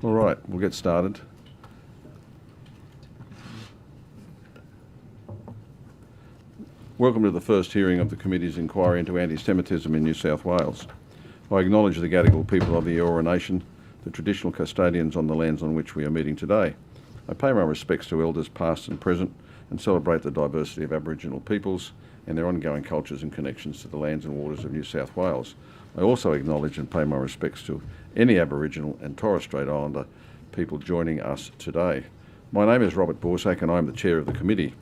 All right, we'll get started. Welcome to the first hearing of the Committee's inquiry into anti-Semitism in New South Wales. I acknowledge the Gadigal people of the Eora Nation, the traditional custodians on the lands on which we are meeting today. I pay my respects to elders past and present and celebrate the diversity of Aboriginal peoples and their ongoing cultures and connections to the lands and waters of New South Wales. I also acknowledge and pay my respects to any Aboriginal and Torres Strait Islander people joining us today. My name is Robert Borsak and I am the Chair of the Committee.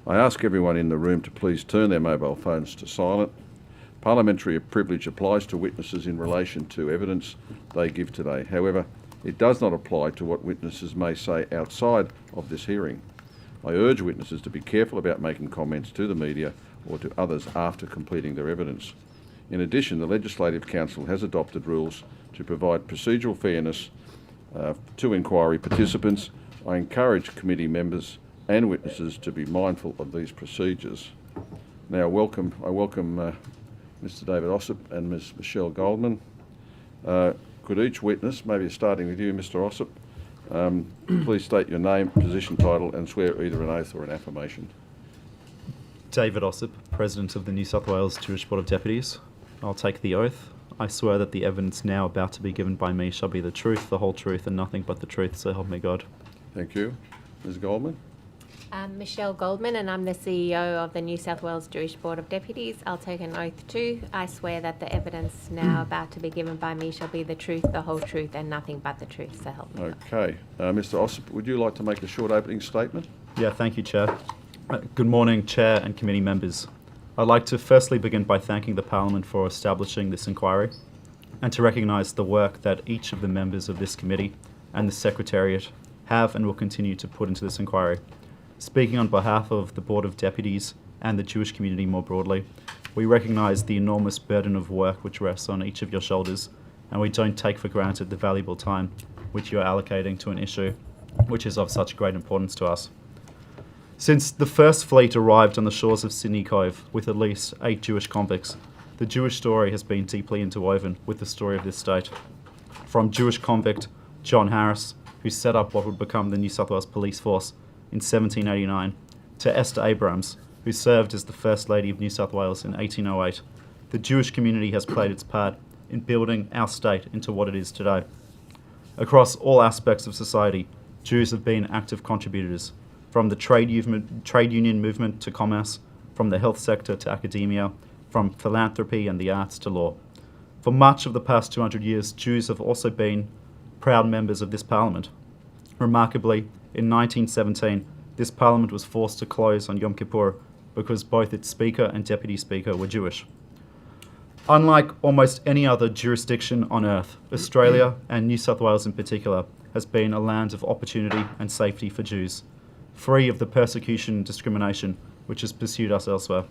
I ask everyone in the room to please turn their mobile phones to silent. Parliamentary privilege applies to witnesses in relation to evidence they give today. However, it does not apply to what witnesses may say outside of this hearing. I urge witnesses to be careful about making comments to the media or to others after completing their evidence. In addition, the Legislative Council has adopted rules to provide procedural fairness to inquiry participants. I encourage committee members and witnesses to be mindful of these procedures. Now, I welcome Mr. David Ossip and Ms. Michelle Goldman. Could each witness, maybe starting with you, Mr. Ossip, please state your name, position, title, and swear either an oath or an affirmation. David Ossip, President of the New South Wales Jewish Board of Deputies. I'll take the oath. I swear that the evidence now about to be given by me shall be the truth, the whole truth, and nothing but the truth, so help me God. Thank you. Ms. Goldman? I'm Michelle Goldman and I'm the CEO of the New South Wales Jewish Board of Deputies. I'll take an oath too. I swear that the evidence now about to be given by me shall be the truth, the whole truth, and nothing but the truth, so help me God. Okay. Mr. Ossip, would you like to make a short opening statement? Yeah, thank you, Chair. Good morning, Chair and committee members. I'd like to firstly begin by thanking the Parliament for establishing this inquiry and to recognise the work that each of the members of this committee and the Secretariat have and will continue to put into this inquiry. Speaking on behalf of the Board of Deputies and the Jewish community more broadly, we recognise the enormous burden of work which rests on each of your shoulders, and we don't take for granted the valuable time which you are allocating to an issue which is of such great importance to us. Since the first fleet arrived on the shores of Sydney Cove with at least 8 Jewish convicts, the Jewish story has been deeply interwoven with the story of this state. From Jewish convict John Harris, who set up what would become the New South Wales Police Force in 1789, to Esther Abrams, who served as the First Lady of New South Wales in 1808, the Jewish community has played its part in building our state into what it is today. Across all aspects of society, Jews have been active contributors, from the trade union movement to commerce, from the health sector to academia, from philanthropy and the arts to law. For much of the past 200 years, Jews have also been proud members of this Parliament. Remarkably, in 1917, this Parliament was forced to close on Yom Kippur because both its Speaker and Deputy Speaker were Jewish. Unlike almost any other jurisdiction on earth, Australia, and New South Wales in particular, has been a land of opportunity and safety for Jews, free of the persecution and discrimination which has pursued us elsewhere.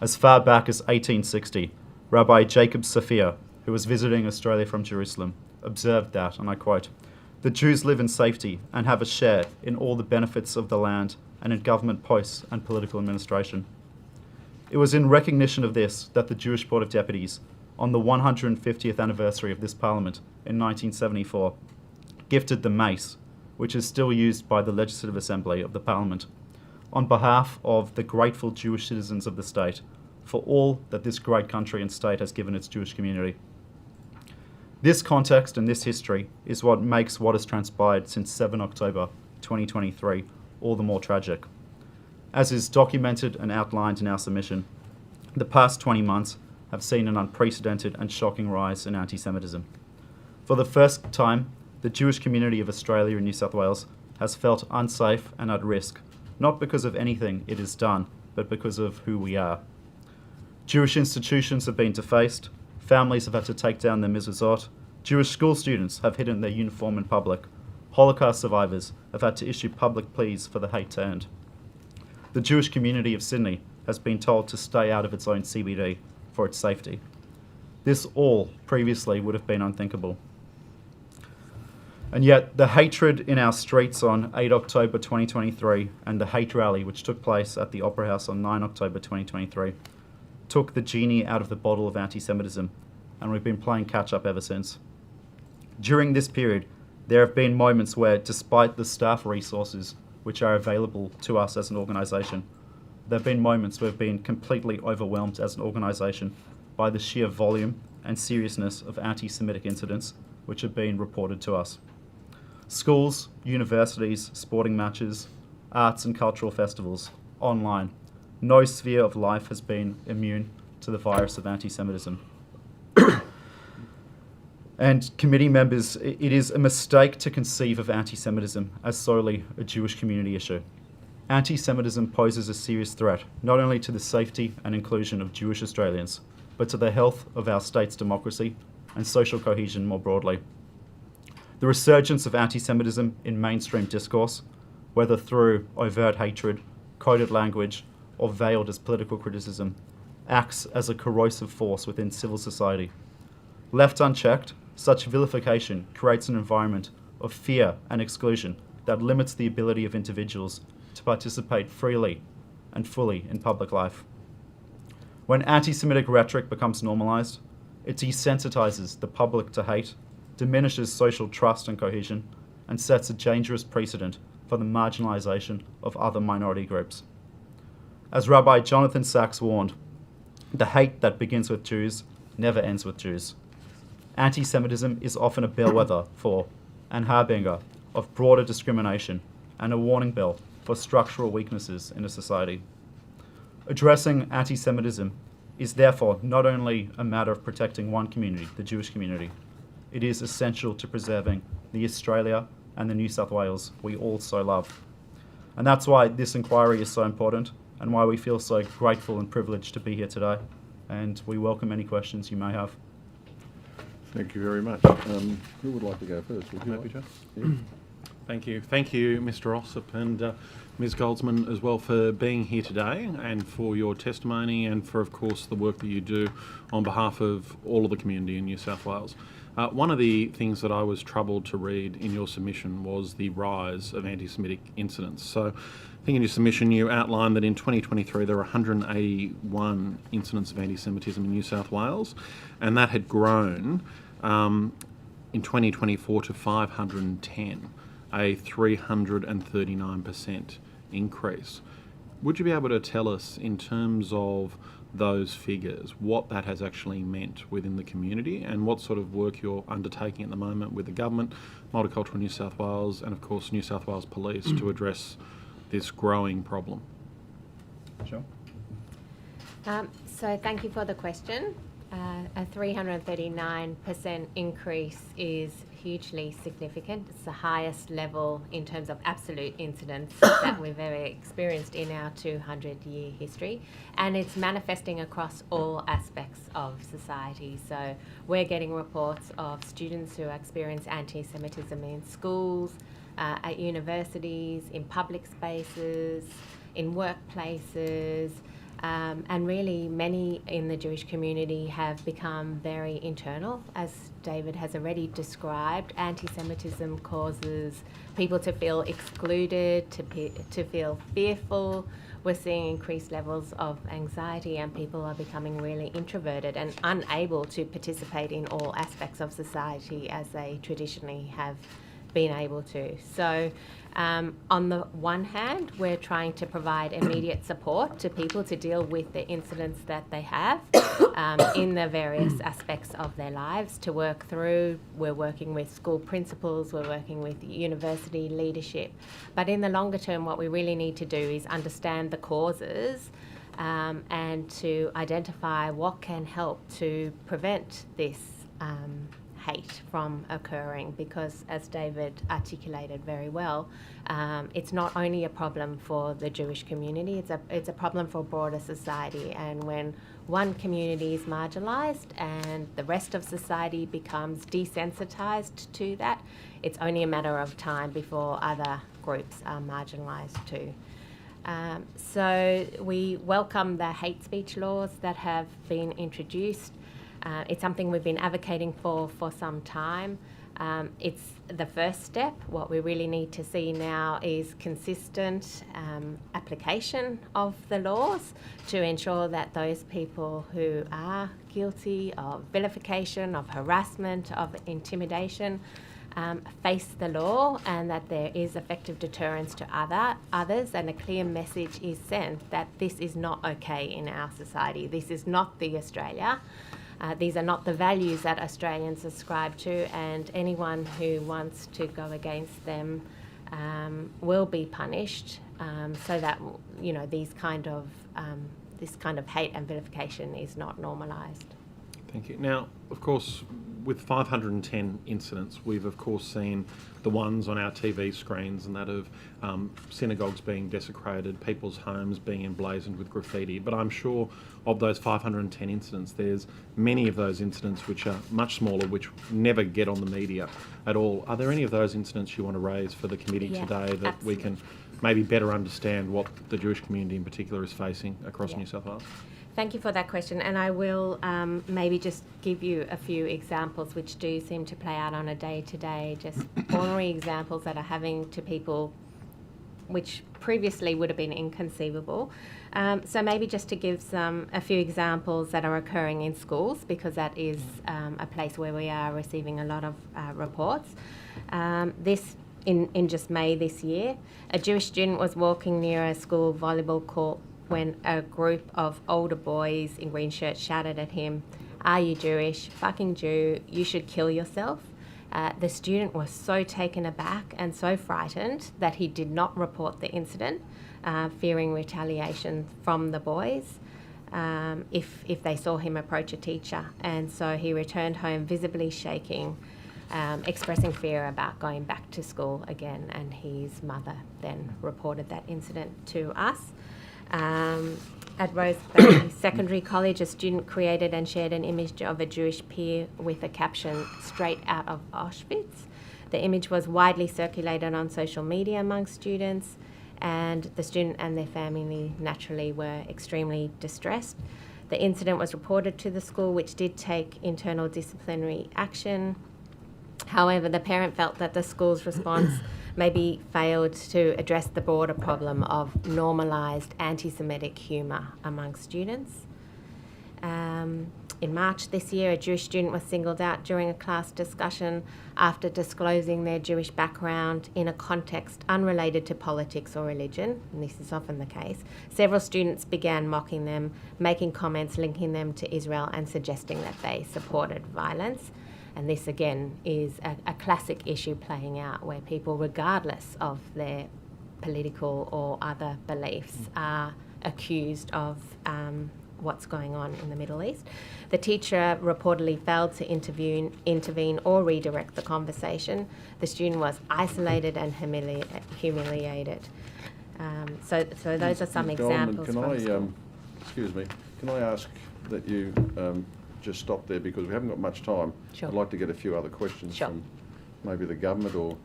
As far back as 1860, Rabbi Jacob Sophia, who was visiting Australia from Jerusalem, observed that, and I quote, "The Jews live in safety and have a share in all the benefits of the land and in government posts and political administration." It was in recognition of this that the Jewish Board of Deputies, on the 150th anniversary of this Parliament in 1974, gifted the mace, which is still used by the Legislative Assembly of the Parliament, on behalf of the grateful Jewish citizens of the state for all that this great country and state has given its Jewish community. This context and this history is what makes what has transpired since 7 October 2023 all the more tragic. As is documented and outlined in our submission, the past 20 months have seen an unprecedented and shocking rise in anti-Semitism. For the first time, the Jewish community of Australia and New South Wales has felt unsafe and at risk, not because of anything it has done, but because of who we are. Jewish institutions have been defaced, families have had to take down their mezuzot, Jewish school students have hidden their uniform in public, Holocaust survivors have had to issue public pleas for the hate to end. The Jewish community of Sydney has been told to stay out of its own CBD for its safety. This all previously would have been unthinkable. And yet, the hatred in our streets on 8 October 2023 and the hate rally which took place at the Opera House on 9 October 2023 took the genie out of the bottle of anti-Semitism, and we've been playing catch-up ever since. During this period, There have been moments where, despite the staff resources which are available to us as an organisation, there have been moments where we've been completely overwhelmed as an organisation by the sheer volume and seriousness of anti-Semitic incidents which have been reported to us. Schools, universities, sporting matches, arts and cultural festivals, online. No sphere of life has been immune to the virus of anti-Semitism. And committee members, it is a mistake to conceive of anti-Semitism as solely a Jewish community issue. Anti-Semitism poses a serious threat, not only to the safety and inclusion of Jewish Australians, but to the health of our state's democracy and social cohesion more broadly. The resurgence of anti-Semitism in mainstream discourse, whether through overt hatred, coded language, or veiled as political criticism, acts as a corrosive force within civil society. Left unchecked, such vilification creates an environment of fear and exclusion that limits the ability of individuals to participate freely and fully in public life. When anti-Semitic rhetoric becomes normalised, it desensitises the public to hate, diminishes social trust and cohesion, and sets a dangerous precedent for the marginalisation of other minority groups. As Rabbi Jonathan Sachs warned, the hate that begins with Jews never ends with Jews. Anti-Semitism is often a bellwether for, and harbinger of broader discrimination, and a warning bell for structural weaknesses in a society. Addressing anti-Semitism is therefore not only a matter of protecting one community, the Jewish community, it is essential to preserving the Australia and the New South Wales we all so love. And that's why this inquiry is so important and why we feel so grateful and privileged to be here today. And we welcome any questions you may have. Thank you very much. Who would like to go first? Would you like to? Yeah. Thank you. Thank you, Mr. Ossip and Ms. Goldsman as well for being here today and for your testimony and for, of course, the work that you do on behalf of all of the community in New South Wales. One of the things that I was troubled to read in your submission was the rise of anti-Semitic incidents. So I think in your submission you outlined that in 2023 there were 181 incidents of anti-Semitism in New South Wales, and that had grown in 2024 to 510, a 339% increase. Would you be able to tell us, in terms of those figures, what that has actually meant within the community and what sort of work you're undertaking at the moment with the government, Multicultural New South Wales and of course New South Wales Police to address this growing problem? Sure. So thank you for the question. A 339% increase is hugely significant. It's the highest level in terms of absolute incidents that we've ever experienced in our 200-year history. And it's manifesting across all aspects of society. So we're getting reports of students who experience anti-Semitism in schools, at universities, in public spaces, in workplaces, and really many in the Jewish community have become very internal. As David has already described, anti-Semitism causes people to feel excluded, to feel fearful. We're seeing increased levels of anxiety, and people are becoming really introverted and unable to participate in all aspects of society as they traditionally have been able to. So on the one hand, we're trying to provide immediate support to people to deal with the incidents that they have in the various aspects of their lives to work through. We're working with school principals, we're working with university leadership. But in the longer term, what we really need to do is understand the causes and to identify what can help to prevent this hate from occurring, because as David articulated very well, it's not only a problem for the Jewish community, it's a problem for broader society. And when one community is marginalised and the rest of society becomes desensitised to that, it's only a matter of time before other groups are marginalised too. So we welcome the hate speech laws that have been introduced. It's something we've been advocating for some time. It's the first step. What we really need to see now is consistent application of the laws to ensure that those people who are guilty of vilification, of harassment, of intimidation, face the law, and that there is effective deterrence to others, and a clear message is sent that this is not okay in our society. This is not the Australia. These are not the values that Australians ascribe to, and anyone who wants to go against them will be punished, so that this kind of hate and vilification is not normalised. Thank you. Now, of course, with 510 incidents, we've of course seen the ones on our TV screens and that of synagogues being desecrated, people's homes being emblazoned with graffiti. But I'm sure of those 510 incidents, there's many of those incidents which are much smaller, which never get on the media at all. Are there any of those incidents you want to raise for the committee today that absolutely. we can maybe better understand what the Jewish community in particular is facing across New South Wales? Thank you for that question, and I will maybe just give you a few examples which do seem to play out on a day-to-day, just ordinary examples that are happening to people which previously would have been inconceivable. So maybe just to give a few examples that are occurring in schools, because that is a place where we are receiving a lot of reports. In just May this year, a Jewish student was walking near a school volleyball court when a group of older boys in green shirts shouted at him, "Are you Jewish? Fucking Jew, you should kill yourself." The student was so taken aback and so frightened that he did not report the incident, fearing retaliation from the boys if they saw him approach a teacher. And so he returned home visibly shaking, expressing fear about going back to school again, and his mother then reported that incident to us. At Rose Bay Secondary College, a student created and shared an image of a Jewish peer with a caption, "Straight out of Auschwitz." The image was widely circulated on social media among students, and the student and their family naturally were extremely distressed. The incident was reported to the school, which did take internal disciplinary action. However, the parent felt that the school's response maybe failed to address the broader problem of normalised anti-Semitic humour among students. In March this year, a Jewish student was singled out during a class discussion after disclosing their Jewish background in a context unrelated to politics or religion, and this is often the case. Several students began mocking them, making comments linking them to Israel and suggesting that they supported violence. And this, again, is a classic issue playing out where people, regardless of their political or other beliefs, are accused of what's going on in the Middle East. The teacher reportedly failed to intervene or redirect the conversation. The student was isolated and humiliated. So those are some Ms. Goldman, examples from school. excuse me, can I ask that you just stop there, because we haven't got much time. Sure. I'd like to get a few other questions Sure. from maybe the government, or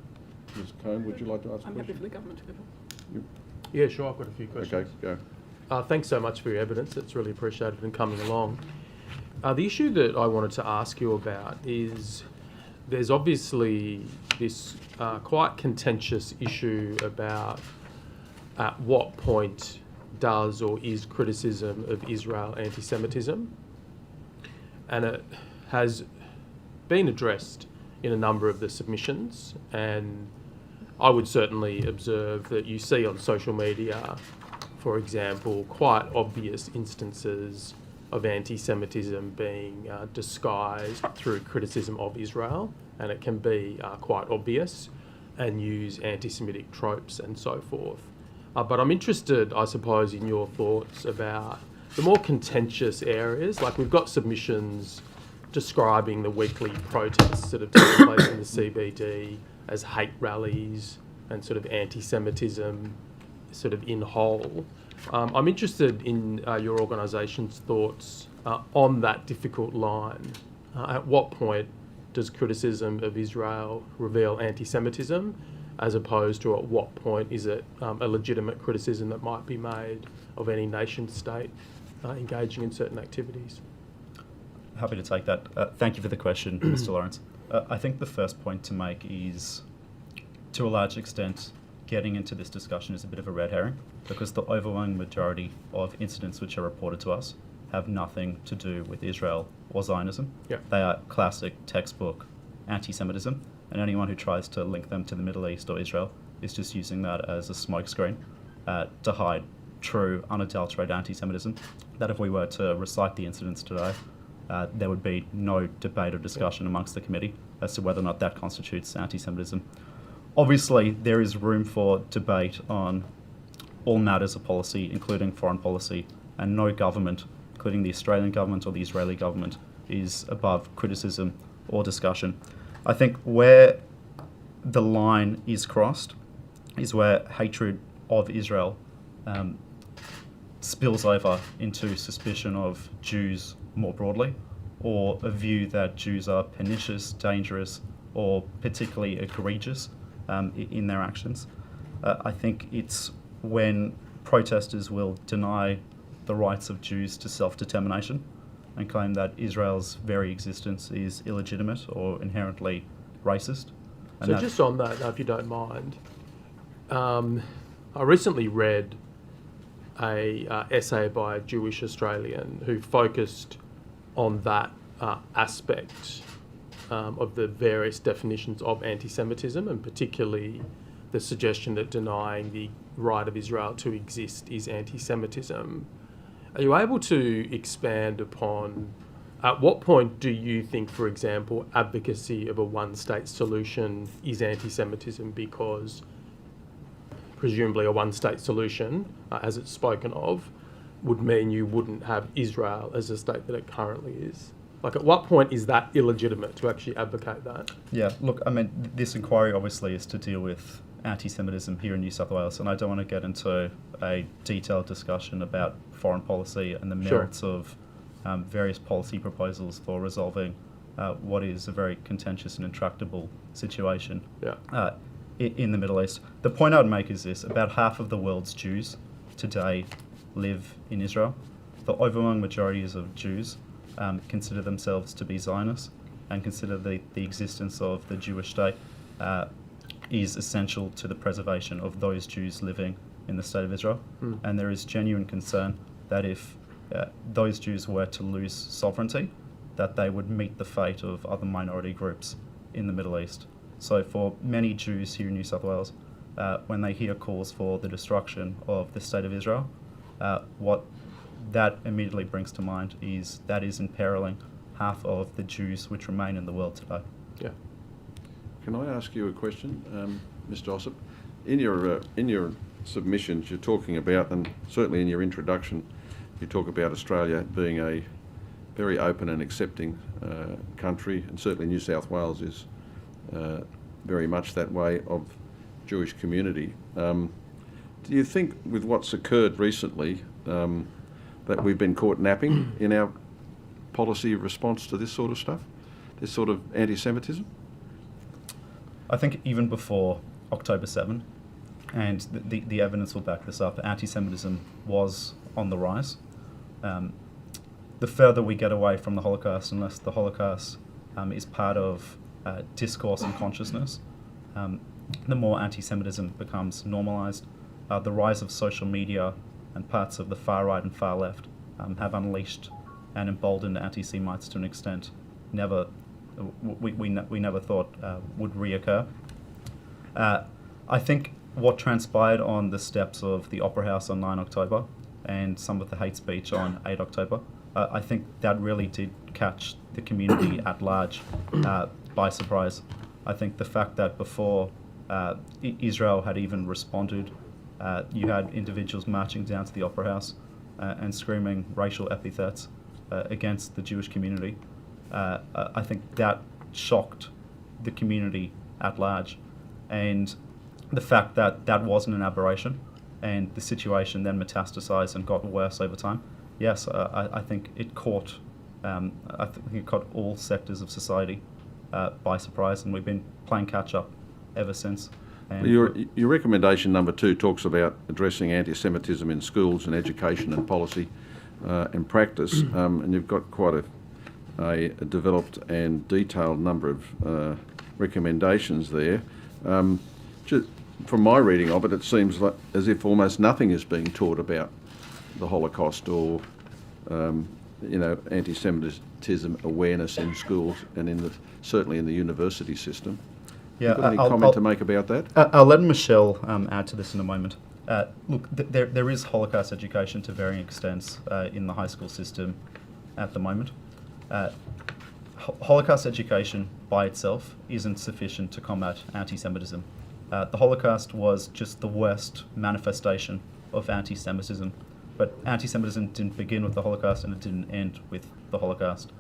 Ms. Cohn, would you like to ask a I'm happy question? for the government to go. Yeah, sure, I've got a few questions. Okay, go. Thanks so much for your evidence. It's really appreciated in coming along. The issue that I wanted to ask you about is there's obviously this quite contentious issue about at what point does or is criticism of Israel anti-Semitism, and it has been addressed in a number of the submissions, and I would certainly observe that you see on social media, for example, quite obvious instances of anti-Semitism being disguised through criticism of Israel, and it can be quite obvious and use anti-Semitic tropes and so forth. But I'm interested, I suppose, in your thoughts about the more contentious areas. Like, we've got submissions describing the weekly protests that have taken place in the CBD as hate rallies and sort of anti-Semitism sort of in whole. I'm interested in your organisation's thoughts on that difficult line. At what point does criticism of Israel reveal anti-Semitism, as opposed to at what point is it a legitimate criticism that might be made of any nation state engaging in certain activities? Happy to take that. Thank you for the question, Mr. Lawrence. I think the first point to make is, to a large extent, getting into this discussion is a bit of a red herring, because the overwhelming majority of incidents which are reported to us have nothing to do with Israel or Zionism. Yep. They are classic textbook anti-Semitism. and anyone who tries to link them to the Middle East or Israel is just using that as a smokescreen to hide true, unadulterated anti-Semitism. That if we were to recite the incidents today, there would be no debate or discussion amongst the committee as to whether or not that constitutes anti-Semitism. Obviously, there is room for debate on all matters of policy, including foreign policy, and no government, including the Australian government or the Israeli government, is above criticism or discussion. I think where the line is crossed is where hatred of Israel spills over into suspicion of Jews more broadly, or a view that Jews are pernicious, dangerous, or particularly egregious in their actions. I think it's when protesters will deny the rights of Jews to self-determination and claim that Israel's very existence is illegitimate or inherently racist. And So just on that, if you don't mind, I recently read a essay by a Jewish Australian who focused on that aspect of the various definitions of anti-Semitism, and particularly the suggestion that denying the right of Israel to exist is anti-Semitism. Are you able to expand upon at what point do you think, for example, advocacy of a one-state solution is anti-Semitism because presumably a one-state solution, as it's spoken of, would mean you wouldn't have Israel as a state that it currently is? Like, at what point is that illegitimate to actually advocate that? Yeah, look, I mean, this inquiry obviously is to deal with anti-Semitism here in New South Wales, and I don't want to get into a detailed discussion about foreign policy and the merits of various policy proposals for resolving what is a very contentious and intractable situation in the Middle East. The point I would make is this: about half of the world's Jews today live in Israel. The overwhelming majorities of Jews consider themselves to be Zionists and consider the existence of the Jewish state is essential to the preservation of those Jews living in the state of Israel. And there is genuine concern that if those Jews were to lose sovereignty, that they would meet the fate of other minority groups in the Middle East. So for many Jews here in New South Wales, when they hear calls for the destruction of the state of Israel, what that immediately brings to mind is that is imperiling half of the Jews which remain in the world today. Yeah. Can I ask you a question, Mr. Ossip? In your submissions, you're talking about, and certainly in your introduction, you talk about Australia being a very open and accepting country, and certainly New South Wales is very much that way, of Jewish community. Do you think, with what's occurred recently, that we've been caught napping in our policy response to this sort of stuff, this sort of anti-Semitism? I think even before October 7, and the evidence will back this up, anti-Semitism was on the rise. The further we get away from the Holocaust, unless the Holocaust is part of discourse and consciousness, the more anti-Semitism becomes normalised. The rise of social media and parts of the far right and far left have unleashed and emboldened anti-Semites to an extent we never thought would reoccur. I think what transpired on the steps of the Opera House on 9 October and some of the hate speech on 8 October, I think that really did catch the community at large by surprise. I think the fact that before Israel had even responded, you had individuals marching down to the Opera House and screaming racial epithets against the Jewish community. I think that shocked the community at large. And the fact that that wasn't an aberration and the situation then metastasized and got worse over time, yes, I think it caught all sectors of society by surprise, and we've been playing catch up ever since. And your recommendation number 2 talks about addressing anti-Semitism in schools and education and policy and practice, and you've got quite a developed and detailed number of recommendations there. From my reading of it, it seems like as if almost nothing is being taught about the Holocaust or anti-Semitism awareness in schools and certainly in the university system. Yeah, You got any comment to make about that? I'll let Michelle add to this in a moment. Look, there is Holocaust education to varying extents in the high school system at the moment. Holocaust education by itself isn't sufficient to combat anti-Semitism. The Holocaust was just the worst manifestation of anti-Semitism, but anti-Semitism didn't begin with the Holocaust and it didn't end with the Holocaust.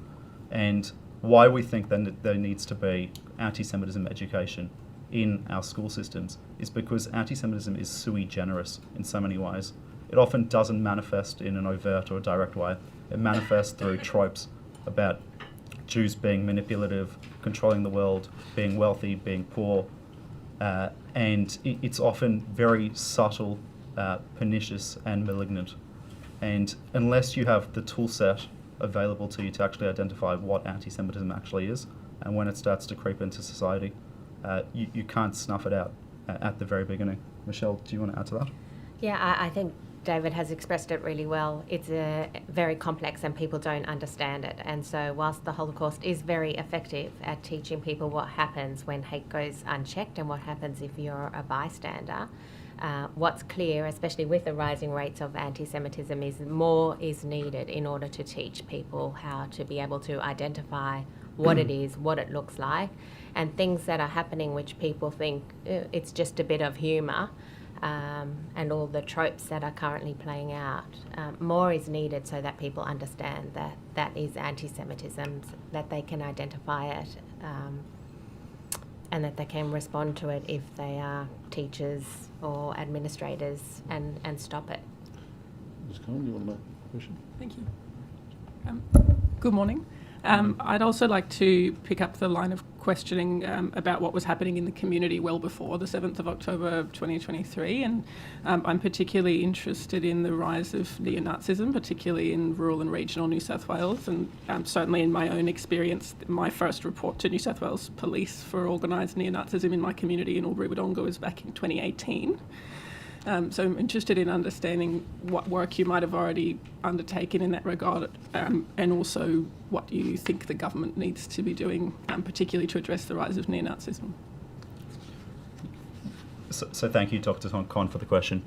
And why we think that there needs to be anti-Semitism education in our school systems is because anti-Semitism is sui generis in so many ways. It often doesn't manifest in an overt or direct way. It manifests through tropes about Jews being manipulative, controlling the world, being wealthy, being poor, and it's often very subtle, pernicious and malignant. And unless you have the tool set available to you to actually identify what anti-Semitism actually is, and when it starts to creep into society, you can't snuff it out at the very beginning. Michelle, do you want to add to that? Yeah, I think David has expressed it really well. It's very complex and people don't understand it. And so whilst the Holocaust is very effective at teaching people what happens when hate goes unchecked and what happens if you're a bystander, what's clear, especially with the rising rates of anti-Semitism, is more is needed in order to teach people how to be able to identify what it is, what it looks like, and things that are happening which people think it's just a bit of humour. And all the tropes that are currently playing out. More is needed so that people understand that that is anti-Semitism, that they can identify it, and that they can respond to it if they are teachers or administrators and stop it. Ms. Cohen, do you want to make a question? Thank you. Good morning. I'd also like to pick up the line of questioning about what was happening in the community well before the 7th of October 2023, and I'm particularly interested in the rise of neo-Nazism, particularly in rural and regional New South Wales, and certainly in my own experience, my first report to New South Wales Police for organised neo-Nazism in my community in Albury-Wodonga was back in 2018. So I'm interested in understanding what work you might have already undertaken in that regard, and also what you think the government needs to be doing, particularly to address the rise of neo-Nazism. So thank you, Dr. Con, for the question.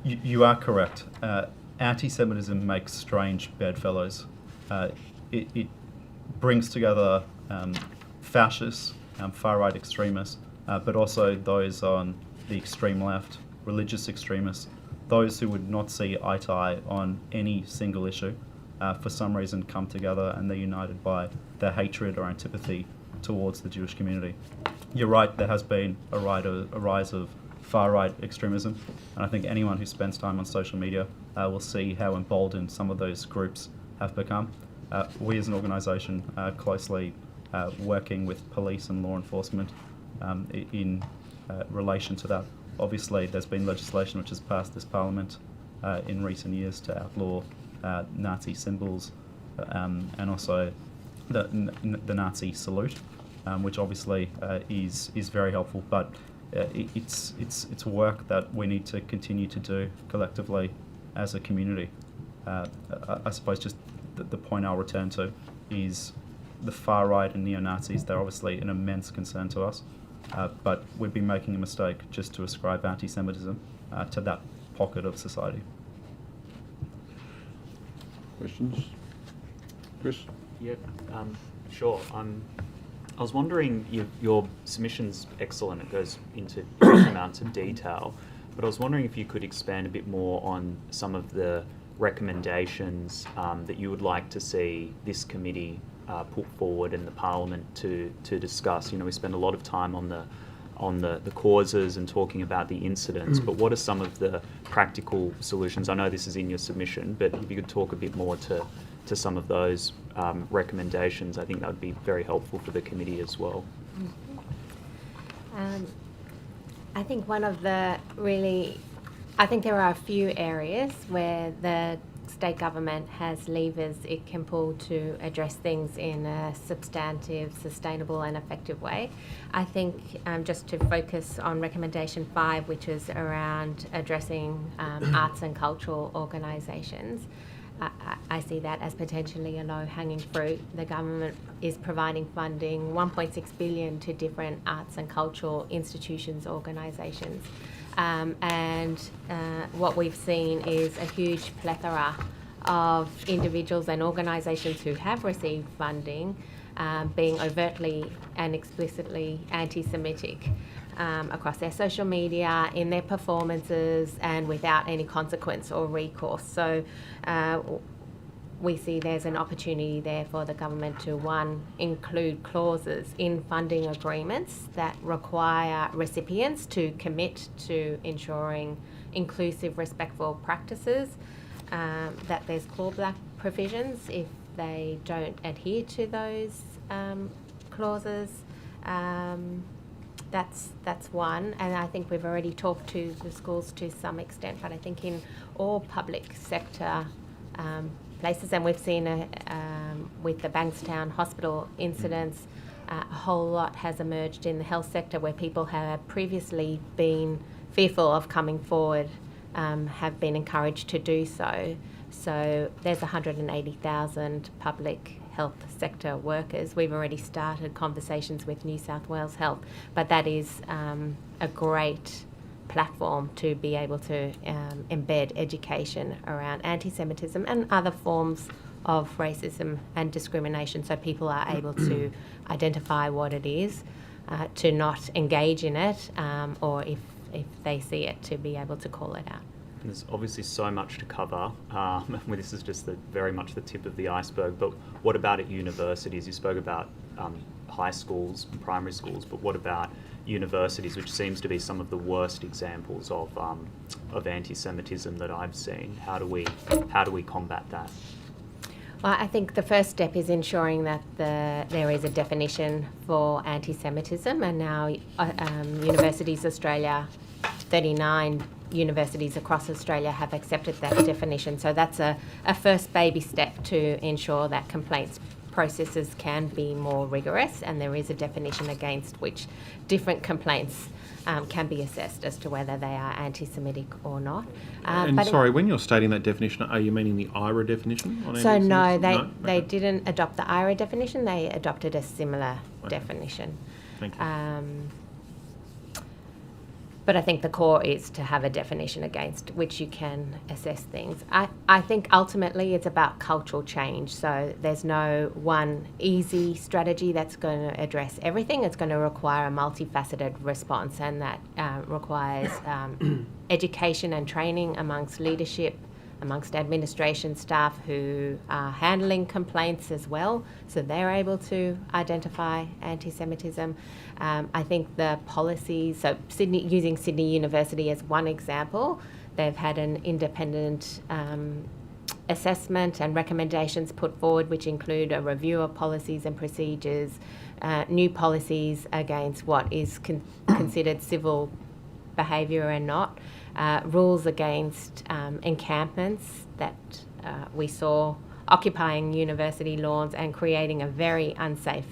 You are correct. Anti-Semitism makes strange bedfellows. It brings together fascists, far-right extremists, but also those on the extreme left, religious extremists, those who would not see eye to eye on any single issue, for some reason come together and they're united by their hatred or antipathy towards the Jewish community. You're right, there has been a rise of far-right extremism, and I think anyone who spends time on social media will see how emboldened some of those groups have become. We as an organisation are closely working with police and law enforcement in relation to that. Obviously, there's been legislation which has passed this Parliament in recent years to outlaw Nazi symbols and also the Nazi salute, which obviously is very helpful. But it's work that we need to continue to do collectively as a community. I suppose just the point I'll return to is the far right and neo-Nazis. They're obviously an immense concern to us. But we'd be making a mistake just to ascribe anti-Semitism to that pocket of society. Questions? Chris? Yeah, sure. I was wondering, your submission's excellent. It goes into huge amounts of detail. But I was wondering if you could expand a bit more on some of the recommendations that you would like to see this committee put forward in the Parliament to discuss. You know, we spend a lot of time on the causes and talking about the incidents, but what are some of the practical solutions? I know this is in your submission, but if you could talk a bit more to some of those recommendations, I think that would be very helpful for the committee as well. I think I think there are a few areas where the state government has levers it can pull to address things in a substantive, sustainable and effective way. I think just to focus on recommendation 5, which is around addressing arts and cultural organisations, I see that as potentially a low-hanging fruit. The government is providing funding, 1.6 billion to different arts and cultural institutions, organisations. And what we've seen is a huge plethora of individuals and organisations who have received funding being overtly and explicitly anti-Semitic across their social media, in their performances, and without any consequence or recourse. So we see there's an opportunity there for the government to, one, include clauses in funding agreements that require recipients to commit to ensuring inclusive, respectful practices, that there's clawback provisions if they don't adhere to those clauses. That's one, and I think we've already talked to the schools to some extent, but I think in all public sector places, and we've seen with the Bankstown Hospital incidents, a whole lot has emerged in the health sector where people have previously been fearful of coming forward, have been encouraged to do so. So there's 180,000 public health sector workers. We've already started conversations with New South Wales Health, but that is a great platform to be able to embed education around anti-Semitism and other forms of racism and discrimination, so people are able to identify what it is, to not engage in it, or if they see it, to be able to call it out. There's obviously so much to cover. This is just very much the tip of the iceberg. But what about at universities? You spoke about high schools, primary schools, but what about universities, which seems to be some of the worst examples of anti-Semitism that I've seen? How do we combat that? Well, I think the first step is ensuring that there is a definition for anti-Semitism, and now Universities Australia, 39 universities across Australia have accepted that definition. So that's a first baby step to ensure that complaints processes can be more rigorous, and there is a definition against which different complaints can be assessed as to whether they are anti-Semitic or not. And sorry, when you're stating that definition, are you meaning the IRA definition? So no, they Okay. didn't adopt the IRA definition. They adopted a similar definition. Thank you. But I think the core is to have a definition against which you can assess things. I think ultimately it's about cultural change. So there's no one easy strategy that's going to address everything. It's going to require a multifaceted response, and that requires education and training amongst leadership, amongst administration staff who are handling complaints as well, so they're able to identify anti-Semitism. I think the policies, so using Sydney University as one example, they've had an independent assessment and recommendations put forward, which include a review of policies and procedures, new policies against what is considered civil behaviour and not, rules against encampments that we saw occupying university lawns and creating a very unsafe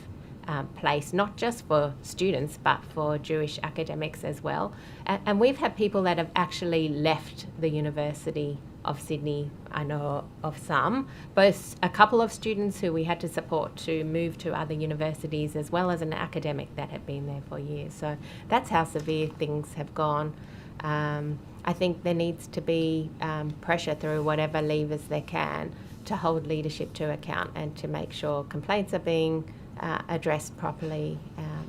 place, not just for students but for Jewish academics as well. And we've had people that have actually left the University of Sydney. I know of some, both a couple of students who we had to support to move to other universities, as well as an academic that had been there for years. So that's how severe things have gone. I think there needs to be pressure through whatever levers there can to hold leadership to account and to make sure complaints are being addressed properly,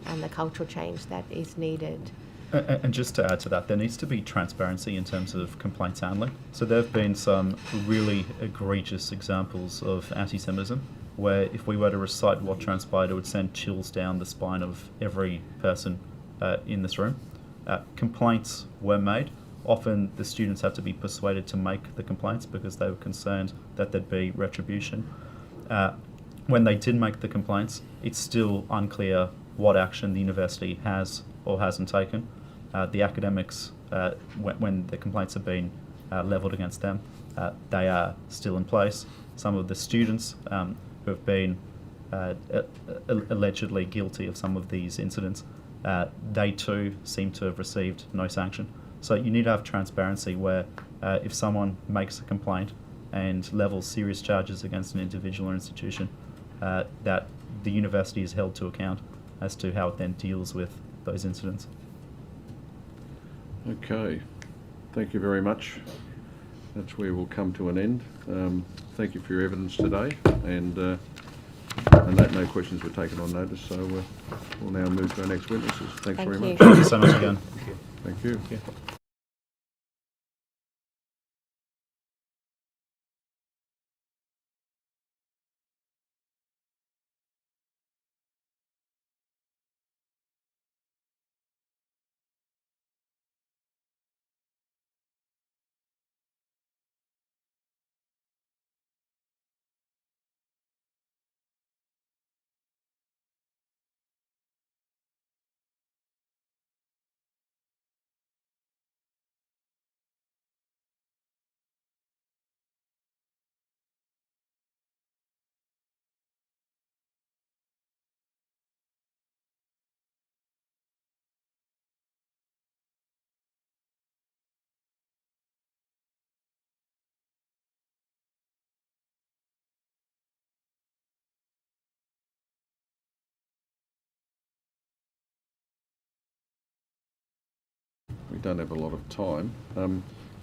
and the cultural change that is needed. And just to add to that, there needs to be transparency in terms of complaints handling. So there have been some really egregious examples of anti-Semitism where if we were to recite what transpired, it would send chills down the spine of every person in this room. Complaints were made. Often the students had to be persuaded to make the complaints because they were concerned that there'd be retribution. When they did make the complaints, it's still unclear what action the university has or hasn't taken. The academics, when the complaints have been levelled against them, they are still in place. Some of the students who have been allegedly guilty of some of these incidents, they too seem to have received no sanction. So you need to have transparency where if someone makes a complaint and levels serious charges against an individual or institution, that the university is held to account as to how it then deals with those incidents. Okay, thank you very much. That's where we'll come to an end. Thank you for your evidence today, and no questions were taken on notice, so we'll now move to our next witnesses. Thanks Thank very you. much. Thank you so much again. Thank you. We don't have a lot of time.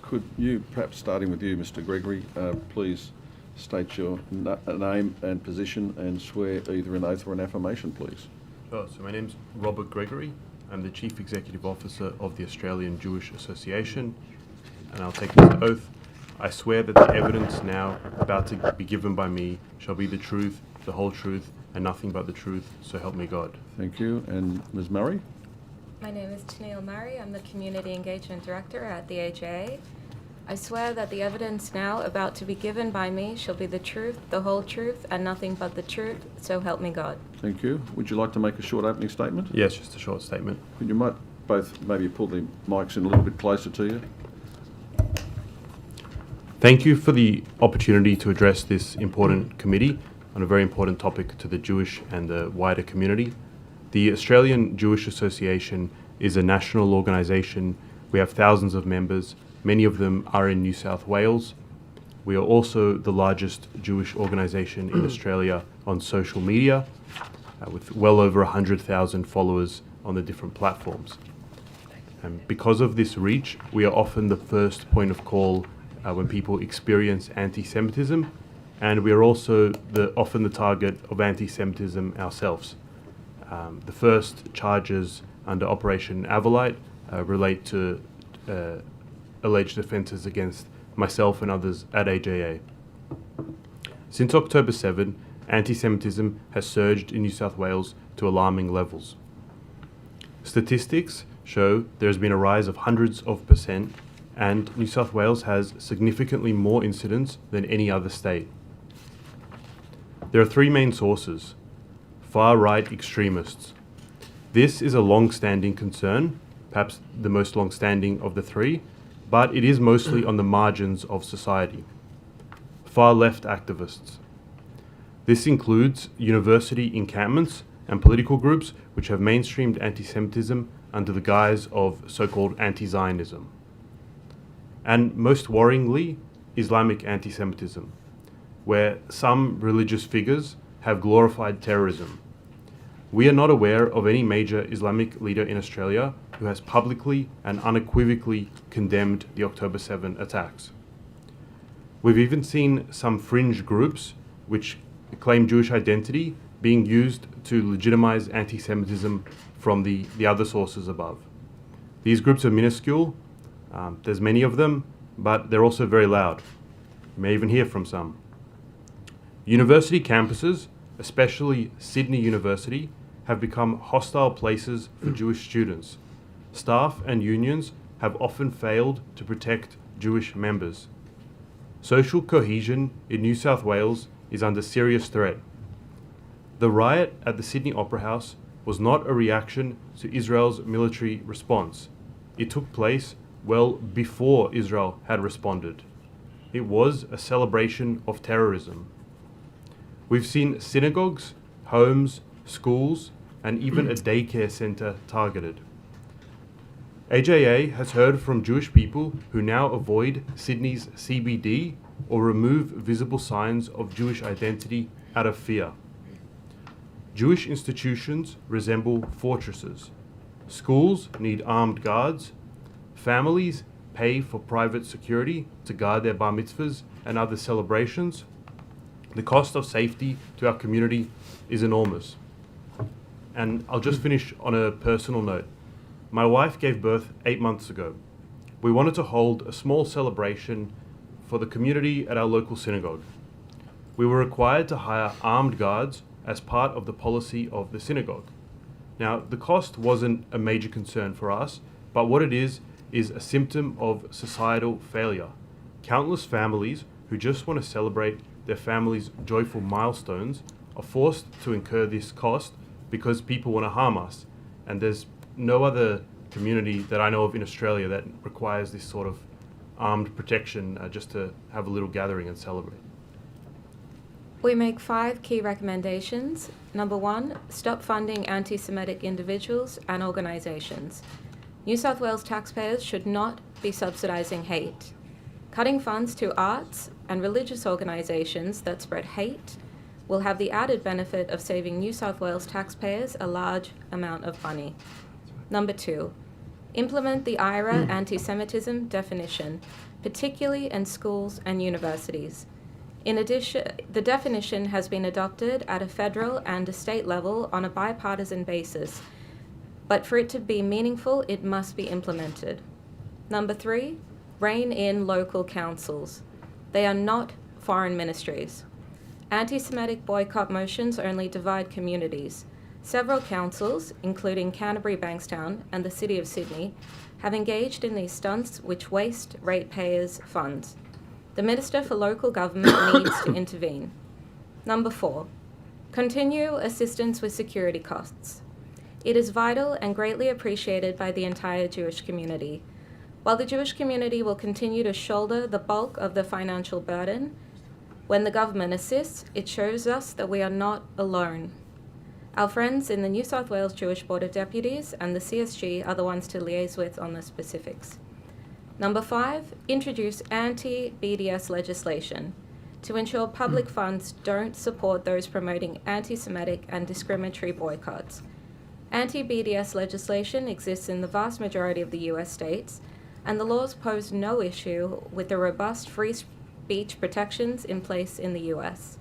Could you, perhaps starting with you, Mr. Gregory, please state your name and position and swear either an oath or an affirmation, please? Sure. So my name's Robert Gregory. I'm the Chief Executive Officer of the Australian Jewish Association, and I'll take this oath. I swear that the evidence now about to be given by me shall be the truth, the whole truth, and nothing but the truth, so help me God. Thank you. And Ms. Murray? My name is Tennille Murray. I'm the Community Engagement Director at the AJA. I swear that the evidence now about to be given by me shall be the truth, the whole truth, and nothing but the truth, so help me God. Thank you. Would you like to make a short opening statement? Yes, just a short statement. Could you might both maybe pull the mics in a little bit closer to you? Thank you for the opportunity to address this important committee on a very important topic to the Jewish and the wider community. The Australian Jewish Association is a national organisation. We have thousands of members. Many of them are in New South Wales. We are also the largest Jewish organisation in Australia on social media, with well over 100,000 followers on the different platforms. And because of this reach, we are often the first point of call when people experience anti-Semitism, and we are also often the target of anti-Semitism ourselves. The first charges under Operation Avalite relate to alleged offences against myself and others at AJA. Since October 7, anti-Semitism has surged in New South Wales to alarming levels. Statistics show there has been a rise of hundreds of %, and New South Wales has significantly more incidents than any other state. There are three main sources. Far-right extremists. This is a long-standing concern, perhaps the most long-standing of the three, but it is mostly on the margins of society. Far-left activists. This includes university encampments and political groups which have mainstreamed anti-Semitism under the guise of so-called anti-Zionism. And most worryingly, Islamic anti-Semitism, where some religious figures have glorified terrorism. We are not aware of any major Islamic leader in Australia who has publicly and unequivocally condemned the October 7 attacks. We've even seen some fringe groups which claim Jewish identity being used to legitimize anti-Semitism from the other sources above. These groups are minuscule, there's many of them, but they're also very loud. You may even hear from some. University campuses, especially Sydney University, have become hostile places for Jewish students. Staff and unions have often failed to protect Jewish members. Social cohesion in New South Wales is under serious threat. The riot at the Sydney Opera House was not a reaction to Israel's military response. It took place well before Israel had responded. It was a celebration of terrorism. We've seen synagogues, homes, schools, and even a daycare centre targeted. AJA has heard from Jewish people who now avoid Sydney's CBD or remove visible signs of Jewish identity out of fear. Jewish institutions resemble fortresses. Schools need armed guards. Families pay for private security to guard their bar mitzvahs and other celebrations. The cost of safety to our community is enormous. And I'll just finish on a personal note. My wife gave birth 8 months ago. We wanted to hold a small celebration for the community at our local synagogue. We were required to hire armed guards as part of the policy of the synagogue. Now, the cost wasn't a major concern for us, but what it is a symptom of societal failure. Countless families who just want to celebrate their family's joyful milestones are forced to incur this cost because people want to harm us. And there's no other community that I know of in Australia that requires this sort of armed protection just to have a little gathering and celebrate. We make 5 key recommendations. Number 1, stop funding anti-Semitic individuals and organisations. New South Wales taxpayers should not be subsidising hate. Cutting funds to arts and religious organisations that spread hate will have the added benefit of saving New South Wales taxpayers a large amount of money. Number 2, implement the IRA anti-Semitism definition, particularly in schools and universities. In addition, the definition has been adopted at a federal and a state level on a bipartisan basis, but for it to be meaningful, it must be implemented. Number 3, rein in local councils. They are not foreign ministries. Anti-Semitic boycott motions only divide communities. Several councils, including Canterbury Bankstown and the City of Sydney, have engaged in these stunts which waste ratepayers' funds. The Minister for Local Government needs to intervene. Number 4, continue assistance with security costs. It is vital and greatly appreciated by the entire Jewish community. While the Jewish community will continue to shoulder the bulk of the financial burden, when the government assists, it shows us that we are not alone. Our friends in the New South Wales Jewish Board of Deputies and the CSG are the ones to liaise with on the specifics. Number 5, introduce anti-BDS legislation to ensure public funds don't support those promoting anti-Semitic and discriminatory boycotts. Anti-BDS legislation exists in the vast majority of the US states, and the laws pose no issue with the robust free speech protections in place in the US.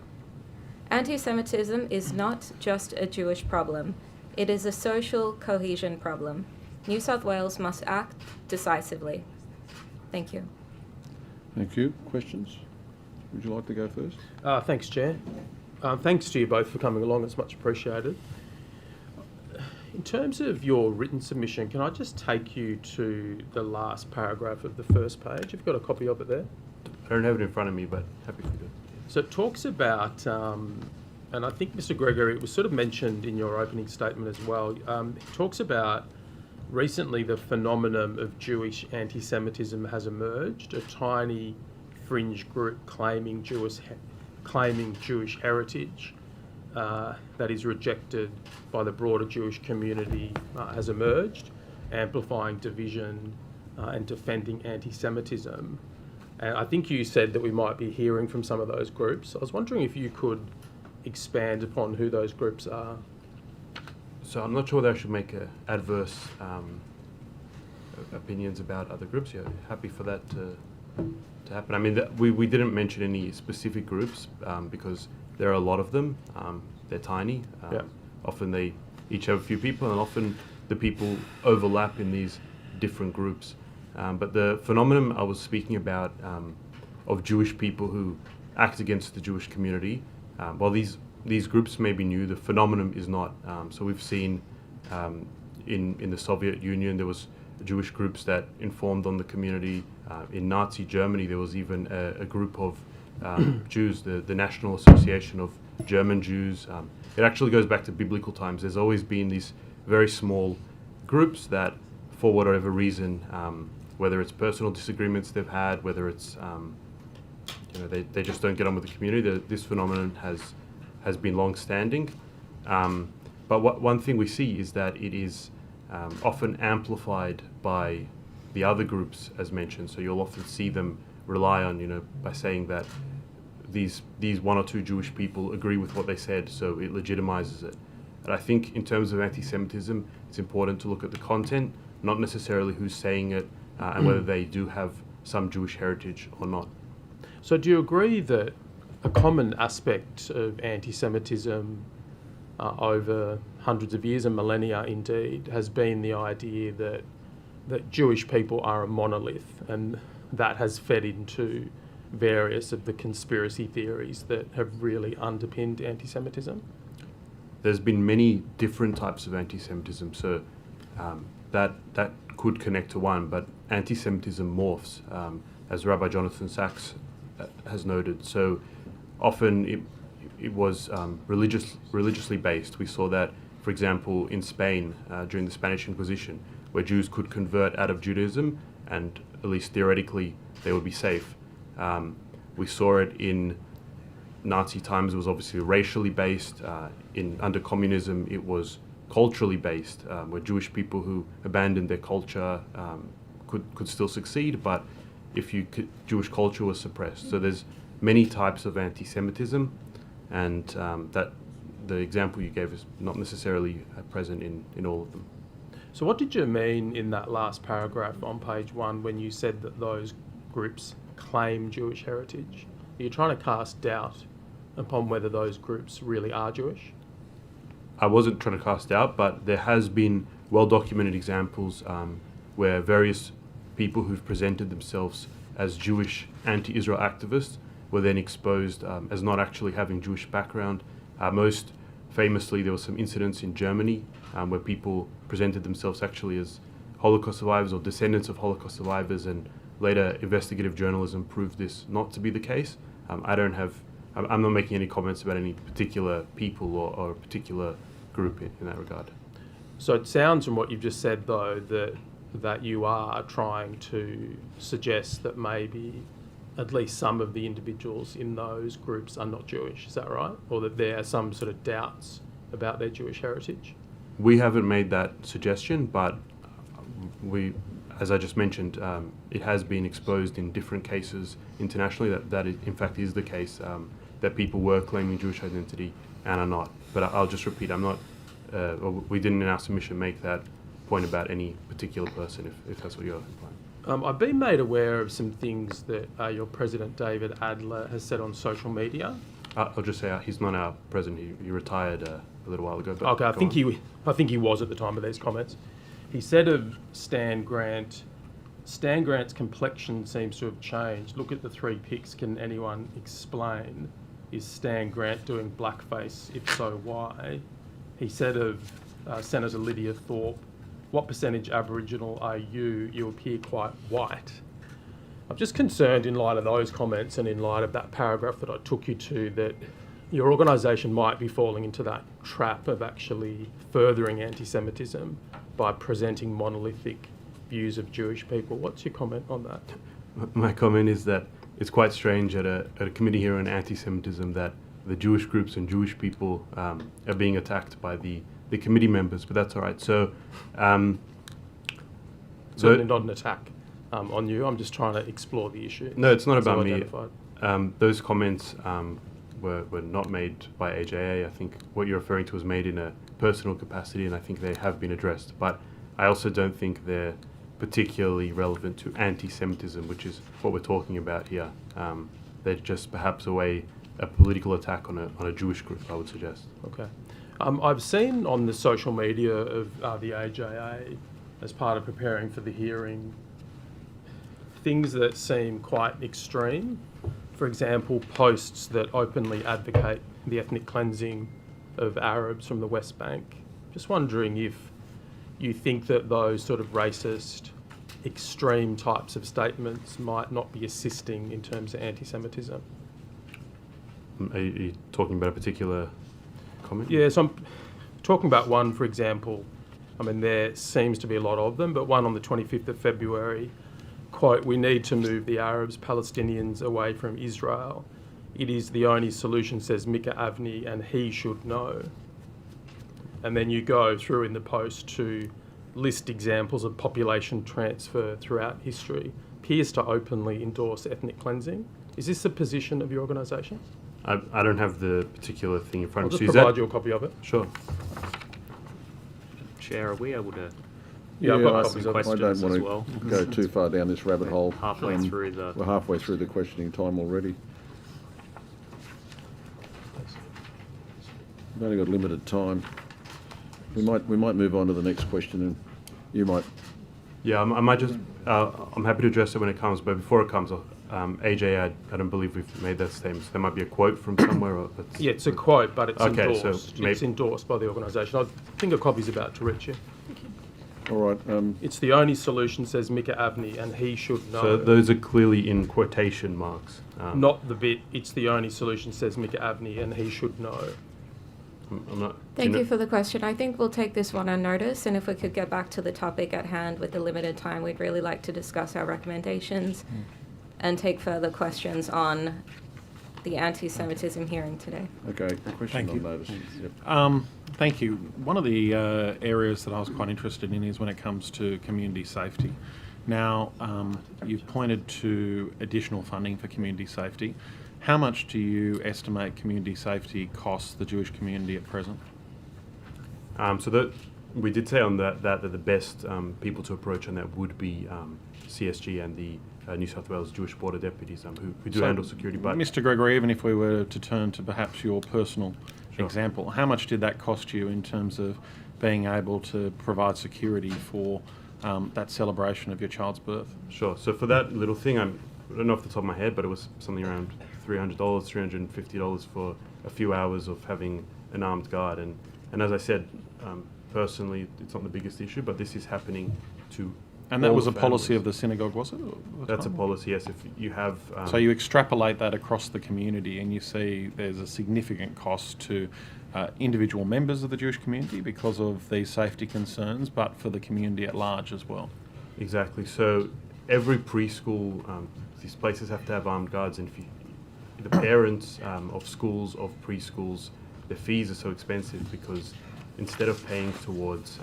Anti-Semitism is not just a Jewish problem. It is a social cohesion problem. New South Wales must act decisively. Thank you. Thank you. Questions? Would you like to go first? Thanks, Chair. Thanks to you both for coming along. It's much appreciated. In terms of your written submission, can I just take you to the last paragraph of the first page? You've got a copy of it there. I don't have it in front of me, but happy to do it. So it talks about, and I think, Mr. Gregory, it was sort of mentioned in your opening statement as well, it talks about recently the phenomenon of Jewish anti-Semitism has emerged, a tiny fringe group claiming Jewish heritage that is rejected by the broader Jewish community has emerged, amplifying division and defending anti-Semitism. And I think you said that we might be hearing from some of those groups. I was wondering if you could expand upon who those groups are. So I'm not sure whether I should make adverse opinions about other groups. Yeah, happy for that to happen. I mean, we didn't mention any specific groups because there are a lot of them. They're tiny. Often they each have a few people, and often the people overlap in these different groups. But the phenomenon I was speaking about of Jewish people who act against the Jewish community, while these groups may be new, the phenomenon is not. So we've seen in the Soviet Union there was Jewish groups that informed on the community. In Nazi Germany there was even a group of Jews, the National Association of German Jews. It actually goes back to biblical times. There's always been these very small groups that, for whatever reason, whether it's personal disagreements they've had, whether it's they just don't get on with the community. This phenomenon has been long-standing. But one thing we see is that it is often amplified by the other groups as mentioned. So you'll often see them rely on, by saying that these one or two Jewish people agree with what they said, so it legitimizes it. And I think in terms of anti-Semitism, it's important to look at the content, not necessarily who's saying it, and whether they do have some Jewish heritage or not. So do you agree that a common aspect of anti-Semitism over hundreds of years and millennia indeed has been the idea that Jewish people are a monolith, and that has fed into various of the conspiracy theories that have really underpinned anti-Semitism? There's been many different types of anti-Semitism, so that could connect to one, but anti-Semitism morphs, as Rabbi Jonathan Sachs has noted. So often it was religiously based. We saw that, for example, in Spain during the Spanish Inquisition, where Jews could convert out of Judaism, and at least theoretically they would be safe. We saw it in Nazi times. It was obviously racially based. Under communism, it was culturally based, where Jewish people who abandoned their culture could still succeed, but Jewish culture was suppressed. So there's many types of anti-Semitism, and that the example you gave is not necessarily present in all of them. So what did you mean in that last paragraph on page 1 when you said that those groups claim Jewish heritage? Are you trying to cast doubt upon whether those groups really are Jewish? I wasn't trying to cast doubt, but there has been well-documented examples where various people who've presented themselves as Jewish anti-Israel activists were then exposed as not actually having Jewish background. Most famously, there were some incidents in Germany where people presented themselves actually as Holocaust survivors or descendants of Holocaust survivors, and later investigative journalism proved this not to be the case. I'm not making any comments about any particular people or a particular group in that regard. So it sounds from what you've just said, though, that you are trying to suggest that maybe at least some of the individuals in those groups are not Jewish. Is that right? Or that there are some sort of doubts about their Jewish heritage? We haven't made that suggestion, but as I just mentioned, it has been exposed in different cases internationally that it, in fact, is the case, that people were claiming Jewish identity and are not. But I'll just repeat, we didn't in our submission make that point about any particular person, if that's what you're implying. I've been made aware of some things that your president, David Adler, has said on social media. I'll just say he's not our president. He retired a little while ago. But okay, I think he was at the time of these comments. He said of Stan Grant's complexion seems to have changed. Look at the 3 pics. Can anyone explain? Is Stan Grant doing blackface? If so, why? He said of Senator Lydia Thorpe, what percentage Aboriginal are you? You appear quite white. I'm just concerned in light of those comments and in light of that paragraph that I took you to that your organisation might be falling into that trap of actually furthering anti-Semitism by presenting monolithic views of Jewish people. What's your comment on that? My comment is that it's quite strange at a committee here on anti-Semitism that the Jewish groups and Jewish people are being attacked by the committee members, but that's all right. So, certainly not an attack on you. I'm just trying to explore the issue. No, it's not about me. Identified. Those comments were not made by AJA. I think what you're referring to was made in a personal capacity, and I think they have been addressed. But I also don't think they're particularly relevant to anti-Semitism, which is what we're talking about here. They're just perhaps a political attack on a Jewish group, I would suggest. Okay. I've seen on the social media of the AJA, as part of preparing for the hearing, things that seem quite extreme. For example, posts that openly advocate the ethnic cleansing of Arabs from the West Bank. Just wondering if you think that those sort of racist, extreme types of statements might not be assisting in terms of anti-Semitism. Are you talking about a particular comment? Yeah, so I'm talking about one, for example. I mean, there seems to be a lot of them, but one on the 25th of February, quote, "We need to move the Arabs, Palestinians away from Israel. It is the only solution, says Mika Avni, and he should know." And then you go through in the post to list examples of population transfer throughout history appears to openly endorse ethnic cleansing. Is this a position of your organisation? I don't have the particular thing in front I'll of me. just provide you a copy of it. Sure. Chair, are we able to Yeah, I've got ask copies some of it. I don't questions want as to well? go too far down this rabbit hole. Halfway through the... We're halfway through the questioning time already. We've only got limited time. We might move on to the next question, and you might. Yeah, I might just. I'm happy to address it when it comes, but before it comes, AJ, I don't believe we've made that statement. So there might be a quote from somewhere. Or Yeah, it's a quote, but it's Okay, so endorsed. maybe- It's endorsed by the organisation. I think a copy's about to reach you. All right. It's the only solution, says Mika Avni, and he should know. So those are clearly in quotation marks. Not the bit, it's the only solution, says Mika Avni, and he should know. I'm not. Thank you for the question. I think we'll take this one on notice, and if we could get back to the topic at hand with the limited time, we'd really like to discuss our recommendations and take further questions on the anti-Semitism hearing today. Okay. Question Thank on you. notice. Yep. Thank you. One of the areas that I was quite interested in is when it comes to community safety. Now, you've pointed to additional funding for community safety. How much do you estimate community safety costs the Jewish community at present? So that we did say on that the best people to approach on that would be CSG and the New South Wales Jewish Border Deputies who do So, handle security. But Mr. Gregory, even if we were to turn to perhaps your personal Sure. example, how much did that cost you in terms of being able to provide security for that celebration of your child's birth? Sure. So for that little thing, I don't know off the top of my head, but it was something around $300, $350 for a few hours of having an armed guard. And as I said, personally, it's not the biggest issue, but this is happening to. And that all was a policy families. of the synagogue, was it? That's a policy, yes. If you have. So you extrapolate that across the community and you see there's a significant cost to individual members of the Jewish community because of these safety concerns, but for the community at large as well. Exactly. So every preschool, these places have to have armed guards, and the parents of schools, of preschools, the fees are so expensive because instead of paying towards,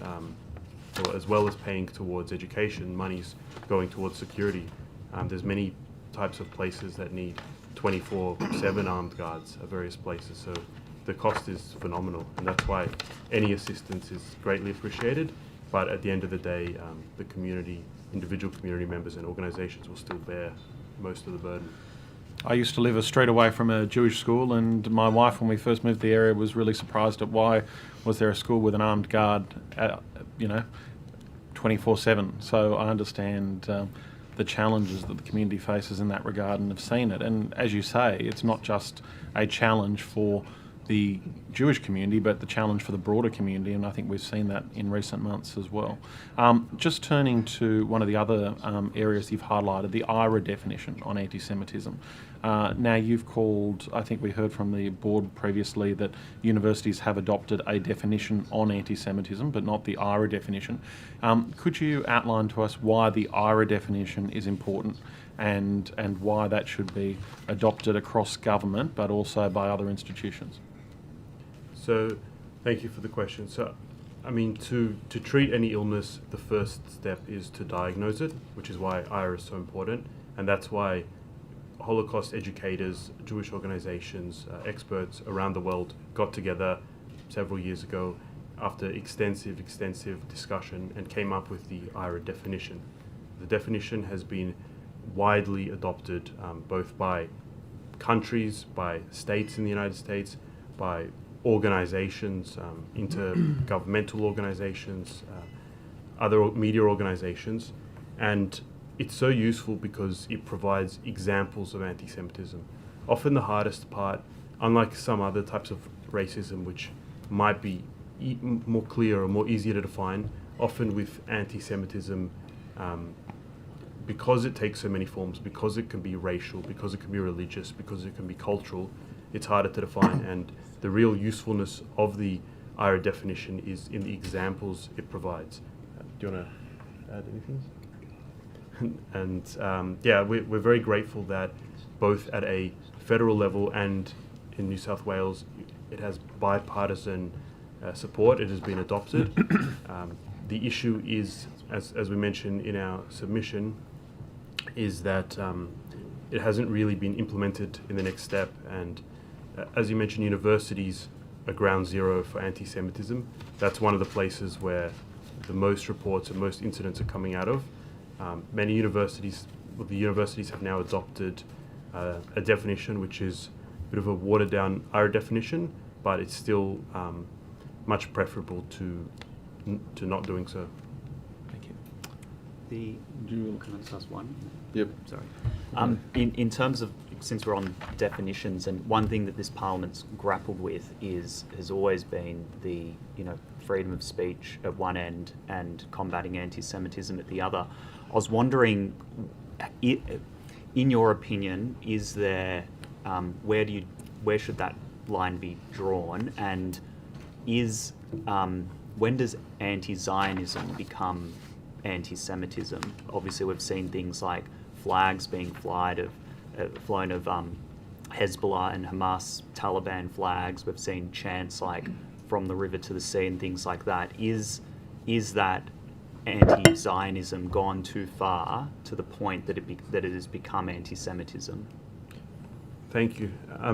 or as well as paying towards education, money's going towards security. There's many types of places that need 24/7 armed guards at various places. So the cost is phenomenal, and that's why any assistance is greatly appreciated. But at the end of the day, the community, individual community members and organisations will still bear most of the burden. I used to live a street away from a Jewish school, and my wife, when we first moved to the area, was really surprised at why was there a school with an armed guard, 24/7. So I understand the challenges that the community faces in that regard and have seen it. And as you say, it's not just a challenge for the Jewish community, but the challenge for the broader community, and I think we've seen that in recent months as well. Just turning to one of the other areas you've highlighted, the IRA definition on anti-Semitism. Now you've called, I think we heard from the board previously that universities have adopted a definition on anti-Semitism, but not the IRA definition. Could you outline to us why the IRA definition is important and why that should be adopted across government, but also by other institutions? So, thank you for the question. So, I mean, to treat any illness, the first step is to diagnose it, which is why IRA is so important, and that's why Holocaust educators, Jewish organizations, experts around the world got together several years ago after extensive discussion and came up with the IRA definition. The definition has been widely adopted both by countries, by states in the United States, by organizations, intergovernmental organizations, other media organizations, and it's so useful because it provides examples of anti-Semitism. Often the hardest part, unlike some other types of racism which might be more clear or more easier to define, often with anti-Semitism, because it takes so many forms, because it can be racial, because it can be religious, because it can be cultural, it's harder to define. And the real usefulness of the IRA definition is in the examples it provides. Do you want to add anything? And yeah, we're very grateful that both at a federal level and in New South Wales, it has bipartisan support. It has been adopted. The issue is, as we mentioned in our submission, is that it hasn't really been implemented in the next step. And as you mentioned, universities are ground zero for anti-Semitism. That's one of the places where the most reports and most incidents are coming out of. Many universities, the universities have now adopted a definition which is a bit of a watered down IRA definition, but it's still much preferable to not doing so. Thank you. Can I just ask one? Yep. Sorry. In terms of, since we're on definitions, and one thing that this Parliament's grappled with has always been the freedom of speech at one end and combating anti-Semitism at the other. I was wondering, in your opinion, is there where should that line be drawn, and when does anti-Zionism become anti-Semitism? Obviously, we've seen things like flags being flown of Hezbollah and Hamas, Taliban flags. We've seen chants like "From the river to the sea" and things like that. Is that anti-Zionism gone too far to the point that it has become anti-Semitism? Thank you.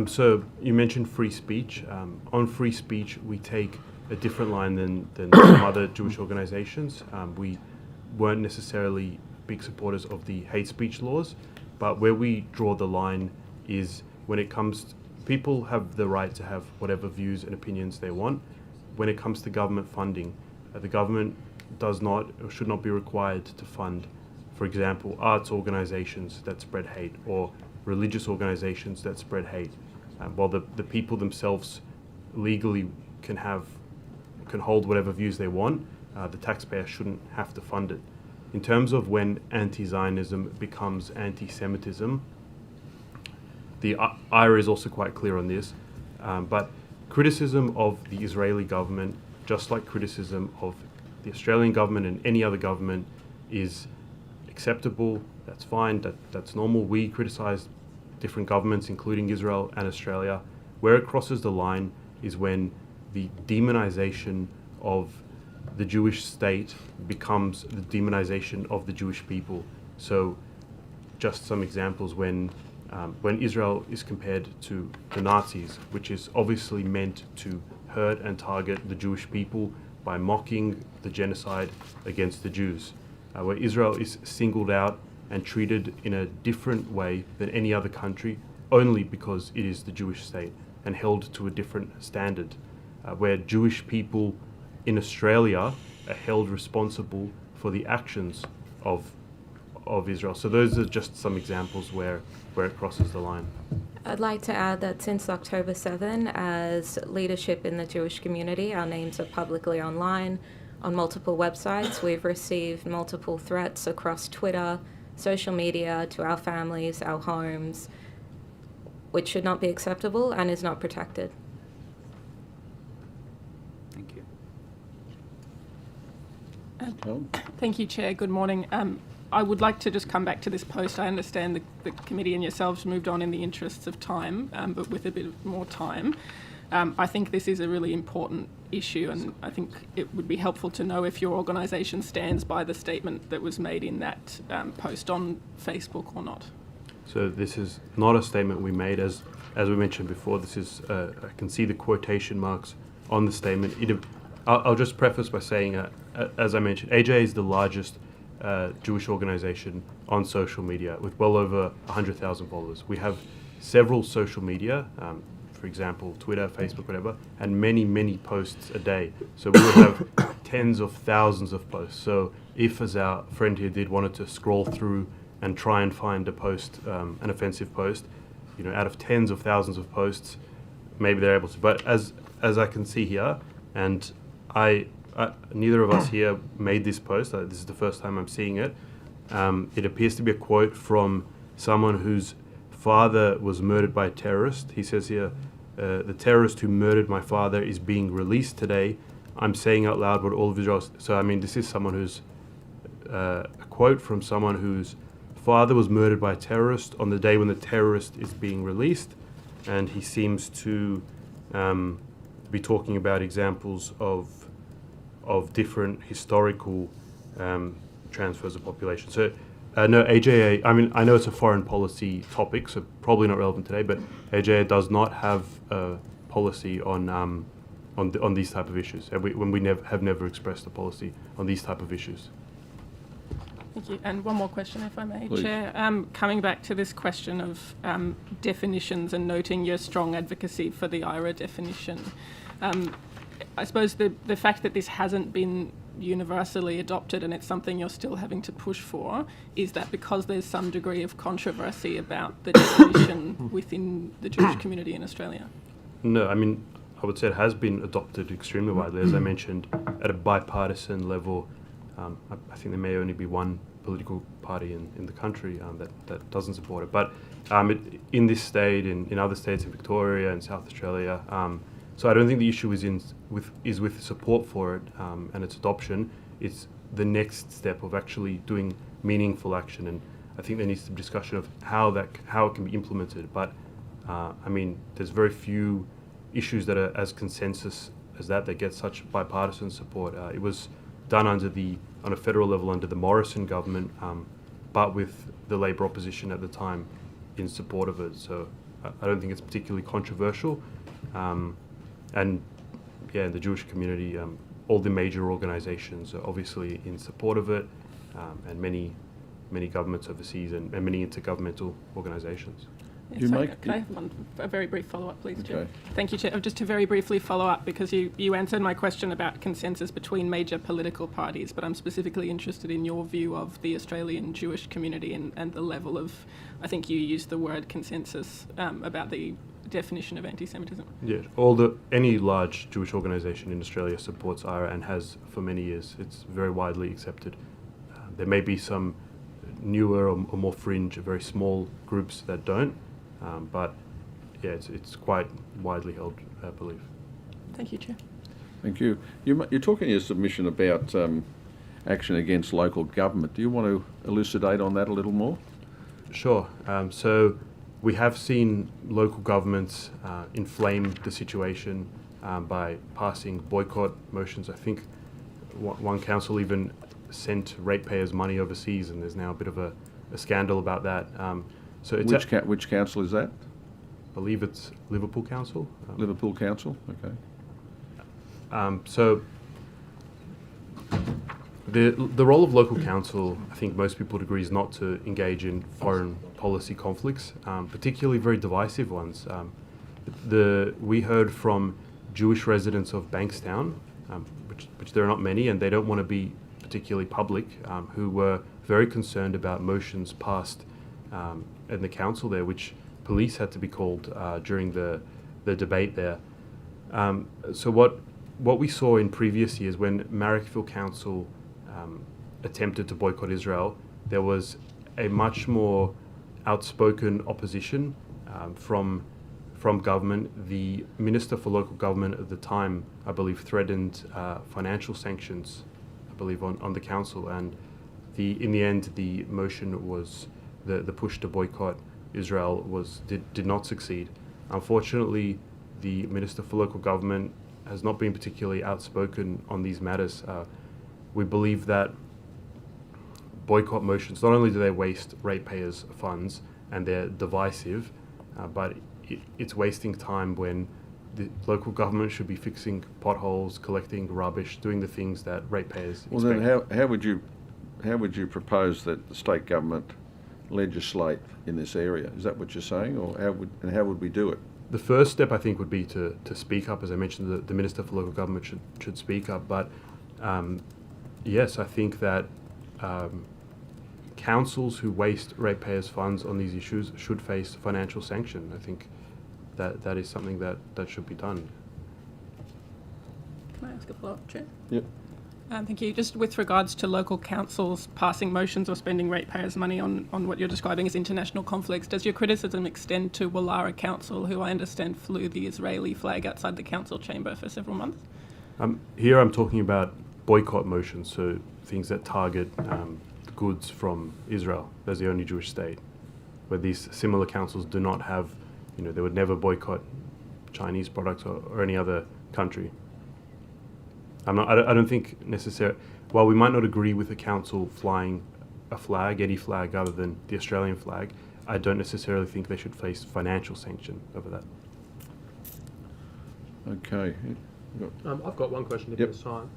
So you mentioned free speech. On free speech, we take a different line than some other Jewish organizations. We weren't necessarily big supporters of the hate speech laws, but where we draw the line is when it comes to, people have the right to have whatever views and opinions they want. When it comes to government funding, the government does not or should not be required to fund, for example, arts organizations that spread hate or religious organizations that spread hate. While the people themselves legally can hold whatever views they want, the taxpayer shouldn't have to fund it. In terms of when anti-Zionism becomes anti-Semitism, the IRA is also quite clear on this, but criticism of the Israeli government, just like criticism of the Australian government and any other government, is acceptable. That's fine, that's normal. We criticize different governments, including Israel and Australia. Where it crosses the line is when the demonization of the Jewish state becomes the demonization of the Jewish people. So just some examples, when Israel is compared to the Nazis, which is obviously meant to hurt and target the Jewish people by mocking the genocide against the Jews, where Israel is singled out and treated in a different way than any other country only because it is the Jewish state and held to a different standard, where Jewish people in Australia are held responsible for the actions of Israel. So those are just some examples where it crosses the line. I'd like to add that since October 7, as leadership in the Jewish community, our names are publicly online on multiple websites. We've received multiple threats across Twitter, social media, to our families, our homes, which should not be acceptable and is not protected. Thank you. Thank you, Chair. Good morning. I would like to just come back to this post. I understand the committee and yourselves moved on in the interests of time, but with a bit more time. I think this is a really important issue, and I think it would be helpful to know if your organisation stands by the statement that was made in that post on Facebook or not. So this is not a statement we made. As we mentioned before, this is I can see the quotation marks on the statement. I'll just preface by saying, as I mentioned, AJ is the largest Jewish organisation on social media with well over 100,000 followers. We have several social media, for example, Twitter, Facebook, whatever, and many, many posts a day. So we will have tens of thousands of posts. So if, as our friend here did, wanted to scroll through and try and find a post, an offensive post, out of tens of thousands of posts, maybe they're able to. But as I can see here, and neither of us here made this post. This is the first time I'm seeing it. It appears to be a quote from someone whose father was murdered by a terrorist. He says here, the terrorist who murdered my father is being released today. I'm saying out loud what all of Israel... So, this is someone who's... a quote from someone whose father was murdered by a terrorist on the day when the terrorist is being released. And he seems to be talking about examples of different historical transfers of population. So No, AJA, I mean, I know it's a foreign policy topic, so probably not relevant today, but AJA does not have a policy on these type of issues. And we have never expressed a policy on these type of issues. Thank you. And one more question, if I may, Please. Chair. Coming back to this question of definitions and noting your strong advocacy for the IRA definition, I suppose the fact that this hasn't been universally adopted and it's something you're still having to push for, is that because there's some degree of controversy about the definition within the Jewish community in Australia? No, I mean, I would say it has been adopted extremely widely, as I mentioned, at a bipartisan level. I think there may only be one political party in the country that doesn't support it. But in this state, in other states, in Victoria and South Australia, so I don't think the issue is with support for it and its adoption. It's the next step of actually doing meaningful action, and I think there needs to be discussion of how it can be implemented. But I mean, there's very few issues that are as consensus as that get such bipartisan support. It was done on a federal level under the Morrison government, but with the Labor opposition at the time in support of it. So I don't think it's particularly controversial. And yeah, in the Jewish community, all the major organizations are obviously in support of it, and many governments overseas and many intergovernmental organizations. Can I have a very brief follow-up, please, Chair? Okay. Thank you, Chair. Just to very briefly follow up, because you answered my question about consensus between major political parties, but I'm specifically interested in your view of the Australian Jewish community and the level of, I think you used the word consensus about the definition of anti-Semitism. Yeah, any large Jewish organisation in Australia supports IRA and has for many years. It's very widely accepted. There may be some newer or more fringe, very small groups that don't, but yeah, it's quite widely held, I believe. Thank you, Chair. Thank you. You're talking in your submission about action against local government. Do you want to elucidate on that a little more? Sure. So we have seen local governments inflame the situation by passing boycott motions. I think one council even sent ratepayers money overseas, and there's now a bit of a scandal about that. So it's Which council is that? I believe it's Liverpool Council. Liverpool Council. Okay. So the role of local council, I think most people would agree, is not to engage in foreign policy conflicts, particularly very divisive ones. We heard from Jewish residents of Bankstown, which there are not many, and they don't want to be particularly public, who were very concerned about motions passed in the council there, which police had to be called during the debate there. So what we saw in previous years when Marrickville Council attempted to boycott Israel, there was a much more outspoken opposition from government. The Minister for Local Government at the time, I believe, threatened financial sanctions, I believe, on the council, and in the end the motion was the push to boycott Israel did not succeed. Unfortunately, the Minister for Local Government has not been particularly outspoken on these matters. We believe that boycott motions, not only do they waste ratepayers' funds and they're divisive, but it's wasting time when the local government should be fixing potholes, collecting rubbish, doing the things that ratepayers Well, expect. then how would you propose that the state government legislate in this area? Is that what you're saying, or how would we do it? The first step, I think, would be to speak up. As I mentioned, the Minister for Local Government should speak up. But yes, I think that councils who waste ratepayers' funds on these issues should face financial sanction. I think that is something that should be done. Can I ask a follow-up, Chair? Yep. Thank you. Just with regards to local councils passing motions or spending ratepayers' money on what you're describing as international conflicts, does your criticism extend to Wallara Council, who I understand flew the Israeli flag outside the council chamber for several months? Here I'm talking about boycott motions, so things that target goods from Israel as the only Jewish state, where these similar councils do not have, they would never boycott Chinese products or any other country. I don't think necessarily, while we might not agree with the council flying a flag, any flag other than the Australian flag, I don't necessarily think they should face financial sanction over that. Okay. I've got one question if Yep. there's time.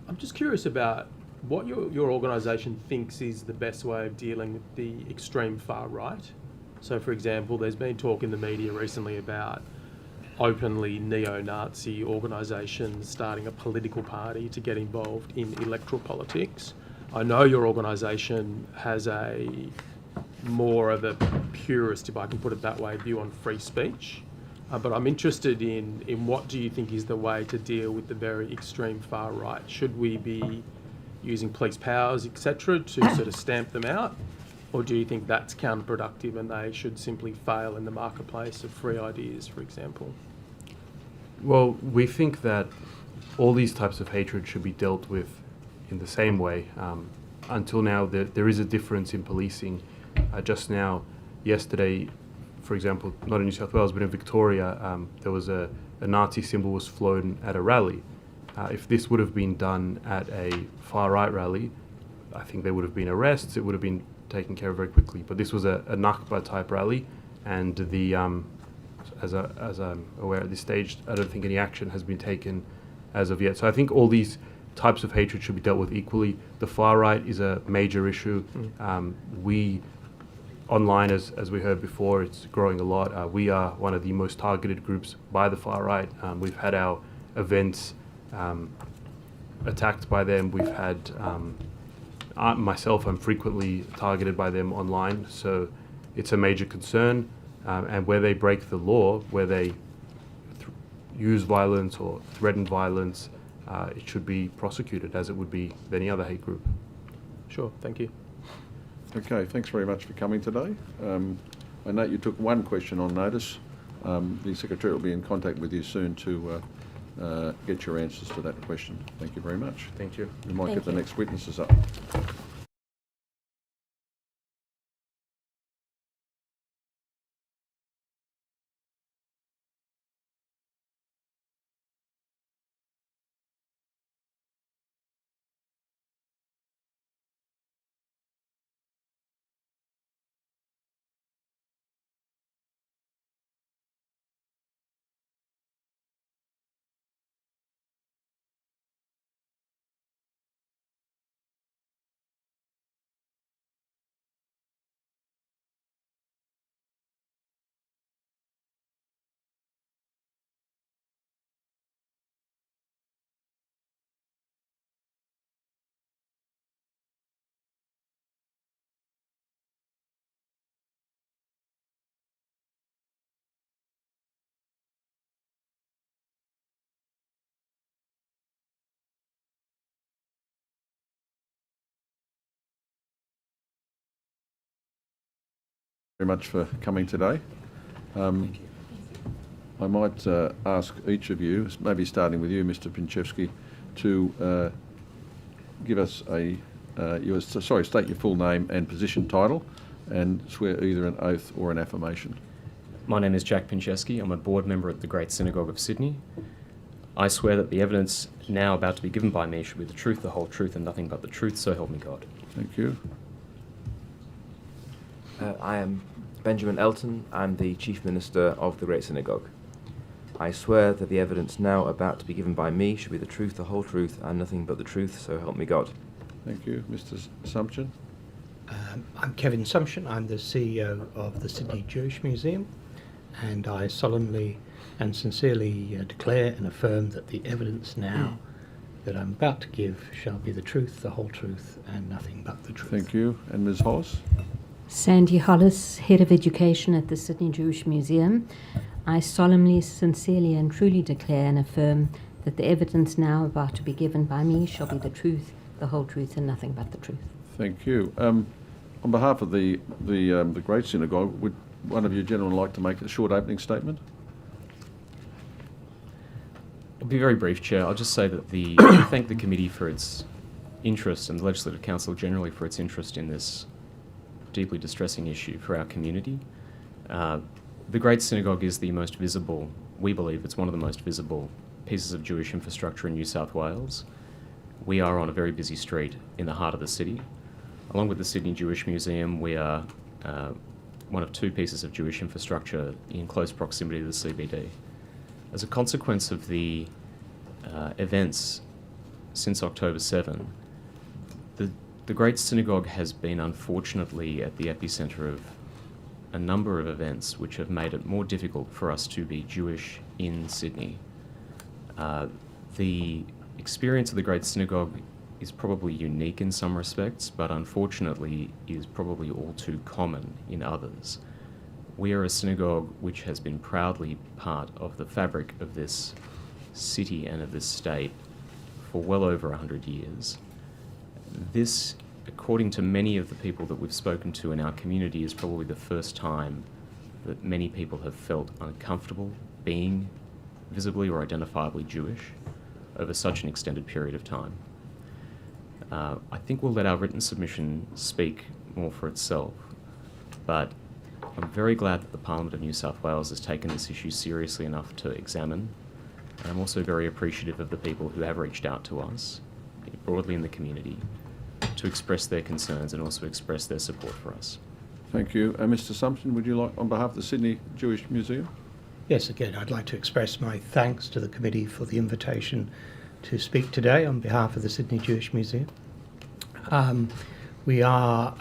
I'm just curious about what your organisation thinks is the best way of dealing with the extreme far right. So, for example, there's been talk in the media recently about openly neo-Nazi organisations starting a political party to get involved in electoral politics. I know your organisation has a more of a purist, if I can put it that way, view on free speech. But I'm interested in what do you think is the way to deal with the very extreme far right? Should we be using police powers, etc., to sort of stamp them out? Or do you think that's counterproductive and they should simply fail in the marketplace of free ideas, for example? Well, we think that all these types of hatred should be dealt with in the same way. Until now, there is a difference in policing. Just now, yesterday, for example, not in New South Wales, but in Victoria, there was a Nazi symbol was flown at a rally. If this would have been done at a far-right rally, I think there would have been arrests, it would have been taken care of very quickly. But this was a Nakba-type rally, and as I'm aware at this stage, I don't think any action has been taken as of yet. So I think all these types of hatred should be dealt with equally. The far-right is a major issue. We online, as we heard before, it's growing a lot. We are one of the most targeted groups by the far right. We've had our events attacked by them. We've had, myself, I'm frequently targeted by them online. So it's a major concern. And where they break the law, where they use violence or threaten violence, it should be prosecuted as it would be with any other hate group. Sure, thank you. Okay, thanks very much for coming today. I note you took one question on notice. The Secretary will be in contact with you soon to get your answers to that question. Thank you very much. Thank you. We might Thank get the you. next witnesses up. Very much for coming today. I might ask each of you, maybe starting with you, Mr. Pinchevsky, to give us state your full name and position title, and swear either an oath or an affirmation. My name is Jack Pinchevsky. I'm a board member at the Great Synagogue of Sydney. I swear that the evidence now about to be given by me shall be the truth, the whole truth, and nothing but the truth, so help me God. Thank you. I am Benjamin Elton. I'm the Chief Minister of the Great Synagogue. I swear that the evidence now about to be given by me shall be the truth, the whole truth, and nothing but the truth, so help me God. Thank you. Mr. Sumption. I'm Kevin Sumption. I'm the CEO of the Sydney Jewish Museum, and I solemnly and sincerely declare and affirm that the evidence now that I'm about to give shall be the truth, the whole truth, and nothing but the truth. Thank you. And Ms. Hollis. Sandy Hollis, Head of Education at the Sydney Jewish Museum. I solemnly, sincerely and truly declare and affirm that the evidence now about to be given by me shall be the truth, the whole truth and nothing but the truth. Thank you. On behalf of the Great Synagogue, would one of you gentlemen like to make a short opening statement? I'll be very brief, Chair. I'll just say that we thank the committee for its interest and the Legislative Council generally for its interest in this deeply distressing issue for our community. The Great Synagogue is the most visible, we believe it's one of the most visible pieces of Jewish infrastructure in New South Wales. We are on a very busy street in the heart of the city. Along with the Sydney Jewish Museum, we are one of two pieces of Jewish infrastructure in close proximity to the CBD. As a consequence of the events since October 7, the Great Synagogue has been unfortunately at the epicentre of a number of events which have made it more difficult for us to be Jewish in Sydney. The experience of the Great Synagogue is probably unique in some respects, but unfortunately is probably all too common in others. We are a synagogue which has been proudly part of the fabric of this city and of this state for well over 100 years. This, according to many of the people that we've spoken to in our community, is probably the first time that many people have felt uncomfortable being visibly or identifiably Jewish over such an extended period of time. I think we'll let our written submission speak more for itself, but I'm very glad that the Parliament of New South Wales has taken this issue seriously enough to examine, and I'm also very appreciative of the people who have reached out to us, broadly in the community, to express their concerns and also express their support for us. Thank you. Mr. Sumption, would you like, on behalf of the Sydney Jewish Museum? Yes, again, I'd like to express my thanks to the committee for the invitation to speak today on behalf of the Sydney Jewish Museum. We are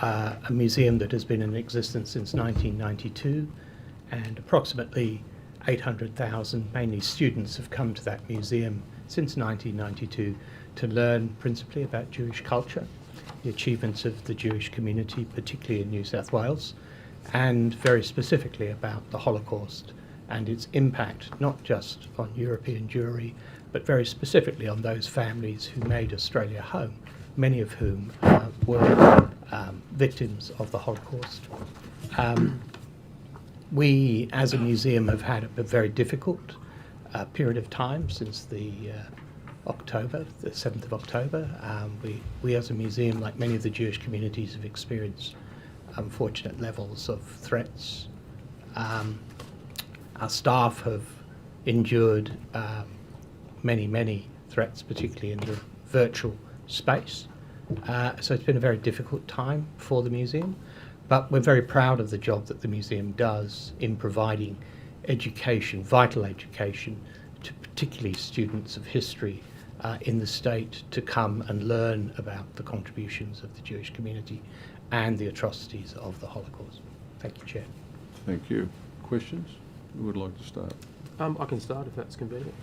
a museum that has been in existence since 1992, and approximately 800,000, mainly students, have come to that museum since 1992 to learn principally about Jewish culture, the achievements of the Jewish community, particularly in New South Wales, and very specifically about the Holocaust and its impact not just on European Jewry, but very specifically on those families who made Australia home, many of whom were victims of the Holocaust. We, as a museum, have had a very difficult period of time since the 7th of October. We as a museum, like many of the Jewish communities, have experienced unfortunate levels of threats. Our staff have endured many threats, particularly in the virtual space. So it's been a very difficult time for the museum, but we're very proud of the job that the museum does in providing education, vital education, to particularly students of history in the state to come and learn about the contributions of the Jewish community and the atrocities of the Holocaust. Thank you, Chair. Thank you. Questions? Who would like to start? I can start if that's convenient.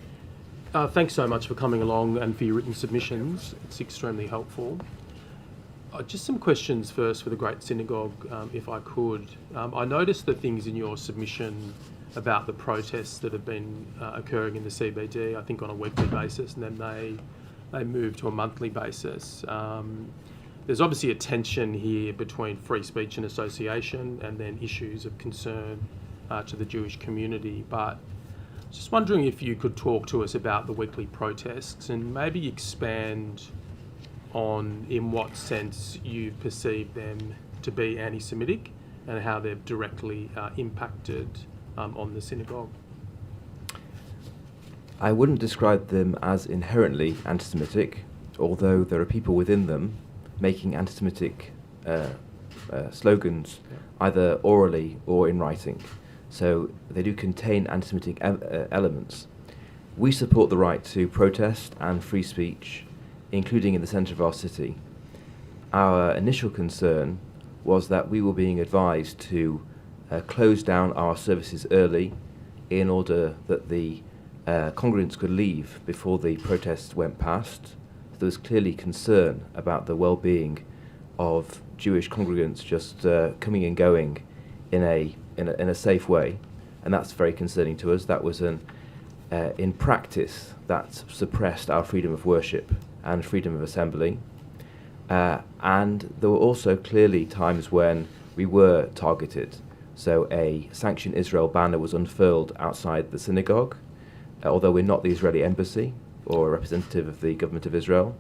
Thanks so much for coming along and for your written submissions. It's extremely helpful. Just some questions first for the Great Synagogue, if I could. I noticed the things in your submission about the protests that have been occurring in the CBD, I think on a weekly basis, and then they moved to a monthly basis. There's obviously a tension here between free speech and association and then issues of concern to the Jewish community, but just wondering if you could talk to us about the weekly protests and maybe expand on in what sense you perceive them to be anti-Semitic and how they've directly impacted on the synagogue. I wouldn't describe them as inherently anti-Semitic, although there are people within them making anti-Semitic slogans either orally or in writing. So they do contain anti-Semitic elements. We support the right to protest and free speech, including in the centre of our city. Our initial concern was that we were being advised to close down our services early in order that the congregants could leave before the protests went past. There was clearly concern about the well-being of Jewish congregants just coming and going in a safe way, and that's very concerning to us. That was in practice that suppressed our freedom of worship and freedom of assembly, and there were also clearly times when we were targeted. So a Sanction Israel banner was unfurled outside the synagogue, although we're not the Israeli embassy or a representative of the government of Israel.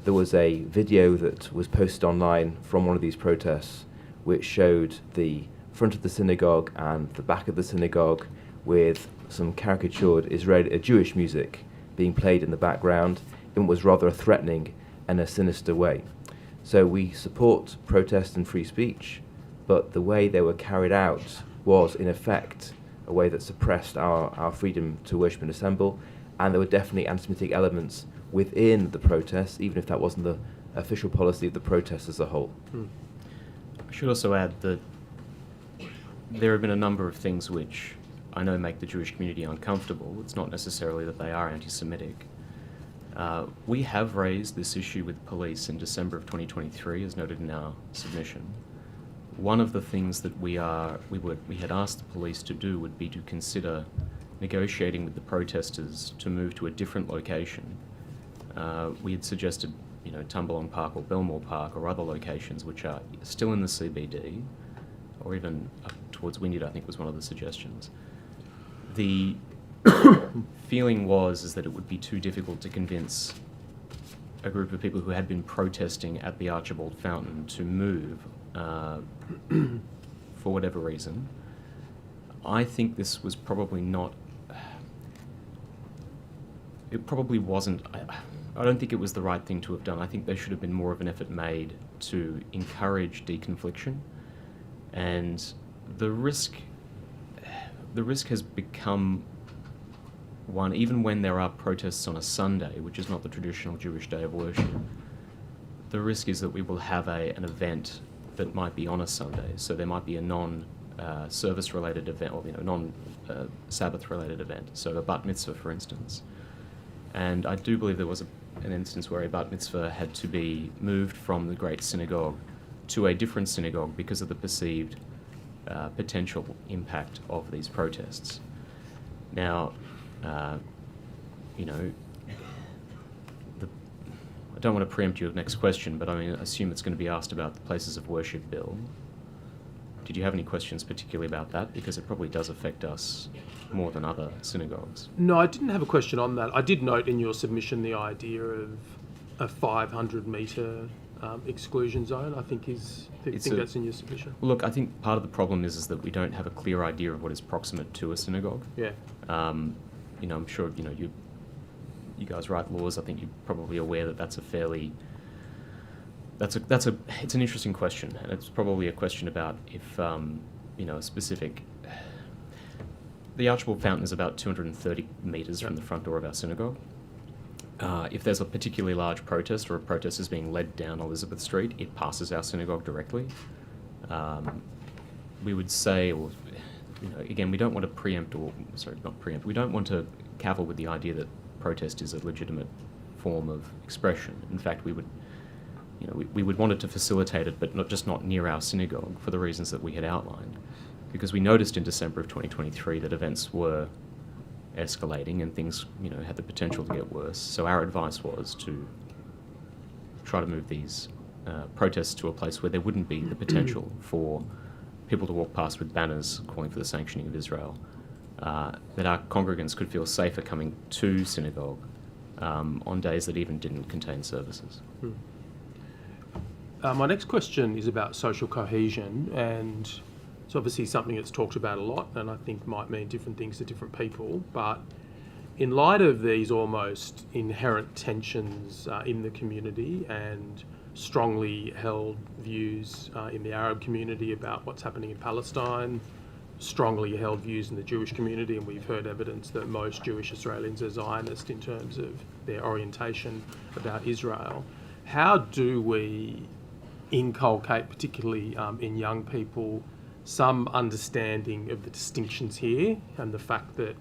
There was a video that was posted online from one of these protests which showed the front of the synagogue and the back of the synagogue with some caricatured Jewish music being played in the background in what was rather a threatening and a sinister way. So we support protest and free speech, but the way they were carried out was, in effect, a way that suppressed our freedom to worship and assemble, and there were definitely anti-Semitic elements within the protests, even if that wasn't the official policy of the protest as a whole. I should also add that there have been a number of things which I know make the Jewish community uncomfortable. It's not necessarily that they are anti-Semitic. We have raised this issue with police in December of 2023, as noted in our submission. One of the things that we had asked the police to do would be to consider negotiating with the protesters to move to a different location. We had suggested, Tumbalong Park or Belmore Park or other locations which are still in the CBD, or even up towards Wynyard, I think was one of the suggestions. The feeling is that it would be too difficult to convince a group of people who had been protesting at the Archibald Fountain to move for whatever reason. I think this was probably not... It probably wasn't... I don't think it was the right thing to have done. I think there should have been more of an effort made to encourage deconfliction, and the risk has become one, even when there are protests on a Sunday, which is not the traditional Jewish day of worship, the risk is that we will have an event that might be on a Sunday. So there might be a non-service related event, or non-Sabbath related event. So a bat mitzvah, for instance. And I do believe there was an instance where a bat mitzvah had to be moved from the Great Synagogue to a different synagogue because of the perceived potential impact of these protests. Now, I don't want to preempt your next question, but I assume it's going to be asked about the places of worship bill. Did you have any questions particularly about that? Because it probably does affect us more than other synagogues. No, I didn't have a question on that. I did note in your submission the idea of a 500-metre exclusion zone, I think that's in your submission. Look, I think part of the problem is that we don't have a clear idea of what is proximate to a synagogue. Yeah. I'm sure, you guys write laws. I think you're probably aware that that's a fairly... it's an interesting question, and it's probably a question about if, a specific... The Archibald Fountain is about 230 metres from the front door of our synagogue. If there's a particularly large protest, or a protest is being led down Elizabeth Street, it passes our synagogue directly. We would say, again, we don't want to we don't want to cavil with the idea that protest is a legitimate form of expression. In fact, we would want it to facilitate it, but not near our synagogue for the reasons that we had outlined. Because we noticed in December of 2023 that events were escalating and things, had the potential to get worse. So our advice was to try to move these protests to a place where there wouldn't be the potential for people to walk past with banners calling for the sanctioning of Israel, that our congregants could feel safer coming to synagogue on days that even didn't contain services. My next question is about social cohesion, and it's obviously something that's talked about a lot, and I think might mean different things to different people. But in light of these almost inherent tensions in the community and strongly held views in the Arab community about what's happening in Palestine, strongly held views in the Jewish community, and we've heard evidence that most Jewish Australians are Zionist in terms of their orientation about Israel, how do we inculcate, particularly in young people, some understanding of the distinctions here and the fact that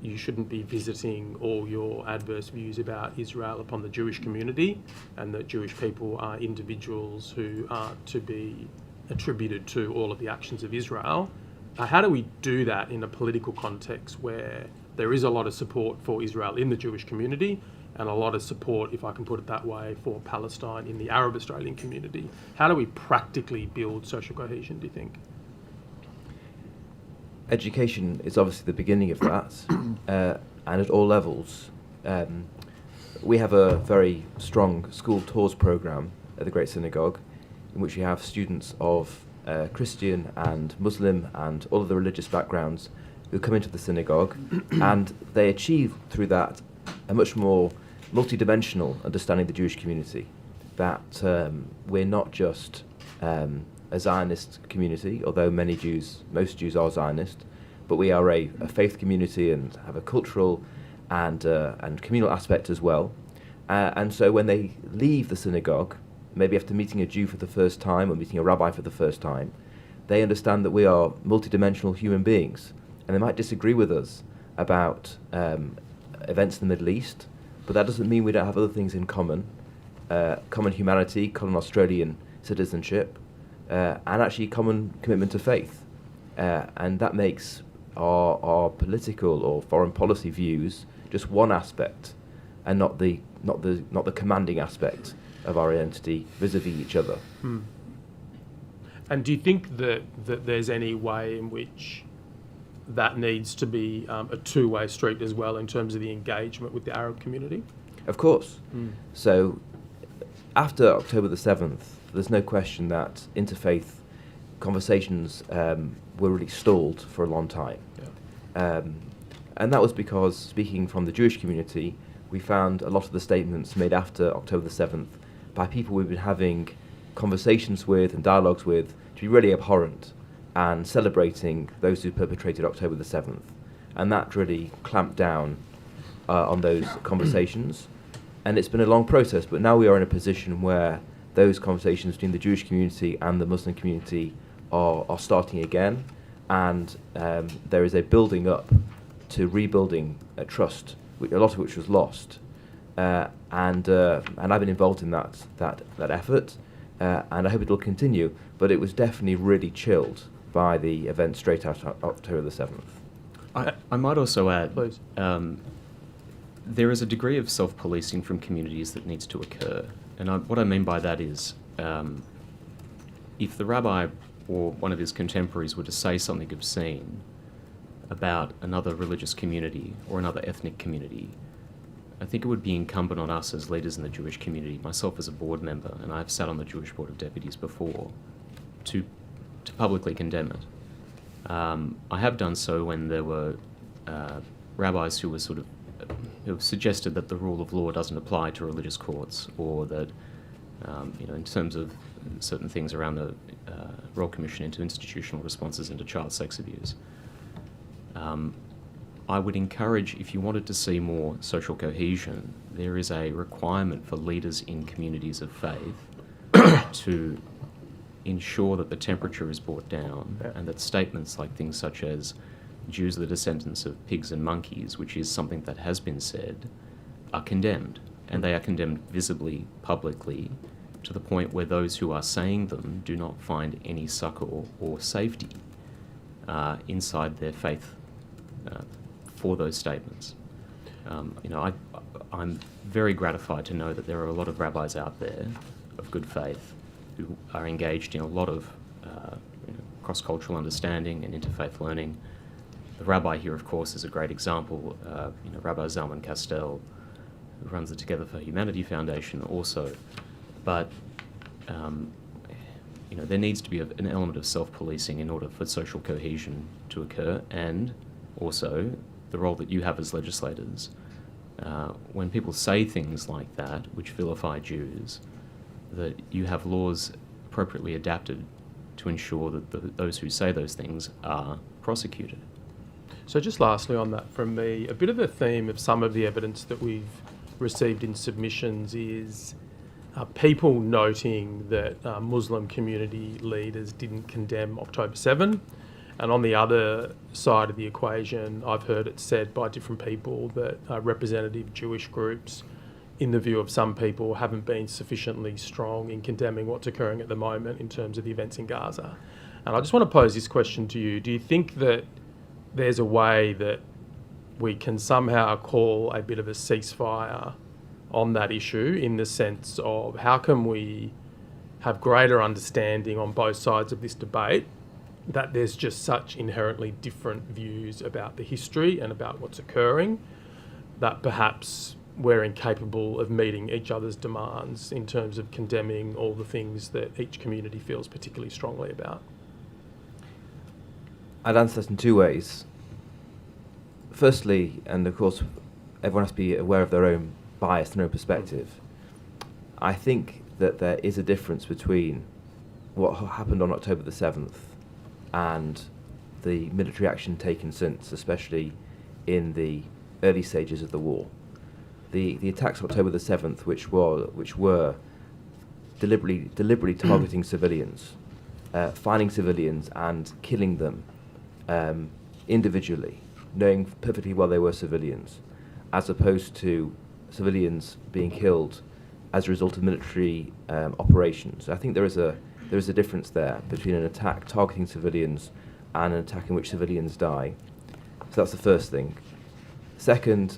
you shouldn't be visiting all your adverse views about Israel upon the Jewish community, and that Jewish people are individuals who are to be attributed to all of the actions of Israel? How do we do that in a political context where there is a lot of support for Israel in the Jewish community and a lot of support, if I can put it that way, for Palestine in the Arab Australian community? How do we practically build social cohesion, do you think? Education is obviously the beginning of that, and at all levels. We have a very strong school tours programme at the Great Synagogue, in which we have students of Christian and Muslim and all of the religious backgrounds who come into the synagogue, and they achieve through that a much more multi-dimensional understanding of the Jewish community. that we're not just a Zionist community, although most Jews are Zionist, but we are a faith community and have a cultural and communal aspect as well. And so when they leave the synagogue, maybe after meeting a Jew for the first time or meeting a rabbi for the first time, they understand that we are multidimensional human beings, and they might disagree with us about events in the Middle East, but that doesn't mean we don't have other things in common, common humanity, common Australian citizenship, and actually common commitment to faith. And that makes our political or foreign policy views just one aspect, and not the commanding aspect of our identity vis-a-vis each other. And do you think that there's any way in which that needs to be a two-way street as well in terms of the engagement with the Arab community? Of course. So after October the 7th, there's no question that interfaith conversations were really stalled for a long time. And that was because, speaking from the Jewish community, we found a lot of the statements made after October the 7th by people we've been having conversations with and dialogues with to be really abhorrent and celebrating those who perpetrated October the 7th. And that really clamped down on those conversations. And it's been a long process, but now we are in a position where those conversations between the Jewish community and the Muslim community are starting again. And there is a building up to rebuilding trust, a lot of which was lost. And I've been involved in that effort, and I hope it will continue. But it was definitely really chilled by the event straight after October the 7th. I might also add, Please. There is a degree of self-policing from communities that needs to occur. And what I mean by that is, if the rabbi or one of his contemporaries were to say something obscene about another religious community or another ethnic community, I think it would be incumbent on us as leaders in the Jewish community, myself as a board member, and I've sat on the Jewish Board of Deputies before, to publicly condemn it. I have done so when there were rabbis who were who suggested that the rule of law doesn't apply to religious courts, or that, in terms of certain things around the Royal Commission into institutional responses into child sex abuse. I would encourage, if you wanted to see more social cohesion, there is a requirement for leaders in communities of faith to ensure that the temperature is brought down, and that statements like things such as Jews are the descendants of pigs and monkeys, which is something that has been said, are condemned. And they are condemned visibly, publicly, to the point where those who are saying them do not find any succor or safety inside their faith for those statements. I'm very gratified to know that there are a lot of rabbis out there of good faith who are engaged in a lot of cross-cultural understanding and interfaith learning. The rabbi here, of course, is a great example. Rabbi Zalman Castell, who runs the Together for Humanity Foundation also. But there needs to be an element of self-policing in order for social cohesion to occur, and also the role that you have as legislators. When people say things like that, which vilify Jews, that you have laws appropriately adapted to ensure that those who say those things are prosecuted. So just lastly on that from me, a bit of the theme of some of the evidence that we've received in submissions is people noting that Muslim community leaders didn't condemn October 7. And on the other side of the equation, I've heard it said by different people that representative Jewish groups, in the view of some people, haven't been sufficiently strong in condemning what's occurring at the moment in terms of the events in Gaza. And I just want to pose this question to you. Do you think that there's a way that we can somehow call a bit of a ceasefire on that issue, in the sense of how can we have greater understanding on both sides of this debate that there's just such inherently different views about the history and about what's occurring, that perhaps we're incapable of meeting each other's demands in terms of condemning all the things that each community feels particularly strongly about? I'd answer that in two ways. Firstly, and of course everyone has to be aware of their own bias and their own perspective, I think that there is a difference between what happened on October the 7th and the military action taken since, especially in the early stages of the war. The attacks of October the 7th, which were deliberately targeting civilians, finding civilians and killing them individually, knowing perfectly well they were civilians, as opposed to civilians being killed as a result of military operations. I think there is a difference there between an attack targeting civilians and an attack in which civilians die. So that's the first thing. Second,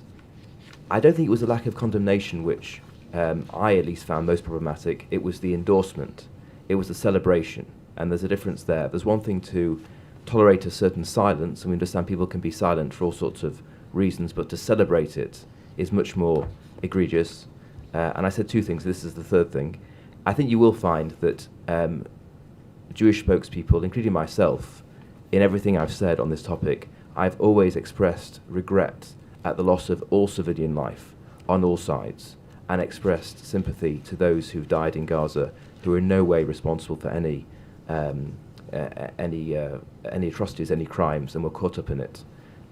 I don't think it was a lack of condemnation which I at least found most problematic. It was the endorsement. It was the celebration. And there's a difference there. There's one thing to tolerate a certain silence, and we understand people can be silent for all sorts of reasons, but to celebrate it is much more egregious. And I said two things. This is the third thing. I think you will find that Jewish spokespeople, including myself, in everything I've said on this topic, I've always expressed regret at the loss of all civilian life on all sides, and expressed sympathy to those who've died in Gaza, who are in no way responsible for any atrocities, any crimes, and were caught up in it.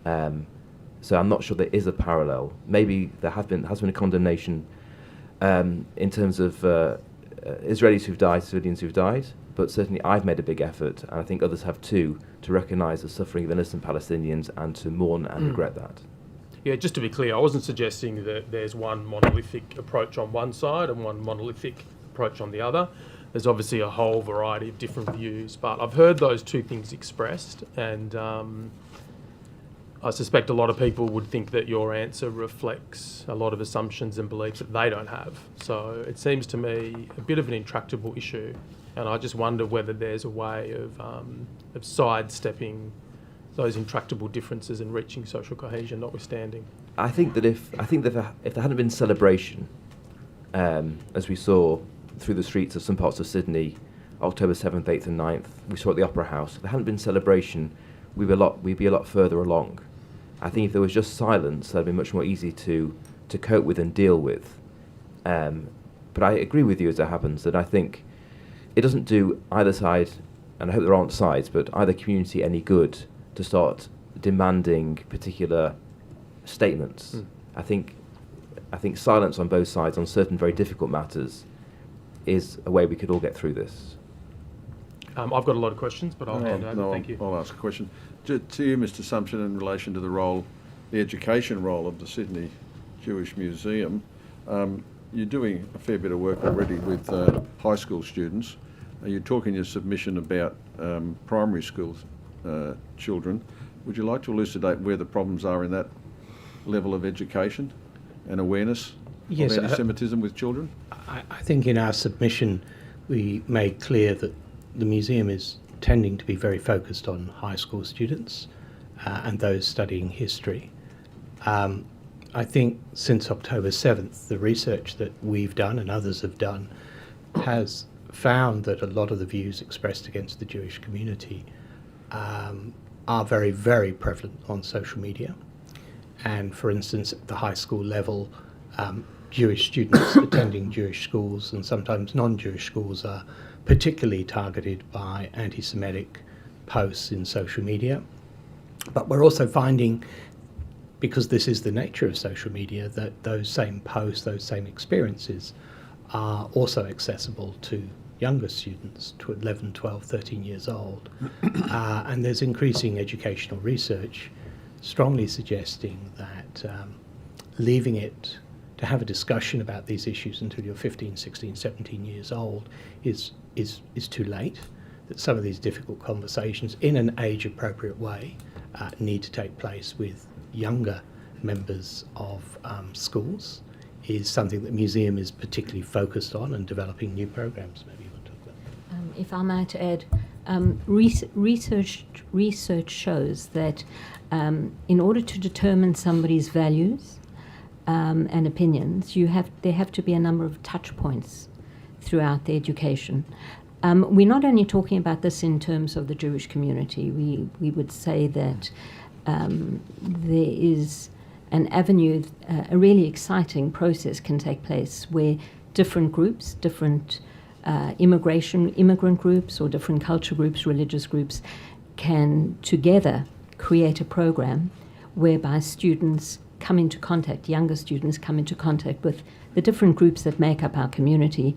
So I'm not sure there is a parallel. Maybe there has been a condemnation in terms of Israelis who've died, civilians who've died, but certainly I've made a big effort, and I think others have too, to recognise the suffering of innocent Palestinians and to mourn and regret that. Yeah, just to be clear, I wasn't suggesting that there's one monolithic approach on one side and one monolithic approach on the other. There's obviously a whole variety of different views, but I've heard those two things expressed, and I suspect a lot of people would think that your answer reflects a lot of assumptions and beliefs that they don't have. So it seems to me a bit of an intractable issue, and I just wonder whether there's a way of sidestepping those intractable differences and reaching social cohesion, notwithstanding. I think that if there hadn't been celebration, as we saw through the streets of some parts of Sydney, October 7th, 8th and 9th, we saw at the Opera House, if there hadn't been celebration, we'd be a lot further along. I think if there was just silence, that'd be much more easy to cope with and deal with. But I agree with you, as it happens, that I think it doesn't do either side, and I hope there aren't sides, but either community any good to start demanding particular statements. I think silence on both sides on certain very difficult matters is a way we could all get through this. I've got a lot of questions, but I'll hand over. Thank you. I'll ask a question. To you, Mr. Sumption, in relation to the education role of the Sydney Jewish Museum. You're doing a fair bit of work already with high school students. You talk in your submission about primary school children. Would you like to elucidate where the problems are in that level of education and awareness of anti-Semitism with children? I think in our submission we made clear that the museum is tending to be very focused on high school students and those studying history. I think since October 7th, the research that we've done and others have done has found that a lot of the views expressed against the Jewish community are very, very prevalent on social media. And for instance, at the high school level, Jewish students attending Jewish schools and sometimes non-Jewish schools are particularly targeted by anti-Semitic posts in social media. But we're also finding, because this is the nature of social media, that those same posts, those same experiences are also accessible to younger students, to 11, 12, 13 years old. And there's increasing educational research strongly suggesting that leaving it to have a discussion about these issues until you're 15, 16, 17 years old is too late, that some of these difficult conversations in an age-appropriate way need to take place with younger members of schools, is something that the museum is particularly focused on and developing new programs. Maybe you want to talk about that. If I might add, research shows that in order to determine somebody's values and opinions, there have to be a number of touch points throughout the education. We're not only talking about this in terms of the Jewish community. We would say that there is an avenue, a really exciting process can take place where different groups, different immigrant groups or different culture groups, religious groups, can together create a program whereby students come into contact, younger students come into contact with the different groups that make up our community,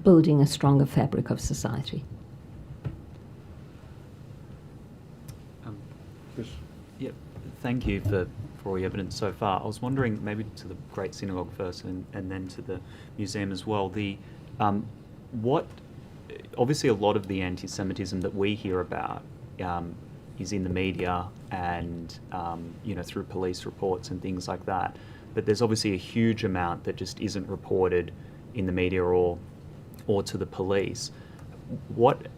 building a stronger fabric of society. Chris? Yep. Thank you for all your evidence so far. I was wondering, maybe to the Great Synagogue first and then to the museum as well, obviously a lot of the anti-Semitism that we hear about is in the media and through police reports and things like that. But there's obviously a huge amount that just isn't reported in the media or to the police.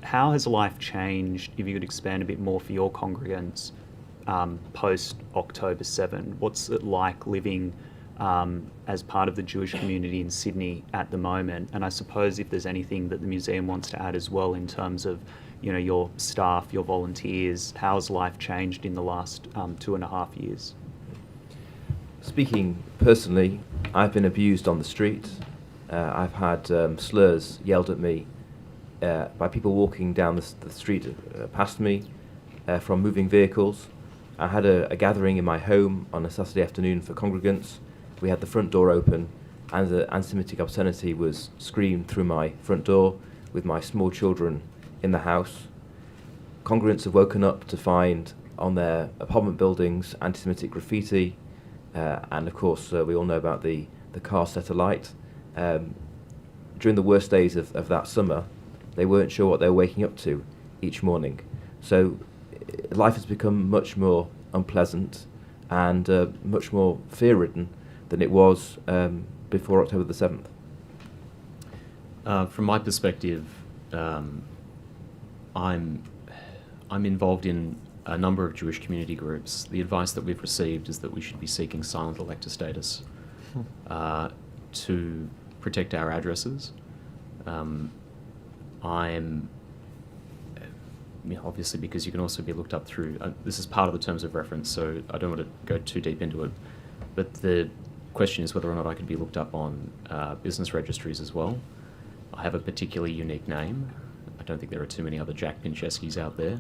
How has life changed, if you could expand a bit more for your congregants, post October 7? What's it like living as part of the Jewish community in Sydney at the moment? And I suppose if there's anything that the museum wants to add as well in terms of your staff, your volunteers, how has life changed in the last 2.5 years? Speaking personally, I've been abused on the street. I've had slurs yelled at me by people walking down the street past me from moving vehicles. I had a gathering in my home on a Saturday afternoon for congregants. We had the front door open and the anti-Semitic obscenity was screamed through my front door with my small children in the house. Congregants have woken up to find on their apartment buildings anti-Semitic graffiti, and of course we all know about the car set alight. During the worst days of that summer, they weren't sure what they were waking up to each morning. So life has become much more unpleasant and much more fear-ridden than it was before October the 7th. From my perspective, I'm involved in a number of Jewish community groups. The advice that we've received is that we should be seeking silent elector status to protect our addresses. Obviously, because you can also be looked up through, this is part of the terms of reference, so I don't want to go too deep into it, but the question is whether or not I could be looked up on business registries as well. I have a particularly unique name. I don't think there are too many other Jack Pincheskis out there.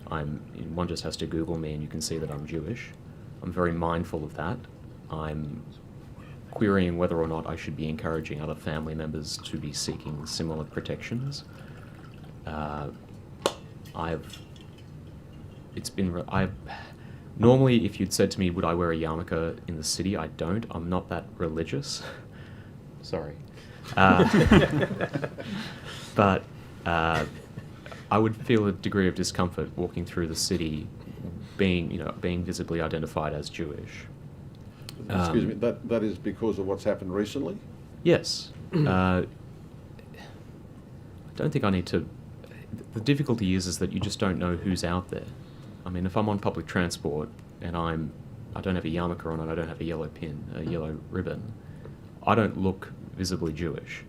One just has to Google me and you can see that I'm Jewish. I'm very mindful of that. I'm querying whether or not I should be encouraging other family members to be seeking similar protections. Normally, if you'd said to me, would I wear a yarmulke in the city? I don't. I'm not that religious. Sorry. But I would feel a degree of discomfort walking through the city being visibly identified as Jewish. Excuse me, that is because of what's happened recently? Yes. I don't think I need to... The difficulty is that you just don't know who's out there. I mean, if I'm on public transport and I don't have a yarmulke on and I don't have a yellow pin, a yellow ribbon, I don't look visibly Jewish.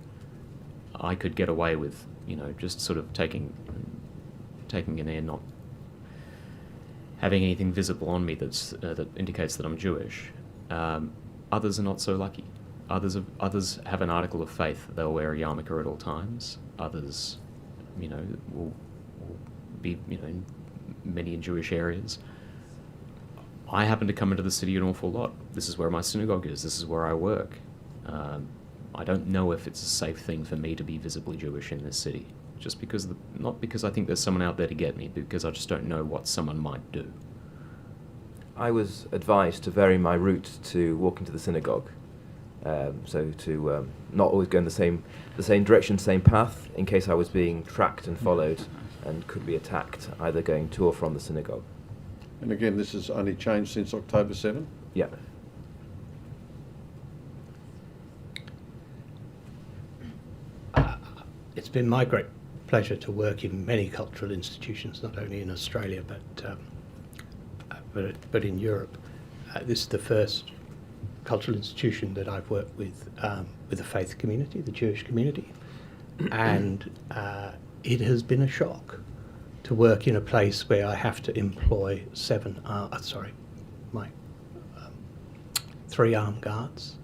I could get away with, just sort of taking an air, not having anything visible on me that indicates that I'm Jewish. Others are not so lucky. Others have an article of faith that they'll wear a yarmulke at all times. Others, will be, in many Jewish areas. I happen to come into the city an awful lot. This is where my synagogue is. This is where I work. I don't know if it's a safe thing for me to be visibly Jewish in this city. Just because, not because I think there's someone out there to get me, but because I just don't know what someone might do. I was advised to vary my route to walk into the synagogue, so to not always go in the same direction, same path, in case I was being tracked and followed and could be attacked, either going to or from the synagogue. And again, this has only changed since October 7? Yeah. It's been my great pleasure to work in many cultural institutions, not only in Australia but in Europe. This is the first cultural institution that I've worked with the faith community, the Jewish community, and it has been a shock to work in a place where I have to employ 3 armed guards.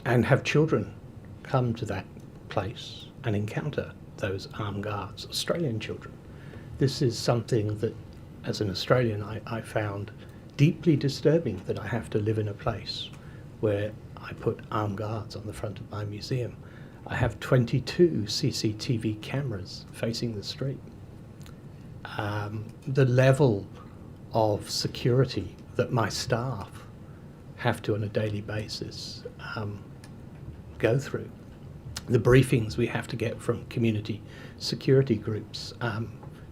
and have children come to that place and encounter those armed guards, Australian children. This is something that, as an Australian, I found deeply disturbing, that I have to live in a place where I put armed guards on the front of my museum. I have 22 CCTV cameras facing the street. The level of security that my staff have to, on a daily basis, go through. The briefings we have to get from community security groups,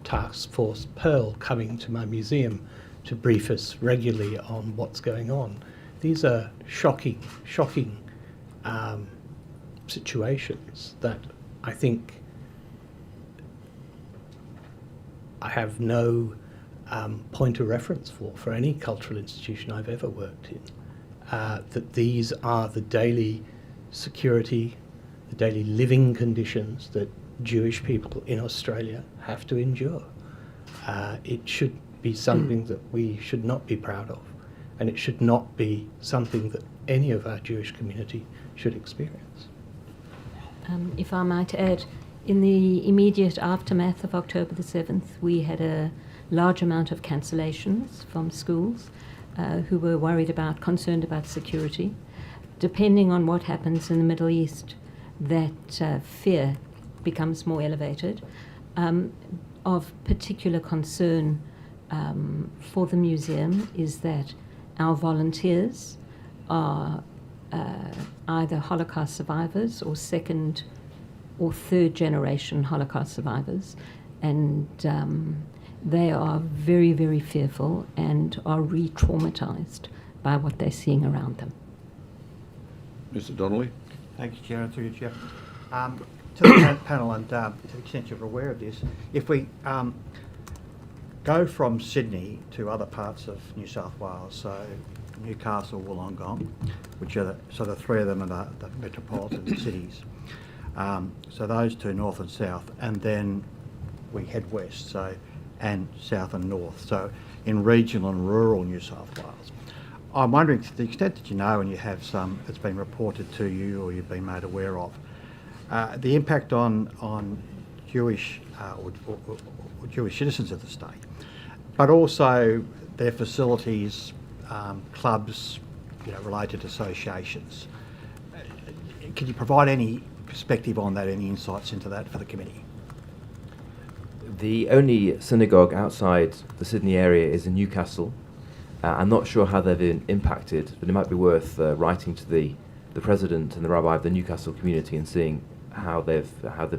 Task Force Pearl coming to my museum to brief us regularly on what's going on. These are shocking situations that I think I have no point of reference for any cultural institution I've ever worked in. That these are the daily security, the daily living conditions that Jewish people in Australia have to endure. It should be something that we should not be proud of, and it should not be something that any of our Jewish community should experience. If I might add, in the immediate aftermath of October the 7th, we had a large amount of cancellations from schools who were concerned about security. Depending on what happens in the Middle East, that fear becomes more elevated. Of particular concern for the museum is that our volunteers are either Holocaust survivors or second or third generation Holocaust survivors, and they are very, very fearful and are re-traumatized by what they're seeing around them. Mr. Donnelly. Thank you, Chair, and through you, Chair. To the panel, and to the extent you're aware of this, if we go from Sydney to other parts of New South Wales, so Newcastle, Wollongong, which are the three of them are the metropolitan cities. So those two, north and south, and then we head west, so and south and north. So in regional and rural New South Wales. I'm wondering, to the extent that you know, and you have some that's been reported to you or you've been made aware of, the impact on Jewish or Jewish citizens of the state, but also their facilities, clubs, related associations. Can you provide any perspective on that, any insights into that for the committee? The only synagogue outside the Sydney area is in Newcastle. I'm not sure how they've been impacted, but it might be worth writing to the president and the rabbi of the Newcastle community and seeing how they've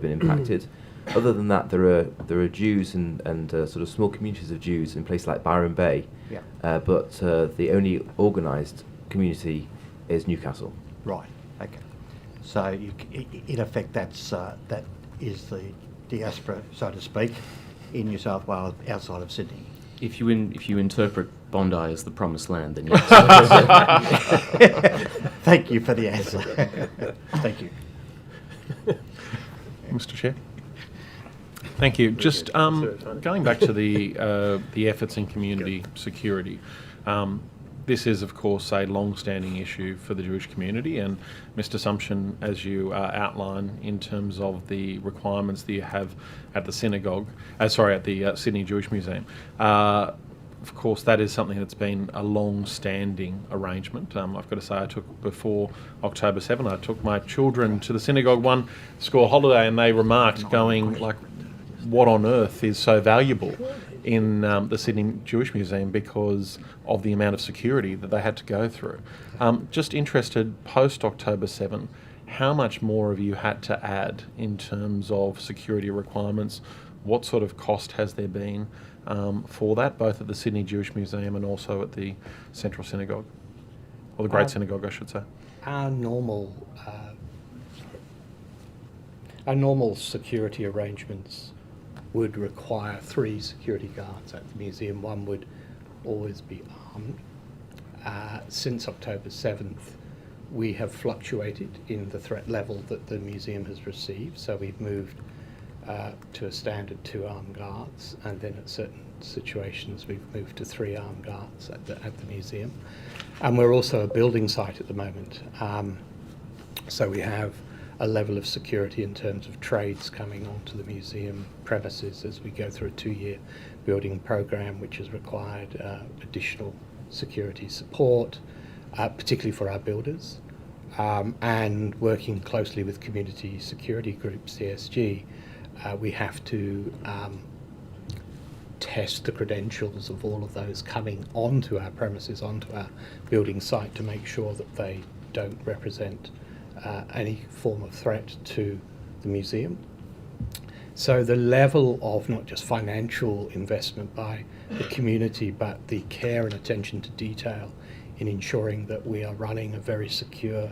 been impacted. Other than that, there are Jews and sort of small communities of Jews in places like Byron Bay, but the only organised community is Newcastle. Right. Okay. So in effect, that is the diaspora, so to speak, in New South Wales outside of Sydney. If you interpret Bondi as the promised land, then yes. Thank you for the answer. Thank you. Mr. Chair. Thank you. Just going back to the efforts in community security. This is, of course, a long-standing issue for the Jewish community, and Mr. Sumption, as you outline in terms of the requirements that you have at the synagogue, at the Sydney Jewish Museum. Of course, that is something that's been a long-standing arrangement. I've got to say, before October 7, I took my children to the synagogue one school holiday, and they remarked, going like, "What on earth is so valuable in the Sydney Jewish Museum because of the amount of security that they had to go through?" Just interested, post-October 7, how much more have you had to add in terms of security requirements? What sort of cost has there been for that, both at the Sydney Jewish Museum and also at the Central Synagogue, or the Great Synagogue, I should say? Our normal security arrangements would require 3 security guards at the museum. One would always be armed. Since October 7th, we have fluctuated in the threat level that the museum has received, so we've moved to a standard 2 armed guards, and then at certain situations we've moved to 3 armed guards at the museum. And we're also a building site at the moment. So we have a level of security in terms of trades coming onto the museum premises as we go through a 2-year building program, which has required additional security support, particularly for our builders, and working closely with community security groups, CSG, we have to test the credentials of all of those coming onto our premises, onto our building site, to make sure that they don't represent any form of threat to the museum. So the level of not just financial investment by the community, but the care and attention to detail in ensuring that we are running a very secure,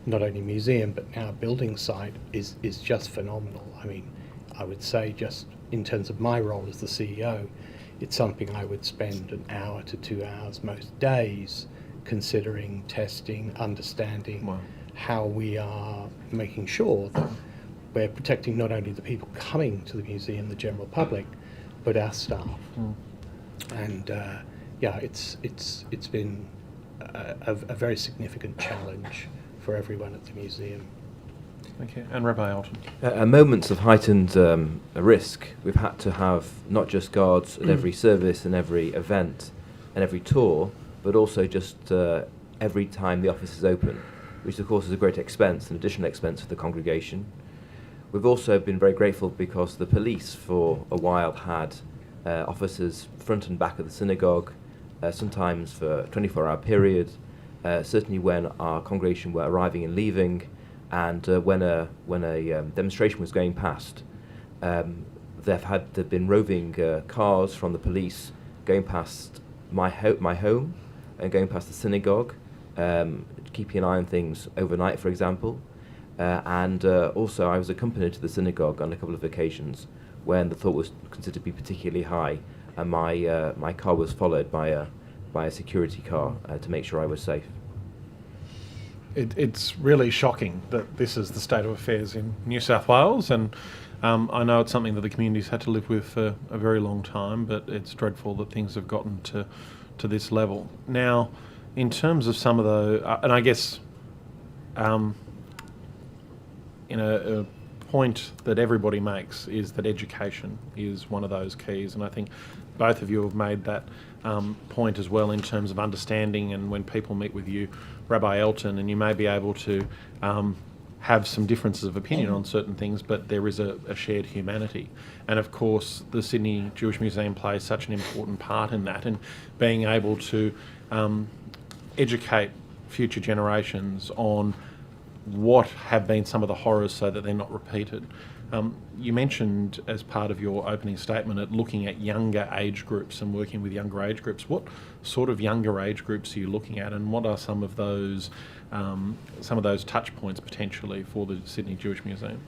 not only museum, but now building site is just phenomenal. I mean, I would say, just in terms of my role as the CEO, it's something I would spend 1 hour to 2 hours most days considering, testing, understanding. Wow. How we are making sure that we're protecting not only the people coming to the museum, the general public, but our staff. And yeah, it's been a very significant challenge for everyone at the museum. Thank you. And Rabbi Alton. At moments of heightened risk, we've had to have not just guards at every service and every event and every tour, but also just every time the office is open, which of course is a great expense, an additional expense for the congregation. We've also been very grateful because the police for a while had officers front and back of the synagogue, sometimes for a 24-hour period, certainly when our congregation were arriving and leaving, and when a demonstration was going past. There've been roving cars from the police going past my home and going past the synagogue, keeping an eye on things overnight, for example. And also I was accompanied to the synagogue on a couple of occasions when the thought was considered to be particularly high, and my car was followed by a security car to make sure I was safe. It's really shocking that this is the state of affairs in New South Wales, and I know it's something that the community's had to live with for a very long time, but it's dreadful that things have gotten to this level. Now, in terms of some of the, and I guess in a point that everybody makes is that education is one of those keys, and I think both of you have made that point as well in terms of understanding, and when people meet with you, Rabbi Elton, and you may be able to have some differences of opinion on certain things, but there is a shared humanity. And of course, the Sydney Jewish Museum plays such an important part in that, and being able to educate future generations on what have been some of the horrors so that they're not repeated. You mentioned as part of your opening statement at looking at younger age groups and working with younger age groups. What sort of younger age groups are you looking at, and what are some of those touch points potentially for the Sydney Jewish Museum?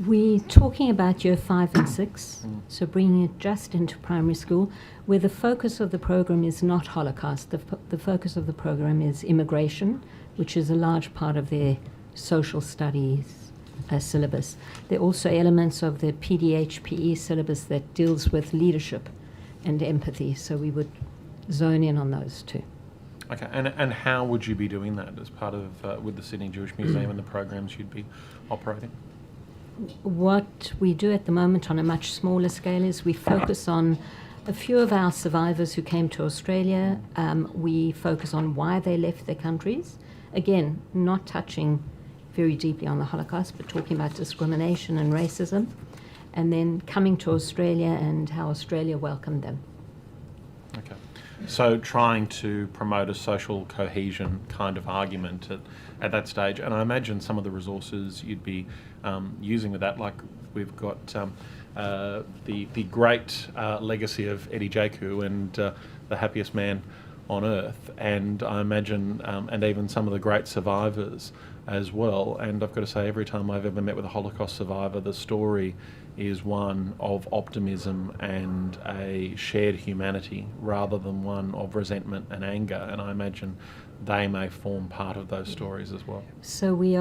We're talking about year 5 and 6, so bringing it just into primary school, where the focus of the program is not Holocaust. The focus of the program is immigration, which is a large part of their social studies syllabus. There are also elements of the PDHPE syllabus that deals with leadership and empathy, so we would zone in on those two. Okay, and how would you be doing that as part of with the Sydney Jewish Museum and the programs you'd be operating? What we do at the moment on a much smaller scale is we focus on a few of our survivors who came to Australia. We focus on why they left their countries. Again, not touching very deeply on the Holocaust, but talking about discrimination and racism, and then coming to Australia and how Australia welcomed them. Okay. So trying to promote a social cohesion kind of argument at that stage, and I imagine some of the resources you'd be using with that, like we've got the great legacy of Eddie Jaku and the happiest man on earth, and I imagine, and even some of the great survivors as well. And I've got to say, every time I've ever met with a Holocaust survivor, the story is one of optimism and a shared humanity rather than one of resentment and anger, and I imagine they may form part of those stories as well. So we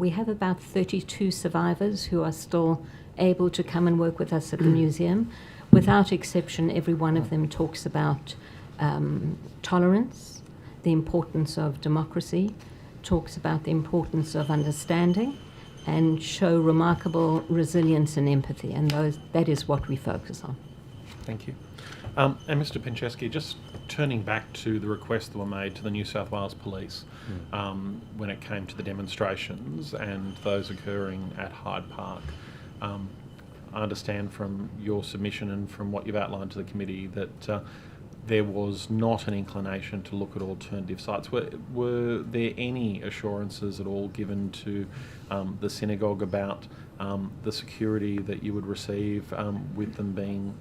have about 32 survivors who are still able to come and work with us at the museum. Without exception, every one of them talks about tolerance, the importance of democracy, talks about the importance of understanding and show remarkable resilience and empathy, and that is what we focus on. Thank you. And Mr. Pincheski, just turning back to the requests that were made to the New South Wales Police when it came to the demonstrations and those occurring at Hyde Park. I understand from your submission and from what you've outlined to the committee that there was not an inclination to look at alternative sites. Were there any assurances at all given to the synagogue about the security that you would receive with them being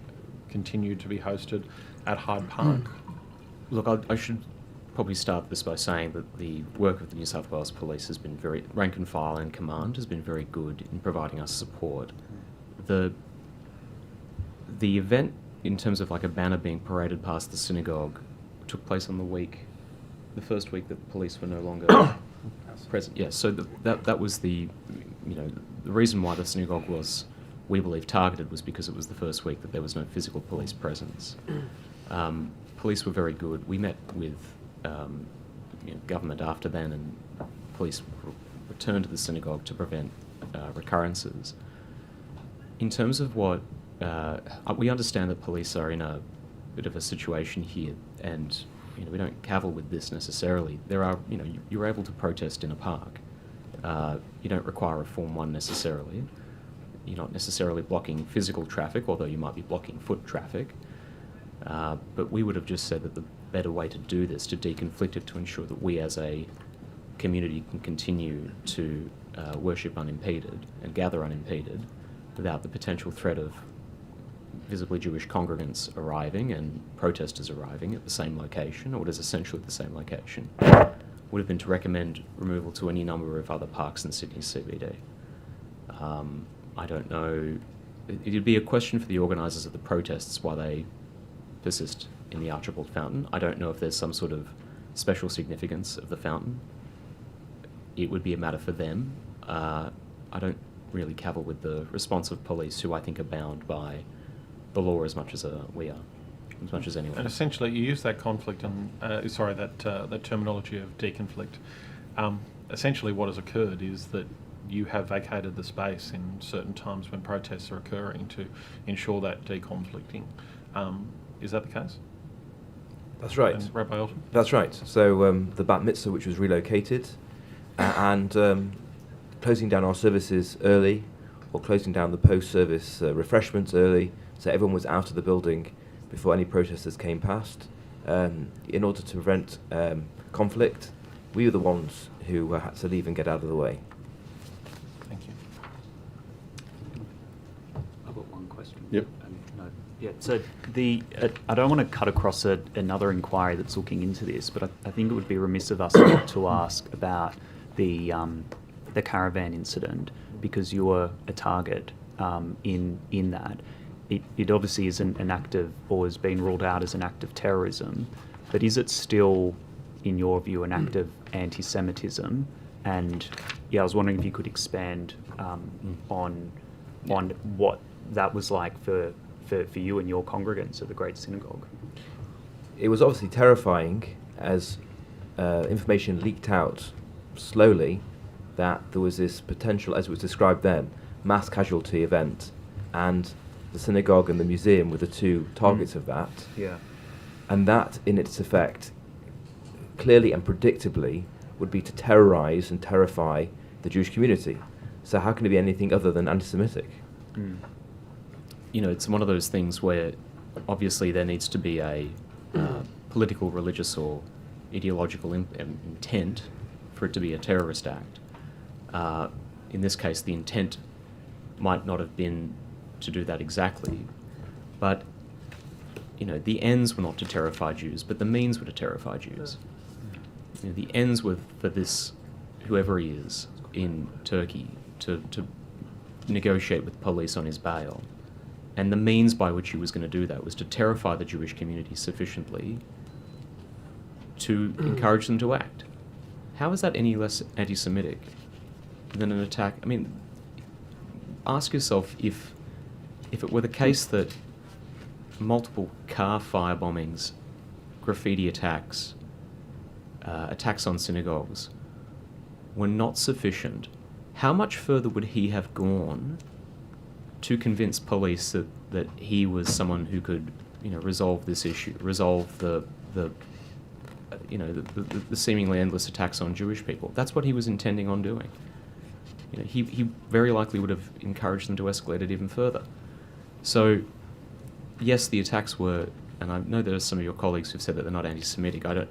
continued to be hosted at Hyde Park? Look, I should probably start this by saying that the work of the New South Wales Police has been very, rank and file and command has been very good in providing us support. The event, in terms of like a banner being paraded past the synagogue, took place on the first week that the police were no longer present. Yeah, so that was the reason why the synagogue was, we believe, targeted was because it was the first week that there was no physical police presence. Police were very good. We met with government after then, and police returned to the synagogue to prevent recurrences. In terms of what we understand that police are in a bit of a situation here, and we don't cavil with this necessarily. There are, you're able to protest in a park. You don't require a Form 1 necessarily. You're not necessarily blocking physical traffic, although you might be blocking foot traffic. But we would have just said that the better way to do this, to deconflict it, to ensure that we as a community can continue to worship unimpeded and gather unimpeded without the potential threat of visibly Jewish congregants arriving and protesters arriving at the same location, or what is essentially the same location, would have been to recommend removal to any number of other parks in Sydney CBD. I don't know. It'd be a question for the organisers of the protests why they persist in the Archibald Fountain. I don't know if there's some sort of special significance of the fountain. It would be a matter for them. I don't really cavil with the response of police, who I think are bound by the law as much as we are, as much as anyone. And essentially, you use that conflict and that terminology of deconflict. Essentially, what has occurred is that you have vacated the space in certain times when protests are occurring to ensure that deconflicting. Is that the case? That's right. And Rabbi Alton? That's right. So the Bat Mitzvah, which was relocated, and closing down our services early, or closing down the post-service refreshments early, so everyone was out of the building before any protesters came past. In order to prevent conflict, we were the ones who had to leave and get out of the way. Thank you. I've got one question. Yep. Yeah, so I don't want to cut across another inquiry that's looking into this, but I think it would be remiss of us not to ask about the caravan incident, because you were a target in that. It obviously isn't an act of, or has been ruled out as an act of terrorism, but is it still, in your view, an act of anti-Semitism? And I was wondering if you could expand on what that was like for you and your congregants at the Great Synagogue. It was obviously terrifying as information leaked out slowly that there was this potential, as it was described then, mass casualty event, and the synagogue and the museum were the two targets of that. Yeah. And that, in its effect, clearly and predictably, would be to terrorise and terrify the Jewish community. So how can it be anything other than anti-Semitic? It's one of those things where obviously there needs to be a political, religious or ideological intent for it to be a terrorist act. In this case, the intent might not have been to do that exactly, but the ends were not to terrify Jews, but the means were to terrify Jews. The ends were for this, whoever he is in Turkey, to negotiate with police on his bail. And the means by which he was going to do that was to terrify the Jewish community sufficiently to encourage them to act. How is that any less anti-Semitic than an attack? I mean, ask yourself if it were the case that multiple car firebombings, graffiti attacks, attacks on synagogues were not sufficient, how much further would he have gone to convince police that he was someone who could, resolve this issue, resolve the seemingly endless attacks on Jewish people? That's what he was intending on doing. He very likely would have encouraged them to escalate it even further. So, yes, the attacks were, and I know there are some of your colleagues who've said that they're not anti-Semitic. I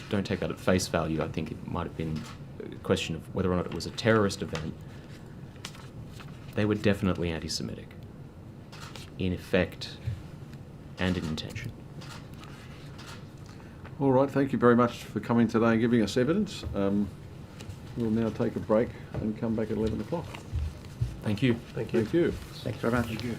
don't take that at face value. I think it might have been a question of whether or not it was a terrorist event. They were definitely anti-Semitic, in effect and in intention. All right, thank you very much for coming today and giving us evidence. We'll now take a break and come back at 11 o'clock. Thank you. Thank you. Thank you. Thanks very much. Thank you.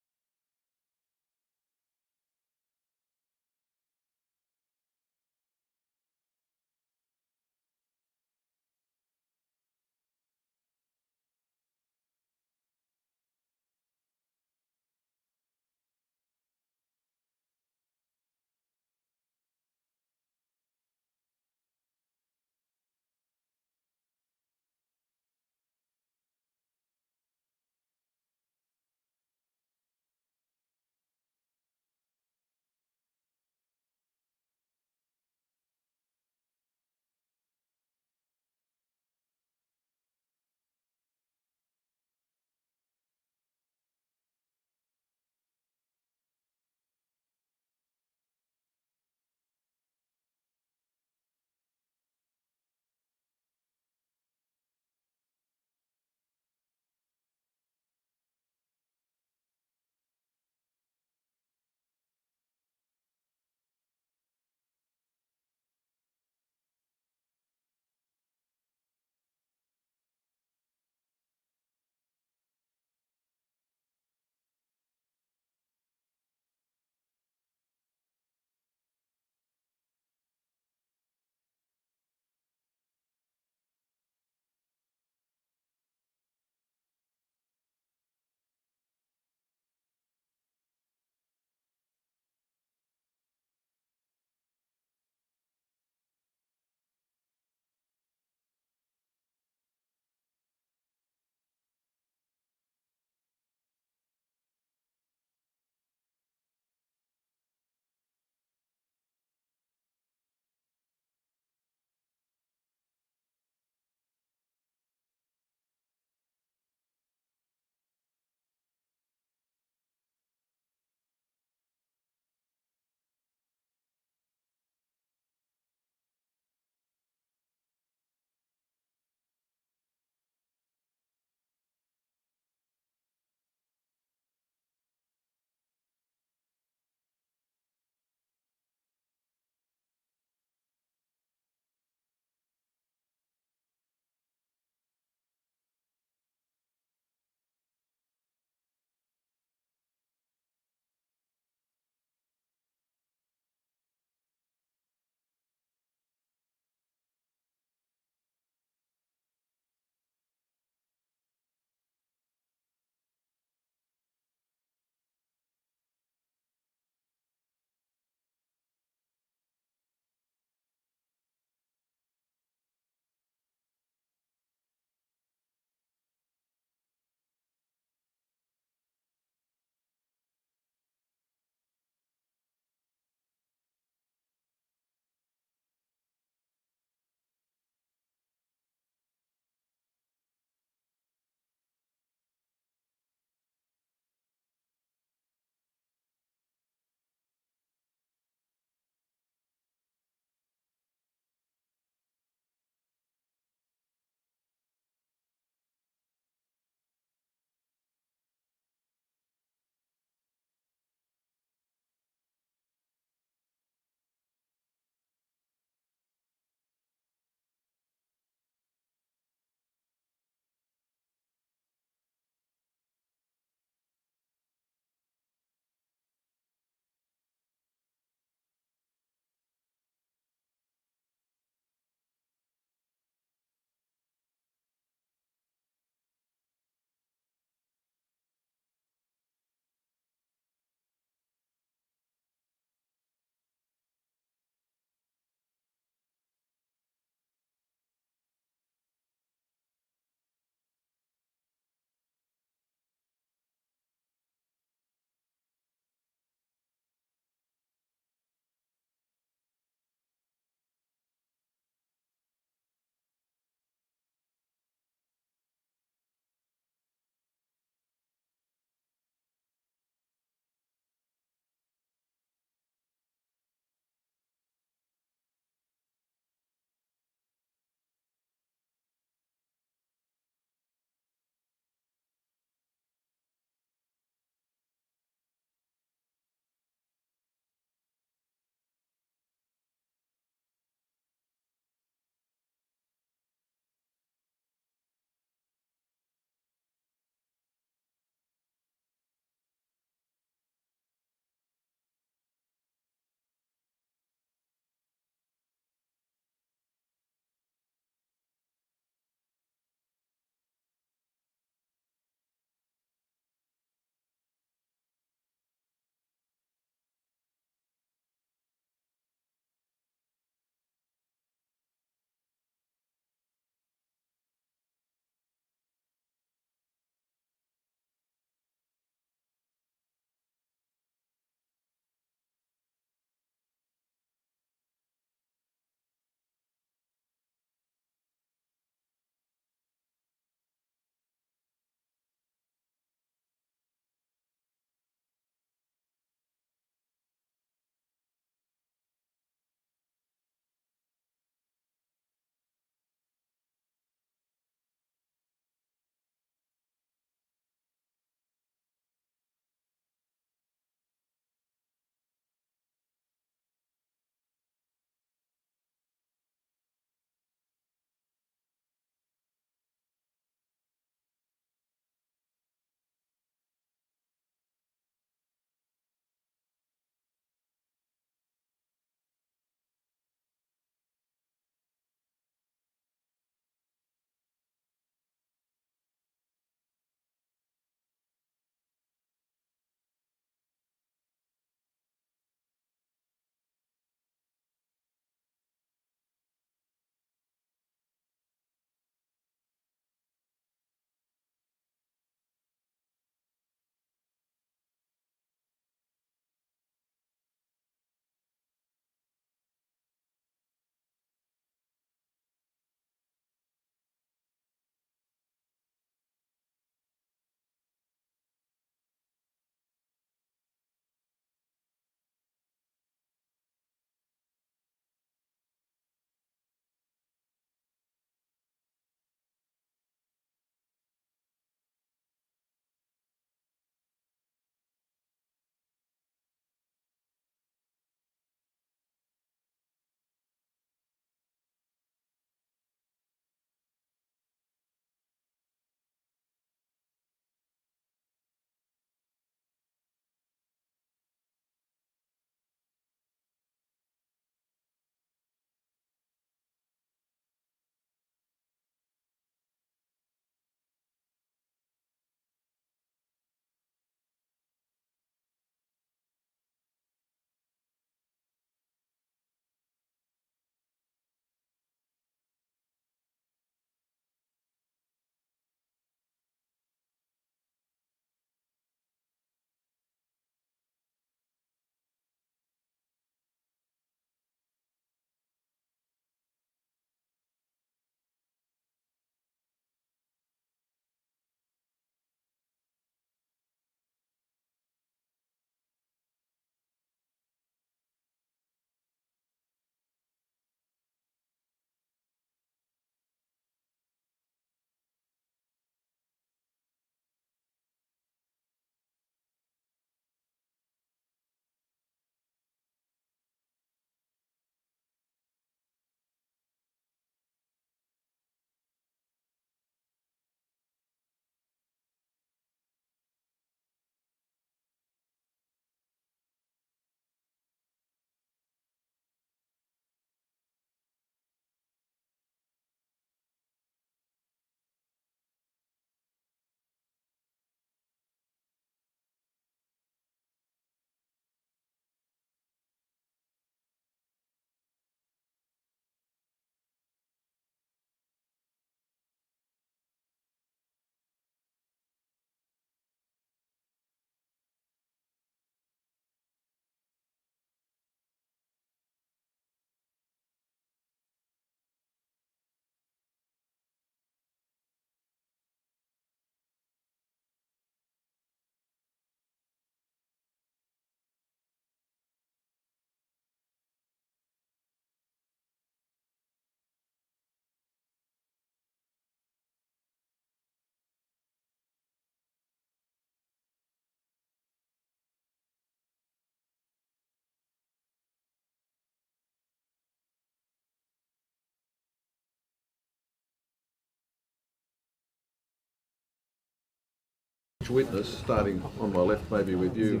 each witness, starting on my left, maybe with you,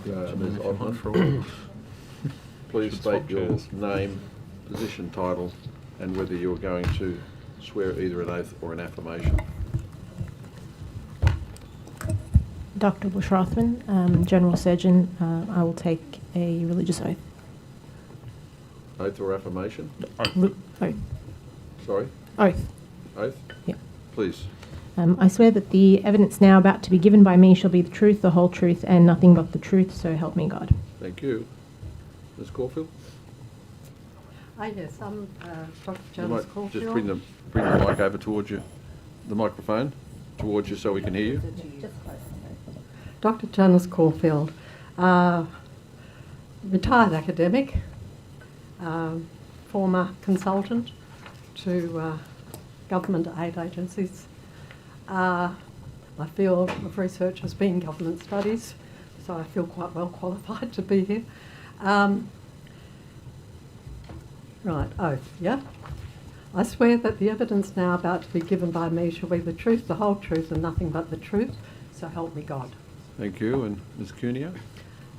Ms. Ottman. Please state your name, position, title, and whether you're going to swear either an oath or an affirmation. Dr. Bush-Rothman, General Surgeon. I will take a religious oath. Oath or affirmation? Oath. Sorry? Oath. Oath? Yeah. Please. I swear that the evidence now about to be given by me shall be the truth, the whole truth, and nothing but the truth, so help me God. Thank you. Ms. Caulfield? Yes, I'm Dr. You Janice might Caulfield. just bring the mic over towards you, the microphone towards you so we can hear you. Dr. Janice Caulfield, retired academic, former consultant to government aid agencies. My field of research has been government studies, so I feel quite well qualified to be here. Right, oath, yeah? I swear that the evidence now about to be given by me shall be the truth, the whole truth, and nothing but the truth, so help me God. Thank you. And Ms. Cuneo?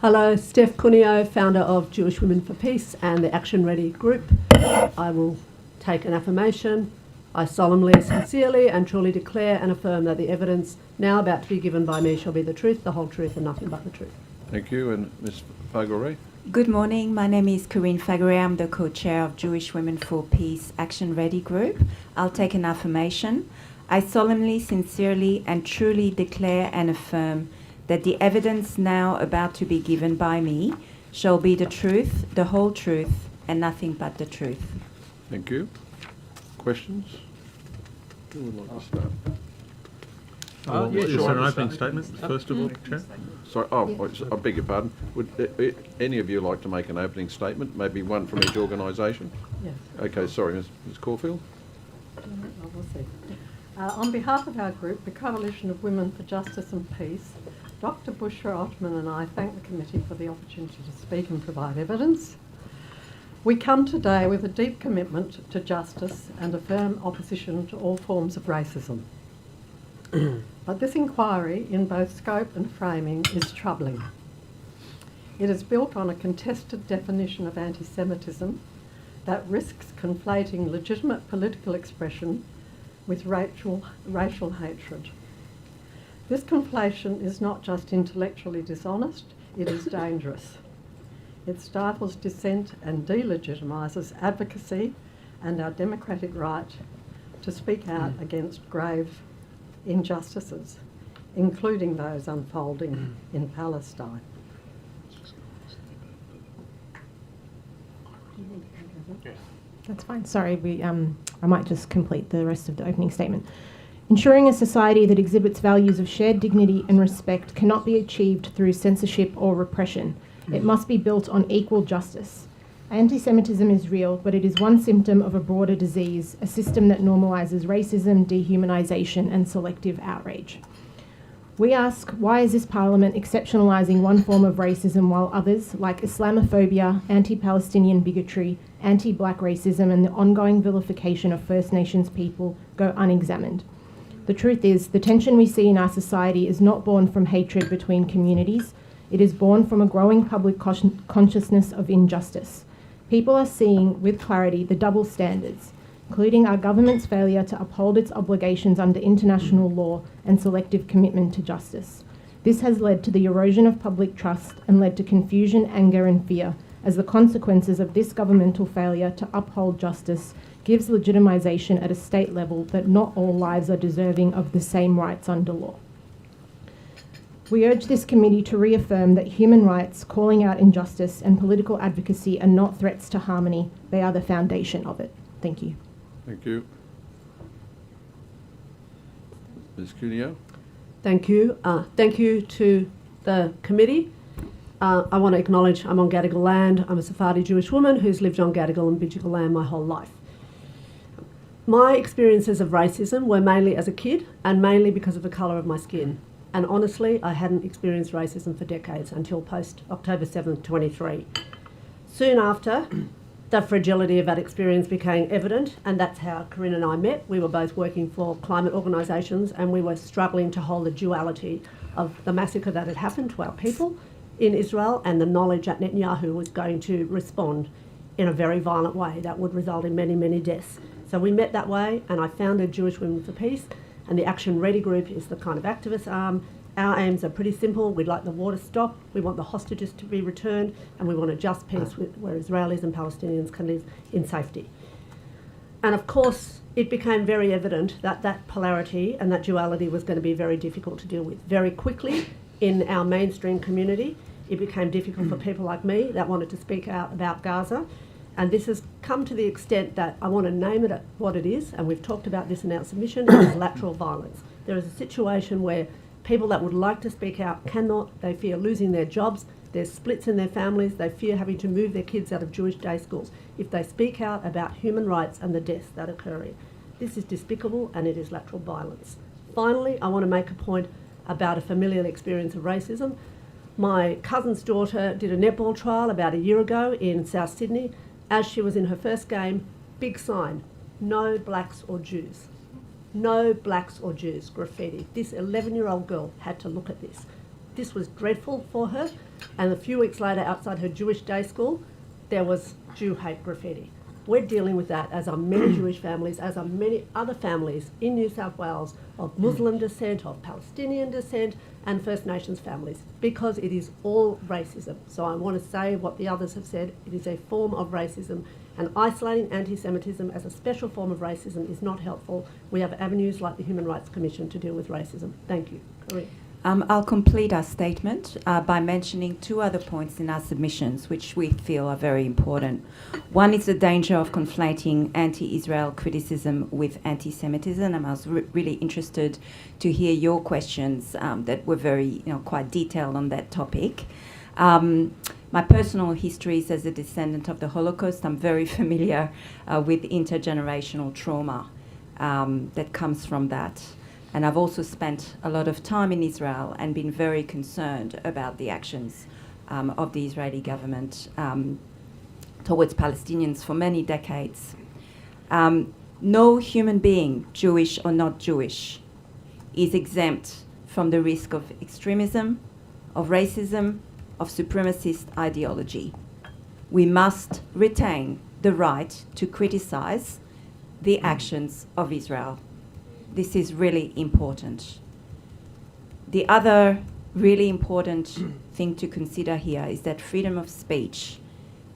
Hello, Steph Cuneo, founder of Jewish Women for Peace and the Action Ready group. I will take an affirmation. I solemnly, sincerely and truly declare and affirm that the evidence now about to be given by me shall be the truth, the whole truth and nothing but the truth. Thank you. And Ms. Fagore? Good morning. My name is Corinne Fagore. I'm the co-chair of Jewish Women for Peace Action Ready group. I'll take an affirmation. I solemnly, sincerely and truly declare and affirm that the evidence now about to be given by me shall be the truth, the whole truth, and nothing but the truth. Thank you. Questions? Who would like to start? Is there an opening statement, first of all, Chair? Sorry, I beg your pardon. Would any of you like to make an opening statement? Maybe one from each organisation? Yes. Okay, sorry, Ms. Caulfield. We'll see. On behalf of our group, the Coalition of Women for Justice and Peace, Dr. Bush-Rothman and I thank the committee for the opportunity to speak and provide evidence. We come today with a deep commitment to justice and a firm opposition to all forms of racism. But this inquiry, in both scope and framing, is troubling. It is built on a contested definition of anti-Semitism that risks conflating legitimate political expression with racial hatred. This conflation is not just intellectually dishonest, it is dangerous. It stifles dissent and delegitimises advocacy and our democratic right to speak out against grave injustices, including those unfolding in Palestine. That's fine. Sorry, I might just complete the rest of the opening statement. Ensuring a society that exhibits values of shared dignity and respect cannot be achieved through censorship or repression. It must be built on equal justice. Anti-Semitism is real, but it is one symptom of a broader disease, a system that normalises racism, dehumanisation and selective outrage. We ask, why is this Parliament exceptionalising one form of racism while others, like Islamophobia, anti-Palestinian bigotry, anti-black racism and the ongoing vilification of First Nations people, go unexamined? The truth is, the tension we see in our society is not born from hatred between communities. It is born from a growing public consciousness of injustice. People are seeing with clarity the double standards, including our government's failure to uphold its obligations under international law and selective commitment to justice. This has led to the erosion of public trust and led to confusion, anger and fear, as the consequences of this governmental failure to uphold justice gives legitimisation at a state level that not all lives are deserving of the same rights under law. We urge this committee to reaffirm that human rights, calling out injustice and political advocacy are not threats to harmony, they are the foundation of it. Thank you. Thank you. Ms. Cuneo? Thank you. Thank you to the committee. I want to acknowledge I'm on Gadigal land. I'm a Sephardi Jewish woman who's lived on Gadigal and Bidjigal land my whole life. My experiences of racism were mainly as a kid and mainly because of the colour of my skin. And honestly, I hadn't experienced racism for decades until post-October 7th, 23. Soon after, the fragility of that experience became evident, and that's how Corinne and I met. We were both working for climate organisations, and we were struggling to hold the duality of the massacre that had happened to our people in Israel and the knowledge that Netanyahu was going to respond in a very violent way that would result in many, many deaths. So we met that way, and I founded Jewish Women for Peace, and the Action Ready group is the kind of activist arm. Our aims are pretty simple. We'd like the war to stop, we want the hostages to be returned, and we want a just peace where Israelis and Palestinians can live in safety. And of course, it became very evident that that polarity and that duality was going to be very difficult to deal with. Very quickly, in our mainstream community, it became difficult for people like me that wanted to speak out about Gaza. And this has come to the extent that I want to name it what it is, and we've talked about this in our submission, it is lateral violence. There is a situation where people that would like to speak out cannot, they fear losing their jobs, there's splits in their families, they fear having to move their kids out of Jewish day schools if they speak out about human rights and the deaths that are occurring. This is despicable and it is lateral violence. Finally, I want to make a point about a familial experience of racism. My cousin's daughter did a netball trial about a year ago in South Sydney. As she was in her first game, big sign, no blacks or Jews. No blacks or Jews, graffiti. This 11-year-old girl had to look at this. This was dreadful for her, and a few weeks later outside her Jewish day school, there was Jew hate graffiti. We're dealing with that, as are many Jewish families, as are many other families in New South Wales of Muslim descent, of Palestinian descent, and First Nations families, because it is all racism. So I want to say what the others have said, it is a form of racism, and isolating anti-Semitism as a special form of racism is not helpful. We have avenues like the Human Rights Commission to deal with racism. Thank you. Corinne. I'll complete our statement by mentioning two other points in our submissions, which we feel are very important. One is the danger of conflating anti-Israel criticism with anti-Semitism, and I was really interested to hear your questions that were very, quite detailed on that topic. My personal history is as a descendant of the Holocaust. I'm very familiar with intergenerational trauma that comes from that. And I've also spent a lot of time in Israel and been very concerned about the actions of the Israeli government towards Palestinians for many decades. No human being, Jewish or not Jewish, is exempt from the risk of extremism, of racism, of supremacist ideology. We must retain the right to criticize the actions of Israel. This is really important. The other really important thing to consider here is that freedom of speech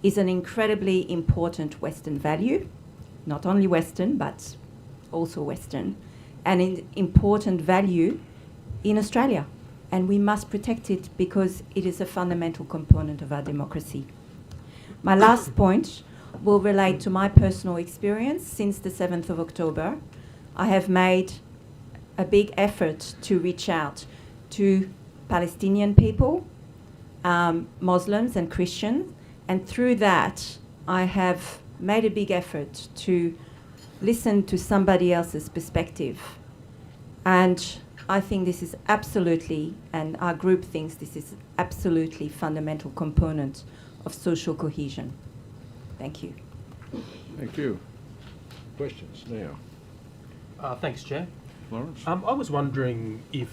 is an incredibly important Western value, not only Western, but also Western, and an important value in Australia. And we must protect it because it is a fundamental component of our democracy. My last point will relate to my personal experience. Since the 7th of October, I have made a big effort to reach out to Palestinian people, Muslims and Christians, and through that I have made a big effort to listen to somebody else's perspective. And I think this is absolutely, and our group thinks this is absolutely fundamental component of social cohesion. Thank you. Thank you. Questions now? Thanks, Chair. Lawrence? I was wondering if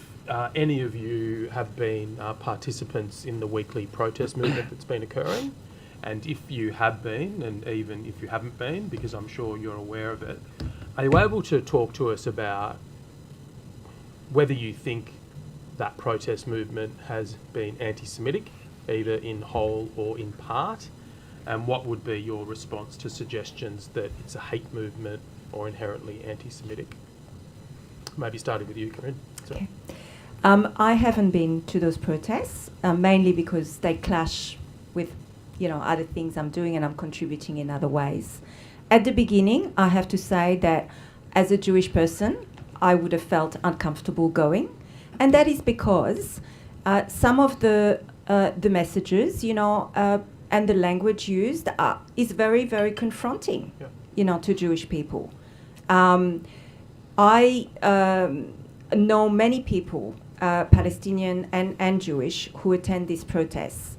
any of you have been participants in the weekly protest movement that's been occurring, and if you have been, and even if you haven't been, because I'm sure you're aware of it, are you able to talk to us about whether you think that protest movement has been anti-Semitic, either in whole or in part, and what would be your response to suggestions that it's a hate movement or inherently anti-Semitic? Maybe starting with you, Corinne. Okay. I haven't been to those protests, mainly because they clash with, other things I'm doing and I'm contributing in other ways. At the beginning, I have to say that as a Jewish person, I would have felt uncomfortable going, and that is because some of the messages, and the language used is very, very confronting, to Jewish people. I know many people, Palestinian and Jewish, who attend these protests,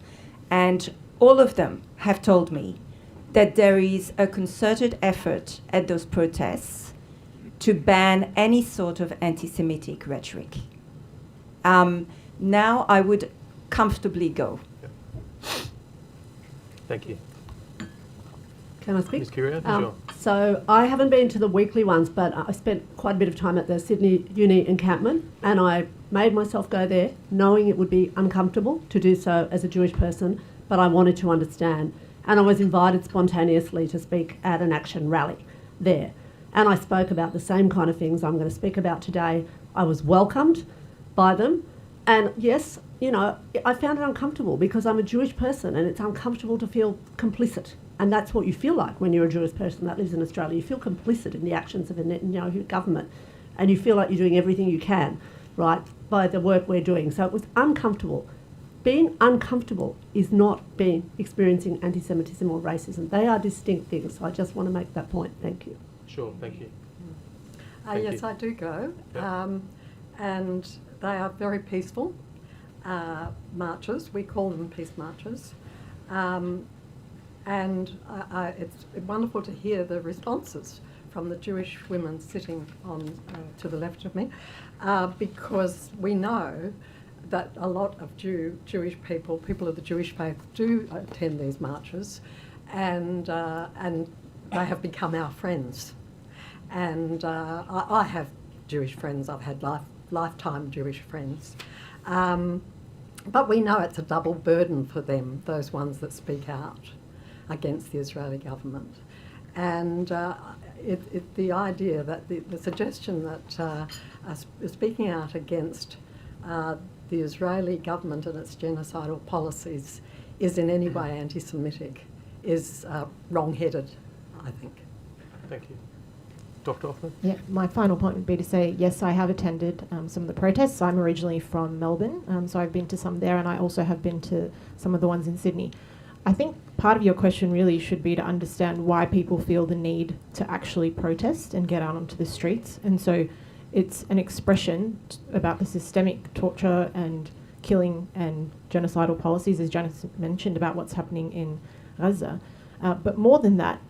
and all of them have told me that there is a concerted effort at those protests to ban any sort of anti-Semitic rhetoric. Now I would comfortably go. Thank you. Can I speak? Ms. Curio, sure. So I haven't been to the weekly ones, but I spent quite a bit of time at the Sydney Uni encampment, and I made myself go there knowing it would be uncomfortable to do so as a Jewish person, but I wanted to understand. And I was invited spontaneously to speak at an action rally there. And I spoke about the same kind of things I'm going to speak about today. I was welcomed by them. And yes, you know, I found it uncomfortable because I'm a Jewish person and it's uncomfortable to feel complicit. And that's what you feel like when you're a Jewish person that lives in Australia. You feel complicit in the actions of a Netanyahu government. And you feel like you're doing everything you can, right, by the work we're doing. So it was uncomfortable. Being uncomfortable is not experiencing anti-Semitism or racism. They are distinct things. So I just want to make that point. Thank you. Sure, thank you. Yes, I do go. Yep. And they are very peaceful marches. We call them peace marches. And it's wonderful to hear the responses from the Jewish women sitting on to the left of me, because we know that a lot of Jewish people of the Jewish faith, do attend these marches, and they have become our friends. And I have Jewish friends. I've had lifetime Jewish friends. But we know it's a double burden for them, those ones that speak out against the Israeli government. And the idea that the suggestion that speaking out against the Israeli government and its genocidal policies is in any way anti-Semitic is wrong-headed, I think. Thank you. Dr. Hoffman? Yeah, my final point would be to say, yes, I have attended some of the protests. I'm originally from Melbourne, so I've been to some there, and I also have been to some of the ones in Sydney. I think part of your question really should be to understand why people feel the need to actually protest and get out onto the streets. And so it's an expression about the systemic torture and killing and genocidal policies, as Janice mentioned, about what's happening in Gaza. But more than that,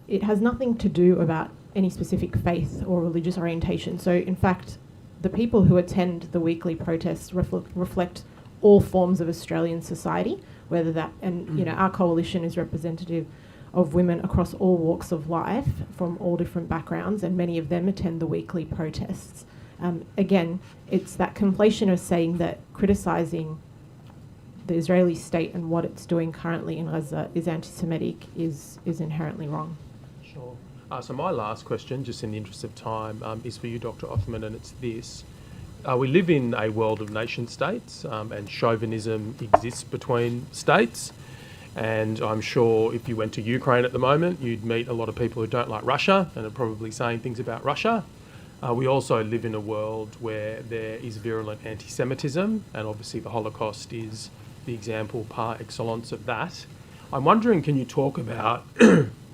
it has nothing to do about any specific faith or religious orientation. So in fact, the people who attend the weekly protests reflect all forms of Australian society, whether that, and you know, our coalition is representative of women across all walks of life from all different backgrounds, and many of them attend the weekly protests. Again, it's that conflation of saying that criticising the Israeli state and what it's doing currently in Gaza is anti-Semitic is inherently wrong. Sure. So my last question, just in the interest of time, is for you, Dr. Othman, and it's this. We live in a world of nation states, and chauvinism exists between states. And I'm sure if you went to Ukraine at the moment, you'd meet a lot of people who don't like Russia and are probably saying things about Russia. We also live in a world where there is virulent anti-Semitism, and obviously the Holocaust is the example par excellence of that. I'm wondering, can you talk about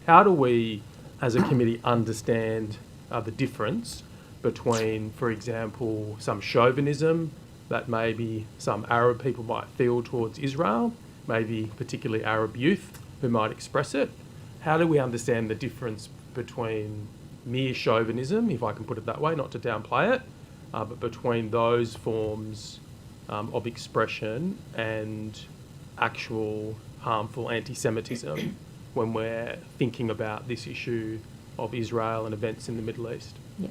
how do we, as a committee, understand the difference between, for example, some chauvinism that maybe some Arab people might feel towards Israel, maybe particularly Arab youth who might express it? How do we understand the difference between mere chauvinism, if I can put it that way, not to downplay it, but between those forms of expression and actual harmful anti-Semitism when we're thinking about this issue of Israel and events in the Middle East? Yeah.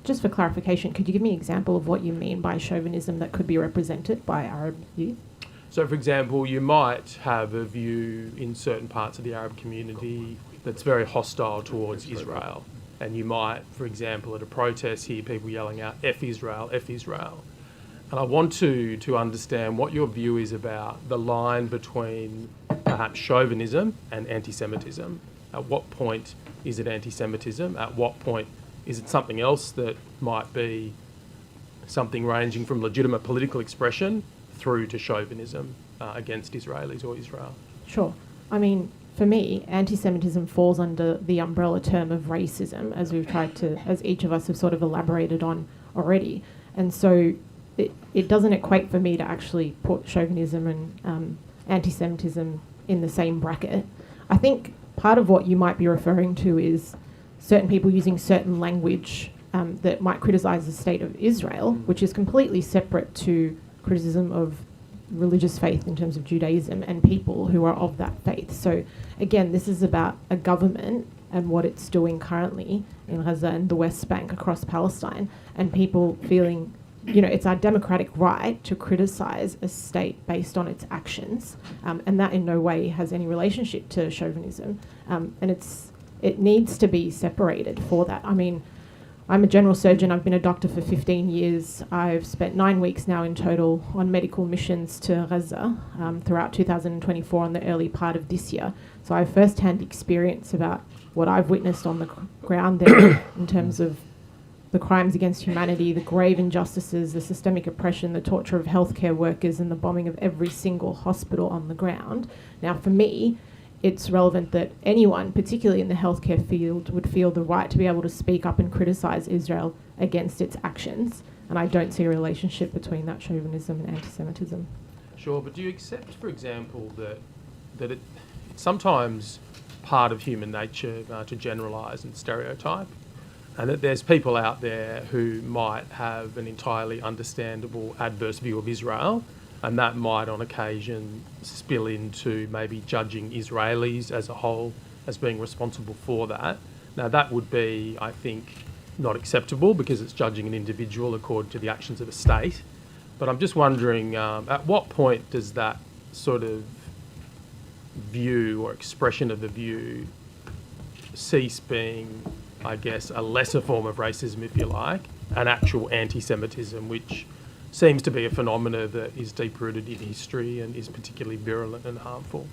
Just for clarification, could you give me an example of what you mean by chauvinism that could be represented by Arab youth? So, for example, you might have a view in certain parts of the Arab community that's very hostile towards Israel. And you might, for example, at a protest hear people yelling out, F Israel, F Israel. And I want to understand what your view is about the line between perhaps chauvinism and anti-Semitism. At what point is it anti-Semitism? At what point is it something else that might be something ranging from legitimate political expression through to chauvinism against Israelis or Israel? Sure. I mean, for me, anti-Semitism falls under the umbrella term of racism, as we've tried to, as each of us have sort of elaborated on already. And so it doesn't equate for me to actually put chauvinism and anti-Semitism in the same bracket. I think part of what you might be referring to is certain people using certain language that might criticise the state of Israel, which is completely separate to criticism of religious faith in terms of Judaism and people who are of that faith. So again, this is about a government and what it's doing currently in Gaza and the West Bank across Palestine, and people feeling, you know, it's our democratic right to criticise a state based on its actions, and that in no way has any relationship to chauvinism, and it needs to be separated for that. I mean, I'm a general surgeon. I've been a doctor for 15 years. I've spent 9 weeks now in total on medical missions to Gaza throughout 2024 and the early part of this year. So I have first-hand experience about what I've witnessed on the ground there in terms of the crimes against humanity, the grave injustices, the systemic oppression, the torture of healthcare workers, and the bombing of every single hospital on the ground. Now, for me, it's relevant that anyone, particularly in the healthcare field, would feel the right to be able to speak up and criticise Israel against its actions. And I don't see a relationship between that chauvinism and anti-Semitism. Sure, but do you accept, for example, that it's sometimes part of human nature to generalise and stereotype, and that there's people out there who might have an entirely understandable adverse view of Israel, and that might on occasion spill into maybe judging Israelis as a whole as being responsible for that. Now that would be, I think, not acceptable because it's judging an individual according to the actions of a state. But I'm just wondering, at what point does that sort of view or expression of the view cease being, I guess, a lesser form of racism, if you like, an actual anti-Semitism, which seems to be a phenomena that is deep-rooted in history and is particularly virulent and harmful?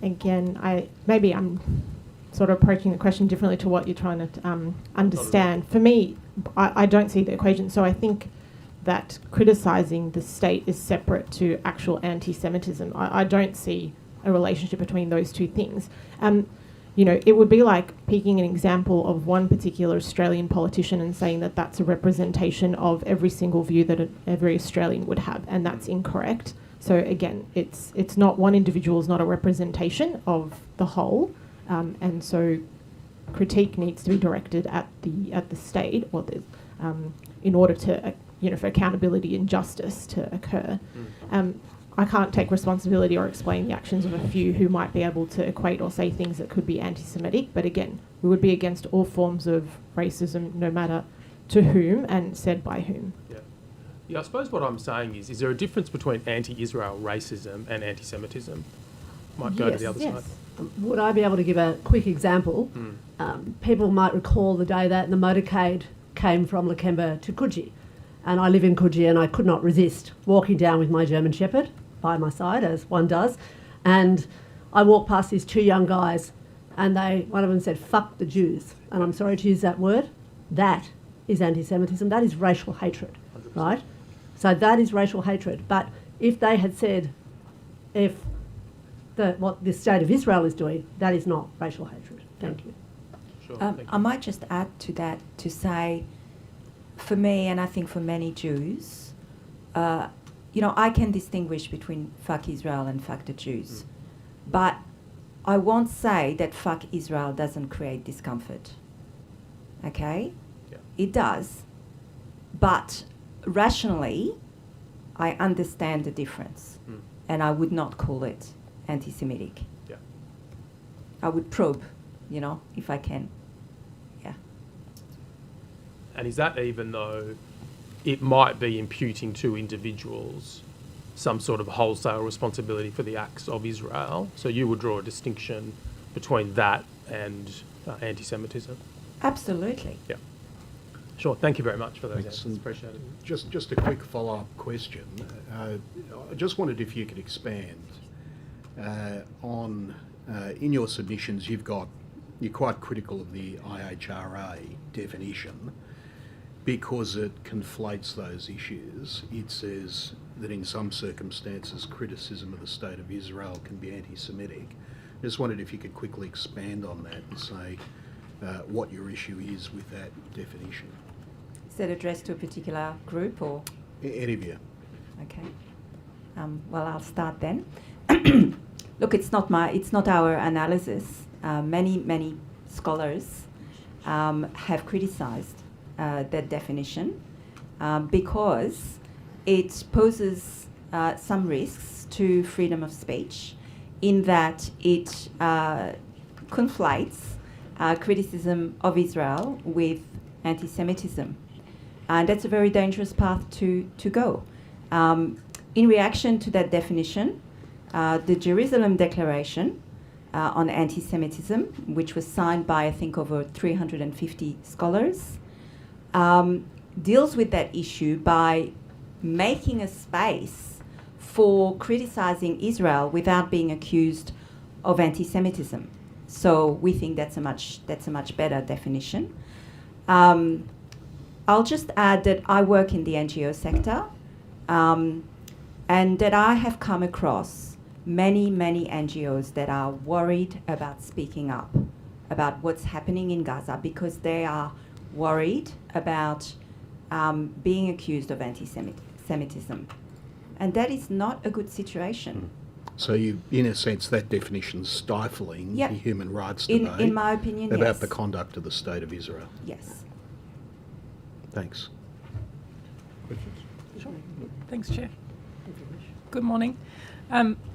Again, I'm sort of approaching the question differently to what you're trying to understand. For me, I don't see the equation. So I think that criticising the state is separate to actual anti-Semitism. I don't see a relationship between those two things. You know, it would be like picking an example of one particular Australian politician and saying that that's a representation of every single view that every Australian would have, and that's incorrect. So again, it's not one individual is not a representation of the whole, and so critique needs to be directed at the state or in order to for accountability and justice to occur. I can't take responsibility or explain the actions of a few who might be able to equate or say things that could be anti-Semitic, but again, we would be against all forms of racism, no matter to whom and said by whom. Yeah, I suppose what I'm saying is there a difference between anti-Israel racism and anti-Semitism? Might go to the other side. Would I be able to give a quick example? People might recall the day that the motorcade came from Lakemba to Coogee, and I live in Coogee, and I could not resist walking down with my German Shepherd by my side, as one does, and I walked past these two young guys, and one of them said, "Fuck the Jews," and I'm sorry to use that word. That is anti-Semitism. That is racial hatred, 100%. Right? So that is racial hatred. But if they had said, what the state of Israel is doing, that is not racial hatred. Thank you. Sure, thank you. I might just add to that to say, for me, and I think for many Jews, I can distinguish between fuck Israel and fuck the Jews. But I won't say that fuck Israel doesn't create discomfort. Okay? Yeah. It does. But rationally, I understand the difference. And I would not call it anti-Semitic. Yeah. I would probe, if I can. Yeah. And is that even though it might be imputing to individuals some sort of wholesale responsibility for the acts of Israel? So you would draw a distinction between that and anti-Semitism? Absolutely. Yeah. Sure. Thank you very much for those answers. Appreciate it. Just a quick follow-up question. I just wondered if you could expand on, in your submissions, you're quite critical of the IHRA definition because it conflates those issues. It says that in some circumstances, criticism of the state of Israel can be anti-Semitic. I just wondered if you could quickly expand on that and say what your issue is with that definition. Is that addressed to a particular group or? Any of you. Okay. Well, I'll start then. look, it's not our analysis. Many scholars have criticised that definition because it poses some risks to freedom of speech, in that it conflates criticism of Israel with anti-Semitism. And that's a very dangerous path to go. In reaction to that definition, the Jerusalem Declaration on anti-Semitism, which was signed by, I think, over 350 scholars, deals with that issue by making a space for criticizing Israel without being accused of anti-Semitism. So we think that's a much better definition. I'll just add that I work in the NGO sector, and that I have come across many NGOs that are worried about speaking up about what's happening in Gaza, because they are worried about being accused of anti-Semitism. And that is not a good situation. So you, in a sense, that definition's stifling the human rights debate. In my opinion, about yes. the conduct of the State of Israel. Yes. Thanks. Thanks, Chair. Good morning.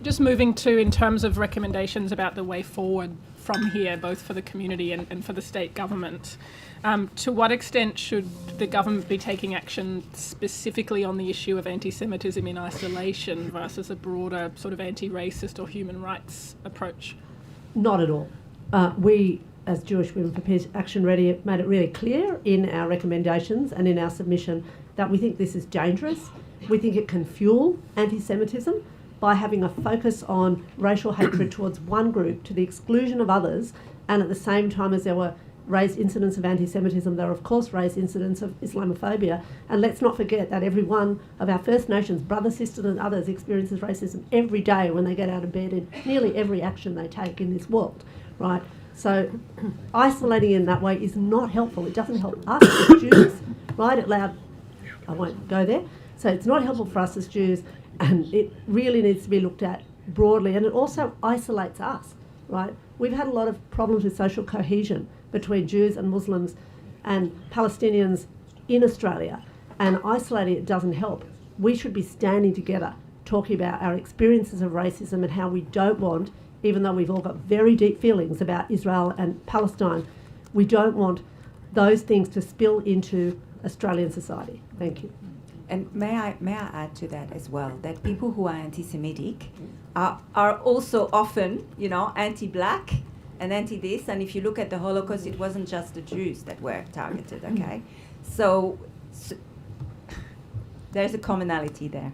Just moving to, in terms of recommendations about the way forward from here, both for the community and for the state government, to what extent should the government be taking action specifically on the issue of anti-Semitism in isolation versus a broader sort of anti-racist or human rights approach? Not at all. We, as Jewish Women for Peace Action Ready, have made it really clear in our recommendations and in our submission that we think this is dangerous. We think it can fuel anti-Semitism by having a focus on racial hatred towards one group to the exclusion of others, and at the same time as there were raised incidents of anti-Semitism, there are of course raised incidents of Islamophobia. And let's not forget that every one of our First Nations brothers, sisters and others experiences racism every day when they get out of bed in nearly every action they take in this world, right? So isolating in that way is not helpful. It doesn't help us as Jews, right? I won't go there. So it's not helpful for us as Jews, and it really needs to be looked at broadly. And it also isolates us, right? We've had a lot of problems with social cohesion between Jews and Muslims and Palestinians in Australia, and isolating it doesn't help. We should be standing together, talking about our experiences of racism and how we don't want, even though we've all got very deep feelings about Israel and Palestine, we don't want those things to spill into Australian society. Thank you. And may I add to that as well, that people who are anti-Semitic are also often, anti-black and anti-this. And if you look at the Holocaust, it wasn't just the Jews that were targeted, okay? So there's a commonality there.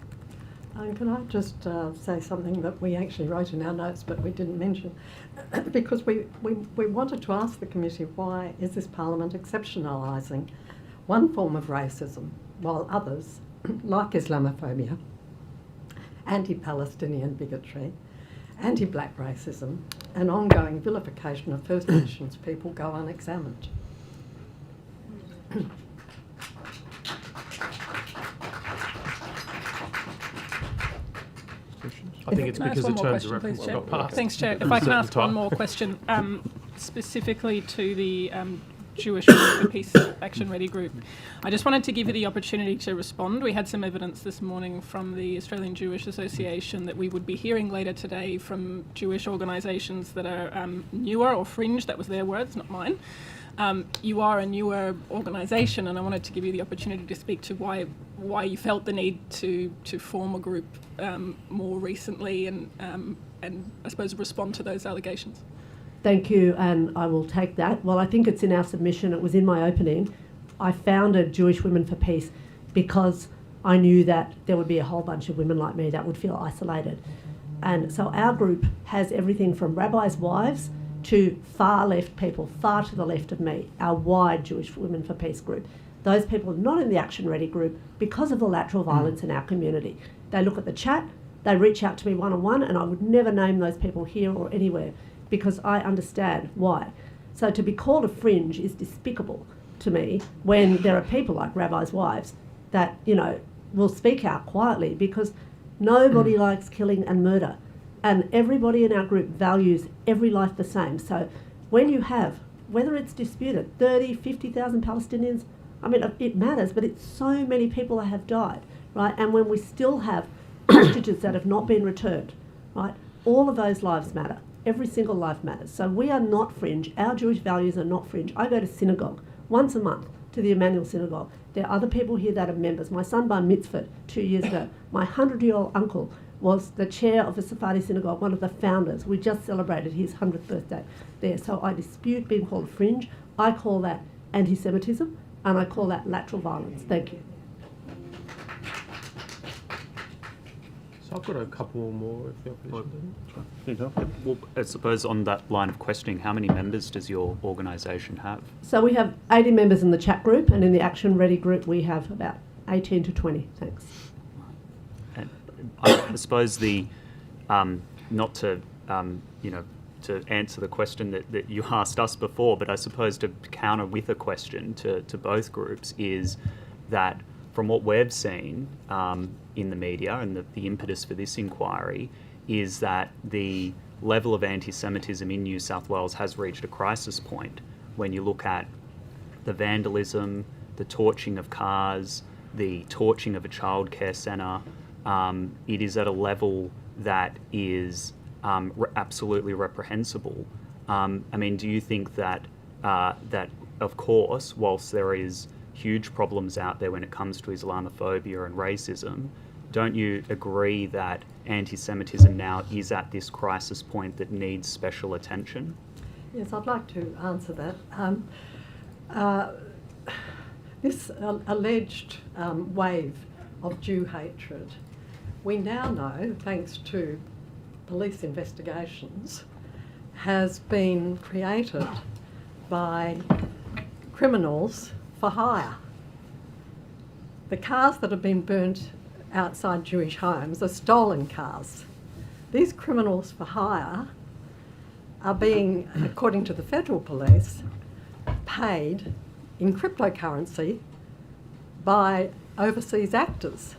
Can I just say something that we actually wrote in our notes but we didn't mention? Because we wanted to ask the committee, why is this Parliament exceptionalising one form of racism while others, like Islamophobia, anti-Palestinian bigotry, anti-black racism and ongoing vilification of First Nations people go unexamined? I think it's because the terms of reference please, got passed. Thanks, Chair. If I can ask one more question, specifically to the Jewish Women for Peace Action Ready group. I just wanted to give you the opportunity to respond. We had some evidence this morning from the Australian Jewish Association that we would be hearing later today from Jewish organisations that are newer or fringe. That was their words, not mine. You are a newer organisation, and I wanted to give you the opportunity to speak to why you felt the need to form a group more recently and I suppose respond to those allegations. Thank you, and I will take that. Well, I think it's in our submission. It was in my opening. I founded Jewish Women for Peace because I knew that there would be a whole bunch of women like me that would feel isolated. And so our group has everything from rabbis' wives to far left people, far to the left of me, our wide Jewish Women for Peace group. Those people are not in the Action Ready group because of the lateral violence in our community. They look at the chat, they reach out to me one-on-one, and I would never name those people here or anywhere because I understand why. So to be called a fringe is despicable to me when there are people like rabbis' wives that, will speak out quietly, because nobody likes killing and murder. and everybody in our group values every life the same. So when you have, whether it's disputed, 30, 50,000 Palestinians, I mean, it matters, but it's so many people that have died, right? And when we still have hostages that have not been returned, right? All of those lives matter. Every single life matters. So we are not fringe. Our Jewish values are not fringe. I go to synagogue once a month, to the Emmanuel Synagogue. There are other people here that are members. My son bar mitzvah 2 years ago. My 100-year-old uncle was the chair of the Sephardi synagogue, one of the founders. We just celebrated his 100th birthday there. So I dispute being called fringe. I call that anti-Semitism, and I call that lateral violence. Thank you. So I've got a couple more, if the opposition doesn't. Well, I suppose on that line of questioning, how many members does your organisation have? So we have 80 members in the chat group, and in the Action Ready group we have about 18 to 20. Thanks. And I suppose the, not to, to answer the question that you asked us before, but I suppose to counter with a question to both groups is that from what we've seen in the media and the impetus for this inquiry is that the level of anti-Semitism in New South Wales has reached a crisis point when you look at the vandalism, the torching of cars, the torching of a childcare centre. It is at a level that is absolutely reprehensible. I mean, do you think that, that of course, whilst there is huge problems out there when it comes to Islamophobia and racism, don't you agree that anti-Semitism now is at this crisis point that needs special attention? Yes, I'd like to answer that. This alleged wave of Jew hatred, we now know, thanks to police investigations, has been created by criminals for hire. The cars that have been burnt outside Jewish homes are stolen cars. These criminals for hire are being, according to the federal police, paid in cryptocurrency by overseas actors.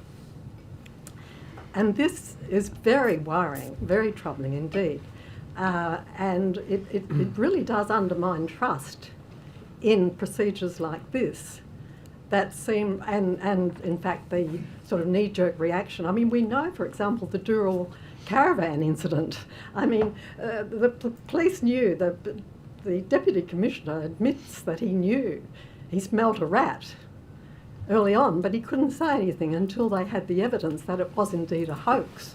And this is very worrying, very troubling indeed. And it really does undermine trust in procedures like this that seem, and in fact the sort of knee-jerk reaction. I mean, we know, for example, the Dural caravan incident. I mean, the police knew, the Deputy Commissioner admits that he knew. He smelt a rat early on, but he couldn't say anything until they had the evidence that it was indeed a hox.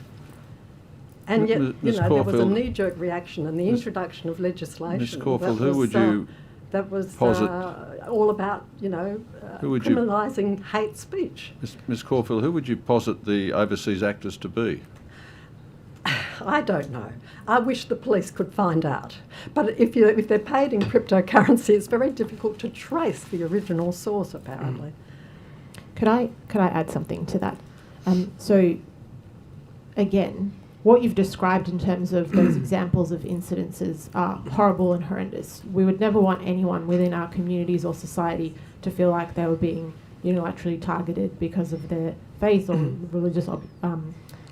And yet, Ms. there was a Caulfield, knee-jerk reaction and the introduction of legislation Ms. Caulfield, who would you that was posit? all about, Who would you- criminalising hate speech. Ms. Caulfield, who would you posit the overseas actors to be? I don't know. I wish the police could find out. But if they're paid in cryptocurrency, it's very difficult to trace the original source, apparently. Could I add something to that? So, again, what you've described in terms of those examples of incidences are horrible and horrendous. We would never want anyone within our communities or society to feel like they were being unilaterally targeted because of their faith or religious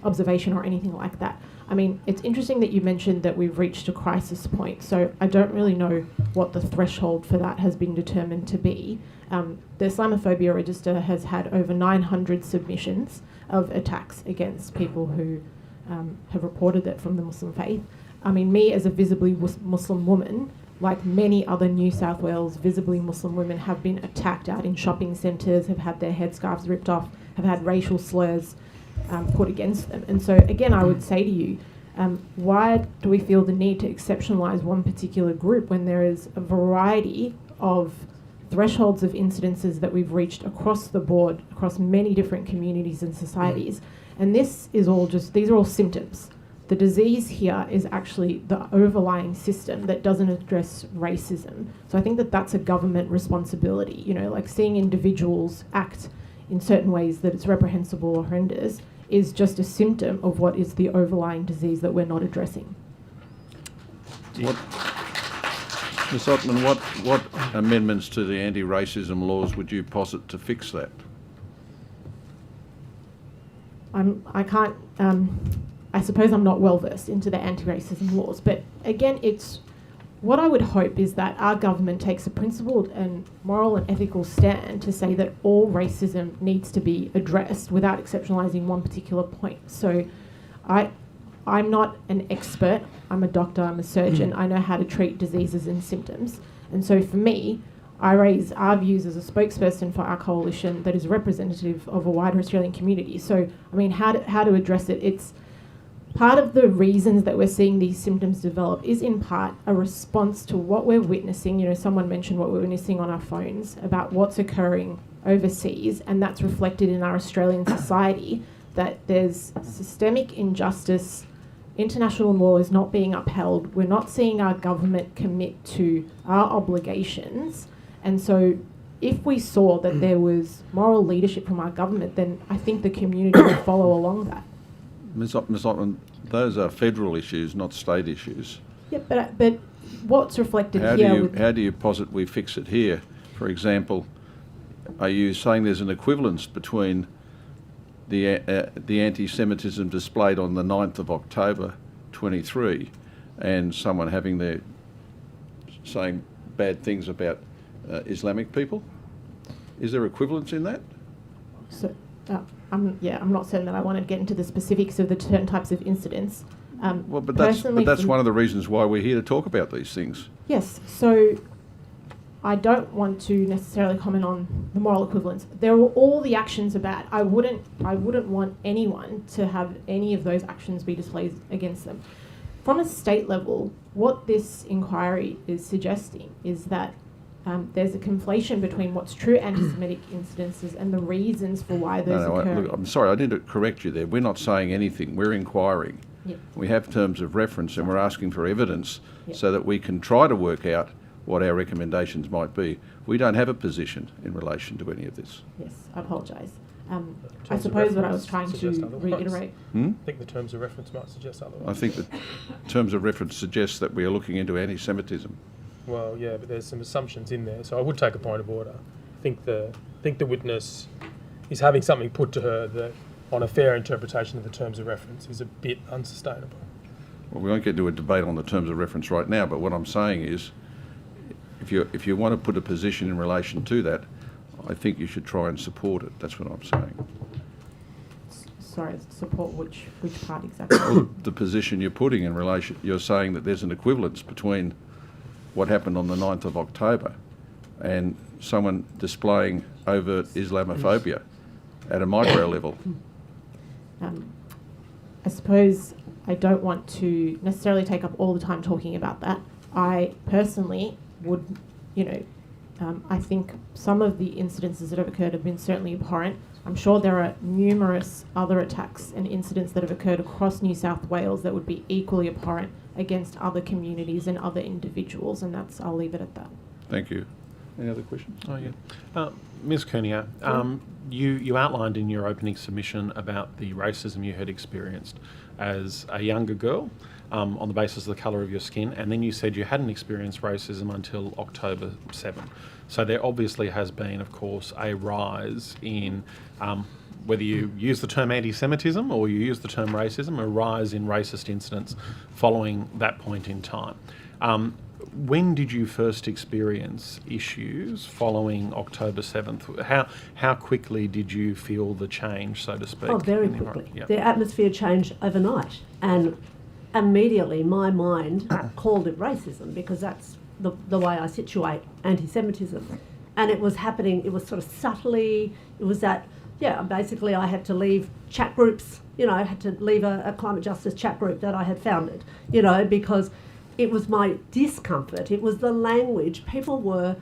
observation or anything like that. I mean, it's interesting that you mentioned that we've reached a crisis point, so I don't really know what the threshold for that has been determined to be. The Islamophobia Register has had over 900 submissions of attacks against people who have reported it from the Muslim faith. I mean, me as a visibly Muslim woman, like many other New South Wales visibly Muslim women, have been attacked out in shopping centres, have had their headscarves ripped off, have had racial slurs put against them. And so, again, I would say to you, why do we feel the need to exceptionalise one particular group when there is a variety of thresholds of incidences that we've reached across the board, across many different communities and societies? And this is all these are all symptoms. The disease here is actually the overlying system that doesn't address racism. So I think that that's a government responsibility, like seeing individuals act in certain ways that it's reprehensible or horrendous is just a symptom of what is the overlying disease that we're not addressing. Ms. Ottman, what amendments to the anti-racism laws would you posit to fix that? I I suppose I'm not well versed into the anti-racism laws, but again, it's what I would hope is that our government takes a principled and moral and ethical stand to say that all racism needs to be addressed without exceptionalising one particular point. So I'm not an expert, I'm a doctor, I'm a surgeon, I know how to treat diseases and symptoms. And so for me, I raise our views as a spokesperson for our coalition that is representative of a wider Australian community. So, I mean, how to address it? It's part of the reasons that we're seeing these symptoms develop is in part a response to what we're witnessing. You know, someone mentioned what we're witnessing on our phones about what's occurring overseas, and that's reflected in our Australian society, that there's systemic injustice, international law is not being upheld, we're not seeing our government commit to our obligations. And so if we saw that there was moral leadership from our government, then I think the community would follow along that. Ms. Ottman, those are federal issues, not state issues. Yeah, but what's reflected How here... how do you posit we fix it here? For example, are you saying there's an equivalence between the anti-Semitism displayed on the 9th of October 23 and someone saying bad things about Islamic people? Is there equivalence in that? So, I'm not certain that I want to get into the specifics of the certain types of incidents. Well, but that's one of the reasons why we're here to talk about these things. Yes, so I don't want to necessarily comment on the moral equivalence. There are all the actions are bad. I wouldn't want anyone to have any of those actions be displayed against them. From a state level, what this inquiry is suggesting is that there's a conflation between what's true anti-Semitic incidences and the reasons for why those occur. Look, I'm sorry, I need to correct you there. We're not saying anything. We're inquiring. Yep. We have terms of reference and we're asking for evidence so that we can try to work out what our recommendations might be. We don't have a position in relation to any of this. Yes, I apologise. I suppose what I was trying to reiterate... I think the terms of reference might suggest otherwise. I think the terms of reference suggests that we are looking into anti-Semitism. Well, yeah, but there's some assumptions in there, so I would take a point of order. I think the witness is having something put to her that, on a fair interpretation of the terms of reference, is a bit unsustainable. Well, we won't get into a debate on the terms of reference right now, but what I'm saying is, if you want to put a position in relation to that, I think you should try and support it. That's what I'm saying. Sorry, support which part exactly? Well, the position you're putting in relation, you're saying that there's an equivalence between what happened on the 9th of October and someone displaying overt Islamophobia at a micro level. I suppose I don't want to necessarily take up all the time talking about that. I personally would, I think some of the incidences that have occurred have been certainly abhorrent. I'm sure there are numerous other attacks and incidents that have occurred across New South Wales that would be equally abhorrent against other communities and other individuals, and I'll leave it at that. Thank you. Any other questions? Oh, yeah. Ms. Kernier, you outlined in your opening submission about the racism you had experienced as a younger girl on the basis of the colour of your skin, and then you said you hadn't experienced racism until October 7. So there obviously has been, of course, a rise in, whether you use the term anti-Semitism or you use the term racism, a rise in racist incidents following that point in time. When did you first experience issues following October 7th? How quickly did you feel the change, so to speak? Oh, very quickly. Yeah. The atmosphere changed overnight, and immediately my mind called it racism, because that's the way I situate anti-Semitism. And it was happening, it was sort of subtly, it was that, basically I had to leave chat groups, I had to leave a climate justice chat group that I had founded, because it was my discomfort, it was the language. People were,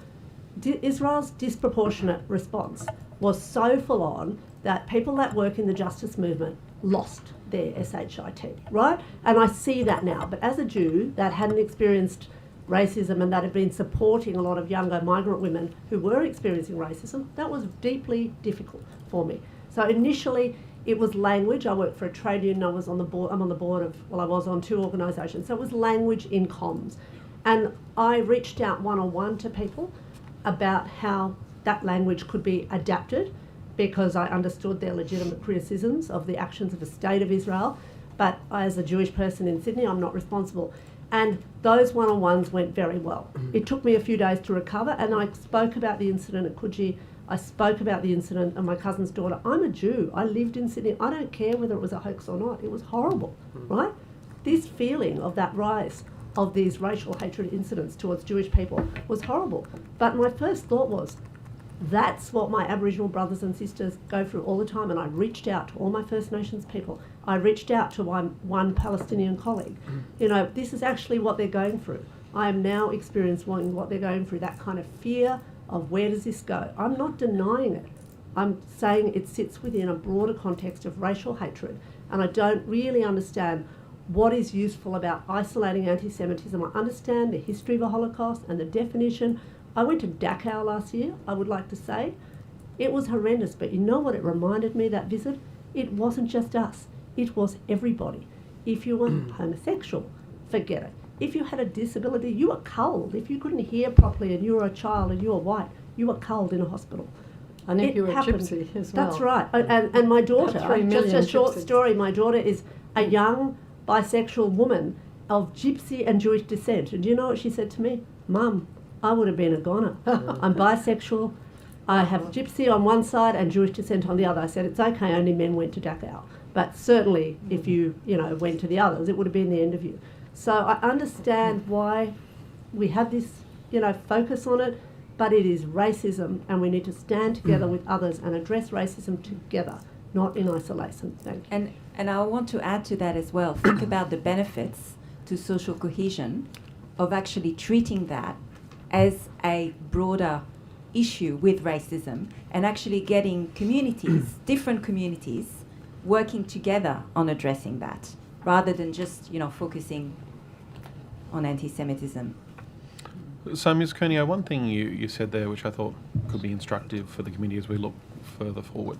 Israel's disproportionate response was so full on that people that work in the justice movement lost their SHIT, right? And I see that now. But as a Jew that hadn't experienced racism and that had been supporting a lot of younger migrant women who were experiencing racism, that was deeply difficult for me. So initially, it was language. I worked for a trade union. I was on the board. I'm on the board of. I was on 2 organisations. So it was language in comms, and I reached out one-on-one to people about how that language could be adapted, because I understood their legitimate criticisms of the actions of the State of Israel. but as a Jewish person in Sydney, I'm not responsible. And those one-on-ones went very well. It took me a few days to recover, and I spoke about the incident at Coogee. I spoke about the incident of my cousin's daughter. I'm a Jew. I lived in Sydney. I don't care whether it was a hoax or not. It was horrible, right? This feeling of that rise of these racial hatred incidents towards Jewish people was horrible. But my first thought was, that's what my Aboriginal brothers and sisters go through all the time. And I reached out to all my First Nations people. I reached out to one Palestinian colleague. You know, this is actually what they're going through. I am now experiencing what they're going through, that kind of fear of where does this go. I'm not denying it. I'm saying it sits within a broader context of racial hatred. And I don't really understand what is useful about isolating anti-Semitism. I understand the history of the Holocaust and the definition. I went to Dachau last year, I would like to say. It was horrendous, but you know what it reminded me, that visit? It wasn't just us, it was everybody. If you were homosexual, forget it. If you had a disability, you were culled. If you couldn't hear properly and you were a child and you were white, you were culled in a hospital. And if It you were happened. gypsy as well. That's right. And my daughter, 3 just a million short gypsies. story, my daughter is a young bisexual woman of gypsy and Jewish descent. And do you know what she said to me? Mum, I would have been a goner. I'm bisexual. I have gypsy on one side and Jewish descent on the other. I said, it's okay, only men went to Dachau. But certainly if you went to the others, it would have been the end of you. So I understand why we have this, focus on it, but it is racism, and we need to stand together with others and address racism together, not in isolation. Thank you. And I want to add to that as well. Think about the benefits to social cohesion of actually treating that as a broader issue with racism and actually getting communities, different communities, working together on addressing that, rather than just, focusing on anti-Semitism. So, Ms. Cuneo, one thing you said there, which I thought could be instructive for the committee as we look further forward,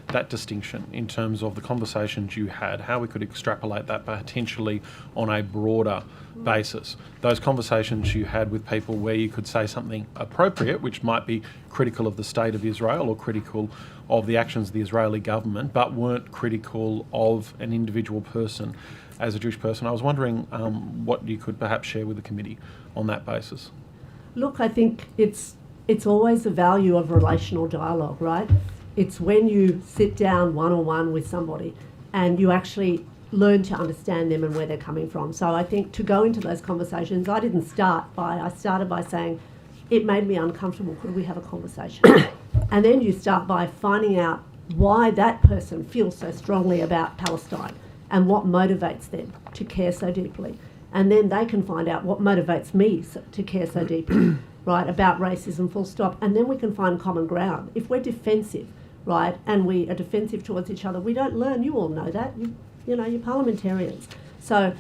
that distinction in terms of the conversations you had, how we could extrapolate that potentially on a broader basis. Those conversations you had with people where you could say something appropriate, which might be critical of the state of Israel or critical of the actions of the Israeli government, but weren't critical of an individual person as a Jewish person. I was wondering what you could perhaps share with the committee on that basis. Look, I think it's always the value of relational dialogue, right? It's when you sit down one-on-one with somebody and you actually learn to understand them and where they're coming from. So I think to go into those conversations, I started by saying, it made me uncomfortable, could we have a conversation? And then you start by finding out why that person feels so strongly about Palestine and what motivates them to care so deeply. And then they can find out what motivates me to care so deeply, right, about racism, full stop. And then we can find common ground. If we're defensive, right, and we are defensive towards each other, we don't learn. You all know that. You're parliamentarians. So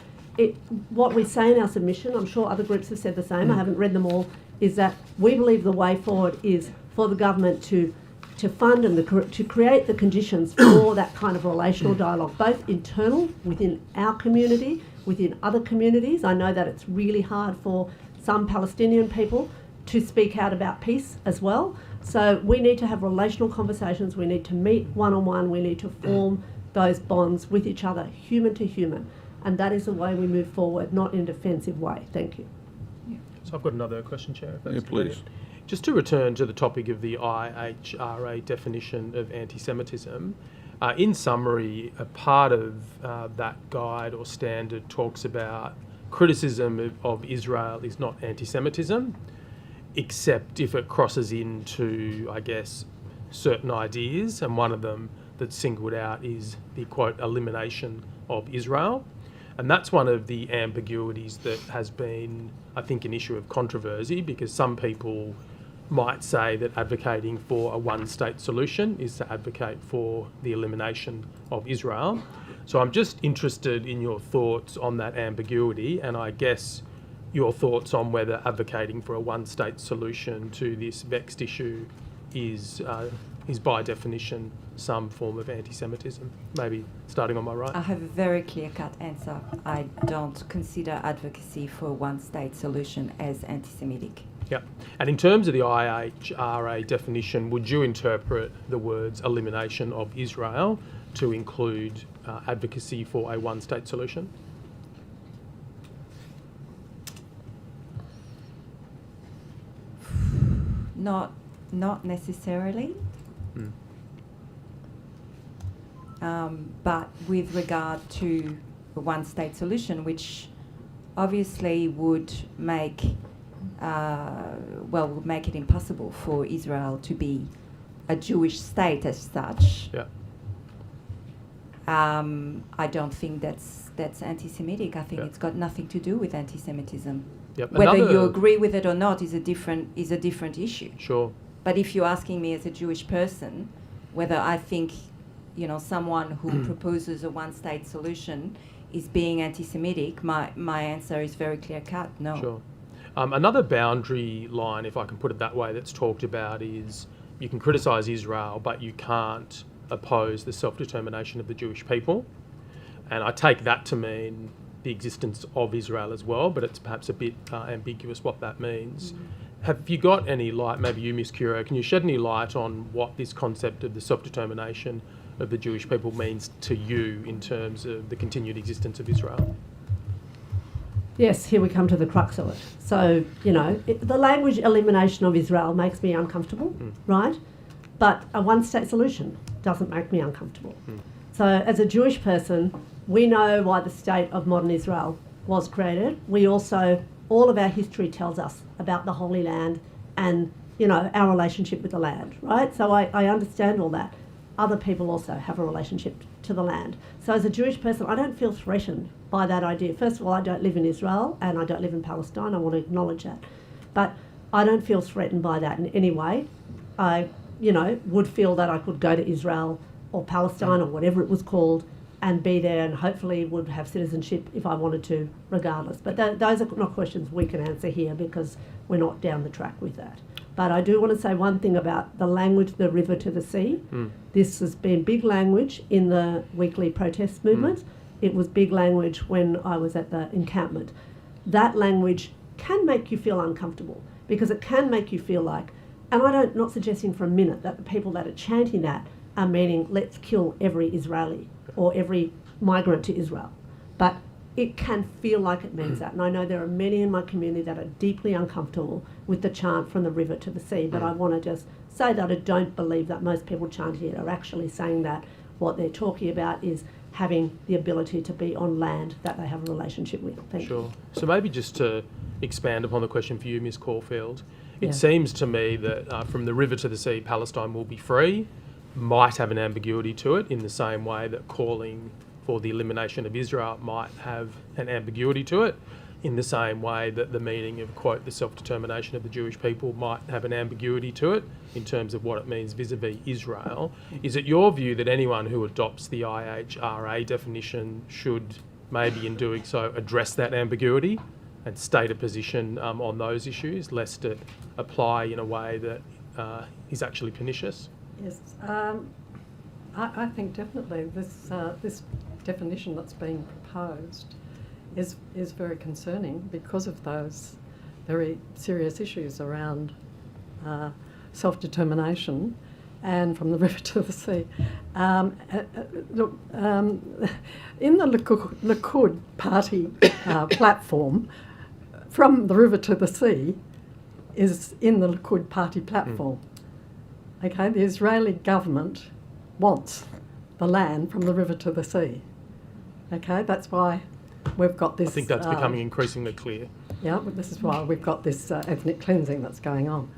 what we say in our submission, I'm sure other groups have said the same, I haven't read them all, is that we believe the way forward is for the government to fund and to create the conditions for that kind of relational dialogue, both internal within our community, within other communities. I know that it's really hard for some Palestinian people to speak out about peace as well. So we need to have relational conversations. We need to meet one-on-one. We need to form those bonds with each other, human to human. And that is the way we move forward, not in a defensive way. Thank you. So I've got another question, Chair. if that's Yeah, please. okay. Just to return to the topic of the IHRA definition of anti-Semitism, in summary, a part of that guide or standard talks about criticism of Israel is not anti-Semitism, except if it crosses into, I guess, certain ideas, and one of them that's singled out is the, quote, elimination of Israel. And that's one of the ambiguities that has been, I think, an issue of controversy, because some people might say that advocating for a one-state solution is to advocate for the elimination of Israel. So I'm just interested in your thoughts on that ambiguity, and I guess your thoughts on whether advocating for a one-state solution to this vexed issue is by definition some form of anti-Semitism. Maybe starting on my right. I have a very clear-cut answer. I don't consider advocacy for a one-state solution as anti-Semitic. Yep. And in terms of the IHRA definition, would you interpret the words elimination of Israel to include advocacy for a one-state solution? Not necessarily. But with regard to the one-state solution, which obviously would make it impossible for Israel to be a Jewish state as such. Yeah. I don't think that's anti-Semitic. I think it's got nothing to do with anti-Semitism. Yep. Whether you agree with it or not is a different issue. Sure. But if you're asking me as a Jewish person whether I think, someone who proposes a one-state solution is being anti-Semitic, my answer is very clear-cut, no. Sure. Another boundary line, if I can put it that way, that's talked about is you can criticise Israel, but you can't oppose the self-determination of the Jewish people. And I take that to mean the existence of Israel as well, but it's perhaps a bit ambiguous what that means. Have you got any light, maybe you, Ms. Curo, can you shed any light on what this concept of the self-determination of the Jewish people means to you in terms of the continued existence of Israel? Yes, here we come to the crux of it. So, the language elimination of Israel makes me uncomfortable, right? But a one-state solution doesn't make me uncomfortable. So as a Jewish person, we know why the state of modern Israel was created. We also, all of our history tells us about the Holy Land and, our relationship with the land, right? So I understand all that. Other people also have a relationship to the land. So as a Jewish person, I don't feel threatened by that idea. First of all, I don't live in Israel and I don't live in Palestine. I want to acknowledge that. But I don't feel threatened by that in any way. I, would feel that I could go to Israel or Palestine or whatever it was called and be there and hopefully would have citizenship if I wanted to, regardless. But those are not questions we can answer here because we're not down the track with that. But I do want to say one thing about the language, the river to the sea. This has been big language in the weekly protest movement. It was big language when I was at the encampment. That language can make you feel uncomfortable because it can make you feel like, and I'm not suggesting for a minute that the people that are chanting that are meaning let's kill every Israeli or every migrant to Israel. But it can feel like it means that. And I know there are many in my community that are deeply uncomfortable with the chant from the river to the sea. But I want to just say that I don't believe that most people chanting it are actually saying that. What they're talking about is having the ability to be on land that they have a relationship with. Thank you. So maybe just to expand upon the question for you, Ms. Caulfield, it seems to me that from the river to the sea, Palestine will be free, might have an ambiguity to it in the same way that calling for the elimination of Israel might have an ambiguity to it, in the same way that the meaning of, quote, the self-determination of the Jewish people might have an ambiguity to it in terms of what it means vis-a-vis Israel. Is it your view that anyone who adopts the IHRA definition should, maybe in doing so, address that ambiguity and state a position on those issues, lest it apply in a way that is actually pernicious? Yes, I think definitely this definition that's being proposed is very concerning because of those very serious issues around self-determination and from the river to the sea. Look, in the Likud party platform, from the river to the sea is in the Likud party platform. Okay, the Israeli government wants the land from the river to the sea. Okay, that's why we've got this... I think that's becoming increasingly clear. Yeah, but this is why we've got this ethnic cleansing that's going on.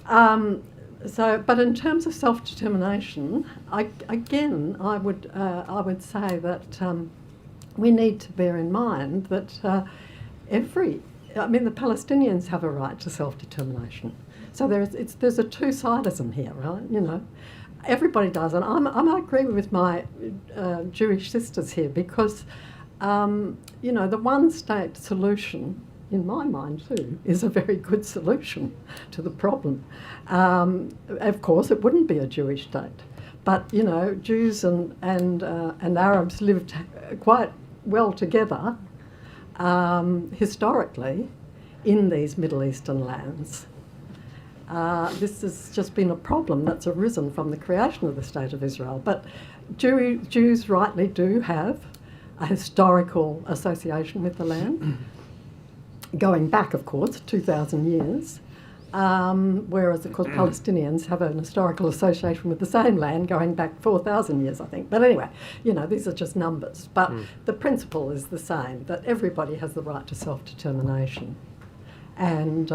But in terms of self-determination, I would say that we need to bear in mind that the Palestinians have a right to self-determination. So there's a two-sidism here, right? Everybody does, and I agree with my Jewish sisters here because, the one-state solution, in my mind too, is a very good solution to the problem. Of course, it wouldn't be a Jewish state, but Jews and Arabs lived quite well together historically in these Middle Eastern lands. This has just been a problem that's arisen from the creation of the State of Israel. But Jews rightly do have a historical association with the land, going back, of course, 2,000 years. Whereas, of course, Palestinians have an historical association with the same land going back 4,000 years, I think. But anyway, these are just numbers. But the principle is the same, that everybody has the right to self-determination, and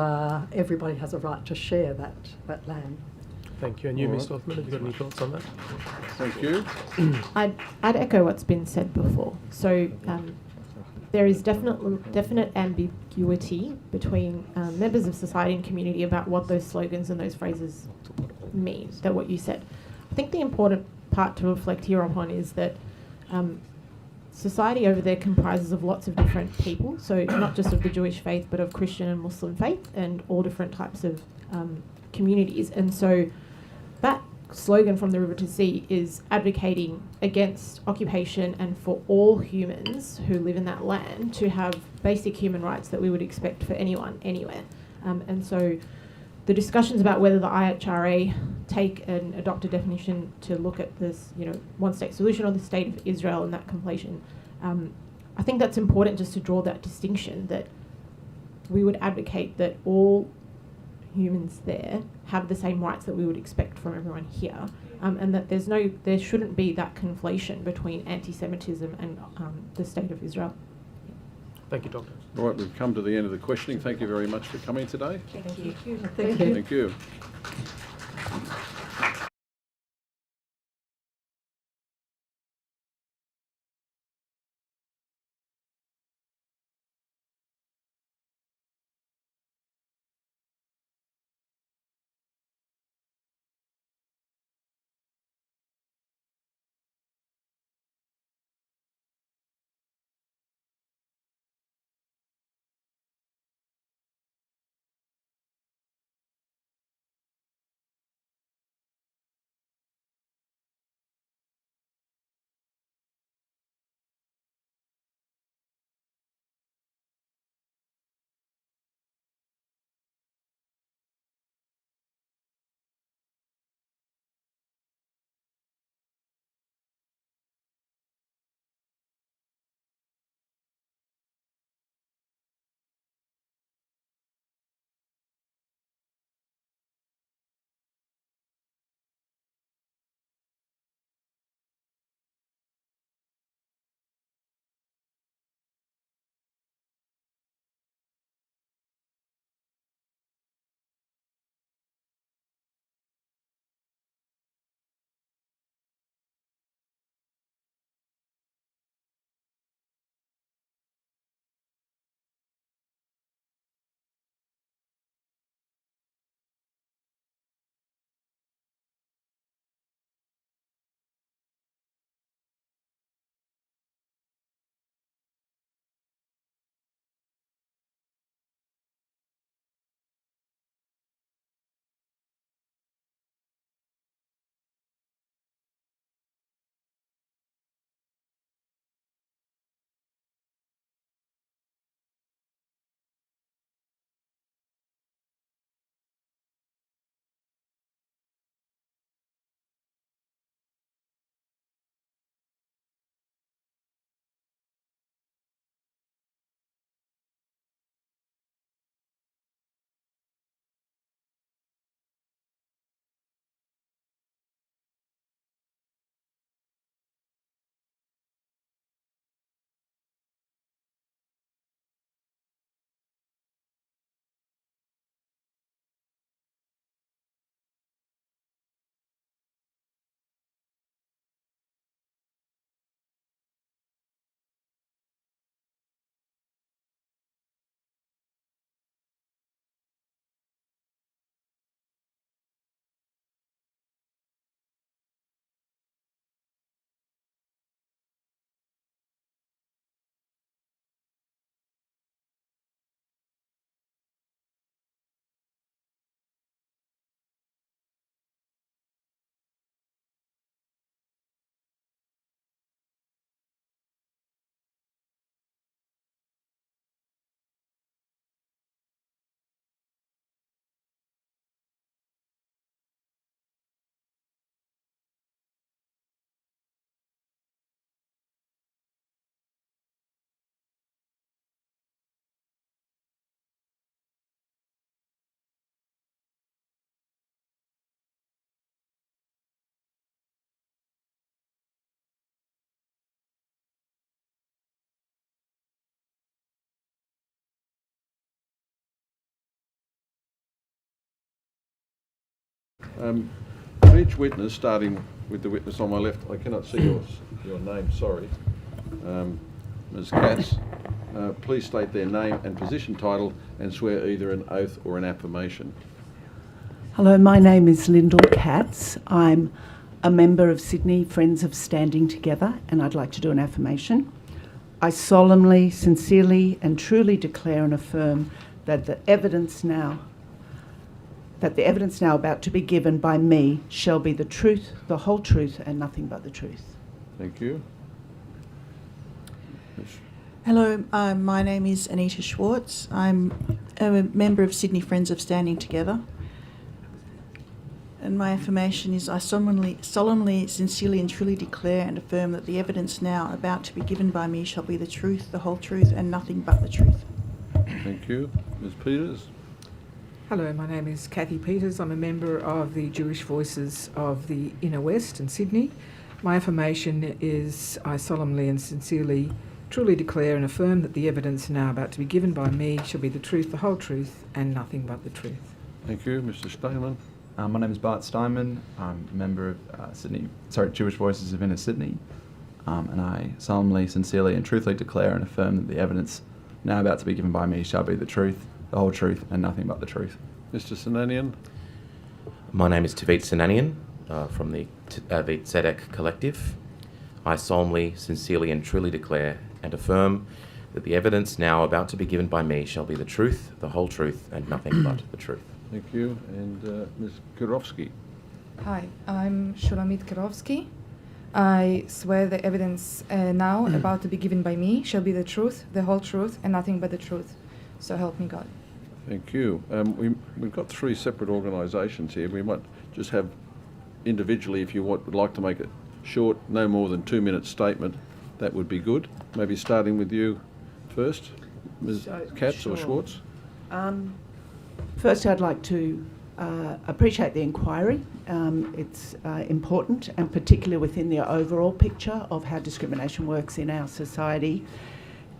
everybody has a right to share that land. Thank you. And you, Ms. Othman, have you got any thoughts on that? Thank you. I'd echo what's been said before. So there is definite ambiguity between members of society and community about what those slogans and those phrases mean, that what you said. I think the important part to reflect here upon is that society over there comprises of lots of different people, so not just of the Jewish faith, but of Christian and Muslim faith and all different types of communities. And so that slogan from the river to sea is advocating against occupation and for all humans who live in that land to have basic human rights that we would expect for anyone, anywhere. And so the discussions about whether the IHRA take and adopt a definition to look at this, one-state solution or the state of Israel and that conflation, I think that's important just to draw that distinction, that we would advocate that all humans there have the same rights that we would expect from everyone here, and that there shouldn't be that conflation between anti-Semitism and the state of Israel. Thank you, Doctor. All right, we've come to the end of the questioning. Thank you very much for coming today. Thank you. Thank you. Thank you. For each witness, starting with the witness on my left, I cannot see your name, sorry. Ms. Katz, please state their name and position title and swear either an oath or an affirmation. Hello, my name is Lyndall Katz. I'm a member of Sydney Friends of Standing Together, and I'd like to do an affirmation. I solemnly, sincerely and truly declare and affirm that the evidence now about to be given by me shall be the truth, the whole truth and nothing but the truth. Thank you. Hello, my name is Anita Schwartz. I'm a member of Sydney Friends of Standing Together. And my affirmation is I solemnly, sincerely and truly declare and affirm that the evidence now about to be given by me shall be the truth, the whole truth and nothing but the truth. Thank you. Ms. Peters. Hello, my name is Kathy Peters. I'm a member of the Jewish Voices of the Inner West in Sydney. My affirmation is I solemnly and sincerely truly declare and affirm that the evidence now about to be given by me shall be the truth, the whole truth and nothing but the truth. Thank you. Mr. Steinman. My name is Bart Steinman. I'm a member of Jewish Voices of Inner Sydney, and I solemnly, sincerely and truthfully declare and affirm that the evidence now about to be given by me shall be the truth, the whole truth and nothing but the truth. Mr. Sinanian. My name is Tavit Sinanian from the Tzedek Collective. I solemnly, sincerely and truly declare and affirm that the evidence now about to be given by me shall be the truth, the whole truth and nothing but the truth. Thank you. And Ms. Kirovsky. Hi, I'm Shulamit Kirovsky. I swear the evidence now about to be given by me shall be the truth, the whole truth, and nothing but the truth. So help me God. Thank you. We've got three separate organisations here. We might just have individually, if you would like to make a short, no more than 2-minute statement, that would be good. Maybe starting with you first, Ms. Katz or Schwartz. First, I'd like to appreciate the inquiry. It's important, and particularly within the overall picture of how discrimination works in our society.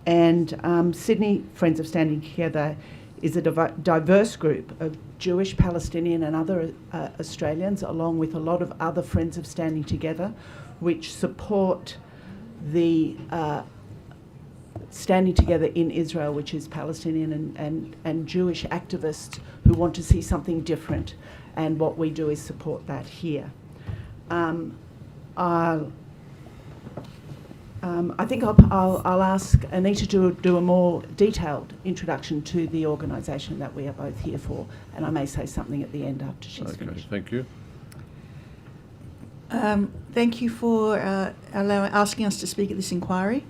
And Sydney Friends of Standing Together is a diverse group of Jewish, Palestinian and other Australians, along with a lot of other Friends of Standing Together, which support the Standing Together in Israel, which is Palestinian and Jewish activists who want to see something different, and what we do is support that here. I think I'll ask Anita to do a more detailed introduction to the organisation that we are both here for, and I may say something at the end after she's finished. Thank you. Thank you for asking us to speak at this inquiry.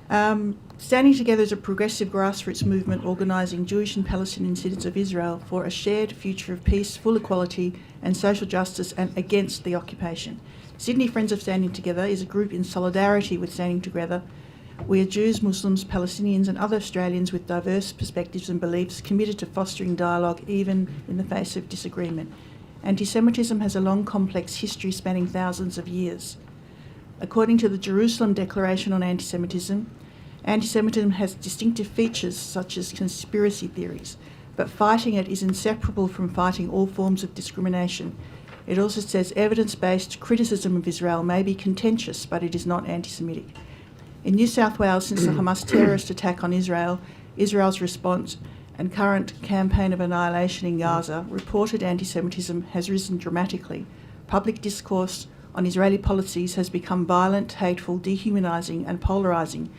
Standing Together is a progressive grassroots movement organising Jewish and Palestinian citizens of Israel for a shared future of peace, full equality and social justice, and against the occupation. Sydney Friends of Standing Together is a group in solidarity with Standing Together. We are Jews, Muslims, Palestinians and other Australians with diverse perspectives and beliefs committed to fostering dialogue even in the face of disagreement. Anti-Semitism has a long, complex history spanning thousands of years. According to the Jerusalem Declaration on Anti-Semitism, anti-Semitism has distinctive features such as conspiracy theories, but fighting it is inseparable from fighting all forms of discrimination. It also says evidence-based criticism of Israel may be contentious, but it is not anti-Semitic. In New South Wales, since the Hamas terrorist attack on Israel, Israel's response and current campaign of annihilation in Gaza, reported anti-Semitism has risen dramatically. Public discourse on Israeli policies has become violent, hateful, dehumanising and polarising.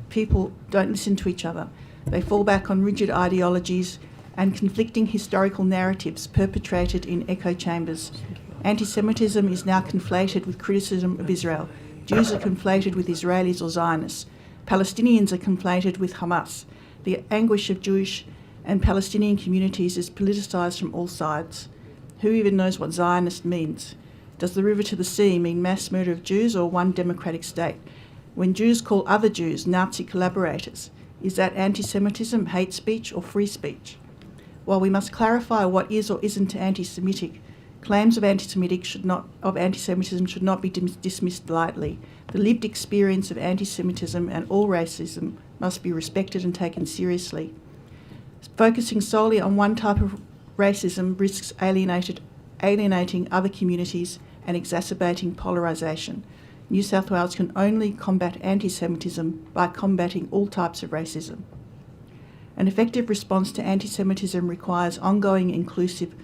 People don't listen to each other. They fall back on rigid ideologies and conflicting historical narratives perpetrated in echo chambers. Anti-Semitism is now conflated with criticism of Israel. Jews are conflated with Israelis or Zionists. Palestinians are conflated with Hamas. The anguish of Jewish and Palestinian communities is politicised from all sides. Who even knows what Zionist means? Does the river to the sea mean mass murder of Jews or one democratic state? When Jews call other Jews Nazi collaborators, is that anti-Semitism, hate speech or free speech? While we must clarify what is or isn't anti-Semitic, claims of anti-Semitism should not be dismissed lightly. The lived experience of anti-Semitism and all racism must be respected and taken seriously. Focusing solely on one type of racism risks alienating alienating other communities and exacerbating polarisation. New South Wales can only combat anti-Semitism by combating all types of racism. An effective response to anti-Semitism requires ongoing, inclusive,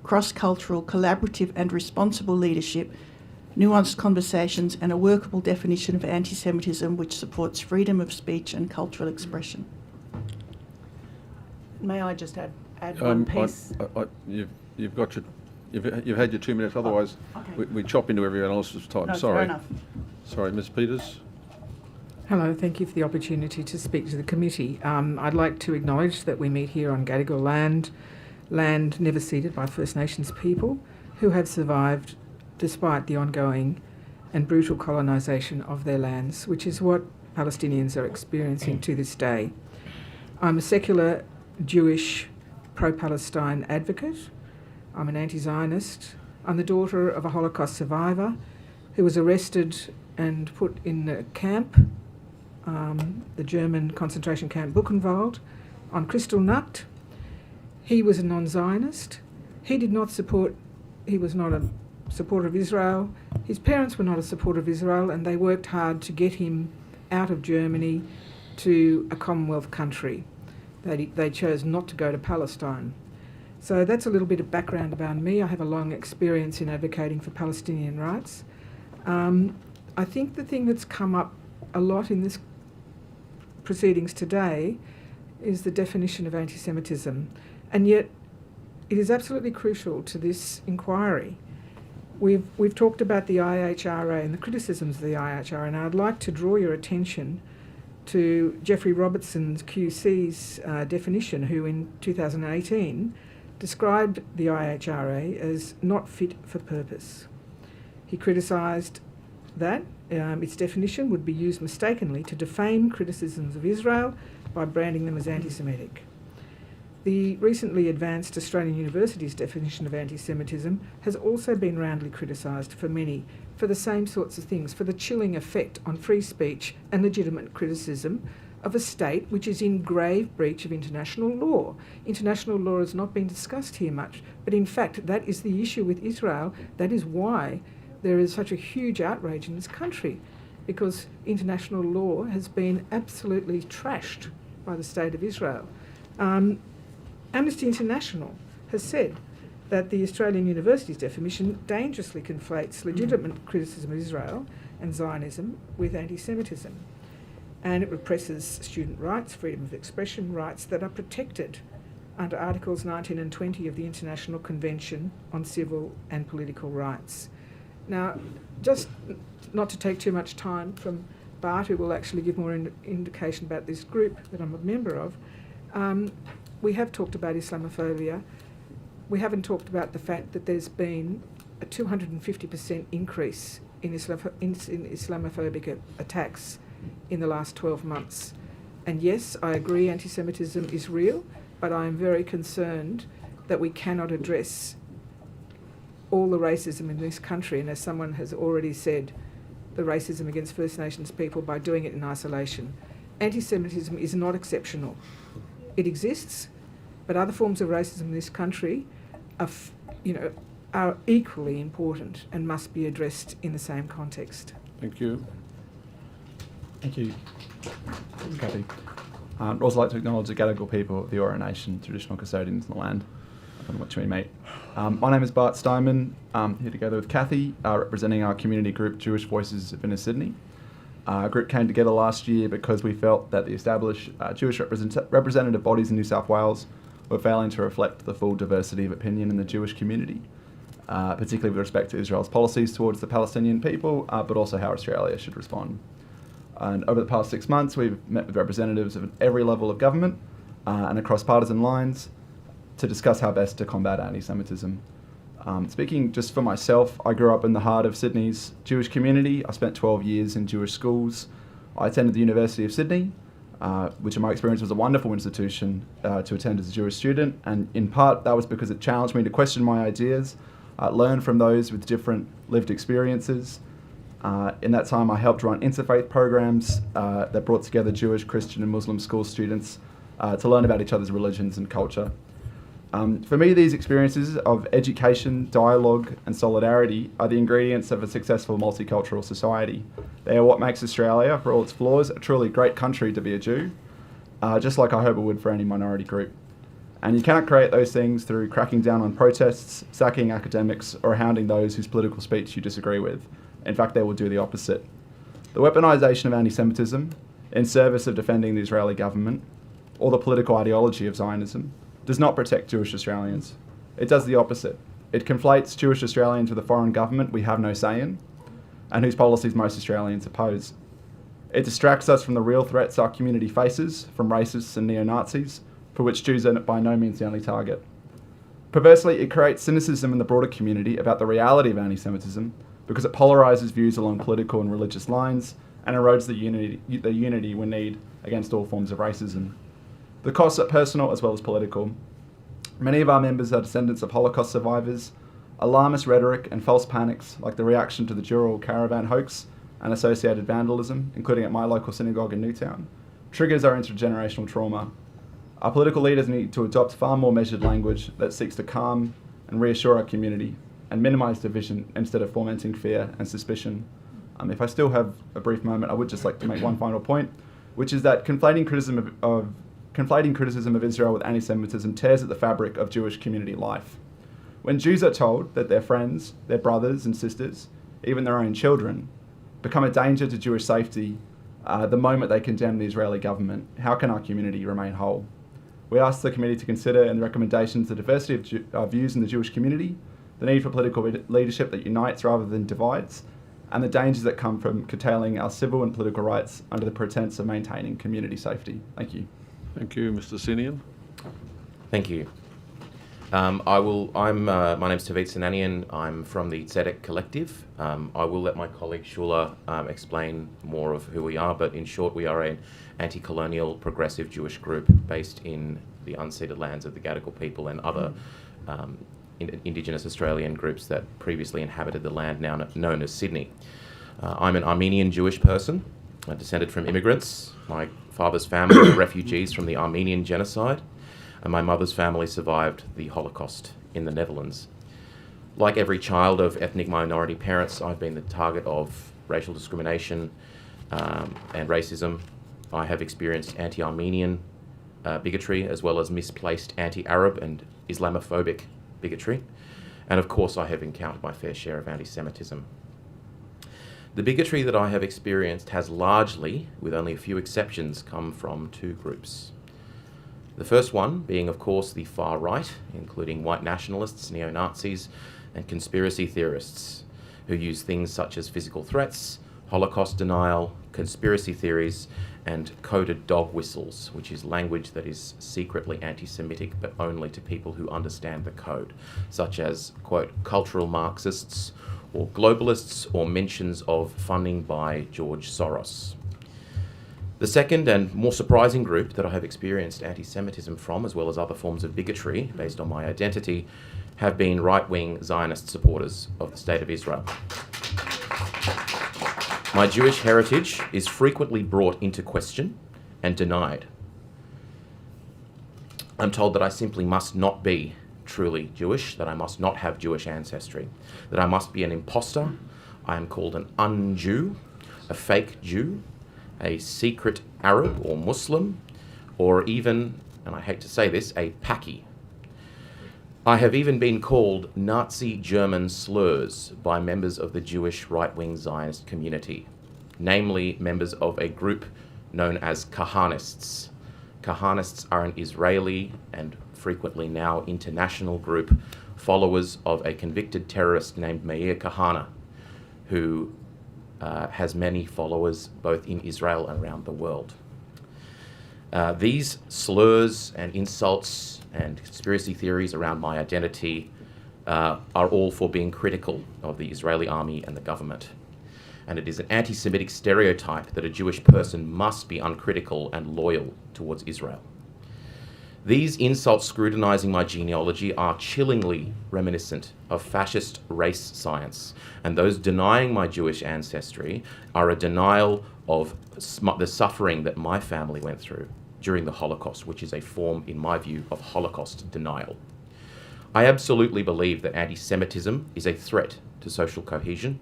cross-cultural, collaborative and responsible leadership, nuanced conversations and a workable definition of anti-Semitism which supports freedom of speech and cultural expression. May I just add one piece? You've had your 2 minutes. Otherwise, okay. we chop into everyone else's time. No, Sorry. fair enough. Sorry, Ms. Peters. Hello, thank you for the opportunity to speak to the committee. I'd like to acknowledge that we meet here on Gadigal land never ceded by First Nations people who have survived despite the ongoing and brutal colonisation of their lands, which is what Palestinians are experiencing to this day. I'm a secular Jewish pro-Palestine advocate. I'm an anti-Zionist. I'm the daughter of a Holocaust survivor who was arrested and put in a camp, the German concentration camp Buchenwald, on Kristallnacht. He was a non-Zionist. He was not a supporter of Israel. His parents were not a supporter of Israel, and they worked hard to get him out of Germany to a Commonwealth country. They chose not to go to Palestine. So that's a little bit of background about me. I have a long experience in advocating for Palestinian rights. I think the thing that's come up a lot in this proceedings today is the definition of anti-Semitism, and yet it is absolutely crucial to this inquiry. We've talked about the IHRA and the criticisms of the IHRA, and I'd like to draw your attention to Jeffrey Robertson's QC's definition, who in 2018 described the IHRA as not fit for purpose. He criticised that its definition would be used mistakenly to defame criticisms of Israel by branding them as anti-Semitic. The recently advanced Australian University's definition of anti-Semitism has also been roundly criticised for the same sorts of things, for the chilling effect on free speech and legitimate criticism of a state which is in grave breach of international law. International law has not been discussed here much, but in fact that is the issue with Israel. That is why there is such a huge outrage in this country, because international law has been absolutely trashed by the State of Israel. Amnesty International has said that the Australian University's definition dangerously conflates legitimate criticism of Israel and Zionism with anti-Semitism. And it represses student rights, freedom of expression rights that are protected under Articles 19 and 20 of the International Convention on Civil and Political Rights. Now, just not to take too much time from Bart, who will actually give more indication about this group that I'm a member of, we have talked about Islamophobia. We haven't talked about the fact that there's been a 250% increase in Islamophobic attacks in the last 12 months. And yes, I agree anti-Semitism is real, but I am very concerned that we cannot address all the racism in this country, and as someone has already said, the racism against First Nations people, by doing it in isolation. Anti-Semitism is not exceptional. It exists, but other forms of racism in this country are equally important and must be addressed in the same context. Thank you. Thank you, Cathy. I'd also like to acknowledge the Gadigal people of the Eora Nation, traditional custodians of the land upon which we meet. My name is Bart Steinman. I'm here together with Cathy, representing our community group, Jewish Voices of Inner Sydney. Our group came together last year because we felt that the established Jewish representative bodies in New South Wales were failing to reflect the full diversity of opinion in the Jewish community, particularly with respect to Israel's policies towards the Palestinian people, but also how Australia should respond. And over the past 6 months, we've met with representatives of every level of government and across partisan lines to discuss how best to combat anti-Semitism. Speaking just for myself, I grew up in the heart of Sydney's Jewish community. I spent 12 years in Jewish schools. I attended the University of Sydney, which in my experience was a wonderful institution to attend as a Jewish student, and in part that was because it challenged me to question my ideas, learn from those with different lived experiences. In that time I helped run interfaith programs that brought together Jewish, Christian and Muslim school students to learn about each other's religions and culture. For me, these experiences of education, dialogue and solidarity are the ingredients of a successful multicultural society. They are what makes Australia, for all its flaws, a truly great country to be a Jew, just like I hope it would for any minority group. And you cannot create those things through cracking down on protests, sacking academics, or hounding those whose political speech you disagree with. In fact, they will do the opposite. The weaponisation of anti-Semitism in service of defending the Israeli government, or the political ideology of Zionism, does not protect Jewish Australians. It does the opposite. It conflates Jewish Australians with a foreign government we have no say in, and whose policies most Australians oppose. It distracts us from the real threats our community faces from racists and neo-Nazis, for which Jews are by no means the only target. Perversely, it creates cynicism in the broader community about the reality of anti-Semitism because it polarises views along political and religious lines and erodes the unity we need against all forms of racism. The costs are personal as well as political. Many of our members are descendants of Holocaust survivors. Alarmist rhetoric and false panics, like the reaction to the Dural caravan hoax and associated vandalism, including at my local synagogue in Newtown, triggers our intergenerational trauma. Our political leaders need to adopt far more measured language that seeks to calm and reassure our community and minimise division instead of fomenting fear and suspicion. If I still have a brief moment, I would just like to make one final point, which is that conflating criticism of Israel with anti-Semitism tears at the fabric of Jewish community life. When Jews are told that their friends, their brothers and sisters, even their own children, become a danger to Jewish safety the moment they condemn the Israeli government, how can our community remain whole? We ask the committee to consider in the recommendations the diversity of views in the Jewish community, the need for political leadership that unites rather than divides, and the dangers that come from curtailing our civil and political rights under the pretense of maintaining community safety. Thank you. Thank you, Mr. Sinian. Thank you. My name's Tavit Sinanian. I'm from the Tzedek Collective. I will let my colleague Shula explain more of who we are, but in short, we are an anti-colonial progressive Jewish group based in the unceded lands of the Gadigal people and other Indigenous Australian groups that previously inhabited the land now known as Sydney. I'm an Armenian Jewish person, descended from immigrants. My father's family were refugees from the Armenian genocide, and my mother's family survived the Holocaust in the Netherlands. Like every child of ethnic minority parents, I've been the target of racial discrimination and racism. I have experienced anti-Armenian bigotry, as well as misplaced anti-Arab and Islamophobic bigotry. And of course, I have encountered my fair share of anti-Semitism. The bigotry that I have experienced has largely, with only a few exceptions, come from two groups. The first one being, of course, the far right, including white nationalists, neo-Nazis, and conspiracy theorists, who use things such as physical threats, Holocaust denial, conspiracy theories, and coded dog whistles, which is language that is secretly anti-Semitic but only to people who understand the code, such as, quote, cultural Marxists, or globalists, or mentions of funding by George Soros. The second and more surprising group that I have experienced anti-Semitism from, as well as other forms of bigotry based on my identity, have been right-wing Zionist supporters of the State of Israel. My Jewish heritage is frequently brought into question and denied. I'm told that I simply must not be truly Jewish, that I must not have Jewish ancestry, that I must be an imposter. I am called an un-Jew, a fake Jew, a secret Arab or Muslim, or even, and I hate to say this, a Paki. I have even been called Nazi German slurs by members of the Jewish right-wing Zionist community, namely members of a group known as Kahanists. Kahanists are an Israeli and frequently now international group, followers of a convicted terrorist named Meir Kahane, who has many followers both in Israel and around the world. These slurs and insults and conspiracy theories around my identity are all for being critical of the Israeli army and the government. And it is an anti-Semitic stereotype that a Jewish person must be uncritical and loyal towards Israel. These insults scrutinizing my genealogy are chillingly reminiscent of fascist race science, and those denying my Jewish ancestry are a denial of the suffering that my family went through during the Holocaust, which is a form, in my view, of Holocaust denial. I absolutely believe that anti-Semitism is a threat to social cohesion,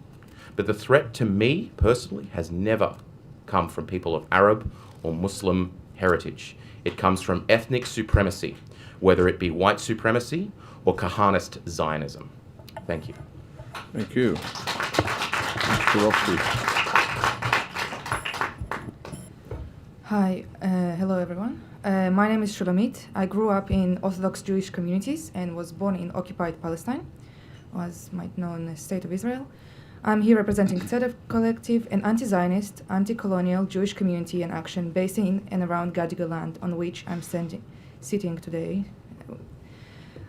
but the threat to me personally has never come from people of Arab or Muslim heritage. It comes from ethnic supremacy, whether it be white supremacy or Kahanist Zionism. Thank you. Thank you. Mr. Roxby. Hi, hello everyone. My name is Shulamit. I grew up in Orthodox Jewish communities and was born in occupied Palestine, as might known as State of Israel. I'm here representing Tzedek Collective, an anti-Zionist, anti-colonial Jewish community and action based in and around Gadigal land on which I'm sitting today.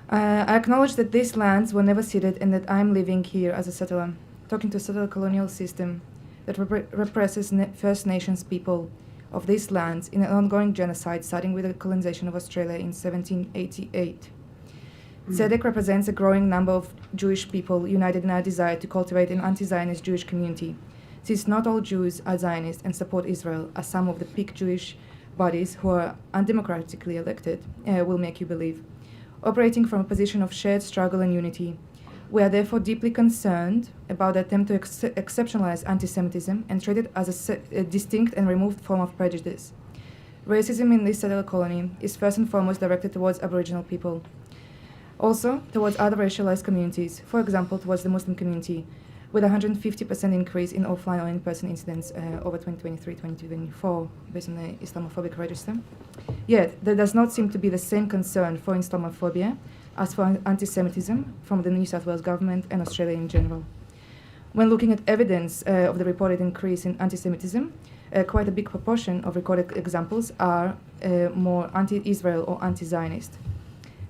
I acknowledge that these lands were never ceded and that I'm living here as a settler, talking to a settler colonial system that represses First Nations people of these lands in an ongoing genocide starting with the colonization of Australia in 1788. Tzedek represents a growing number of Jewish people united in our desire to cultivate an anti-Zionist Jewish community, since not all Jews are Zionists and support Israel, as some of the peak Jewish bodies who are undemocratically elected will make you believe. Operating from a position of shared struggle and unity, we are therefore deeply concerned about the attempt to exceptionalize anti-Semitism and treat it as a distinct and removed form of prejudice. Racism in this settler colony is first and foremost directed towards Aboriginal people. Also, towards other racialized communities, for example, towards the Muslim community, with a 150% increase in offline or in-person incidents over 2023-2024, based on the Islamophobic register. Yet, there does not seem to be the same concern for Islamophobia as for anti-Semitism from the New South Wales government and Australia in general. When looking at evidence of the reported increase in anti-Semitism, quite a big proportion of recorded examples are more anti-Israel or anti-Zionist.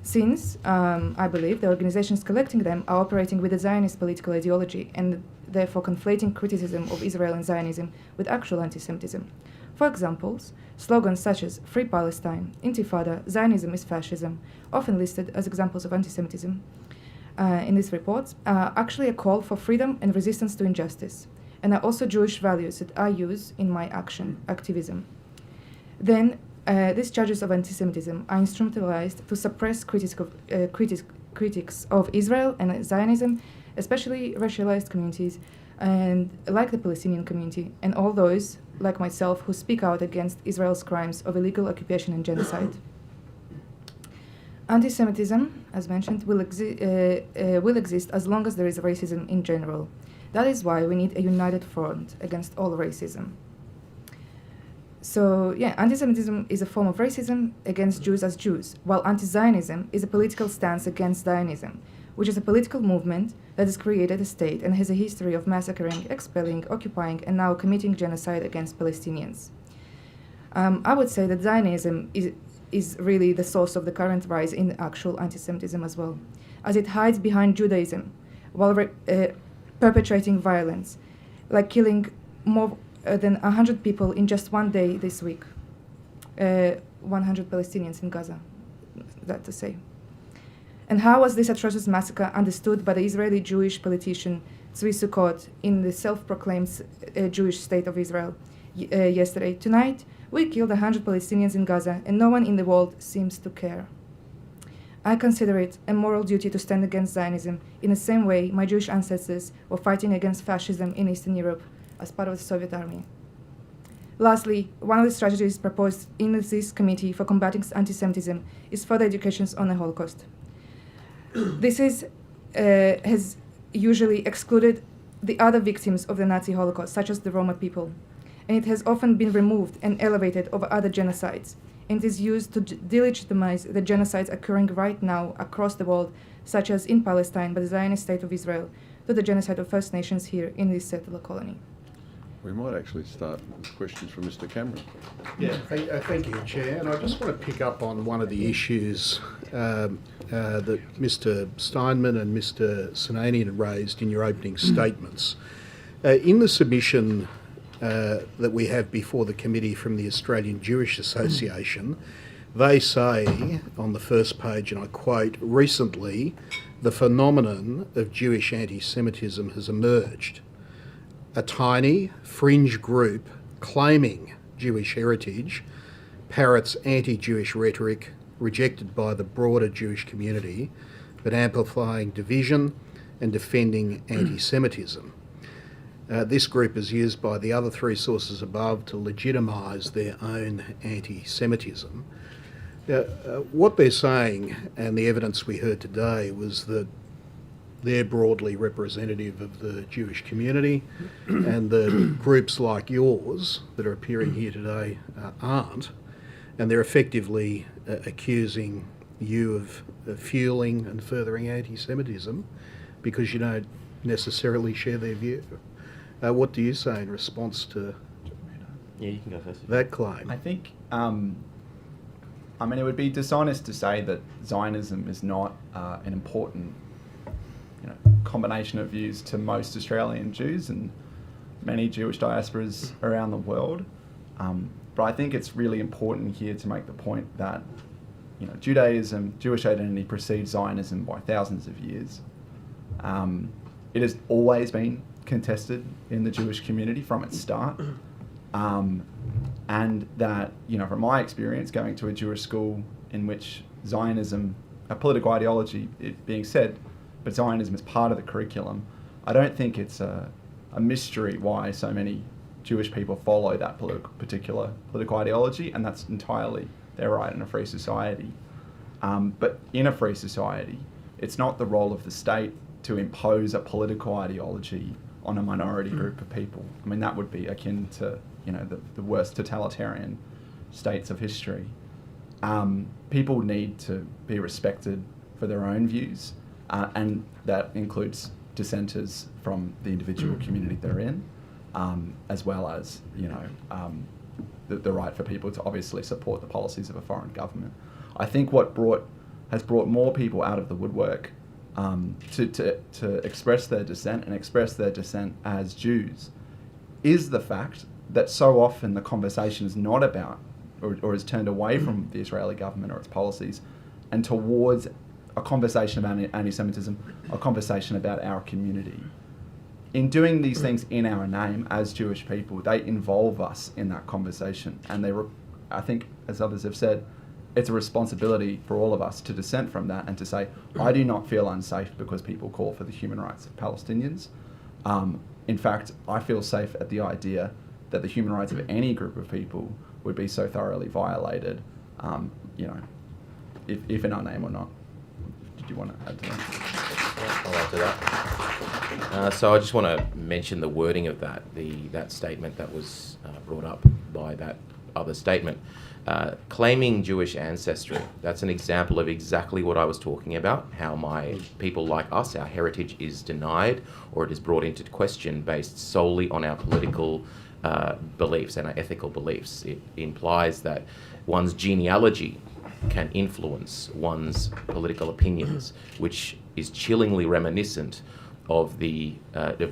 Since, I believe, the organizations collecting them are operating with a Zionist political ideology and therefore conflating criticism of Israel and Zionism with actual anti-Semitism. For example, slogans such as Free Palestine, Intifada, Zionism is fascism, often listed as examples of anti-Semitism in these reports, are actually a call for freedom and resistance to injustice, and are also Jewish values that I use in my activism. Then, these charges of anti-Semitism are instrumentalized to suppress critics of Israel and Zionism, especially racialized communities, and like the Palestinian community, and all those, like myself, who speak out against Israel's crimes of illegal occupation and genocide. Anti-Semitism, as mentioned, will exist as long as there is racism in general. That is why we need a united front against all racism. So, yeah, anti-Semitism is a form of racism against Jews as Jews, while anti-Zionism is a political stance against Zionism, which is a political movement that has created a state and has a history of massacring, expelling, occupying, and now committing genocide against Palestinians. I would say that Zionism is really the source of the current rise in actual anti-Semitism as well, as it hides behind Judaism while perpetrating violence, like killing more than 100 people in just one day this week. 100 Palestinians in Gaza, that to say. And how was this atrocious massacre understood by the Israeli Jewish politician Tzvi Sukkot in the self-proclaimed Jewish state of Israel yesterday? Tonight, we killed 100 Palestinians in Gaza, and no one in the world seems to care. I consider it a moral duty to stand against Zionism in the same way my Jewish ancestors were fighting against fascism in Eastern Europe as part of the Soviet Army. Lastly, one of the strategies proposed in this committee for combating anti-Semitism is further education on the Holocaust. This has usually excluded the other victims of the Nazi Holocaust, such as the Roma people, and it has often been removed and elevated over other genocides, and is used to delegitimize the genocides occurring right now across the world, such as in Palestine by the Zionist State of Israel, to the genocide of First Nations here in this settler colony. We might actually start with questions from Mr. Cameron. Yeah, thank you, Chair. And I just want to pick up on one of the issues that Mr. Steinman and Mr. Sinanian raised in your opening statements. In the submission that we have before the committee from the Australian Jewish Association, they say on the first page, and I quote, "Recently, the phenomenon of Jewish anti-Semitism has emerged. A tiny, fringe group claiming Jewish heritage parrots anti-Jewish rhetoric rejected by the broader Jewish community but amplifying division and defending anti-Semitism. This group is used by the other three sources above to legitimise their own anti-Semitism. What they're saying, and the evidence we heard today, was that they're broadly representative of the Jewish community, and the groups like yours that are appearing here today aren't, and they're effectively accusing you of fueling and furthering anti-Semitism because you don't necessarily share their view. What do you say in response to you can go first. That claim? I think, I mean, it would be dishonest to say that Zionism is not an important combination of views to most Australian Jews and many Jewish diasporas around the world. But I think it's really important here to make the point that Judaism, Jewish identity precedes Zionism by thousands of years. It has always been contested in the Jewish community from its start. And that, from my experience going to a Jewish school in which Zionism, a political ideology, it being said, but Zionism is part of the curriculum, I don't think it's a mystery why so many Jewish people follow that particular political ideology, and that's entirely their right in a free society. But in a free society, it's not the role of the state to impose a political ideology on a minority group of people. I mean, that would be akin to, the worst totalitarian states of history. People need to be respected for their own views, and that includes dissenters from the individual community they're in, as well as, the right for people to obviously support the policies of a foreign government. I think what has brought more people out of the woodwork to express their dissent and express their dissent as Jews is the fact that so often the conversation is not about or is turned away from the Israeli government or its policies and towards a conversation about anti-Semitism, a conversation about our community. In doing these things in our name as Jewish people, they involve us in that conversation, and I think, as others have said, it's a responsibility for all of us to dissent from that and to say, I do not feel unsafe because people call for the human rights of Palestinians. In fact, I feel safe at the idea that the human rights of any group of people would be so thoroughly violated, if in our name or not. Did you want to add to that? I'll add to that. So I just want to mention the wording of that statement that was brought up by that other statement. Claiming Jewish ancestry, that's an example of exactly what I was talking about, how my people like us, our heritage is denied or it is brought into question based solely on our political beliefs and our ethical beliefs. It implies that one's genealogy can influence one's political opinions, which is chillingly reminiscent of the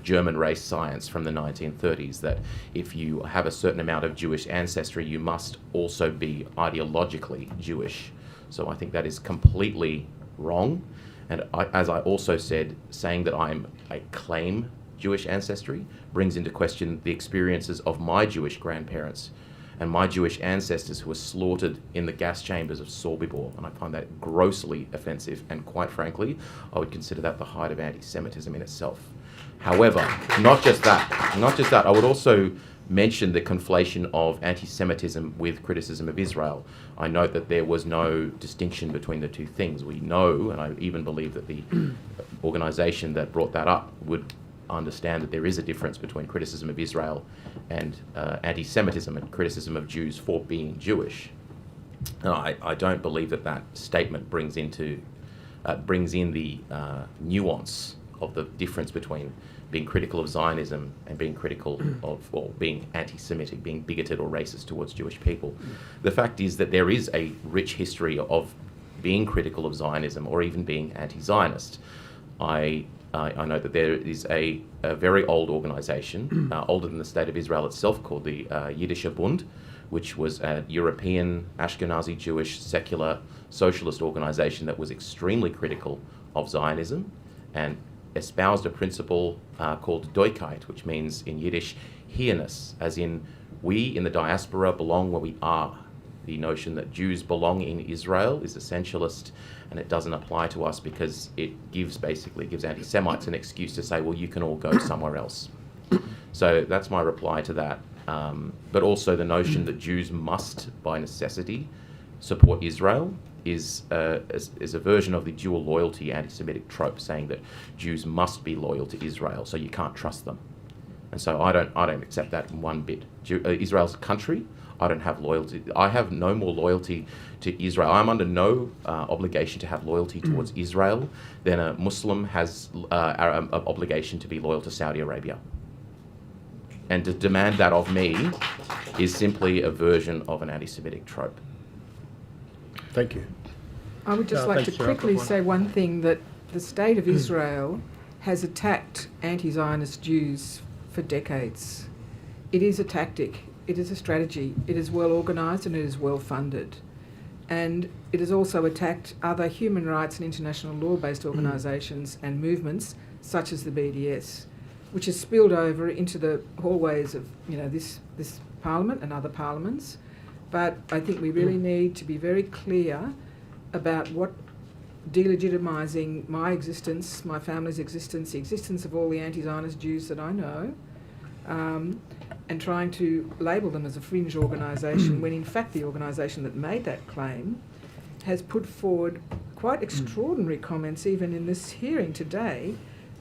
German race science from the 1930s, that if you have a certain amount of Jewish ancestry, you must also be ideologically Jewish. So I think that is completely wrong. And as I also said, saying that I claim Jewish ancestry brings into question the experiences of my Jewish grandparents and my Jewish ancestors who were slaughtered in the gas chambers of Sobibor, and I find that grossly offensive, and quite frankly, I would consider that the height of anti-Semitism in itself. However, not just that, I would also mention the conflation of anti-Semitism with criticism of Israel. I note that there was no distinction between the two things. We know, and I even believe that the organisation that brought that up would understand that there is a difference between criticism of Israel and anti-Semitism and criticism of Jews for being Jewish. And I don't believe that statement brings in the nuance of the difference between being critical of Zionism and being critical of, or being anti-Semitic, being bigoted or racist towards Jewish people. The fact is that there is a rich history of being critical of Zionism or even being anti-Zionist. I know that there is a very old organisation, older than the State of Israel itself, called the Yiddische Bund, which was a European, Ashkenazi, Jewish, secular, socialist organisation that was extremely critical of Zionism and espoused a principle called Doikheit, which means in Yiddish, here-ness, as in we in the diaspora belong where we are. the notion that Jews belong in Israel is essentialist, and it doesn't apply to us because it basically gives anti-Semites an excuse to say, well, you can all go somewhere else. So that's my reply to that. But also the notion that Jews must, by necessity, support Israel is a version of the dual loyalty anti-Semitic trope, saying that Jews must be loyal to Israel, so you can't trust them. And so I don't accept that in one bit. Israel's a country. I don't have loyalty. I have no more loyalty to Israel. I'm under no obligation to have loyalty towards Israel than a Muslim has an obligation to be loyal to Saudi Arabia. And to demand that of me is simply a version of an anti-Semitic trope. Thank you. I would just like to quickly say one thing, that the State of Israel has attacked anti-Zionist Jews for decades. It is a tactic, it is a strategy, it is well organised and it is well funded. And it has also attacked other human rights and international law-based organisations and movements, such as the BDS, which has spilled over into the hallways of this parliament and other parliaments. But I think we really need to be very clear about what delegitimising my existence, my family's existence, the existence of all the anti-Zionist Jews that I know, and trying to label them as a fringe organisation when in fact the organisation that made that claim has put forward quite extraordinary comments even in this hearing today,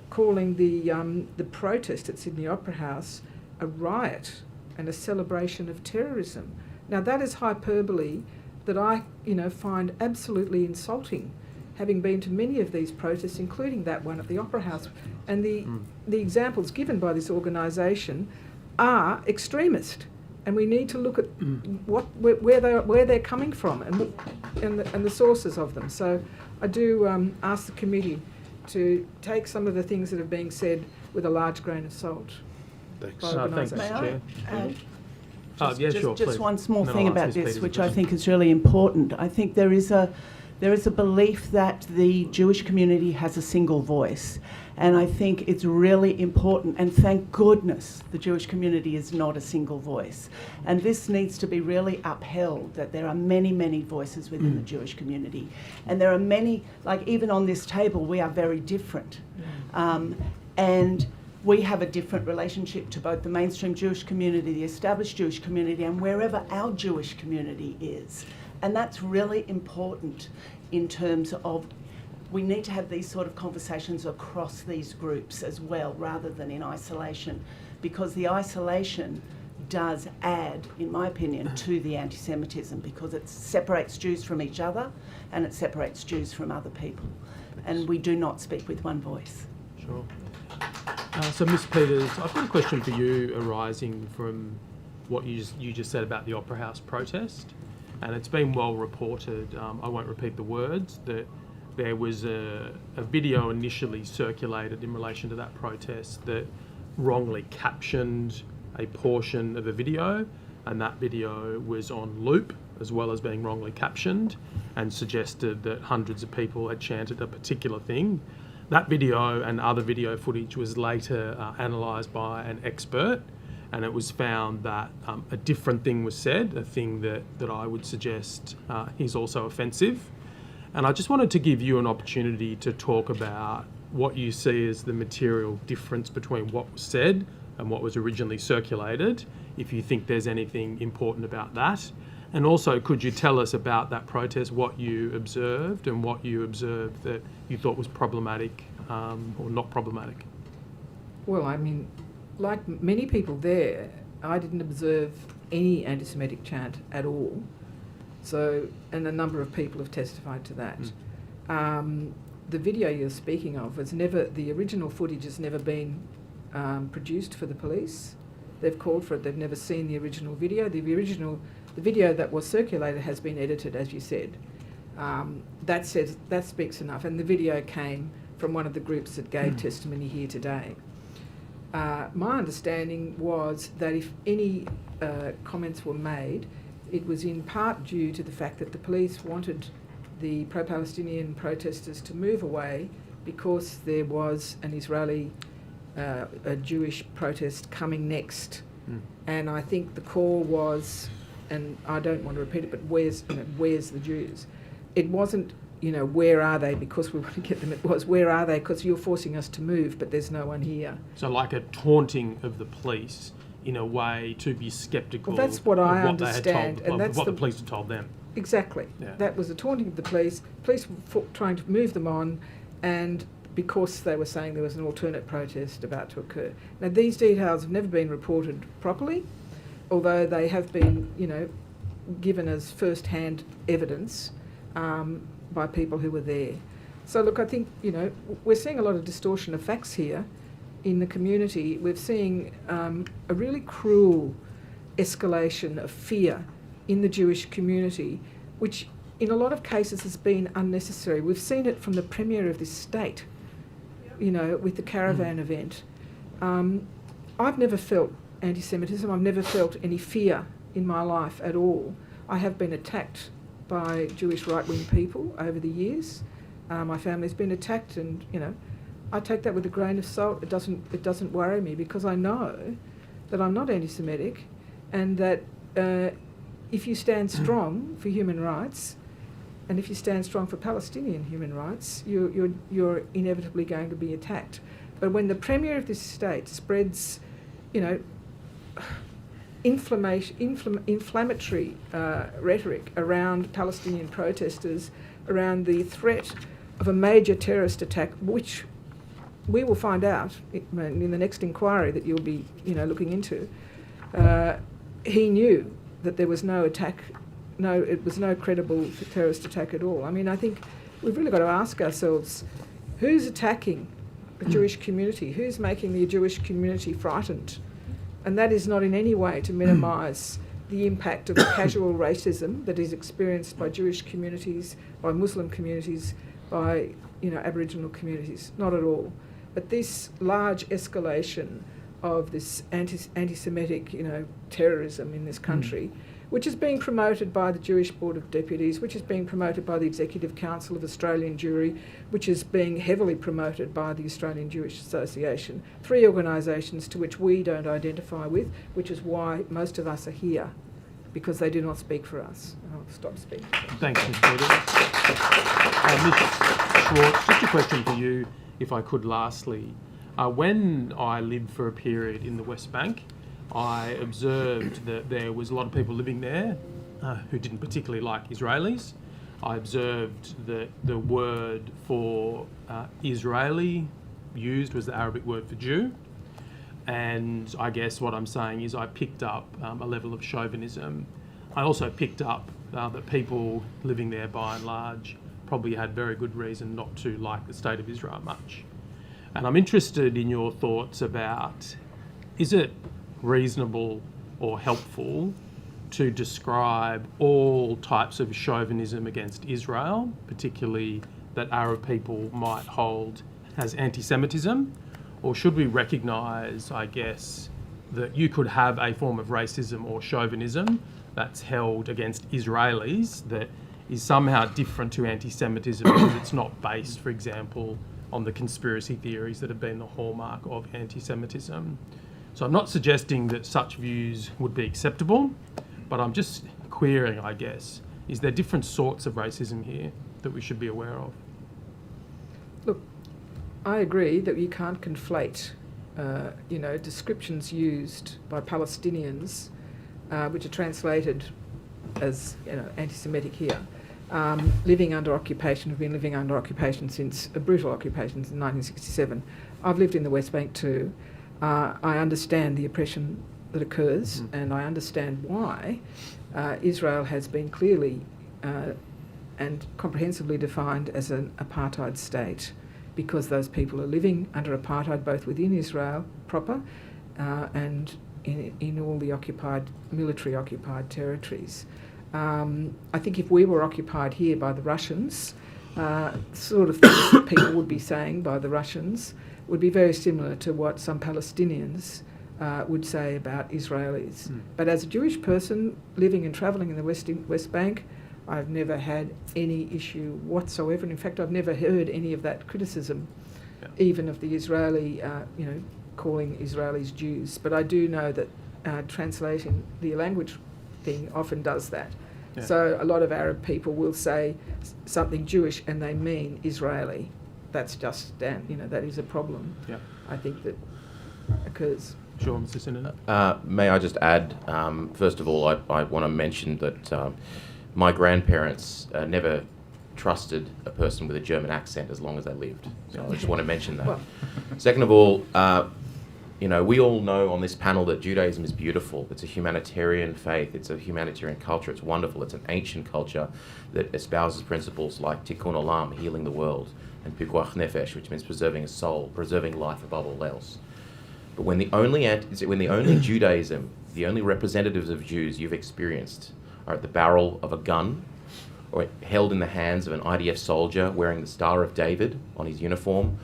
calling the protest at Sydney Opera House a riot and a celebration of terrorism. Now that is hyperbole that I find absolutely insulting, having been to many of these protests, including that one at the Opera House. And the examples given by this organisation are extremist, and we need to look at where they're coming from and the sources of them. So I do ask the committee to take some of the things that are being said with a large grain of salt. Thanks. Thanks, Chair. Just one small thing about this, which I think is really important. I think there is a belief that the Jewish community has a single voice, and I think it's really important, and thank goodness the Jewish community is not a single voice. And this needs to be really upheld, that there are many, many voices within the Jewish community. And there are many, like even on this table, we are very different. And we have a different relationship to both the mainstream Jewish community, the established Jewish community, and wherever our Jewish community is. And that's really important in terms of we need to have these sort of conversations across these groups as well, rather than in isolation, because the isolation does add, in my opinion, to the anti-Semitism, because it separates Jews from each other and it separates Jews from other people. And we do not speak with one voice. Sure. So, Ms. Peters, I've got a question for you arising from what you just said about the Opera House protest. And it's been well reported, I won't repeat the words, that there was a video initially circulated in relation to that protest that wrongly captioned a portion of a video, and that video was on loop as well as being wrongly captioned, and suggested that hundreds of people had chanted a particular thing. That video and other video footage was later analysed by an expert, and it was found that a different thing was said, a thing that I would suggest is also offensive. And I just wanted to give you an opportunity to talk about what you see as the material difference between what was said and what was originally circulated, if you think there's anything important about that. And also, could you tell us about that protest, what you observed and what you observed that you thought was problematic or not problematic? Well, I mean, like many people there, I didn't observe any anti-Semitic chant at all. So, and a number of people have testified to that. The video you're speaking of was never, the original footage has never been produced for the police. They've called for it, they've never seen the original video. The video that was circulated has been edited, as you said. That speaks enough. And the video came from one of the groups that gave testimony here today. My understanding was that if any comments were made, it was in part due to the fact that the police wanted the pro-Palestinian protesters to move away because there was an Israeli, a Jewish protest coming next. And I think the call was and I don't want to repeat it, but where's the Jews? It wasn't, where are they because we want to get them. It was, where are they because you're forcing us to move, but there's no one here. So like a taunting of the police in a way to be sceptical. Well, that's what I understand, and that's what the police had told them. Exactly. Yeah. That was the taunting of the police. Police were trying to move them on, and because they were saying there was an alternate protest about to occur. Now, these details have never been reported properly, although they have been, given as first-hand evidence by people who were there. So, look, I think, we're seeing a lot of distortion of facts here in the community. We're seeing a really cruel escalation of fear in the Jewish community, which in a lot of cases has been unnecessary. We've seen it from the Premier of this state, with the caravan event. I've never felt anti-Semitism. I've never felt any fear in my life at all. I have been attacked by Jewish right-wing people over the years. My family's been attacked, and I take that with a grain of salt. It doesn't worry me, because I know that I'm not anti-Semitic, and that if you stand strong for human rights, and if you stand strong for Palestinian human rights, you're inevitably going to be attacked. But when the Premier of this state spreads, inflammatory rhetoric around Palestinian protesters, around the threat of a major terrorist attack, which we will find out in the next inquiry that you'll be, looking into, he knew that there was no attack. No, it was no credible terrorist attack at all. I mean, I think we've really got to ask ourselves, who's attacking the Jewish community? Who's making the Jewish community frightened? And that is not in any way to minimise the impact of the casual racism that is experienced by Jewish communities, by Muslim communities, by Aboriginal communities. Not at all. But this large escalation of this anti-Semitic terrorism in this country, which is being promoted by the Jewish Board of Deputies, which is being promoted by the Executive Council of Australian Jewry, which is being heavily promoted by the Australian Jewish Association, 3 organisations to which we don't identify with, which is why most of us are here, because they do not speak for us. I'll stop speaking. Thanks, Ms. Peters. Ms. Schwartz, just a question for you, if I could lastly. When I lived for a period in the West Bank, I observed that there was a lot of people living there who didn't particularly like Israelis. I observed that the word for Israeli used was the Arabic word for Jew. And I guess what I'm saying is I picked up a level of chauvinism. I also picked up that people living there by and large probably had very good reason not to like the State of Israel much. And I'm interested in your thoughts about, is it reasonable or helpful to describe all types of chauvinism against Israel, particularly that Arab people might hold as anti-Semitism? Or should we recognise, I guess, that you could have a form of racism or chauvinism that's held against Israelis that is somehow different to anti-Semitism because it's not based, for example, on the conspiracy theories that have been the hallmark of anti-Semitism? So I'm not suggesting that such views would be acceptable, but I'm just querying, I guess, is there different sorts of racism here that we should be aware of? Look, I agree that you can't conflate, descriptions used by Palestinians, which are translated as, anti-Semitic here, living under occupation, have been living under occupation since, a brutal occupation since 1967. I've lived in the West Bank too. I understand the oppression that occurs, and I understand why Israel has been clearly and comprehensively defined as an apartheid state, because those people are living under apartheid both within Israel proper and in all the military occupied territories. I think if we were occupied here by the Russians, sort of things that people would be saying by the Russians would be very similar to what some Palestinians would say about Israelis. But as a Jewish person living and travelling in the West Bank, I've never had any issue whatsoever. And in fact, I've never heard any of that criticism, even of the Israeli, calling Israelis Jews. But I do know that translating the language thing often does that. Yeah. So a lot of Arab people will say something Jewish and they mean Israeli. That's just, that is a problem. Yeah. I think that occurs. Sure, Mr. Senator. May I just add, first of all, I want to mention that my grandparents never trusted a person with a German accent as long as they lived. So I just want to mention that. Well. Second of all, we all know on this panel that Judaism is beautiful. It's a humanitarian faith. It's a humanitarian culture. It's wonderful. It's an ancient culture that espouses principles like tikkun olam, healing the world, and pikuach nefesh, which means preserving a soul, preserving life above all else. But when the only Judaism, the only representatives of Jews you've experienced are at the barrel of a gun, or held in the hands of an IDF soldier wearing the Star of David on his uniform,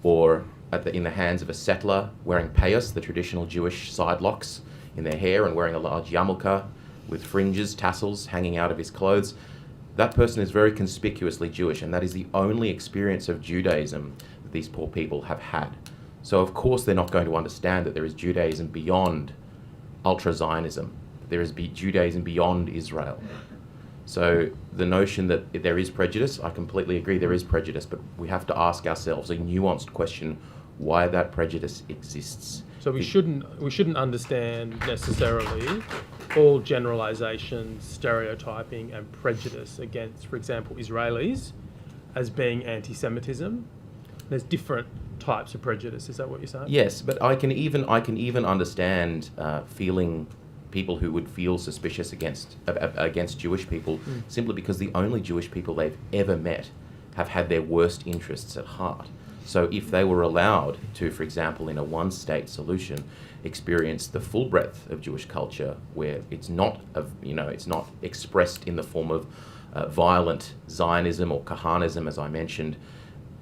or in the hands of a settler wearing payos, the traditional Jewish side locks in their hair, and wearing a large yarmulke with fringes, tassels hanging out of his clothes, that person is very conspicuously Jewish, and that is the only experience of Judaism that these poor people have had. So of course they're not going to understand that there is Judaism beyond ultra-Zionism. There is Judaism beyond Israel. So the notion that there is prejudice, I completely agree there is prejudice, but we have to ask ourselves a nuanced question, why that prejudice exists. So we shouldn't understand necessarily all generalisations, stereotyping and prejudice against, for example, Israelis as being anti-Semitism. There's different types of prejudice. Is that what you're saying? Yes, but I can even understand feeling people who would feel suspicious against Jewish people simply because the only Jewish people they've ever met have had their worst interests at heart. So if they were allowed to, for example, in a one-state solution, experience the full breadth of Jewish culture, where it's not expressed in the form of violent Zionism or Kahanism, as I mentioned,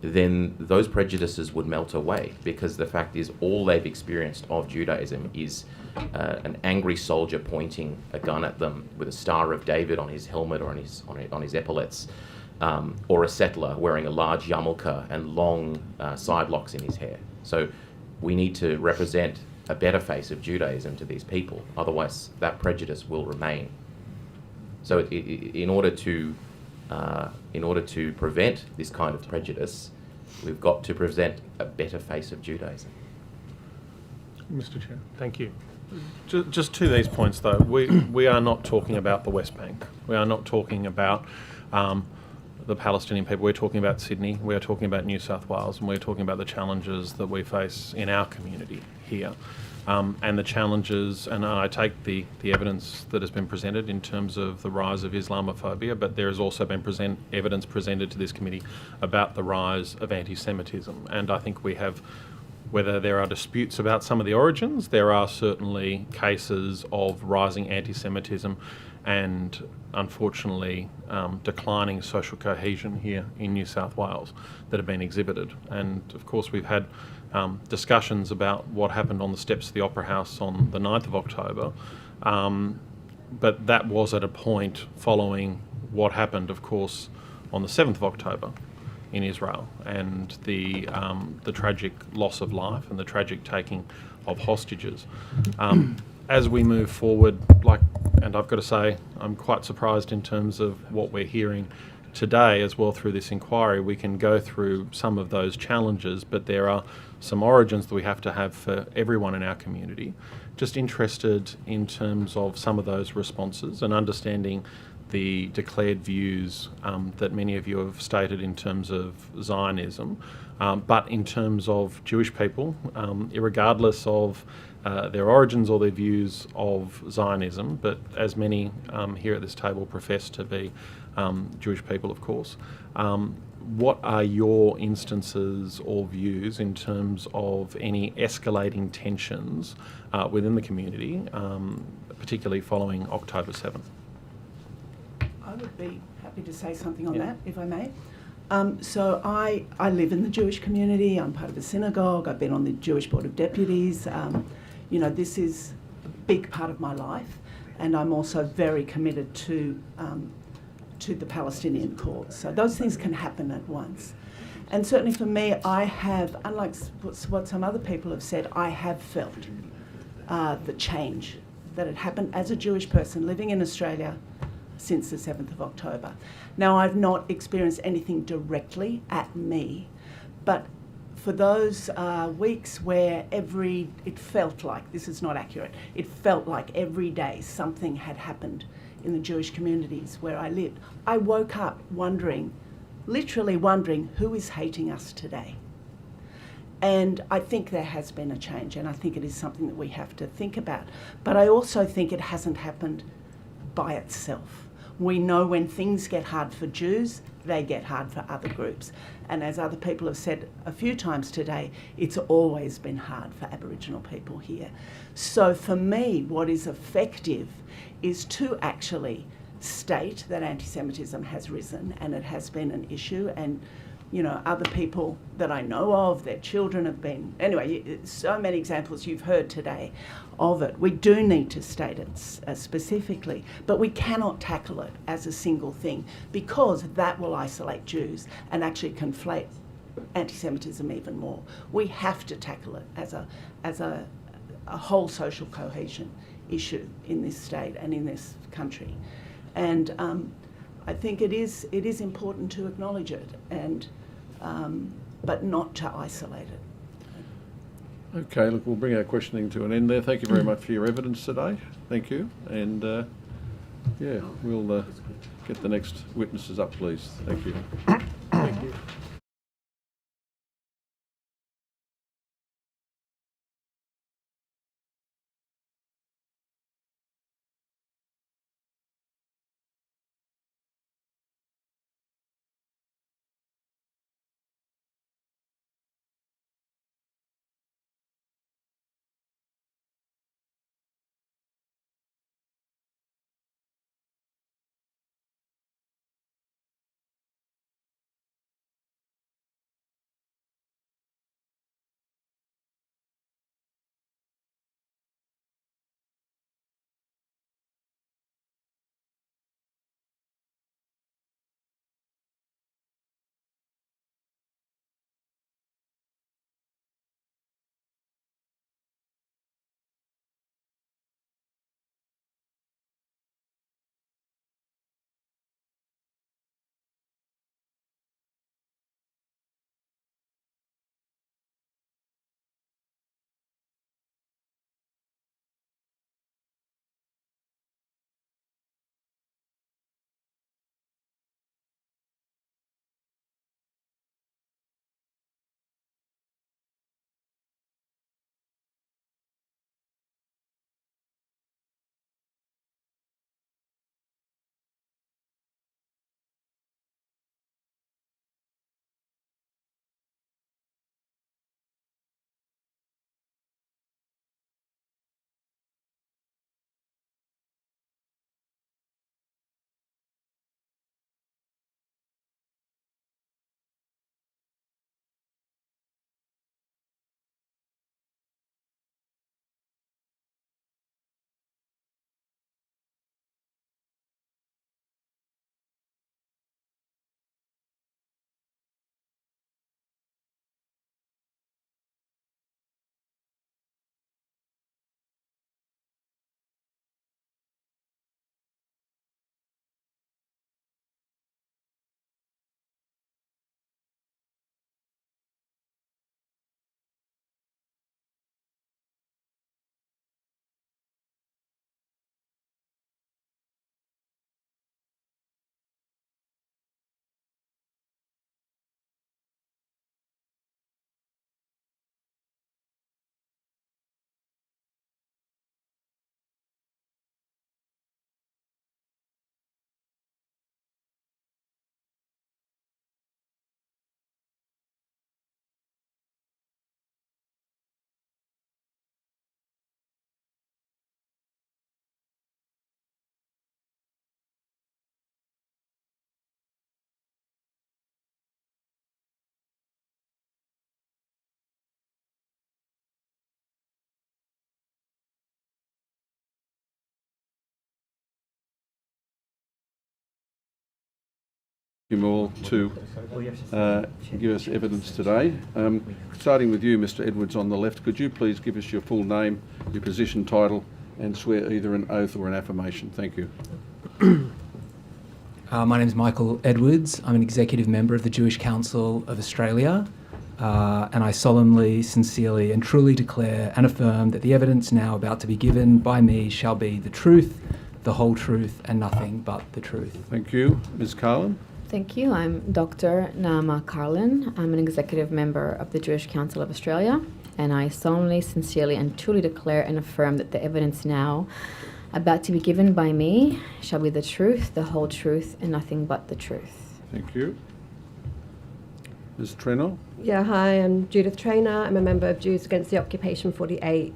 then those prejudices would melt away, because the fact is all they've experienced of Judaism is an angry soldier pointing a gun at them with a Star of David on his helmet or on his epaulets, or a settler wearing a large yarmulke and long side locks in his hair. So we need to represent a better face of Judaism to these people, otherwise that prejudice will remain. So in order to prevent this kind of prejudice, we've got to present a better face of Judaism. Mr. Chair. Thank you. Just to these points, though, we are not talking about the West Bank. We are not talking about the Palestinian people. We're talking about Sydney. We are talking about New South Wales, and we're talking about the challenges that we face in our community here. And the challenges, and I take the evidence that has been presented in terms of the rise of Islamophobia, but there has also been evidence presented to this committee about the rise of anti-Semitism. And I think we have, whether there are disputes about some of the origins, there are certainly cases of rising anti-Semitism and, unfortunately, declining social cohesion here in New South Wales that have been exhibited. And, of course, we've had discussions about what happened on the steps of the Opera House on the 9th of October, but that was at a point following what happened, of course, on the 7th of October in Israel, and the tragic loss of life and the tragic taking of hostages. As we move forward, and I've got to say, I'm quite surprised in terms of what we're hearing today as well through this inquiry. We can go through some of those challenges, but there are some origins that we have to have for everyone in our community. Just interested in terms of some of those responses and understanding the declared views that many of you have stated in terms of Zionism, but in terms of Jewish people, irregardless of their origins or their views of Zionism, but as many here at this table profess to be Jewish people, of course. What are your instances or views in terms of any escalating tensions within the community, particularly following October 7th? I would be happy to say something on that, if I may. So I live in the Jewish community. I'm part of a synagogue. I've been on the Jewish Board of Deputies. This is a big part of my life, and I'm also very committed to the Palestinian cause. So those things can happen at once. And certainly for me, I have, unlike what some other people have said, I have felt the change that had happened as a Jewish person living in Australia since the 7th of October. Now, I've not experienced anything directly at me, but for those weeks where it felt like, this is not accurate, it felt like every day something had happened in the Jewish communities where I lived. I woke up wondering, literally wondering, who is hating us today? And I think there has been a change, and I think it is something that we have to think about. But I also think it hasn't happened by itself. We know when things get hard for Jews, they get hard for other groups. And as other people have said a few times today, it's always been hard for Aboriginal people here. So for me, what is effective is to actually state that anti-Semitism has risen and it has been an issue, and you know, other people that I know of, their children have been, anyway, so many examples you've heard today of it. We do need to state it specifically, but we cannot tackle it as a single thing, because that will isolate Jews and actually conflate anti-Semitism even more. We have to tackle it as a whole social cohesion issue in this state and in this country. And I think it is important to acknowledge it, and but not to isolate it. Okay, look, we'll bring our questioning to an end there. Thank you very much for your evidence today. Thank you. And yeah, we'll get the next witnesses up, please. Thank you. Thank you. You all to give us evidence today. Starting with you, Mr. Edwards, on the left, could you please give us your full name, your position, title, and swear either an oath or an affirmation. Thank you. My name is Michael Edwards. I'm an executive member of the Jewish Council of Australia, and I solemnly, sincerely and truly declare and affirm that the evidence now about to be given by me shall be the truth, the whole truth and nothing but the truth. Thank you. Ms. Carlin? Thank you. I'm Dr. Naama Carlin. I'm an executive member of the Jewish Council of Australia, and I solemnly, sincerely and truly declare and affirm that the evidence now about to be given by me shall be the truth, the whole truth and nothing but the truth. Thank you. Ms. Trenor? Yeah, hi, I'm Judith Traynor. I'm a member of Jews Against the Occupation 48.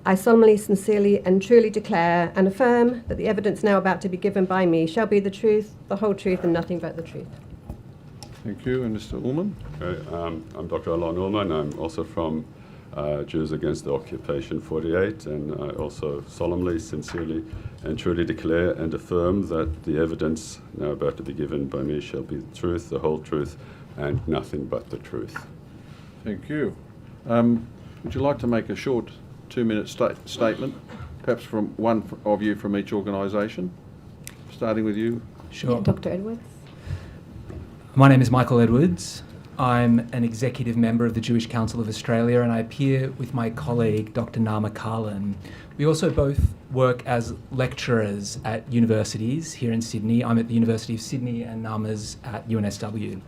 I solemnly, sincerely and truly declare and affirm that the evidence now about to be given by me shall be the truth, the whole truth and nothing but the truth. Thank you. And Mr. Ullman? Okay, I'm Dr. Alon Ullman. I'm also from Jews Against the Occupation 48, and I also solemnly, sincerely and truly declare and affirm that the evidence now about to be given by me shall be the truth, the whole truth and nothing but the truth. Thank you. Would you like to make a short 2-minute statement, perhaps from one of you from each organisation? Starting with you. Sure. Yeah, Dr. Edwards. My name is Michael Edwards. I'm an executive member of the Jewish Council of Australia, and I appear with my colleague, Dr. Naama Carlin. We also both work as lecturers at universities here in Sydney. I'm at the University of Sydney and Naama's at UNSW.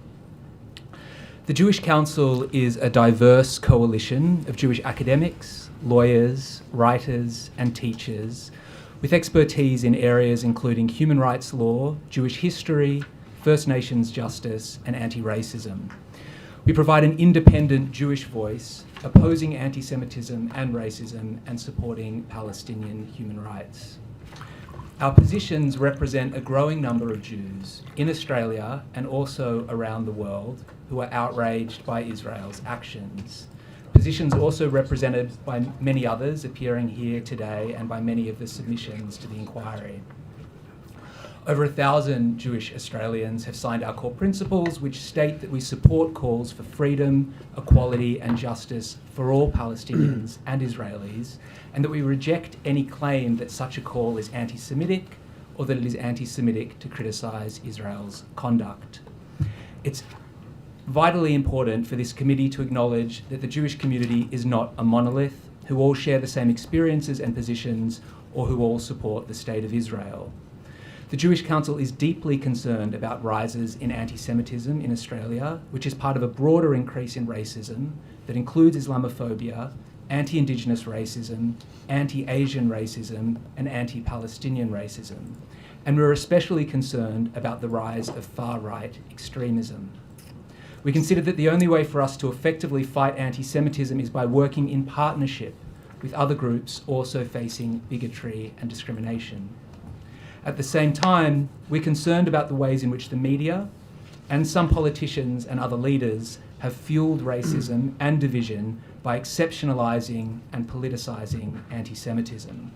The Jewish Council is a diverse coalition of Jewish academics, lawyers, writers and teachers with expertise in areas including human rights law, Jewish history, First Nations justice and anti-racism. We provide an independent Jewish voice opposing anti-Semitism and racism and supporting Palestinian human rights. Our positions represent a growing number of Jews in Australia and also around the world who are outraged by Israel's actions. Positions also represented by many others appearing here today and by many of the submissions to the inquiry. Over 1,000 Jewish Australians have signed our core principles, which state that we support calls for freedom, equality and justice for all Palestinians and Israelis, and that we reject any claim that such a call is anti-Semitic or that it is anti-Semitic to criticise Israel's conduct. It's vitally important for this committee to acknowledge that the Jewish community is not a monolith, who all share the same experiences and positions, or who all support the State of Israel. The Jewish Council is deeply concerned about rises in anti-Semitism in Australia, which is part of a broader increase in racism that includes Islamophobia, anti-Indigenous racism, anti-Asian racism, and anti-Palestinian racism. And we're especially concerned about the rise of far-right extremism. We consider that the only way for us to effectively fight anti-Semitism is by working in partnership with other groups also facing bigotry and discrimination. At the same time, we're concerned about the ways in which the media and some politicians and other leaders have fueled racism and division by exceptionalising and politicising anti-Semitism.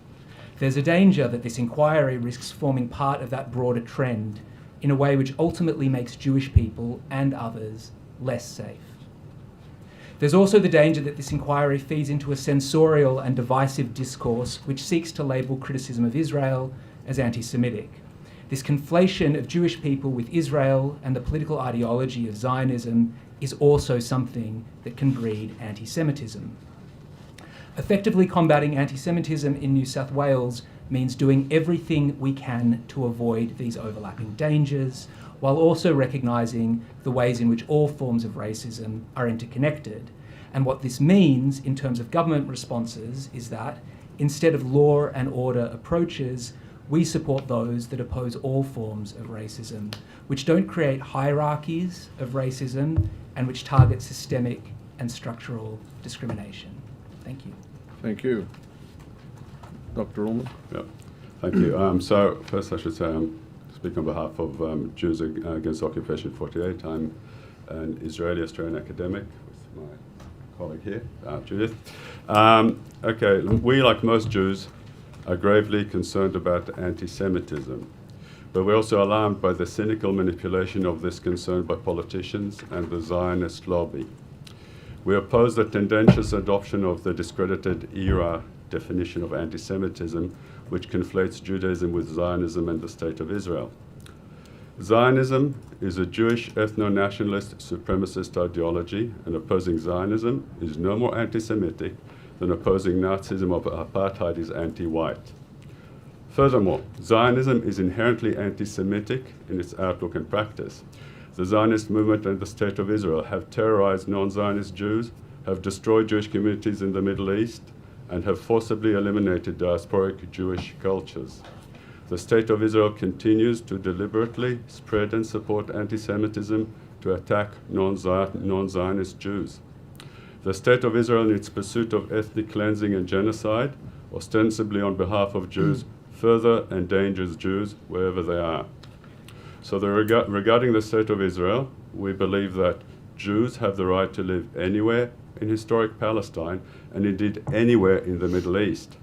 There's a danger that this inquiry risks forming part of that broader trend in a way which ultimately makes Jewish people and others less safe. There's also the danger that this inquiry feeds into a censorial and divisive discourse which seeks to label criticism of Israel as anti-Semitic. This conflation of Jewish people with Israel and the political ideology of Zionism is also something that can breed anti-Semitism. Effectively combating anti-Semitism in New South Wales means doing everything we can to avoid these overlapping dangers, while also recognising the ways in which all forms of racism are interconnected. And what this means in terms of government responses is that instead of law and order approaches, we support those that oppose all forms of racism, which don't create hierarchies of racism and which target systemic and structural discrimination. Thank you. Thank you. Dr. Ullman? Yeah, thank you. So first I should say I'm speaking on behalf of Jews Against Occupation 48. I'm an Israeli-Australian academic with my colleague here, Judith. Okay, we, like most Jews, are gravely concerned about anti-Semitism, but we're also alarmed by the cynical manipulation of this concern by politicians and the Zionist lobby. We oppose the tendentious adoption of the discredited era definition of anti-Semitism, which conflates Judaism with Zionism and the State of Israel. Zionism is a Jewish ethno-nationalist supremacist ideology, and opposing Zionism is no more anti-Semitic than opposing Nazism or apartheid is anti-white. Furthermore, Zionism is inherently anti-Semitic in its outlook and practice. The Zionist movement and the State of Israel have terrorized non-Zionist Jews, have destroyed Jewish communities in the Middle East, and have forcibly eliminated diasporic Jewish cultures. The State of Israel continues to deliberately spread and support anti-Semitism to attack non-Zionist Jews. The State of Israel, in its pursuit of ethnic cleansing and genocide, ostensibly on behalf of Jews, further endangers Jews wherever they are. So regarding the State of Israel, we believe that Jews have the right to live anywhere in historic Palestine and indeed anywhere in the Middle East.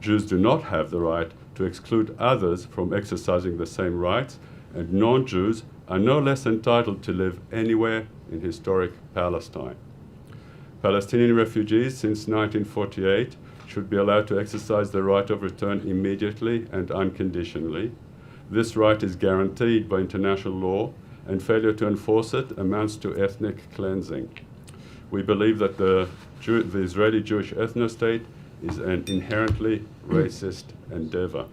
Jews do not have the right to exclude others from exercising the same rights, and non-Jews are no less entitled to live anywhere in historic Palestine. Palestinian refugees since 1948 should be allowed to exercise their right of return immediately and unconditionally. This right is guaranteed by international law, and failure to enforce it amounts to ethnic cleansing. We believe that the Israeli Jewish ethno-state is an inherently racist endeavour.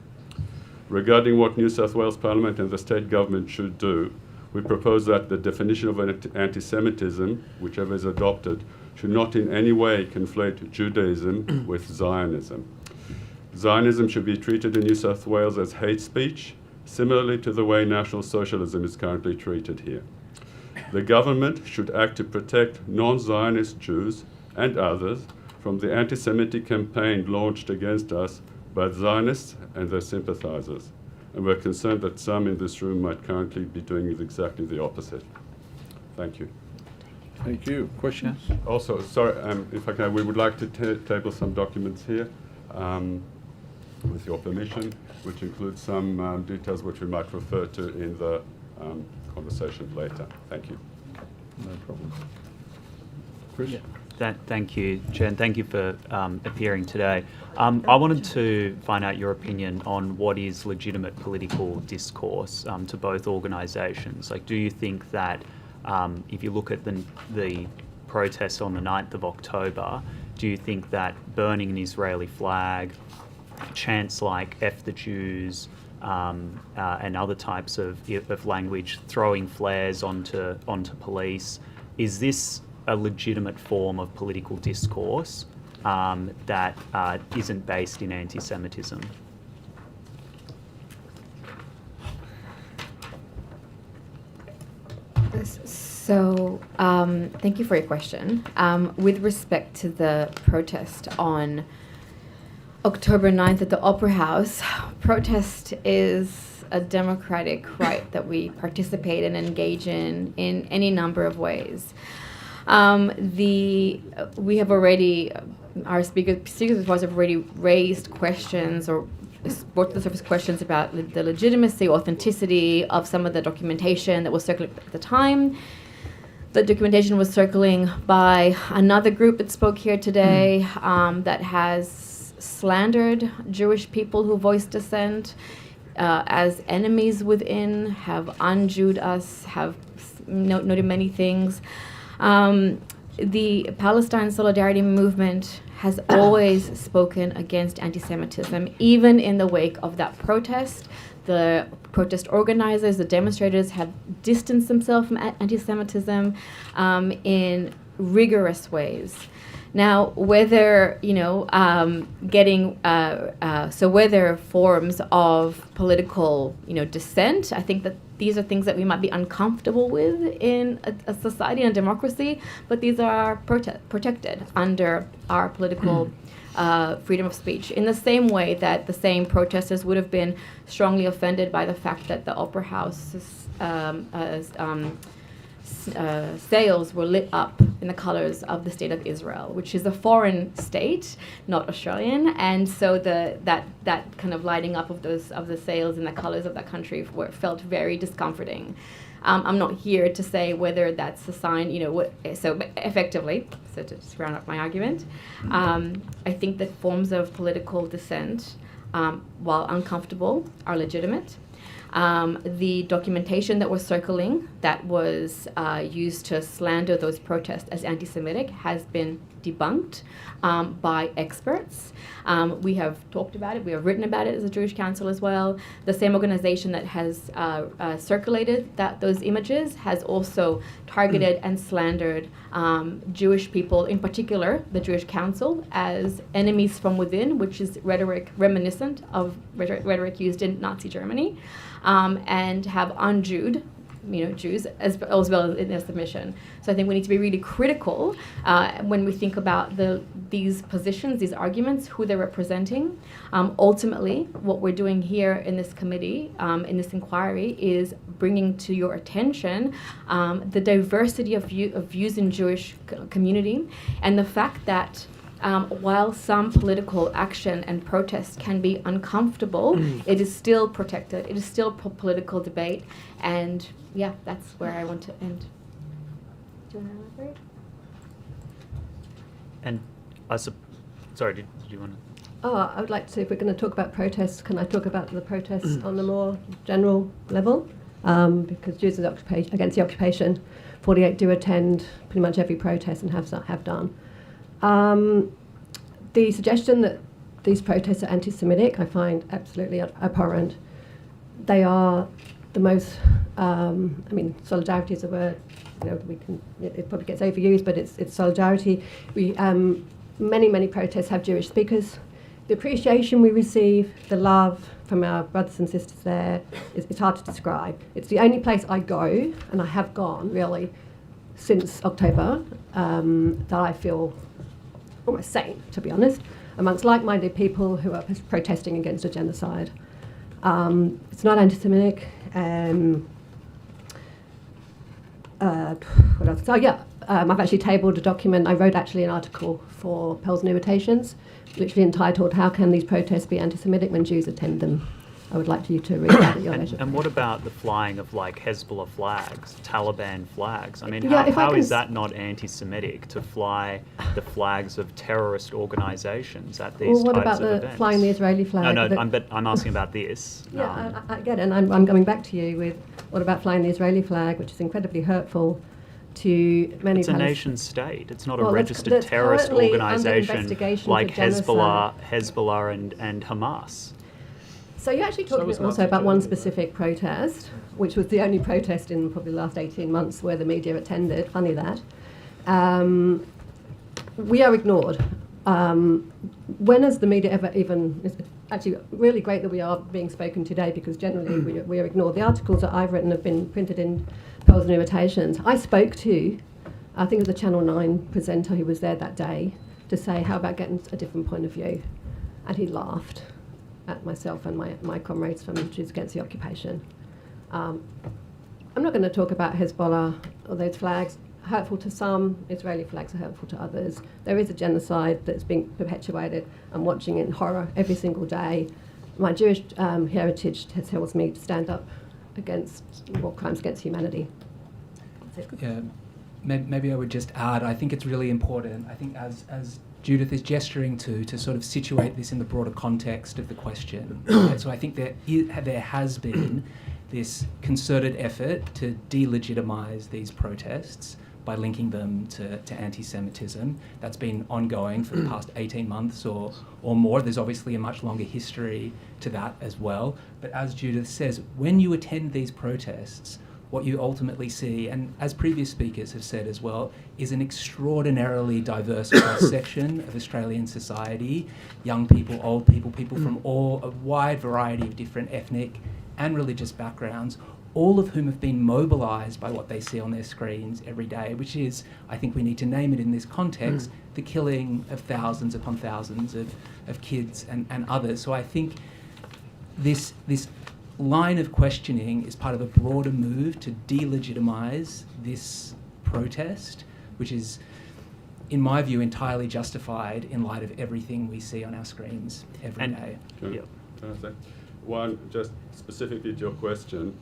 Regarding what New South Wales Parliament and the state government should do, we propose that the definition of anti-Semitism, whichever is adopted, should not in any way conflate Judaism with Zionism. Zionism should be treated in New South Wales as hate speech, similarly to the way National Socialism is currently treated here. The government should act to protect non-Zionist Jews and others from the anti-Semitic campaign launched against us by Zionists and their sympathizers. And we're concerned that some in this room might currently be doing exactly the opposite. Thank you. Thank you. Questions? Also, sorry, if I can, we would like to table some documents here, with your permission, which includes some details which we might refer to in the conversation later. Thank you. No problem. Chris? Yeah. Thank you, Chair, and thank you for appearing today. I wanted to find out your opinion on what is legitimate political discourse to both organisations. Like, do you think that if you look at the protests on the 9th of October, do you think that burning an Israeli flag, chants like F the Jews, and other types of language, throwing flares onto police, is this a legitimate form of political discourse that isn't based in anti-Semitism? So, thank you for your question. With respect to the protest on October 9th at the Opera House, protest is a democratic right that we participate and engage in any number of ways. We have already, our speakers have already raised questions or brought to the surface questions about the legitimacy, authenticity of some of the documentation that was circulating at the time. The documentation was circling by another group that spoke here today that has slandered Jewish people who voiced dissent as enemies within, have unjewed us, have noted many things. The Palestine Solidarity Movement has always spoken against anti-Semitism, even in the wake of that protest. The protest organizers, the demonstrators have distanced themselves from anti-Semitism in rigorous ways. Now, whether, whether forms of political, dissent, I think that these are things that we might be uncomfortable with in a society and a democracy, but these are protected under our political freedom of speech. In the same way that the same protesters would have been strongly offended by the fact that the Opera House's sails were lit up in the colors of the State of Israel, which is a foreign state, not Australian, and so that kind of lighting up of the sails and the colors of that country felt very discomforting. I'm not here to say whether that's a sign, so effectively, so to just round up my argument, I think that forms of political dissent, while uncomfortable, are legitimate. The documentation that was circling that was used to slander those protests as anti-Semitic has been debunked by experts. We have talked about it, we have written about it as a Jewish Council as well. The same organization that has circulated those images has also targeted and slandered Jewish people, in particular the Jewish Council, as enemies from within, which is rhetoric reminiscent of rhetoric used in Nazi Germany, and have unjewed Jews as well as in their submission. So I think we need to be really critical when we think about these positions, these arguments, who they're representing. Ultimately, what we're doing here in this committee, in this inquiry, is bringing to your attention the diversity of views in Jewish community, and the fact that while some political action and protest can be uncomfortable, it is still protected. It is still political debate, and yeah, that's where I want to end. Do you want to elaborate? And sorry, did you want to? Oh, I would like to, if we're going to talk about protests, can I talk about the protests on a more general level? Because Jews against the occupation, 48 do attend pretty much every protest and have done. The suggestion that these protests are anti-Semitic, I find absolutely abhorrent. They are the most, solidarity is a word, it probably gets overused, but it's solidarity. Many protests have Jewish speakers. The appreciation we receive, the love from our brothers and sisters there, it's hard to describe. It's the only place I go, and I have gone really since October, that I feel almost sane, to be honest, amongst like-minded people who are protesting against a genocide. It's not anti-Semitic. What else? So yeah, I've actually tabled a document. I wrote actually an article for Pell's New Rotations, literally entitled "How Can These Protests Be Anti-Semitic When Jews Attend Them?" I would like you to read that at your leisure. And what about the flying of Hezbollah flags, Taliban flags? I mean, how is that not anti-Semitic to fly the flags of terrorist organisations at these types of events? What about flying the Israeli flag? No, but I'm asking about this. Yeah, I get it, and I'm coming back to you with what about flying the Israeli flag, which is incredibly hurtful to many. It's a nation state. It's not a registered terrorist organisation like Hezbollah and Hamas. So you actually talked also about one specific protest, which was the only protest in probably the last 18 months where the media attended. Funny that. We are ignored. When has the media ever even... It's actually really great that we are being spoken today, because generally we are ignored. The articles that I've written have been printed in Pell's New Rotations. I spoke to, I think it was the Channel 9 presenter who was there that day, to say, how about getting a different point of view? And he laughed at myself and my comrades from Jews Against the Occupation. I'm not going to talk about Hezbollah or those flags. Hurtful to some, Israeli flags are hurtful to others. There is a genocide that's being perpetuated. I'm watching it in horror every single day. My Jewish heritage tells me to stand up against war crimes against humanity. That's it. Yeah, maybe I would just add, I think it's really important, I think as Judith is gesturing to sort of situate this in the broader context of the question. And so I think there has been this concerted effort to delegitimise these protests by linking them to anti-Semitism. That's been ongoing for the past 18 months or more. There's obviously a much longer history to that as well. But as Judith says, when you attend these protests, what you ultimately see, and as previous speakers have said as well, is an extraordinarily diverse cross-section of Australian society, young people, old people, people from a wide variety of different ethnic and religious backgrounds, all of whom have been mobilised by what they see on their screens every day, which is, I think we need to name it in this context, the killing of thousands upon thousands of kids and others. So I think this line of questioning is part of a broader move to delegitimise this protest, which is, in my view, entirely justified in light of everything we see on our screens every day. Can I say one, just specifically to your question,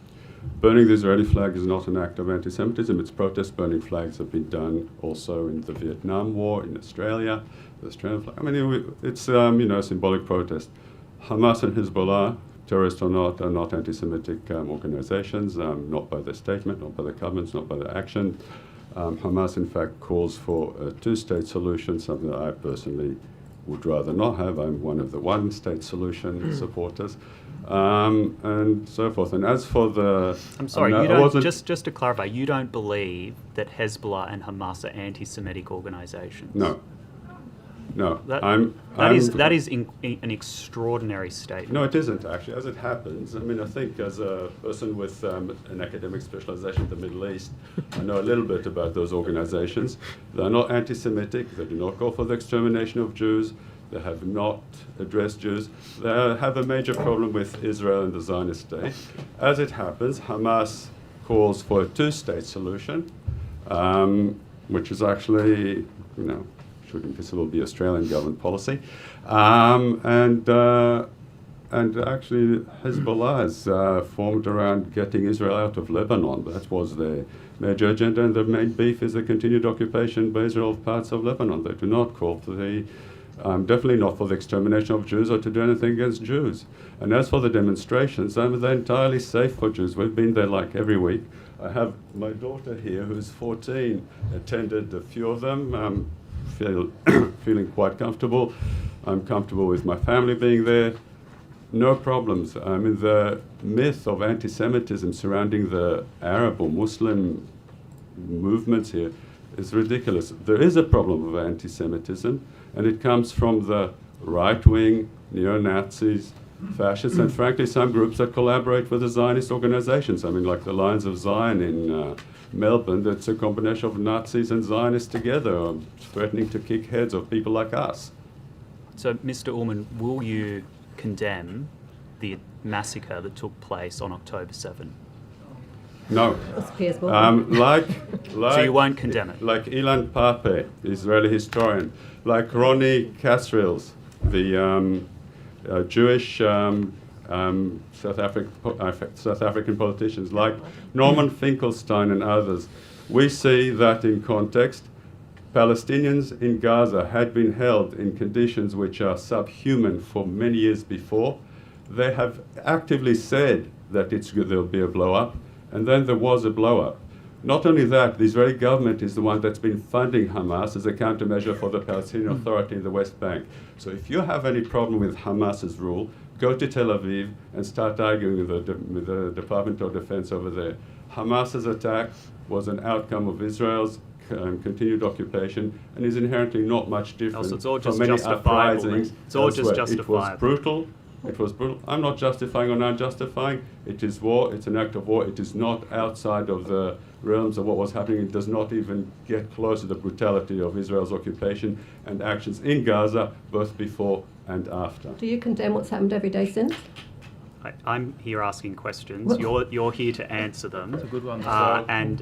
burning the Israeli flag is not an act of anti-Semitism. It's protest burning flags have been done also in the Vietnam War, in Australia. The Australian flag. I mean, it's a symbolic protest. Hamas and Hezbollah, terrorists or not, are not anti-Semitic organizations, not by their statement, not by their comments, not by their action. Hamas, in fact, calls for a two-state solution, something that I personally would rather not have. I'm one of the one-state solution supporters, and so forth. And as for the... I'm sorry, you don't, just to clarify, you don't believe that Hezbollah and Hamas are anti-Semitic organisations? No. No, that is an extraordinary statement. No, it isn't actually. As it happens, I mean, I think as a person with an academic specialization in the Middle East, I know a little bit about those organizations. They're not anti-Semitic. They do not call for the extermination of Jews. They have not addressed Jews. They have a major problem with Israel and the Zionist state. As it happens, Hamas calls for a two-state solution, which is actually, should this will be Australian government policy, and actually Hezbollah has formed around getting Israel out of Lebanon. That was their major agenda, and the main beef is the continued occupation by Israel of parts of Lebanon. They do not call for the, definitely not for the extermination of Jews or to do anything against Jews. And as for the demonstrations, they're entirely safe for Jews. We've been there like every week. I have my daughter here who's 14, attended a few of them. Feeling quite comfortable. I'm comfortable with my family being there. No problems. I mean, the myth of anti-Semitism surrounding the Arab or Muslim movements here is ridiculous. There is a problem of anti-Semitism, and it comes from the right-wing, neo-Nazis, fascists, and frankly, some groups that collaborate with the Zionist organizations. I mean, like the Lions of Zion in Melbourne, that's a combination of Nazis and Zionists together, threatening to kick heads of people like us. So, Mr. Ullman, will you condemn the massacre that took place on October 7? No. So you won't condemn it? Like Ilan Pape, Israeli historian, like Ronnie Kasrils, the Jewish South African politicians, like Norman Finkelstein and others. We see that in context. Palestinians in Gaza had been held in conditions which are subhuman for many years before. They have actively said that there'll be a blow-up, and then there was a blow-up. Not only that, the Israeli government is the one that's been funding Hamas as a countermeasure for the Palestinian Authority in the West Bank. So if you have any problem with Hamas's rule, go to Tel Aviv and start arguing with the Department of Defense over there. Hamas's attack was an outcome of Israel's continued occupation and is inherently not much different from many uprisings. It's all just justifiable. It was brutal. It was brutal. I'm not justifying or unjustifying. It is war. It's an act of war. It is not outside of the realms of what was happening. It does not even get close to the brutality of Israel's occupation and actions in Gaza, both before and after. Do you condemn what's happened every day since? I'm here asking questions. You're here to answer them. That's a good one. And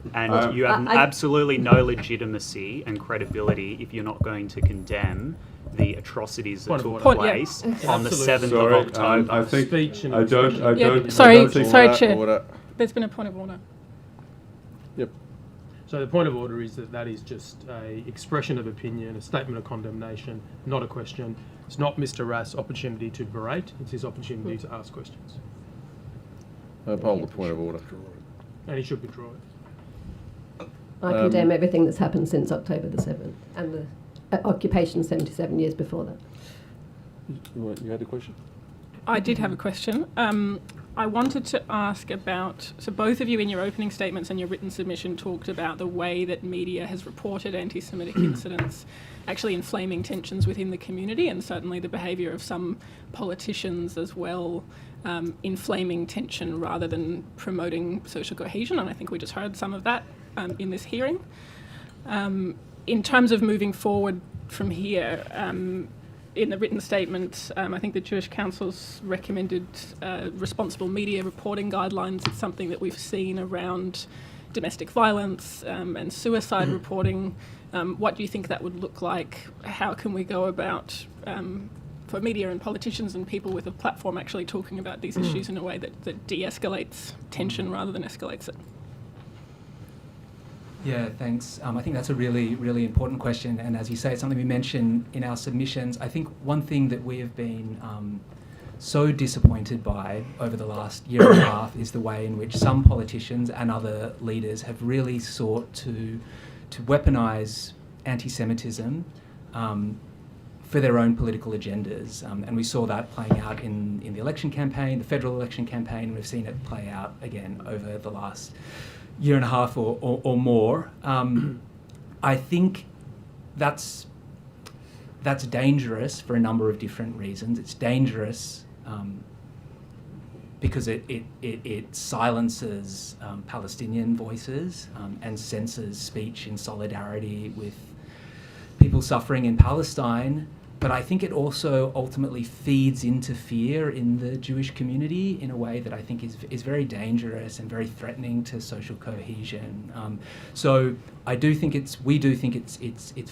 you have absolutely no legitimacy and credibility if you're not going to condemn the atrocities that took place on the 7th of October. I think I don't. Sorry, Chair. There's been a point of order. Yep. So the point of order is that is just a expression of opinion, a statement of condemnation, not a question. It's not Mr. Rath's opportunity to berate, it's his opportunity to ask questions. I uphold the point of order. And he should withdraw it. I condemn everything that's happened since October the 7th and the occupation 77 years before that. You had a question? I did have a question. I wanted to ask about, so both of you in your opening statements and your written submission talked about the way that media has reported anti-Semitic incidents actually inflaming tensions within the community, and certainly the behaviour of some politicians as well, inflaming tension rather than promoting social cohesion, and I think we just heard some of that in this hearing. In terms of moving forward from here, in the written statement, I think the Jewish Council's recommended responsible media reporting guidelines. It's something that we've seen around domestic violence and suicide reporting. What do you think that would look like? How can we go about for media and politicians and people with a platform actually talking about these issues in a way that de-escalates tension rather than escalates it? Yeah, thanks. I think that's a really, really important question. And as you say, it's something we mention in our submissions. I think one thing that we have been so disappointed by over the last year and a half is the way in which some politicians and other leaders have really sought to weaponise anti-Semitism for their own political agendas. And we saw that playing out in the election campaign, the federal election campaign, and we've seen it play out again over the last year and a half or more. I think that's dangerous for a number of different reasons. It's dangerous because it silences Palestinian voices and censors speech in solidarity with people suffering in Palestine. But I think it also ultimately feeds into fear in the Jewish community in a way that I think is very dangerous and very threatening to social cohesion. So we do think it's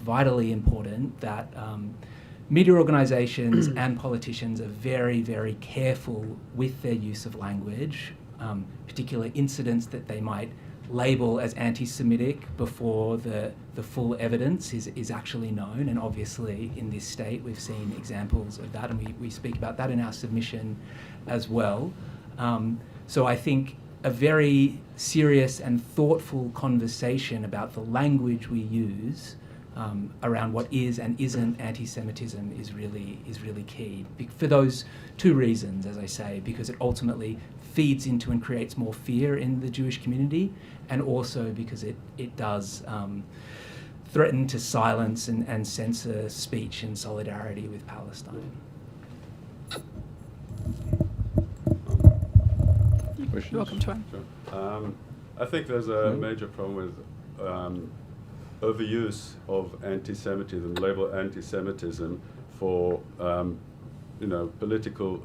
vitally important that media organisations and politicians are very, very careful with their use of language, particular incidents that they might label as anti-Semitic before the full evidence is actually known. And obviously in this state we've seen examples of that, and we speak about that in our submission as well. So I think a very serious and thoughtful conversation about the language we use around what is and isn't anti-Semitism is really key. For those two reasons, as I say, because it ultimately feeds into and creates more fear in the Jewish community, and also because it does threaten to silence and censor speech in solidarity with Palestine. Questions? You're welcome to it. Sure. I think there's a major problem with overuse of anti-Semitism, label anti-Semitism for political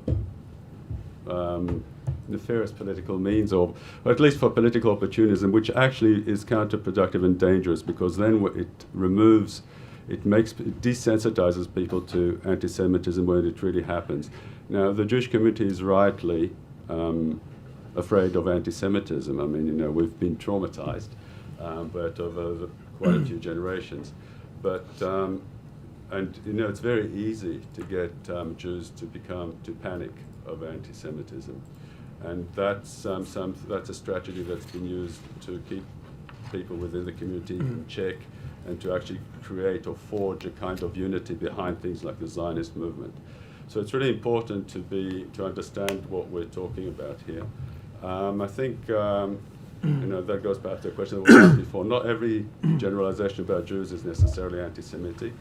nefarious political means, or at least for political opportunism, which actually is counterproductive and dangerous, because then it desensitizes people to anti-Semitism when it really happens. Now, the Jewish community is rightly afraid of anti-Semitism. I mean, we've been traumatized, but over quite a few generations. But it's very easy to get Jews to panic of anti-Semitism, and that's a strategy that's been used to keep people within the community in check, and to actually create or forge a kind of unity behind things like the Zionist movement. So it's really important to understand what we're talking about here. I think that goes back to a question that was asked before. Not every generalization about Jews is necessarily anti-Semitic.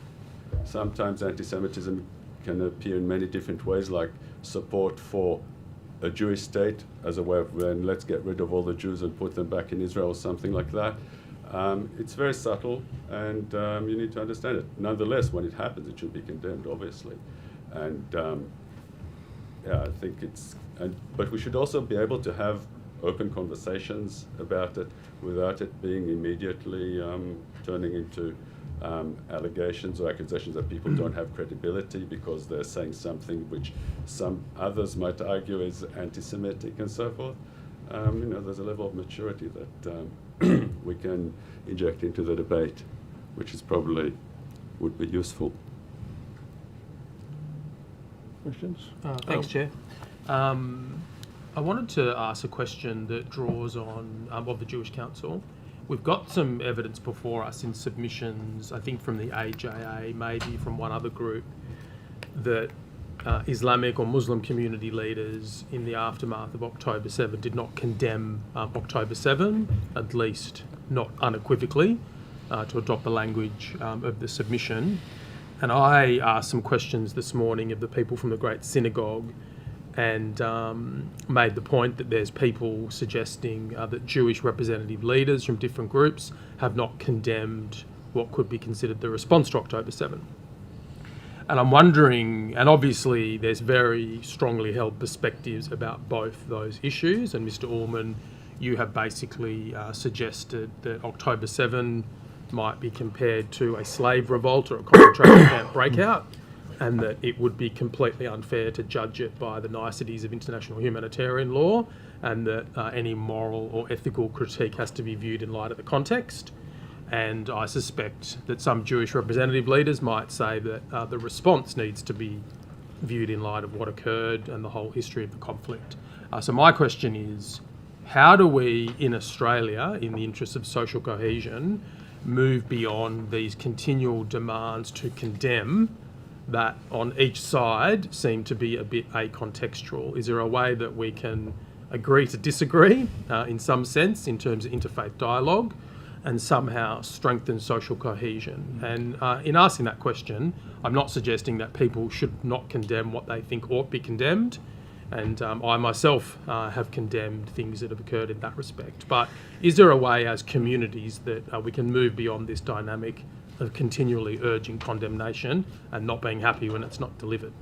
Sometimes anti-Semitism can appear in many different ways, like support for a Jewish state as a way of let's get rid of all the Jews and put them back in Israel, or something like that. It's very subtle, and you need to understand it. Nonetheless, when it happens, it should be condemned, obviously. And I think but we should also be able to have open conversations about it without it being immediately turning into allegations or accusations that people don't have credibility because they're saying something which some others might argue is anti-Semitic and so forth. There's a level of maturity that we can inject into the debate, which is probably would be useful. Questions? Thanks, Chair. I wanted to ask a question that draws on of the Jewish Council. We've got some evidence before us in submissions, I think from the AJA, maybe from one other group, that Islamic or Muslim community leaders in the aftermath of October 7 did not condemn October 7, at least not unequivocally, to adopt the language of the submission. And I asked some questions this morning of the people from the Great Synagogue, and made the point that there's people suggesting that Jewish representative leaders from different groups have not condemned what could be considered the response to October 7. And I'm wondering, and obviously there's very strongly held perspectives about both those issues, and Mr. Ullman, you have basically suggested that October 7 might be compared to a slave revolt or a concentration camp breakout. and that it would be completely unfair to judge it by the niceties of international humanitarian law, and that any moral or ethical critique has to be viewed in light of the context. And I suspect that some Jewish representative leaders might say that the response needs to be viewed in light of what occurred and the whole history of the conflict. So my question is, how do we in Australia, in the interest of social cohesion, move beyond these continual demands to condemn that on each side seem to be a bit acontextual? Is there a way that we can agree to disagree in some sense in terms of interfaith dialogue and somehow strengthen social cohesion? And in asking that question, I'm not suggesting that people should not condemn what they think ought to be condemned. And I myself have condemned things that have occurred in that respect. But is there a way as communities that we can move beyond this dynamic of continually urging condemnation and not being happy when it's not delivered?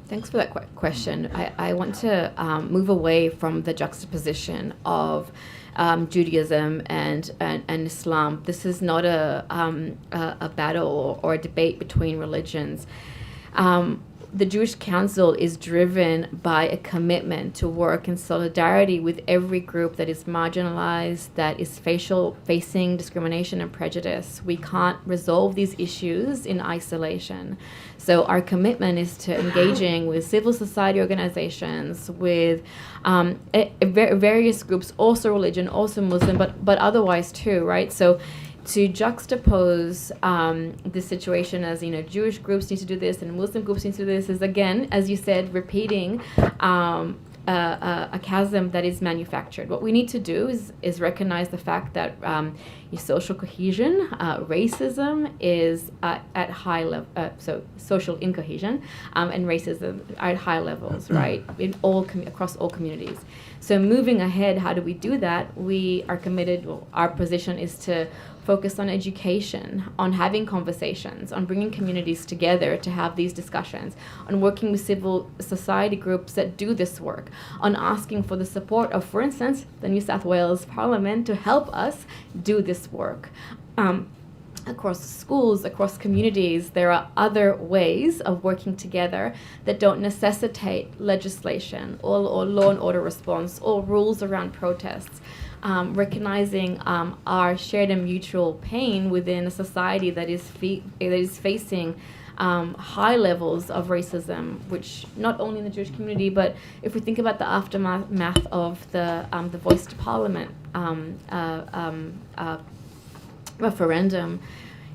Thanks for that question. I want to move away from the juxtaposition of Judaism and Islam. This is not a battle or a debate between religions. The Jewish Council is driven by a commitment to work in solidarity with every group that is marginalized, that is facing discrimination and prejudice. We can't resolve these issues in isolation. So our commitment is to engaging with civil society organizations, with various groups, also religion, also Muslim, but otherwise too, right? So to juxtapose this situation as, Jewish groups need to do this and Muslim groups need to do this is, again, as you said, repeating a chasm that is manufactured. What we need to do is recognize the fact that social cohesion, racism is at high level, so social incohesion and racism are at high levels, right, in across all communities. So moving ahead, how do we do that? We are committed, our position is to focus on education, on having conversations, on bringing communities together to have these discussions, on working with civil society groups that do this work, on asking for the support of, for instance, the New South Wales Parliament to help us do this work. Across schools, across communities, there are other ways of working together that don't necessitate legislation or law and order response or rules around protests. Recognizing our shared and mutual pain within a society that is facing high levels of racism, which not only in the Jewish community, but if we think about the aftermath of the Voice to Parliament referendum,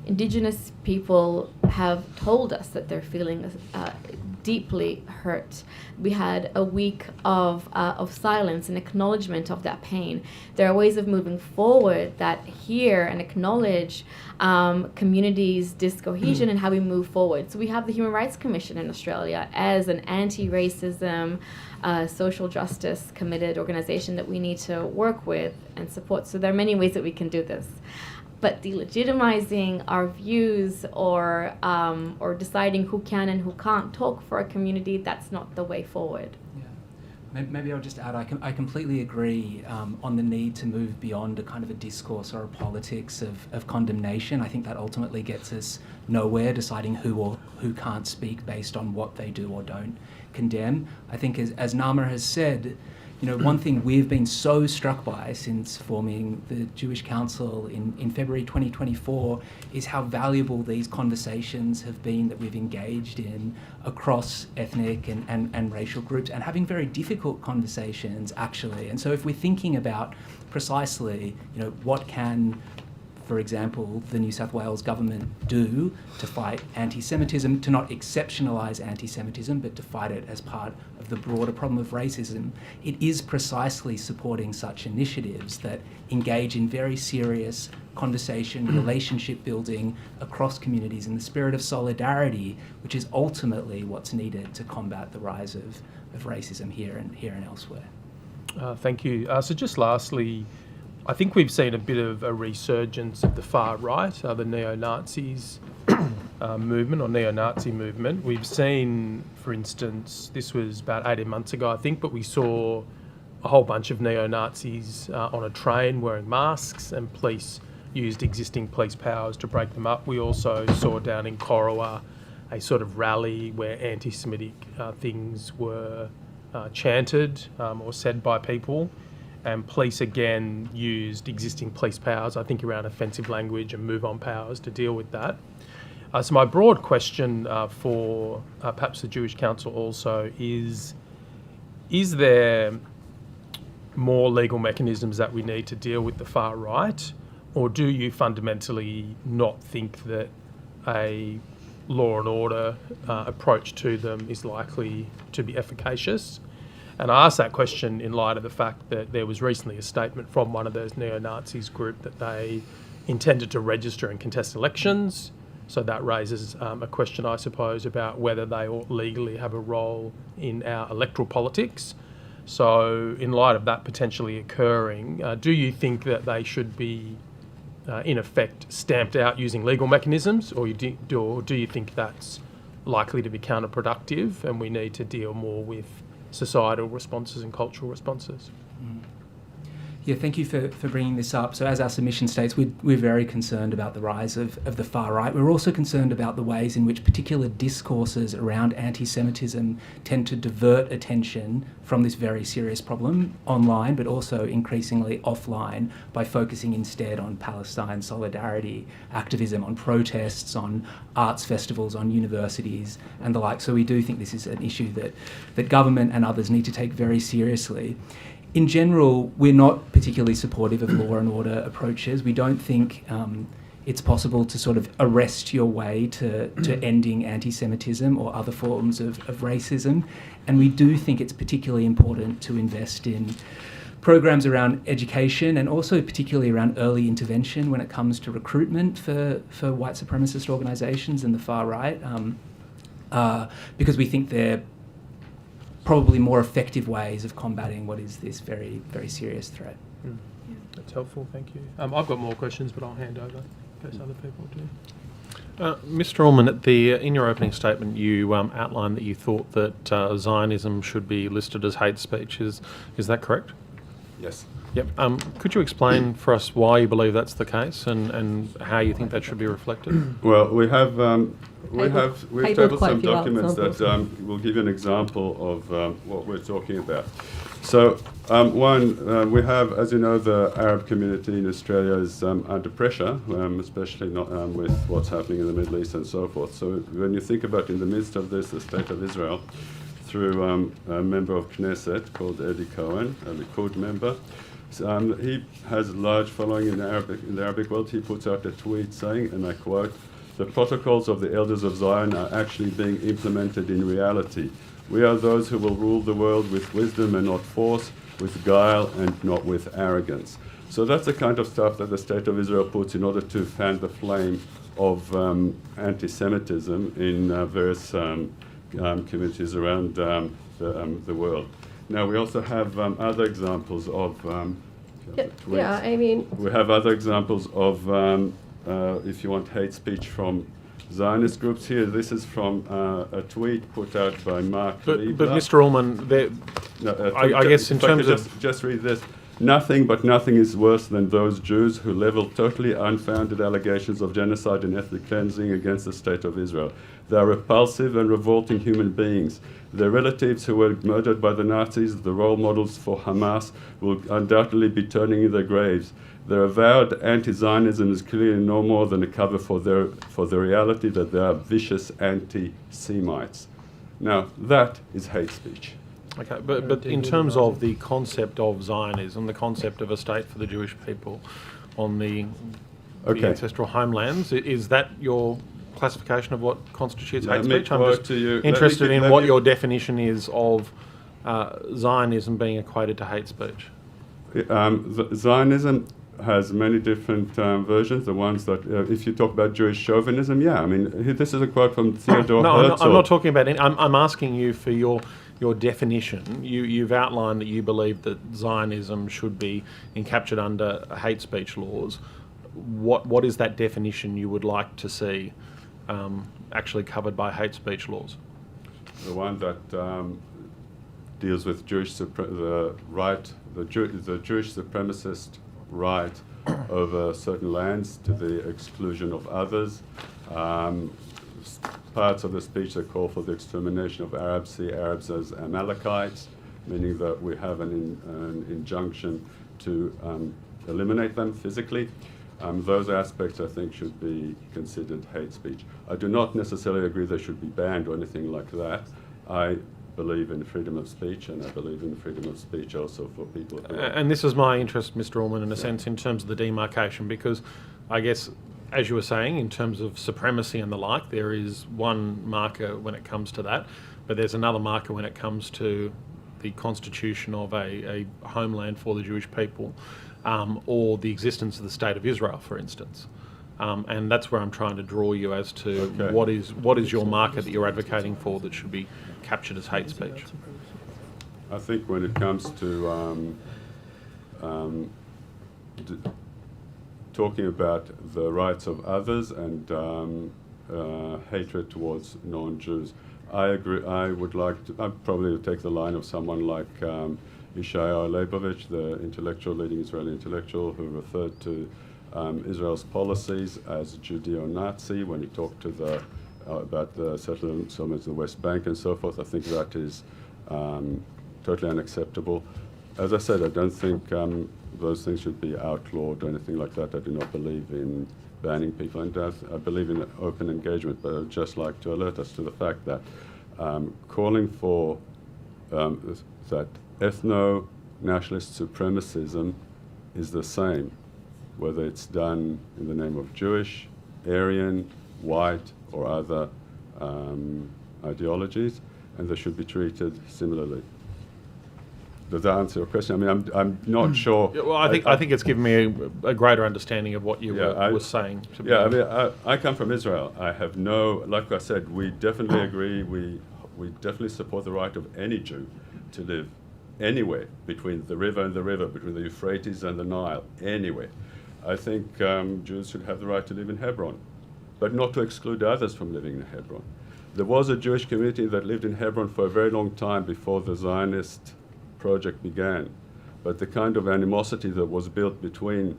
Indigenous people have told us that they're feeling deeply hurt. We had a week of silence and acknowledgement of that pain. There are ways of moving forward that hear and acknowledge communities' discohesion and how we move forward. So we have the Human Rights Commission in Australia as an anti-racism, social justice committed organization that we need to work with and support. So there are many ways that we can do this. But delegitimizing our views or deciding who can and who can't talk for a community, that's not the way forward. Yeah. Maybe I'll just add, I completely agree on the need to move beyond a kind of a discourse or a politics of condemnation. I think that ultimately gets us nowhere, deciding who or who can't speak based on what they do or don't condemn. I think as Nama has said, one thing we've been so struck by since forming the Jewish Council in February 2024 is how valuable these conversations have been that we've engaged in across ethnic and racial groups, and having very difficult conversations, actually. And so if we're thinking about precisely, what can, for example, the New South Wales government do to fight anti-Semitism, to not exceptionalise anti-Semitism, but to fight it as part of the broader problem of racism, it is precisely supporting such initiatives that engage in very serious conversation, relationship building across communities in the spirit of solidarity, which is ultimately what's needed to combat the rise of racism here and elsewhere. Thank you. So just lastly, I think we've seen a bit of a resurgence of the far right, the neo-Nazis movement or neo-Nazi movement. We've seen, for instance, this was about 18 months ago, I think, but we saw a whole bunch of neo-Nazis on a train wearing masks, and police used existing police powers to break them up. We also saw down in Corowa a sort of rally where anti-Semitic things were chanted or said by people, and police again used existing police powers, I think around offensive language and move-on powers, to deal with that. So my broad question for perhaps the Jewish Council also is there more legal mechanisms that we need to deal with the far right, or do you fundamentally not think that a law and order approach to them is likely to be efficacious? And I ask that question in light of the fact that there was recently a statement from one of those neo-Nazis group that they intended to register and contest elections. So that raises a question, I suppose, about whether they ought legally have a role in our electoral politics. So in light of that potentially occurring, do you think that they should be, in effect, stamped out using legal mechanisms, or do you think that's likely to be counterproductive and we need to deal more with societal responses and cultural responses? Yeah, thank you for bringing this up. So as our submission states, we're very concerned about the rise of the far right. We're also concerned about the ways in which particular discourses around anti-Semitism tend to divert attention from this very serious problem online, but also increasingly offline, by focusing instead on Palestine solidarity, activism, on protests, on arts festivals, on universities and the like. So we do think this is an issue that government and others need to take very seriously. In general, we're not particularly supportive of law and order approaches. We don't think it's possible to sort of arrest your way to ending anti-Semitism or other forms of racism. And we do think it's particularly important to invest in programs around education and also particularly around early intervention when it comes to recruitment for white supremacist organisations and the far right, because we think they're probably more effective ways of combating what is this very, very serious threat. That's helpful, thank you. I've got more questions, but I'll hand over in case other people do. Mr. Ullman, in your opening statement, you outlined that you thought that Zionism should be listed as hate speech. Is that correct? Yes. Yep. Could you explain for us why you believe that's the case and how you think that should be reflected? Well, we've tabled some documents that will give you an example of what we're talking about. So, we have, as you know, the Arab community in Australia is under pressure, especially not, with what's happening in the Middle East and so forth. So when you think about in the midst of this, the State of Israel, through a member of Knesset called Eddie Cohen, a Likud member, he has a large following in the Arabic world. He puts out a tweet saying, and I quote, "The protocols of the elders of Zion are actually being implemented in reality. We are those who will rule the world with wisdom and not force, with guile and not with arrogance." So that's the kind of stuff that the State of Israel puts in order to fan the flame of anti-Semitism in various communities around the world. Now, we also have other examples of we have other examples of, if you want, hate speech from Zionist groups here. This is from a tweet put out by Mark Liebler. But Mr. Ullman, I guess in terms of... Just read this. "Nothing but nothing is worse than those Jews who level totally unfounded allegations of genocide and ethnic cleansing against the State of Israel. They are repulsive and revolting human beings. Their relatives who were murdered by the Nazis, the role models for Hamas, will undoubtedly be turning in their graves. Their avowed anti-Zionism is clearly no more than a cover for the reality that they are vicious anti-Semites." Now, that is hate speech. Okay, but in terms of the concept of Zionism, the concept of a state for the Jewish people on the ancestral homelands, is that your classification of what constitutes hate speech? I'm just interested in what your definition is of Zionism being equated to hate speech. Zionism has many different versions. The ones that, if you talk about Jewish chauvinism, yeah, I mean, this is a quote from Theodore Herzl. I'm not talking about any. I'm asking you for your definition. You've outlined that you believe that Zionism should be encaptured under hate speech laws. What is that definition you would like to see actually covered by hate speech laws? The one that deals with the Jewish supremacist right over certain lands to the exclusion of others. parts of the speech that call for the extermination of Arabs, see Arabs as Amalekites, meaning that we have an injunction to eliminate them physically. Those aspects, I think, should be considered hate speech. I do not necessarily agree they should be banned or anything like that. I believe in freedom of speech, and I believe in freedom of speech also for people who And this is my interest, Mr. Allman, in a sense, in terms of the demarcation, because I guess, as you were saying, in terms of supremacy and the like, there is one marker when it comes to that, but there's another marker when it comes to the constitution of a homeland for the Jewish people, or the existence of the State of Israel, for instance. And that's where I'm trying to draw you as to what is your marker that you're advocating for that should be captured as hate speech. I think when it comes to talking about the rights of others and hatred towards non-Jews, I agree. I would like to. I'd probably take the line of someone like Yeshayahu Leibovich, the leading Israeli intellectual, who referred to Israel's policies as Judeo-Nazi when he talked to about the settlements of the West Bank and so forth. I think that is totally unacceptable. As I said, I don't think those things should be outlawed or anything like that. I do not believe in banning people, and I believe in open engagement, but I'd just like to alert us to the fact that calling for that ethno-nationalist supremacism is the same, whether it's done in the name of Jewish, Aryan, white, or other ideologies, and they should be treated similarly. Does that answer your question? I mean, I'm not sure. Yeah, well, I think it's given me a greater understanding of what you were saying. I mean, I come from Israel. I have like I said, we definitely agree. We definitely support the right of any Jew to live anywhere between the river and the river, between the Euphrates and the Nile, anywhere. I think Jews should have the right to live in Hebron, but not to exclude others from living in Hebron. There was a Jewish community that lived in Hebron for a very long time before the Zionist project began, but the kind of animosity that was built between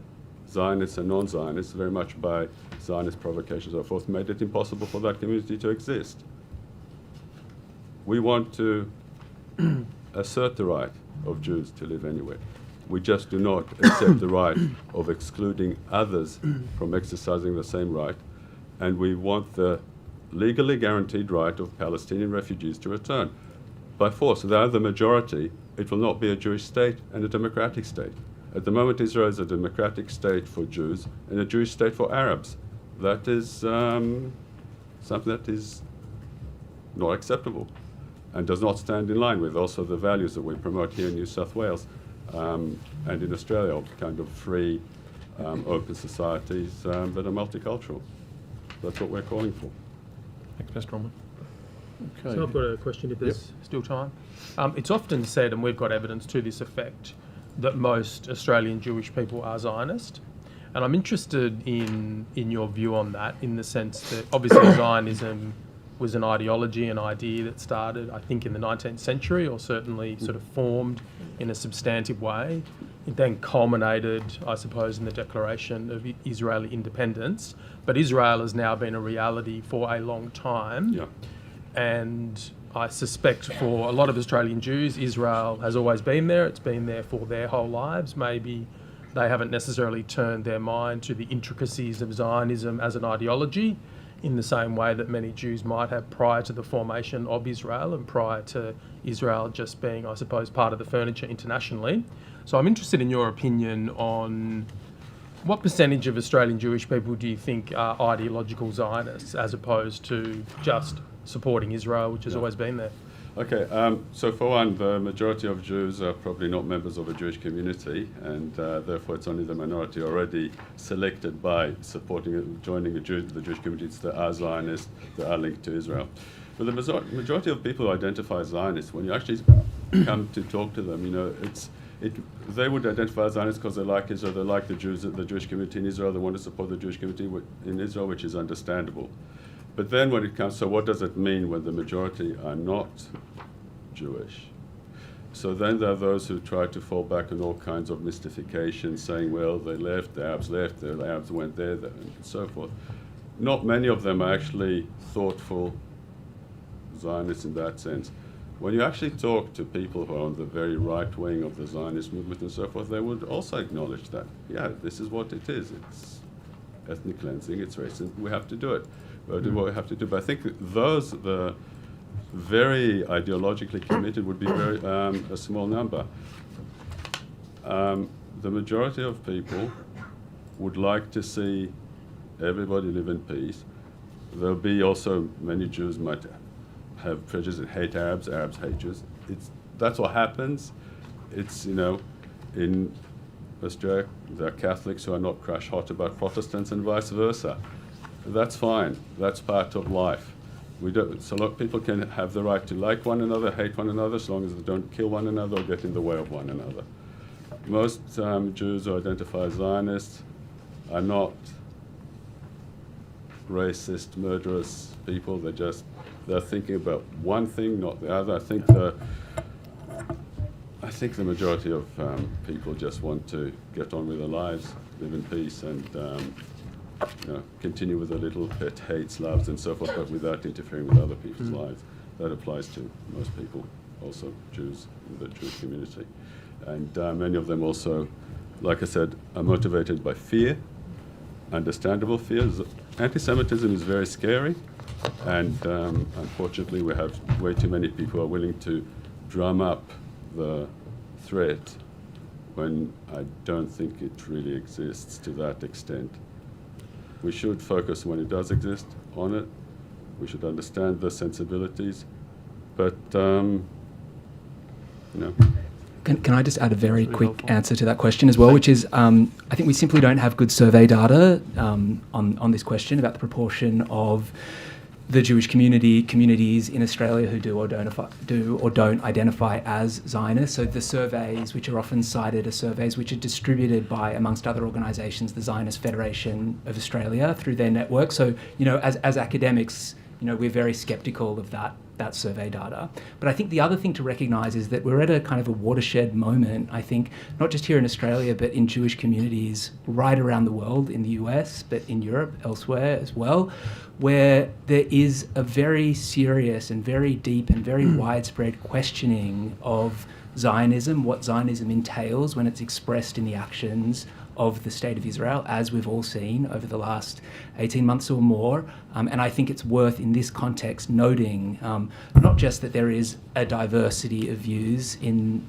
Zionists and non-Zionists, very much by Zionist provocations and so forth, made it impossible for that community to exist. We want to assert the right of Jews to live anywhere. We just do not accept the right of excluding others from exercising the same right, and we want the legally guaranteed right of Palestinian refugees to return. By force, they are the majority. It will not be a Jewish state and a democratic state. At the moment, Israel is a democratic state for Jews and a Jewish state for Arabs. That is something that is not acceptable and does not stand in line with also the values that we promote here in New South Wales and in Australia, of kind of free, open societies that are multicultural. That's what we're calling for. Thanks, Mr. Allman. Okay. So I've got a question, if there's still time. It's often said, and we've got evidence to this effect, that most Australian Jewish people are Zionist. And I'm interested in your view on that, in the sense that obviously Zionism was an ideology, an idea that started, I think, in the 19th century, or certainly sort of formed in a substantive way. It then culminated, I suppose, in the declaration of Israeli independence. But Israel has now been a reality for a long time. Yeah. And I suspect for a lot of Australian Jews, Israel has always been there. It's been there for their whole lives. Maybe they haven't necessarily turned their mind to the intricacies of Zionism as an ideology in the same way that many Jews might have prior to the formation of Israel and prior to Israel just being, I suppose, part of the furniture internationally. So I'm interested in your opinion on what percentage of Australian Jewish people do you think are ideological Zionists as opposed to just supporting Israel, which has always been there? Okay, so for one, the majority of Jews are probably not members of a Jewish community, and therefore it's only the minority already selected by joining the Jewish communities that are Zionists, that are linked to Israel. But the majority of people who identify as Zionists, when you actually come to talk to them, they would identify as Zionists because they like Israel, they like the Jewish community in Israel, they want to support the Jewish community in Israel, which is understandable. But then when it comes, so what does it mean when the majority are not Jewish? So then there are those who try to fall back on all kinds of mystification, saying, well, they left, the Arabs went there, and so forth. not many of them are actually thoughtful Zionists in that sense. When you actually talk to people who are on the very right wing of the Zionist movement and so forth, they would also acknowledge that, yeah, this is what it is. It's ethnic cleansing, it's racism, we have to do it. We'll do what we have to do. But I think those, the very ideologically committed, would be very a small number. The majority of people would like to see everybody live in peace. There'll be also many Jews might have prejudice and hate Arabs, Arabs hate Jews. That's what happens. It's, you know, in Australia, there are Catholics who are not crash hot about Protestants and vice versa. That's fine. That's part of life. So a lot of people can have the right to like one another, hate one another, as long as they don't kill one another or get in the way of one another. Most Jews who identify as Zionists are not racist, murderous people. They're thinking about one thing, not the other. I think the majority of people just want to get on with their lives, live in peace, and you know, continue with their little pet hates, loves, and so forth, but without interfering with other people's lives. That applies to most people, also Jews in the Jewish community. And many of them also, like I said, are motivated by fear, understandable fears. Anti-Semitism is very scary, and unfortunately we have way too many people who are willing to drum up the threat when I don't think it really exists to that extent. We should focus, when it does exist, on it. We should understand the sensibilities, but you know. Can I just add a very quick answer to that question as well, which is I think we simply don't have good survey data on this question about the proportion of the Jewish communities in Australia who do or don't identify as Zionists. So the surveys which are often cited are surveys which are distributed by, amongst other organisations, the Zionist Federation of Australia through their network. So, you know, as academics, you know, we're very sceptical of that survey data. But I think the other thing to recognise is that we're at a kind of a watershed moment, I think, not just here in Australia, but in Jewish communities right around the world, in the US, but in Europe, elsewhere as well, where there is a very serious and very deep and very widespread questioning of Zionism, what Zionism entails when it's expressed in the actions of the State of Israel, as we've all seen over the last 18 months or more. And I think it's worth, in this context, noting not just that there is a diversity of views in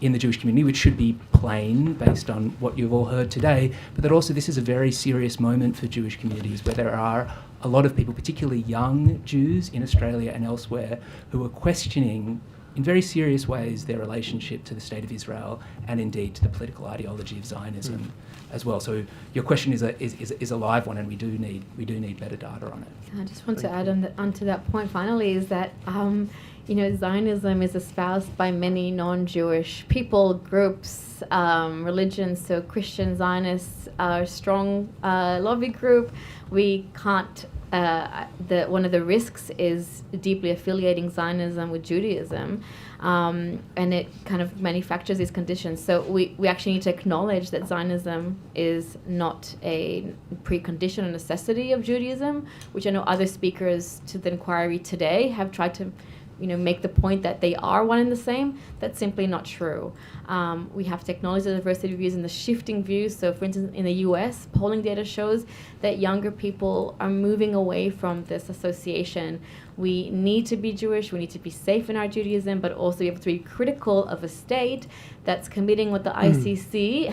the Jewish community, which should be plain based on what you've all heard today, but that also this is a very serious moment for Jewish communities where there are a lot of people, particularly young Jews in Australia and elsewhere, who are questioning in very serious ways their relationship to the State of Israel and indeed to the political ideology of Zionism as well. So your question is a live one, and we do need better data on it. I just want to add onto that point finally is that you know, Zionism is espoused by many non-Jewish people, groups, religions. So Christian Zionists are a strong lobby group. We can't. One of the risks is deeply affiliating Zionism with Judaism, and it kind of manufactures these conditions. So we actually need to acknowledge that Zionism is not a precondition or necessity of Judaism, which I know other speakers to the inquiry today have tried to, you know, make the point that they are one and the same. That's simply not true. We have to acknowledge the diversity of views and the shifting views. So, for instance, in the US, polling data shows that younger people are moving away from this association. We need to be Jewish, we need to be safe in our Judaism, but also we have to be critical of a state that's committing what the ICC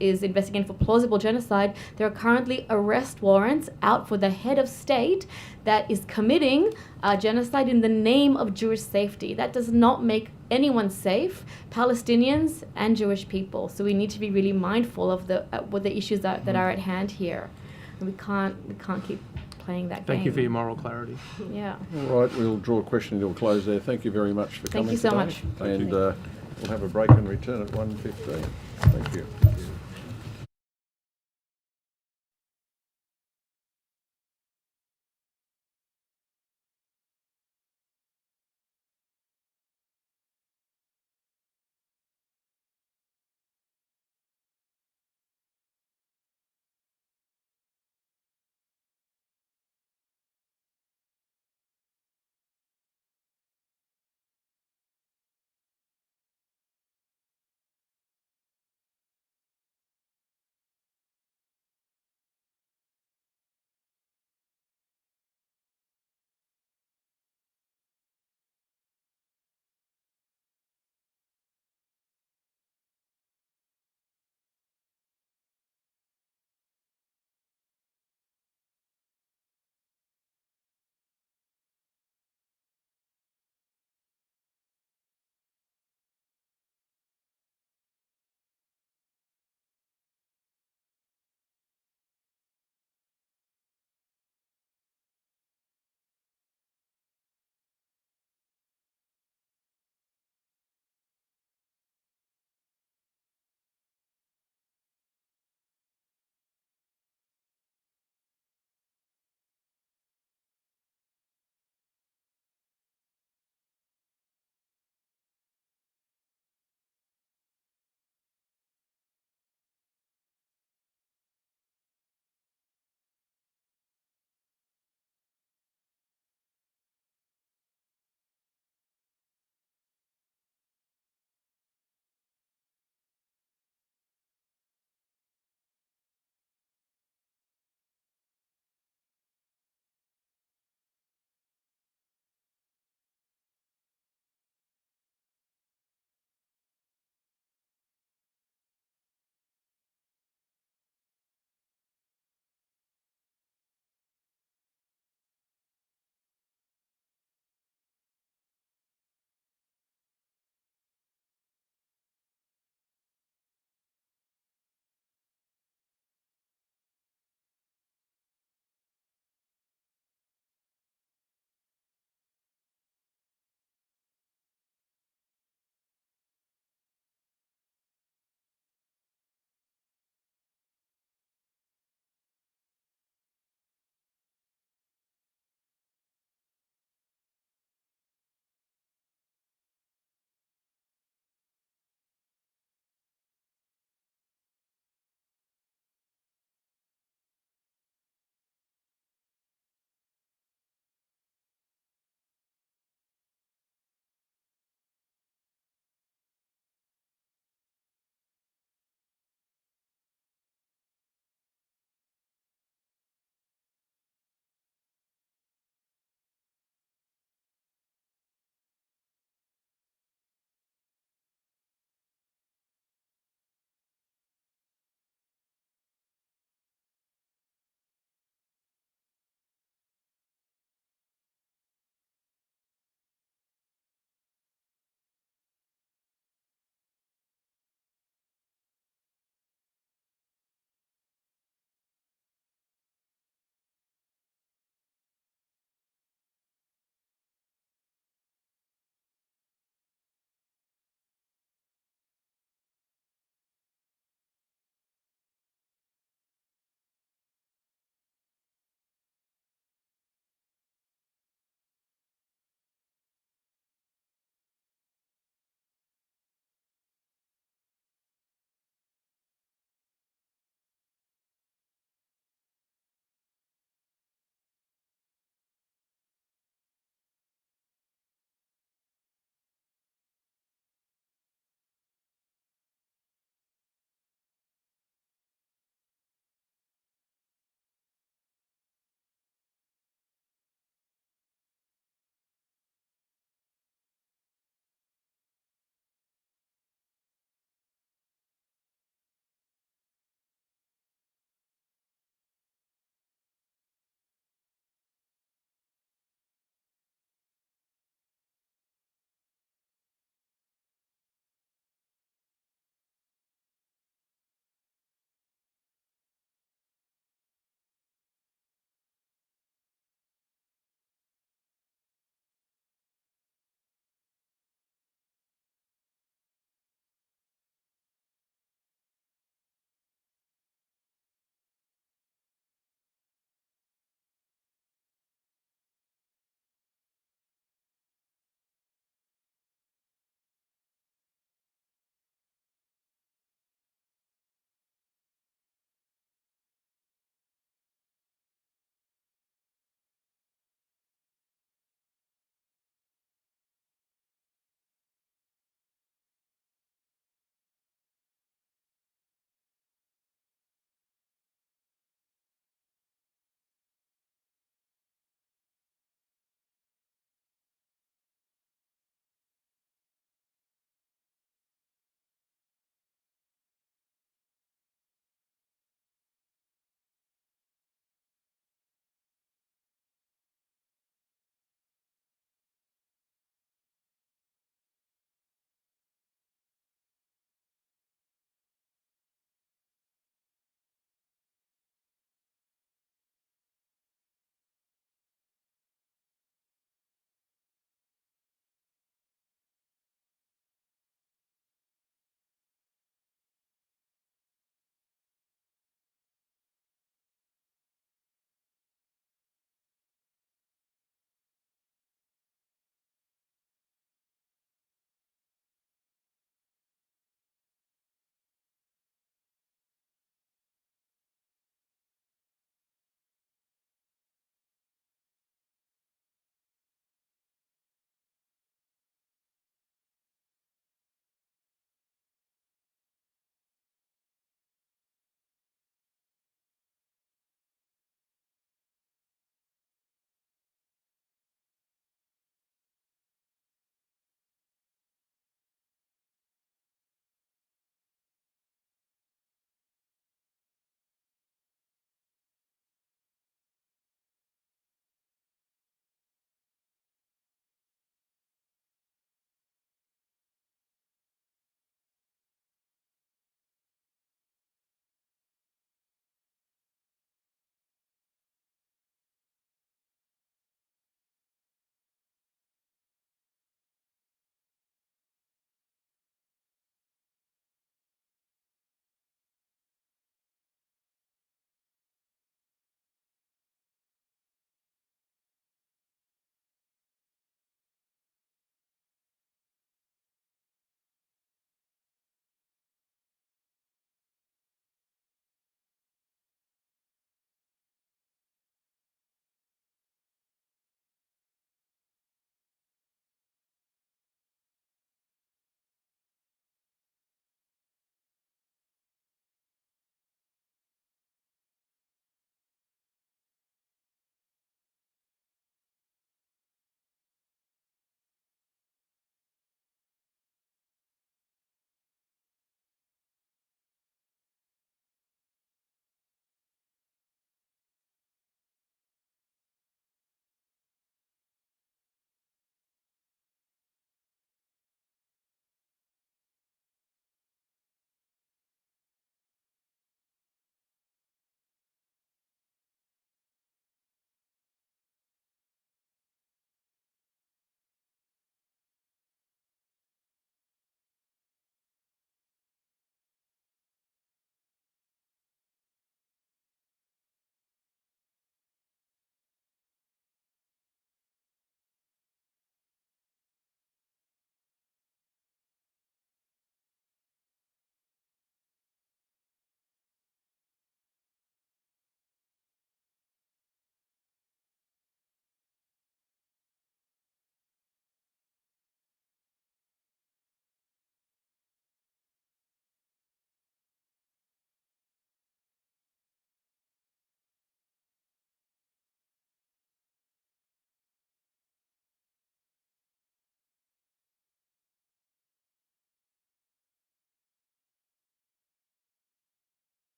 is investigating for plausible genocide. There are currently arrest warrants out for the head of state that is committing genocide in the name of Jewish safety. That does not make anyone safe, Palestinians and Jewish people. So we need to be really mindful of what the issues that are at hand here. And we can't keep playing that game. Thank you for your moral clarity. Yeah. All right, we'll draw a question to a close there. Thank you very much for coming Thank you so today. much. And we'll have a break and return at 1:15. Thank you.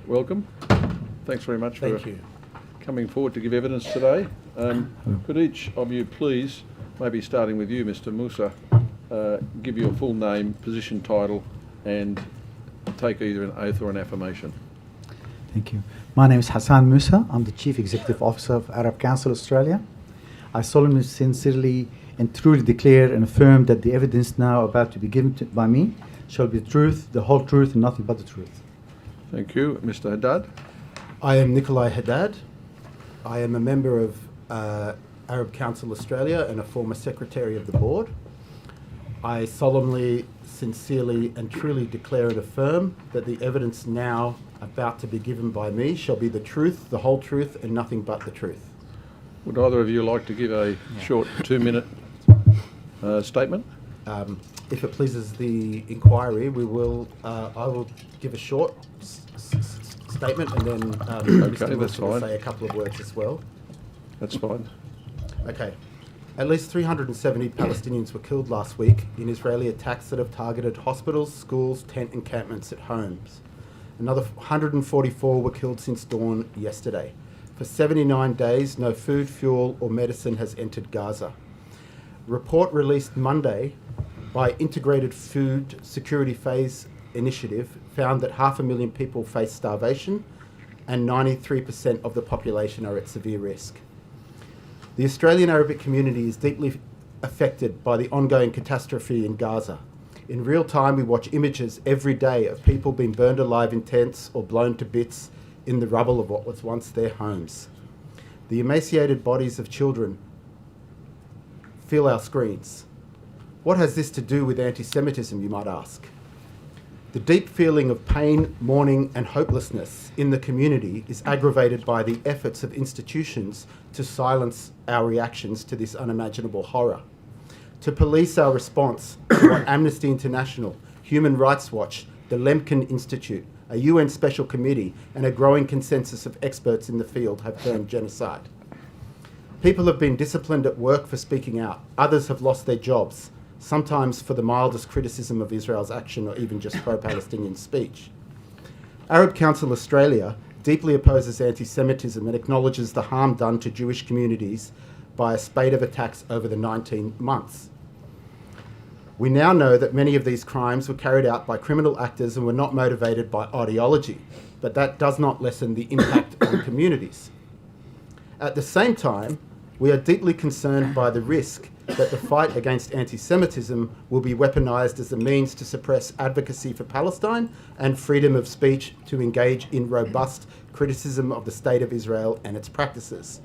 welcome. Thanks very much Thank for you. coming forward to give evidence today. Could each of you please, maybe starting with you, Mr. Musa, give your full name, position, title, and take either an oath or an affirmation. Thank you. My name is Hassan Musa. I'm the Chief Executive Officer of Arab Council Australia. I solemnly, sincerely, and truly declare and affirm that the evidence now about to be given by me shall be the truth, the whole truth, and nothing but the truth. Thank you. Mr. Haddad. I am Nikolai Haddad. I am a member of Arab Council Australia and a former secretary of the board. I solemnly, sincerely, and truly declare and affirm that the evidence now about to be given by me shall be the truth, the whole truth, and nothing but the truth. Would either of you like to give a short 2-minute statement? If it pleases the inquiry, I will give a short statement, and then Mr. Wilson will say a couple of words as well. That's fine. Okay. At least 370 Palestinians were killed last week in Israeli attacks that have targeted hospitals, schools, tent encampments at homes. Another 144 were killed since dawn yesterday. For 79 days, no food, fuel, or medicine has entered Gaza. Report released Monday by Integrated Food Security Phase Initiative found that 500,000 people face starvation and 93% of the population are at severe risk. The Australian Arabic community is deeply affected by the ongoing catastrophe in Gaza. In real time, we watch images every day of people being burned alive in tents or blown to bits in the rubble of what was once their homes. The emaciated bodies of children fill our screens. What has this to do with anti-Semitism, you might ask? The deep feeling of pain, mourning, and hopelessness in the community is aggravated by the efforts of institutions to silence our reactions to this unimaginable horror, to police our response to what Amnesty International, Human Rights Watch, the Lemkin Institute, a UN Special Committee, and a growing consensus of experts in the field have termed genocide. People have been disciplined at work for speaking out. Others have lost their jobs, sometimes for the mildest criticism of Israel's action or even just pro-Palestinian speech. Arab Council Australia deeply opposes anti-Semitism and acknowledges the harm done to Jewish communities by a spate of attacks over the 19 months. We now know that many of these crimes were carried out by criminal actors and were not motivated by ideology, but that does not lessen the impact on communities. At the same time, we are deeply concerned by the risk that the fight against anti-Semitism will be weaponized as a means to suppress advocacy for Palestine and freedom of speech to engage in robust criticism of the State of Israel and its practices.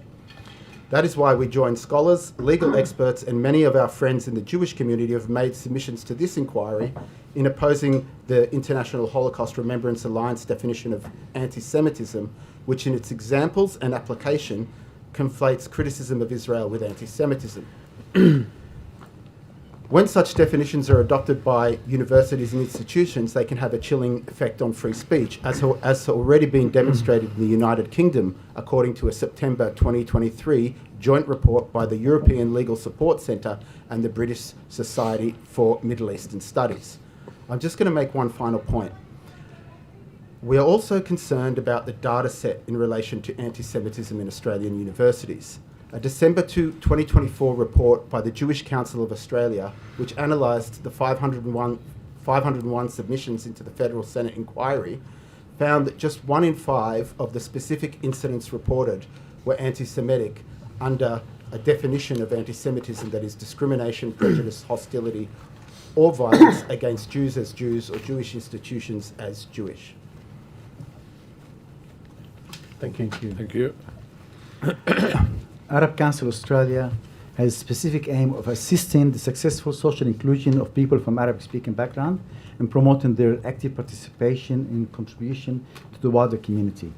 That is why we join scholars, legal experts, and many of our friends in the Jewish community who have made submissions to this inquiry in opposing the International Holocaust Remembrance Alliance definition of anti-Semitism, which in its examples and application conflates criticism of Israel with anti-Semitism. When such definitions are adopted by universities and institutions, they can have a chilling effect on free speech, as has already been demonstrated in the United Kingdom, according to a September 2023 joint report by the European Legal Support Centre and the British Society for Middle Eastern Studies. I'm just going to make one final point. We are also concerned about the data set in relation to anti-Semitism in Australian universities. A December 2024 report by the Jewish Council of Australia, which analysed the 501 submissions into the Federal Senate inquiry, found that just 1 in 5 of the specific incidents reported were anti-Semitic under a definition of anti-Semitism that is discrimination, prejudice, hostility, or violence against Jews as Jews or Jewish institutions as Jewish. Thank you. Thank you. Arab Council Australia has a specific aim of assisting the successful social inclusion of people from Arabic-speaking background and promoting their active participation and contribution to the wider community.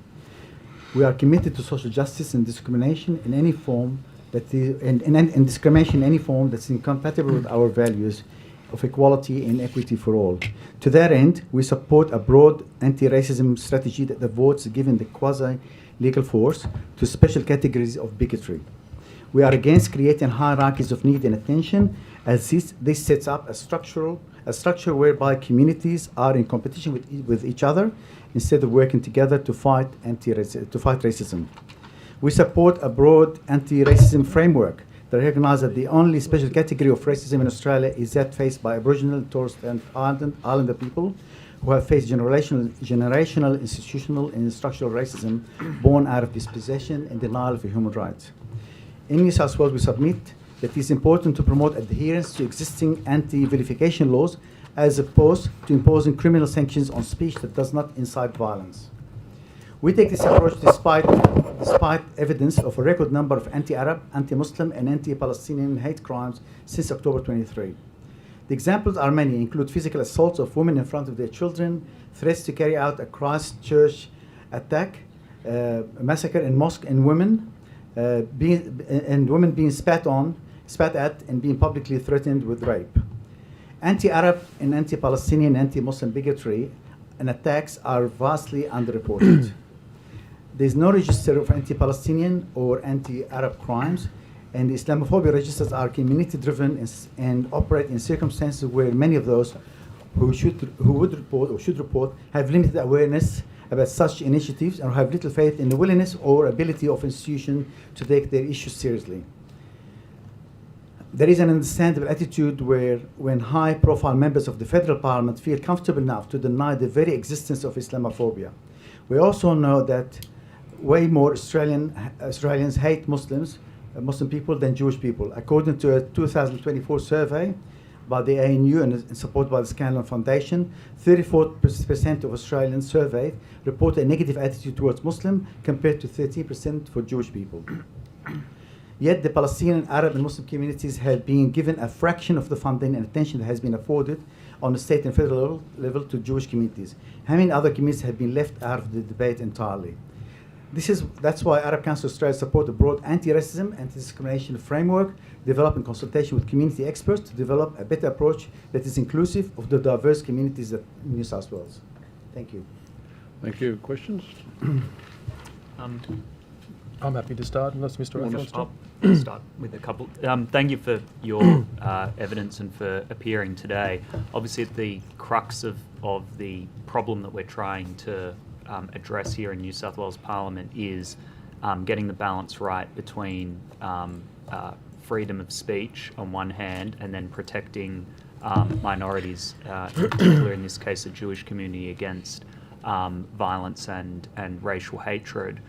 We are committed to social justice and discrimination in any form and discrimination in any form that's incompatible with our values of equality and equity for all. To that end, we support a broad anti-racism strategy that avoids giving the quasi-legal force to special categories of bigotry. We are against creating hierarchies of need and attention, as this sets up a structure whereby communities are in competition with each other instead of working together to fight racism. We support a broad anti-racism framework that recognizes that the only special category of racism in Australia is that faced by Aboriginal, Torres Strait Islander people who have faced generational, institutional, and structural racism born out of dispossession and denial of human rights. In New South Wales, we submit that it is important to promote adherence to existing anti-vilification laws as opposed to imposing criminal sanctions on speech that does not incite violence. We take this approach despite evidence of a record number of anti-Arab, anti-Muslim, and anti-Palestinian hate crimes since October 23. The examples are many, include physical assaults of women in front of their children, threats to carry out a Christchurch attack, a massacre in mosque, and women being spat at, and being publicly threatened with rape. Anti-Arab and anti-Palestinian, anti-Muslim bigotry and attacks are vastly underreported. There is no register of anti-Palestinian or anti-Arab crimes, and the Islamophobia registers are community-driven and operate in circumstances where many of those who would report have limited awareness about such initiatives and have little faith in the willingness or ability of institutions to take their issues seriously. There is an understandable attitude where, when high-profile members of the federal parliament feel comfortable enough to deny the very existence of Islamophobia. We also know that way more Australians hate Muslim people than Jewish people. According to a 2024 survey by the ANU and supported by the Scanlon Foundation, 34% of Australians surveyed report a negative attitude towards Muslim compared to 13% for Jewish people. Yet the Palestinian, Arab and Muslim communities have been given a fraction of the funding and attention that has been afforded on the state and federal level to Jewish communities. How many other communities have been left out of the debate entirely? That's why Arab Council Australia support a broad anti-racism, anti-discrimination framework developed in consultation with community experts to develop a better approach that is inclusive of the diverse communities in New South Wales. Thank you. Thank you. Questions? I'm happy to start, unless Mr. Roth wants to. I'll start with a couple. Thank you for your evidence and for appearing today. Obviously, at the crux of the problem that we're trying to address here in New South Wales Parliament is getting the balance right between freedom of speech on one hand and then protecting minorities, in particular in this case the Jewish community, against violence and racial hatred.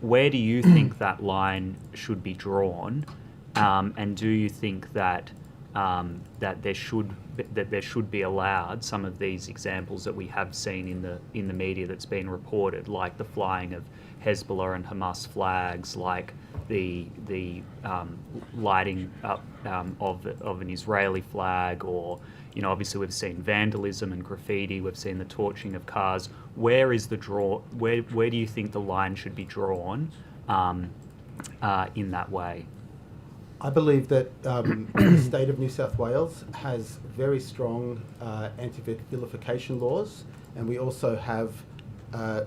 Where do you think that line should be drawn, and do you think that there should be allowed some of these examples that we have seen in the media that's been reported, like the flying of Hezbollah and Hamas flags, like the lighting up of an Israeli flag, or obviously we've seen vandalism and graffiti, we've seen the torching of cars. Where is the where do you think the line should be drawn in that way? I believe that the state of New South Wales has very strong anti-vilification laws, and we also have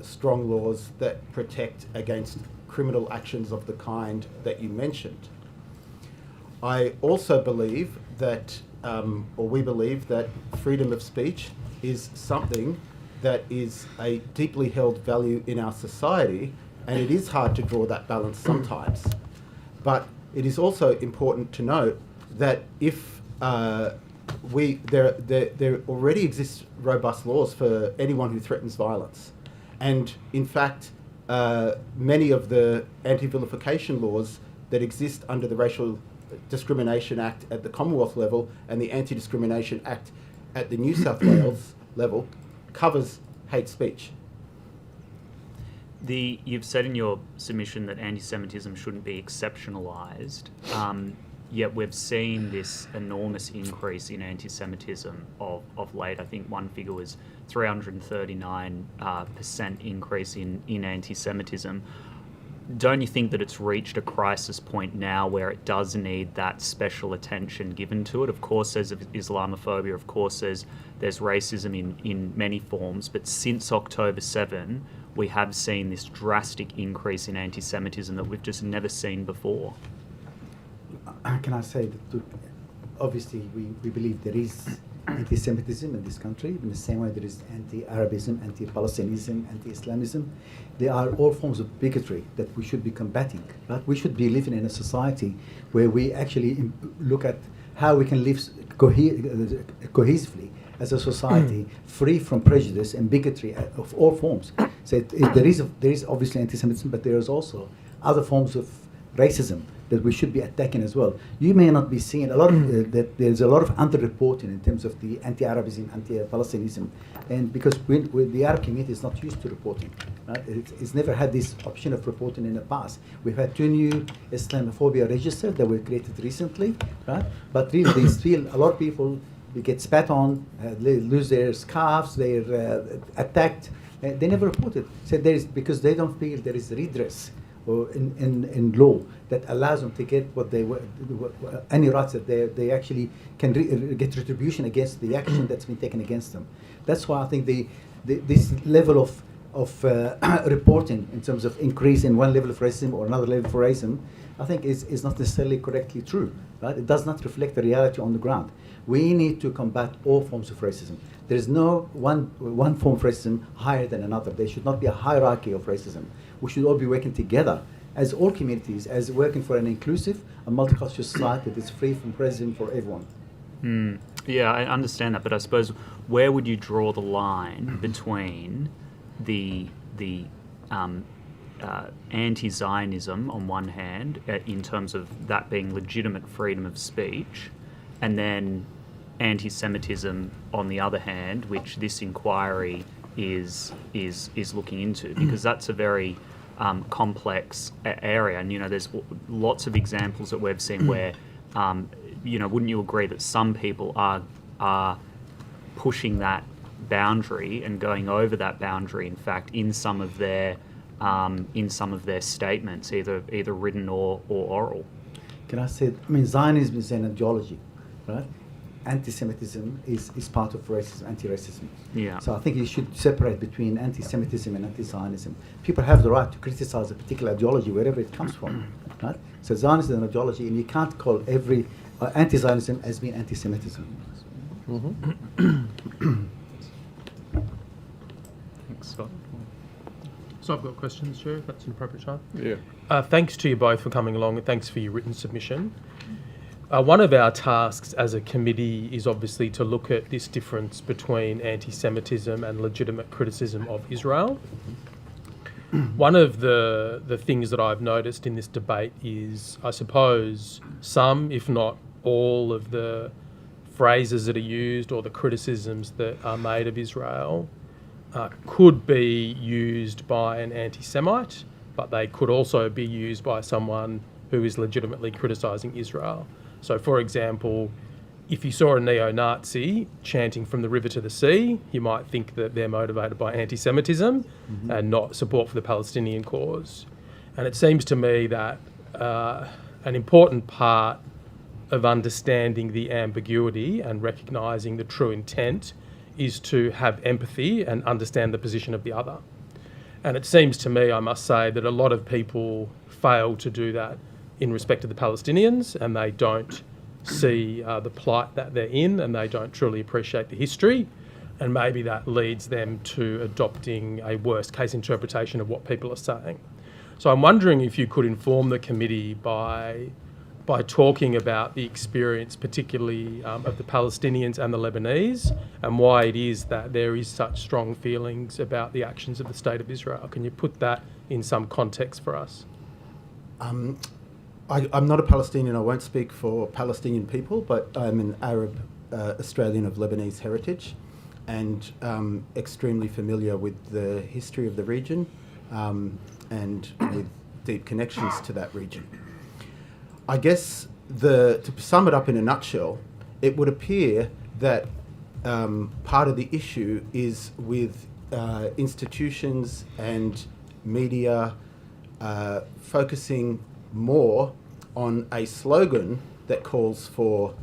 strong laws that protect against criminal actions of the kind that you mentioned. I also believe that, or we believe that freedom of speech is something that is a deeply held value in our society, and it is hard to draw that balance sometimes. But it is also important to note that if there already exists robust laws for anyone who threatens violence, and in fact, many of the anti-vilification laws that exist under the Racial Discrimination Act at the Commonwealth level and the Anti-Discrimination Act at the New South Wales level covers hate speech. You've said in your submission that anti-Semitism shouldn't be exceptionalised, yet we've seen this enormous increase in anti-Semitism of late. I think one figure was 339% increase in anti-Semitism. don't you think that it's reached a crisis point now where it does need that special attention given to it? Of course, there's Islamophobia. Of course, there's racism in many forms. But since October 7, we have seen this drastic increase in anti-Semitism that we've just never seen before. Can I say that obviously we believe there is anti-Semitism in this country in the same way there is anti-Arabism, anti-Palestinianism, anti-Islamism. They are all forms of bigotry that we should be combating. Right? We should be living in a society where we actually look at how we can live cohesively as a society, free from prejudice and bigotry of all forms. So there is obviously anti-Semitism, but there is also other forms of racism that we should be attacking as well. You may not be seeing a lot of that. There's a lot of underreporting in terms of the anti-Arabism, anti-Palestinianism, and because the Arab community is not used to reporting, right? It's never had this option of reporting in the past. We've had 2 new Islamophobia registers that were created recently, right? But really, they still a lot of people get spat on, they lose their scarves, they're attacked. They never report it. So because they don't feel there is redress or in law that allows them to get any rights that they actually can get retribution against the action that's been taken against them. That's why I think this level of reporting in terms of increase in one level of racism or another level of racism, I think is not necessarily correctly true. Right? It does not reflect the reality on the ground. We need to combat all forms of racism. There is no one form of racism higher than another. There should not be a hierarchy of racism. We should all be working together as all communities, as working for an inclusive and multicultural society that is free from racism for everyone. Yeah, I understand that, but I suppose where would you draw the line between the anti-Zionism on one hand, in terms of that being legitimate freedom of speech, and then anti-Semitism on the other hand, which this inquiry is looking into, because that's a very complex area, and there's lots of examples that we've seen where wouldn't you agree that some people are pushing that boundary and going over that boundary, in fact, in some of their statements, either written or oral? Can I say, Zionism is an ideology, right? Anti-Semitism is part of racism, anti-racism. Yeah. So I think you should separate between anti-Semitism and anti-Zionism. People have the right to criticize a particular ideology wherever it comes from, right? So Zionism is an ideology, and you can't call every anti-Zionism as being anti-Semitism. Thanks, Scott. So I've got questions, Chair, if that's an appropriate time. Yeah. Thanks to you both for coming along, and thanks for your written submission. One of our tasks as a committee is obviously to look at this difference between anti-Semitism and legitimate criticism of Israel. One of the things that I've noticed in this debate is, I suppose, some, if not all, of the phrases that are used or the criticisms that are made of Israel could be used by an anti-Semite, but they could also be used by someone who is legitimately criticising Israel. So, for example, if you saw a neo-Nazi chanting from the river to the sea, you might think that they're motivated by anti-Semitism and not support for the Palestinian cause. And it seems to me that an important part of understanding the ambiguity and recognising the true intent is to have empathy and understand the position of the other. And it seems to me, I must say, that a lot of people fail to do that in respect to the Palestinians, and they don't see the plight that they're in, and they don't truly appreciate the history, and maybe that leads them to adopting a worst case interpretation of what people are saying. So I'm wondering if you could inform the committee by talking about the experience particularly of the Palestinians and the Lebanese, and why it is that there is such strong feelings about the actions of the State of Israel. Can you put that in some context for us? I'm not a Palestinian. I won't speak for Palestinian people, but I'm an Arab Australian of Lebanese heritage, and extremely familiar with the history of the region and with deep connections to that region. I guess to sum it up in a nutshell, it would appear that part of the issue is with institutions and media focusing more on a slogan that calls for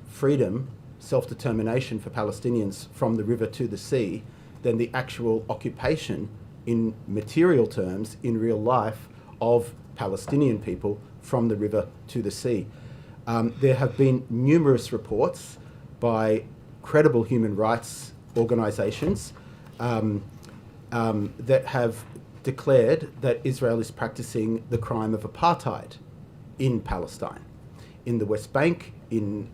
freedom, self-determination for Palestinians from the river to the sea than the actual occupation in material terms, in real life, of Palestinian people from the river to the sea. There have been numerous reports by credible human rights organisations that have declared that Israel is practicing the crime of apartheid in Palestine, in the West Bank, in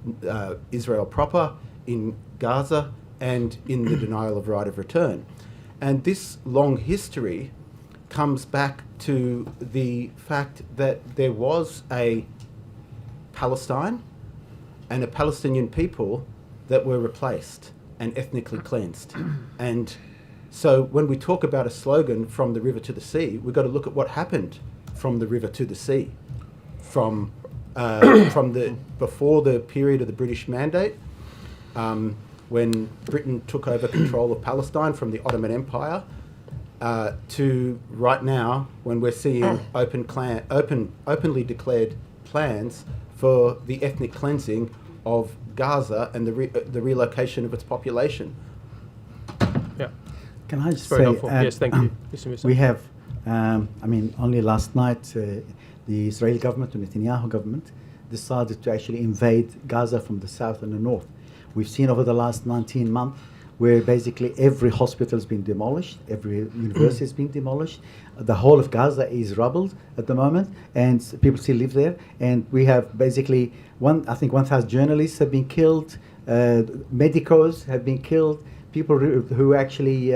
Israel proper, in Gaza, and in the denial of right of return. And this long history comes back to the fact that there was a Palestine and a Palestinian people that were replaced and ethnically cleansed. And so when we talk about a slogan, from the river to the sea, we've got to look at what happened from the river to the sea, from before the period of the British Mandate, when Britain took over control of Palestine from the Ottoman Empire, to right now, when we're seeing openly declared plans for the ethnic cleansing of Gaza and the relocation of its population. Yeah. Can I just very say, helpful. Yes, thank you, Mr. Musa. We have, only last night, the Israeli government, the Netanyahu government, decided to actually invade Gaza from the south and the north. We've seen over the last 19 months where basically every hospital has been demolished, every university has been demolished. The whole of Gaza is rubbled at the moment, and people still live there. And we have basically 1,000 journalists have been killed, medicos have been killed, people who actually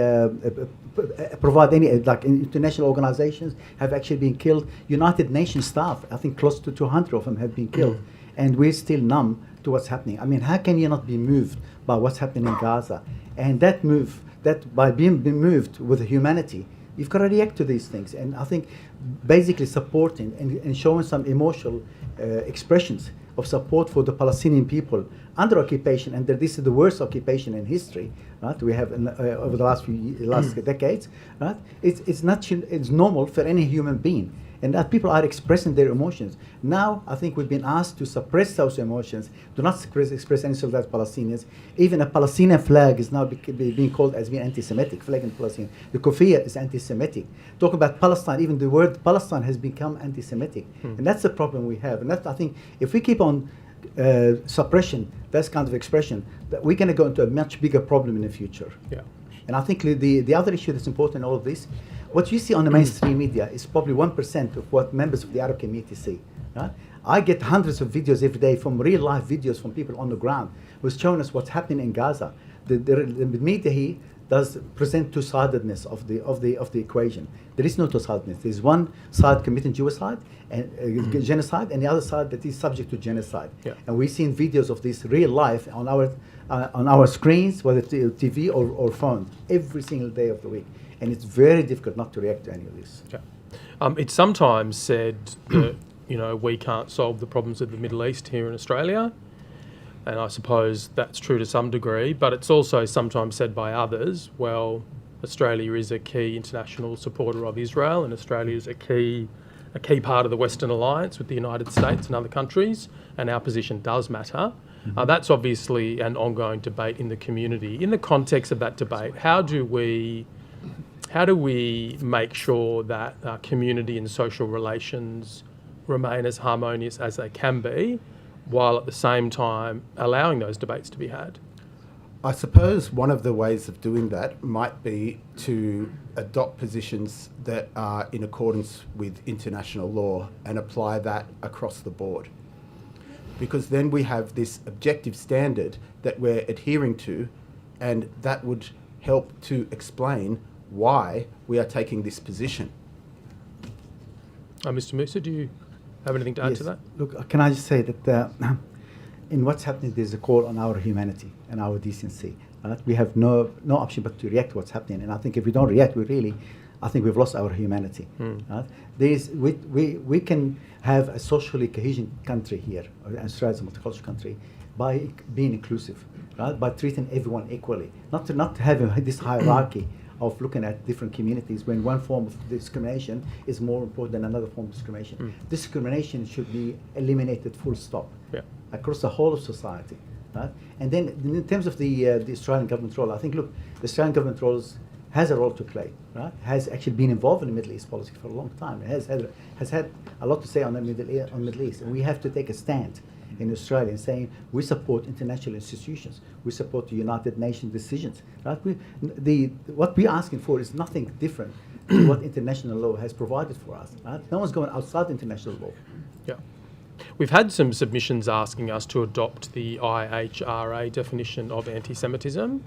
provide international organizations have actually been killed. United Nations staff, I think close to 200 of them have been killed. And we're still numb to what's happening. I mean, how can you not be moved by what's happening in Gaza? And that by being moved with humanity, you've got to react to these things. And I think basically supporting and showing some emotional expressions of support for the Palestinian people under occupation, and this is the worst occupation in history, right? We have over the last decades, right? It's normal for any human being, and that people are expressing their emotions. Now, I think we've been asked to suppress those emotions, do not express any solidarity with Palestinians. Even a Palestinian flag is now being called as being anti-Semitic, flag in Palestine. The kufiya is anti-Semitic. Talk about Palestine, even the word Palestine has become anti-Semitic. And that's the problem we have. And I think if we keep on suppression, that kind of expression, that we're going to go into a much bigger problem in the future. Yeah. And I think the other issue that's important in all of this, what you see on the mainstream media is probably 1% of what members of the Arab community see. Right? I get hundreds of videos every day from real life videos from people on the ground who's showing us what's happening in Gaza. The media here does present two-sidedness of the equation. There is no two-sidedness. There's one side committing genocide and the other side that is subject to genocide. Yeah. And we've seen videos of this real life on our screens, whether TV or phone, every single day of the week. And it's very difficult not to react to any of this. Yeah. It's sometimes said that we can't solve the problems of the Middle East here in Australia, and I suppose that's true to some degree, but it's also sometimes said by others, well, Australia is a key international supporter of Israel, and Australia is a key part of the Western alliance with the United States and other countries, and our position does matter. That's obviously an ongoing debate in the community. In the context of that debate, how do we make sure that community and social relations remain as harmonious as they can be, while at the same time allowing those debates to be had? I suppose one of the ways of doing that might be to adopt positions that are in accordance with international law and apply that across the board. Because then we have this objective standard that we're adhering to, and that would help to explain why we are taking this position. Mr. Musa, do you have anything to add Yes. to that? Look, can I just say that in what's happening, there's a call on our humanity and our decency. Right? We have no option but to react to what's happening. And I think if we don't react, I think we've lost our humanity. Right? We can have a socially cohesion country here, Australia is a multicultural country, by being inclusive, right? By treating everyone equally, not having this hierarchy of looking at different communities when one form of discrimination is more important than another form of discrimination. Discrimination should be eliminated full stop across the whole of society. Right? And then in terms of the Australian government role, I think, look, the Australian government has a role to play, right? Has actually been involved in the Middle East policy for a long time. It has had a lot to say on the Middle East. And we have to take a stand in Australia and saying we support international institutions, we support the United Nations decisions. Right? What we're asking for is nothing different to what international law has provided for us. Right? No one's going outside international law. Yeah. We've had some submissions asking us to adopt the IHRA definition of anti-Semitism,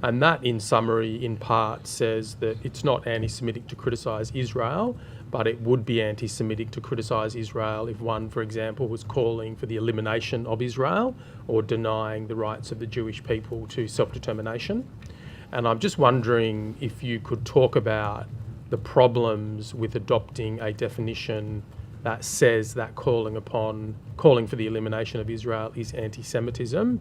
and that, in summary, in part, says that it's not anti-Semitic to criticise Israel, but it would be anti-Semitic to criticise Israel if one, for example, was calling for the elimination of Israel or denying the rights of the Jewish people to self-determination. And I'm just wondering if you could talk about the problems with adopting a definition that says that calling for the elimination of Israel is anti-Semitism,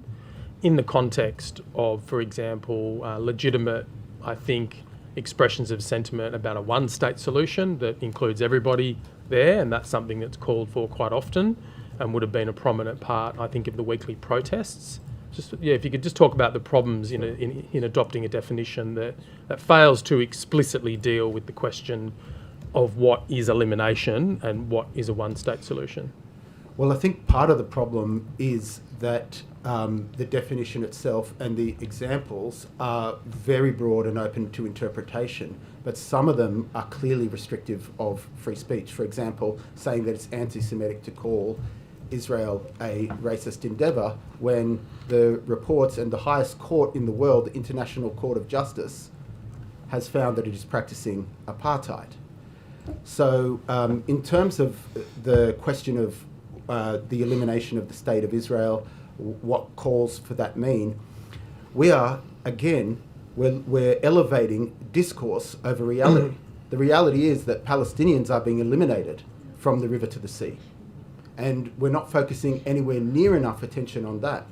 in the context of, for example, legitimate, I think, expressions of sentiment about a one-state solution that includes everybody there, and that's something that's called for quite often and would have been a prominent part, I think, of the weekly protests. Just, if you could just talk about the problems in adopting a definition that fails to explicitly deal with the question of what is elimination and what is a one-state solution. Well, I think part of the problem is that the definition itself and the examples are very broad and open to interpretation, but some of them are clearly restrictive of free speech. For example, saying that it's anti-Semitic to call Israel a racist endeavour when the reports and the highest court in the world, the International Court of Justice, has found that it is practicing apartheid. So in terms of the question of the elimination of the State of Israel, what calls for that mean, we are, again, we're elevating discourse over reality. The reality is that Palestinians are being eliminated from the river to the sea. And we're not focusing anywhere near enough attention on that.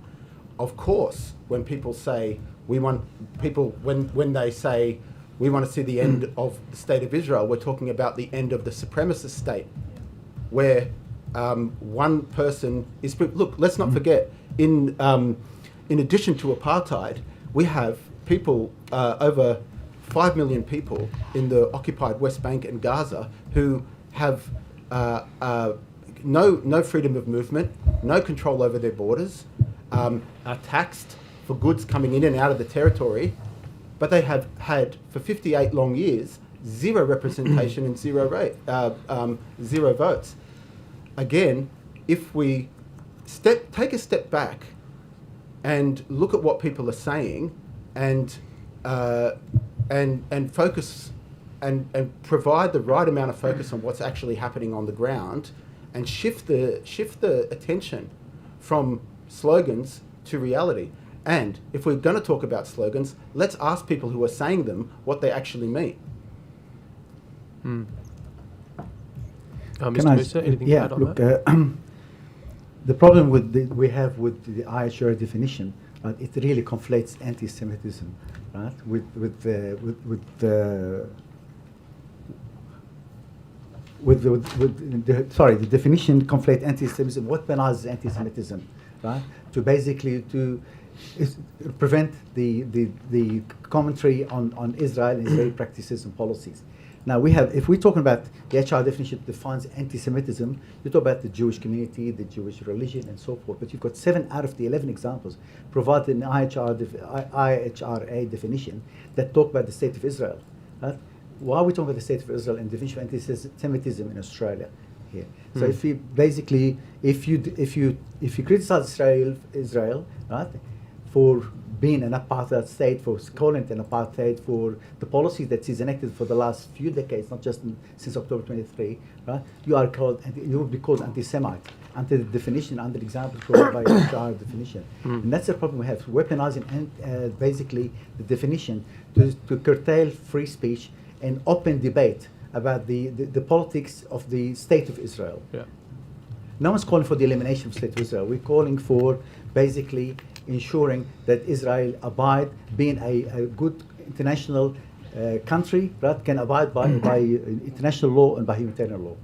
Of course, when people say, when they say, we want to see the end of the State of Israel, we're talking about the end of the supremacist state, where one person is... Look, let's not forget, in addition to apartheid, we have people, over 5 million people in the occupied West Bank and Gaza who have no freedom of movement, no control over their borders, are taxed for goods coming in and out of the territory, but they have had, for 58 long years, zero representation and zero votes. Again, if we take a step back and look at what people are saying and focus and provide the right amount of focus on what's actually happening on the ground, and shift the attention from slogans to reality. And if we're going to talk about slogans, let's ask people who are saying them what they actually mean. Mr. Musa, anything to add on that? The problem we have with the IHR definition, it really conflates anti-Semitism, right? The definition conflates anti-Semitism. What penalizes anti-Semitism, right? To basically prevent the commentary on Israel and Israeli practices and policies. Now if we're talking about the HR definition defines anti-Semitism, you talk about the Jewish community, the Jewish religion, and so forth. But you've got 7 out of the 11 examples provided in the IHRA definition that talk about the State of Israel. Right? Why are we talking about the State of Israel and the definition of anti-Semitism in Australia here? So if you basically, if you criticize Israel, right, for being an apartheid state, for calling it an apartheid, for the policies that is enacted for the last few decades, not just since October 23, right? You will be called anti-Semite under the definition, under the examples provided by our definition. And that's the problem we have, weaponizing basically the definition to curtail free speech and open debate about the politics of the State of Israel. Yeah. No one's calling for the elimination of the State of Israel. We're calling for basically ensuring that Israel abide, being a good international country, right, can abide by international law and by humanitarian law.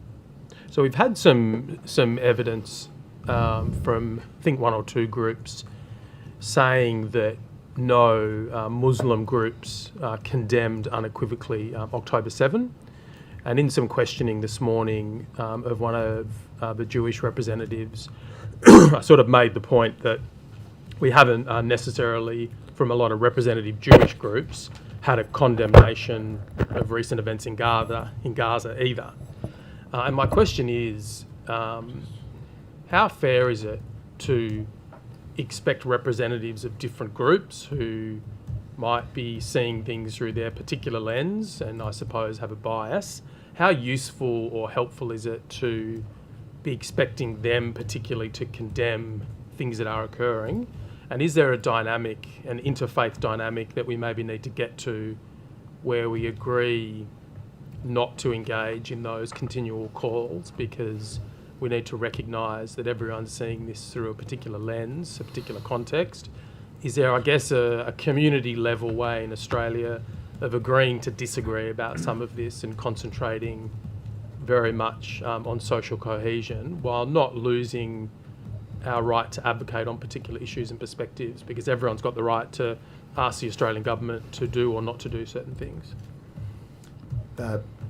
So we've had some evidence from, I think, one or two groups saying that no Muslim groups condemned unequivocally October 7. And in some questioning this morning of one of the Jewish representatives, I sort of made the point that we haven't necessarily, from a lot of representative Jewish groups, had a condemnation of recent events in Gaza either. And my question is, how fair is it to expect representatives of different groups who might be seeing things through their particular lens and I suppose have a bias? How useful or helpful is it to be expecting them particularly to condemn things that are occurring? And is there a dynamic, an interfaith dynamic that we maybe need to get to where we agree not to engage in those continual calls because we need to recognise that everyone's seeing this through a particular lens, a particular context? Is there, I guess, a community level way in Australia of agreeing to disagree about some of this and concentrating very much on social cohesion while not losing our right to advocate on particular issues and perspectives, because everyone's got the right to ask the Australian government to do or not to do certain things?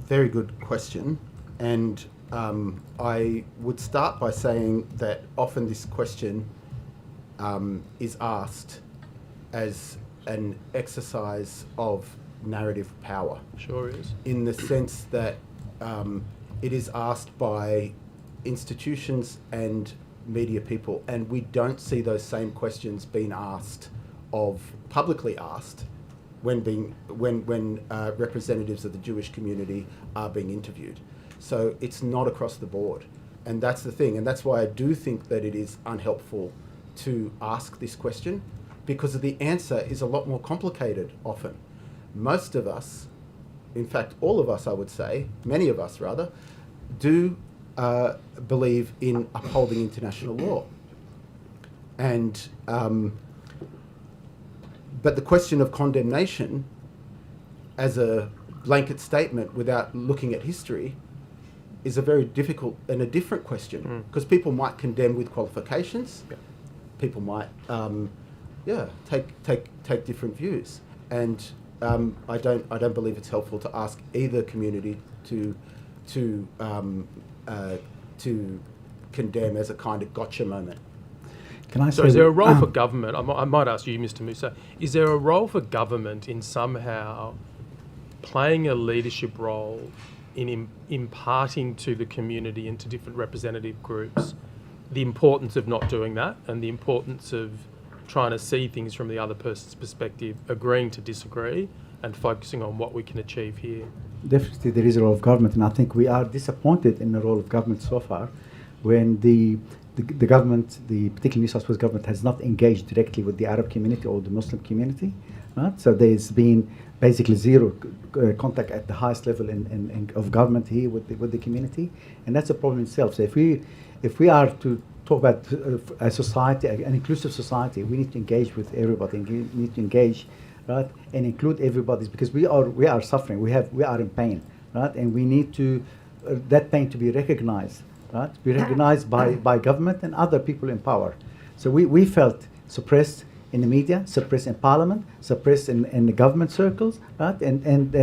Very good question. And I would start by saying that often this question is asked as an exercise of narrative power. Sure is. In the sense that it is asked by institutions and media people, and we don't see those same questions being asked publicly asked when representatives of the Jewish community are being interviewed. So it's not across the board, and that's the thing, and that's why I do think that it is unhelpful to ask this question, because the answer is a lot more complicated often. Most of us, in fact all of us I would say, many of us rather, do believe in upholding international law. And but the question of condemnation as a blanket statement without looking at history is a very difficult and a different question, because people might condemn with qualifications. Yeah. People might take different views, and I don't believe it's helpful to ask either community to condemn as a kind of gotcha moment. So is there a role for government? I might ask you, Mr. Musa, is there a role for government in somehow playing a leadership role in imparting to the community and to different representative groups the importance of not doing that and the importance of trying to see things from the other person's perspective, agreeing to disagree and focusing on what we can achieve here? Definitely there is a role of government, and I think we are disappointed in the role of government so far when the government, particularly New South Wales government, has not engaged directly with the Arab community or the Muslim community. Right? So there's been basically zero contact at the highest level of government here with the community, and that's a problem in itself. So if we are to talk about a society, an inclusive society, we need to engage with everybody. We need to engage, right, and include everybody, because we are suffering. We are in pain, right, and we need to that pain to be recognized. Right? Be recognized by government and other people in power. So we felt suppressed in the media, suppressed in parliament, suppressed in the government circles, right? and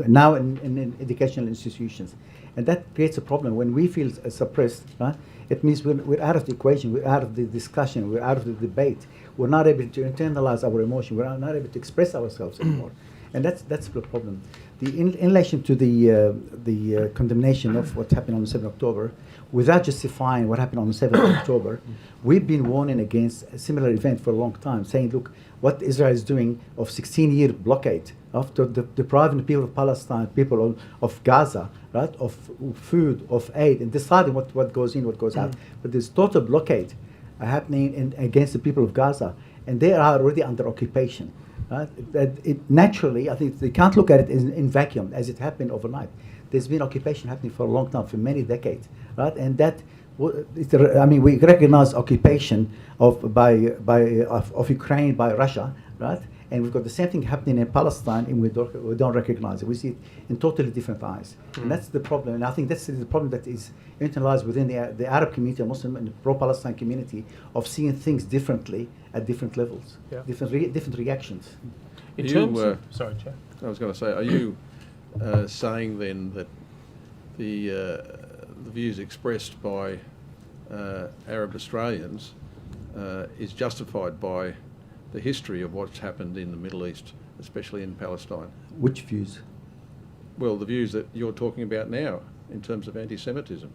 now in educational institutions. And that creates a problem. When we feel suppressed, right, it means we're out of the equation, we're out of the discussion, we're out of the debate. We're not able to internalize our emotion, we're not able to express ourselves anymore. And that's the problem. In relation to the condemnation of what happened on the 7th of October, without justifying what happened on the 7th of October, we've been warning against a similar event for a long time, saying, look, what Israel is doing of 16-year blockade, after depriving the people of Palestine, people of Gaza, right, of food, of aid, and deciding what goes in, what goes out. But there's total blockade happening against the people of Gaza, and they are already under occupation. Right? Naturally, I think they can't look at it in vacuum as it happened overnight. There's been occupation happening for a long time, for many decades, right? And we recognize occupation of Ukraine by Russia, right? And we've got the same thing happening in Palestine, and we don't recognize it. We see it in totally different eyes. And that's the problem. And I think that's the problem that is internalized within the Arab community, Muslim and pro-Palestine community, of seeing things differently at different levels, different reactions. In terms of, sorry, Chair. I was going to say, are you saying then that the views expressed by Arab Australians is justified by the history of what's happened in the Middle East, especially in Palestine? Which views? Well, the views that you're talking about now in terms of anti-Semitism.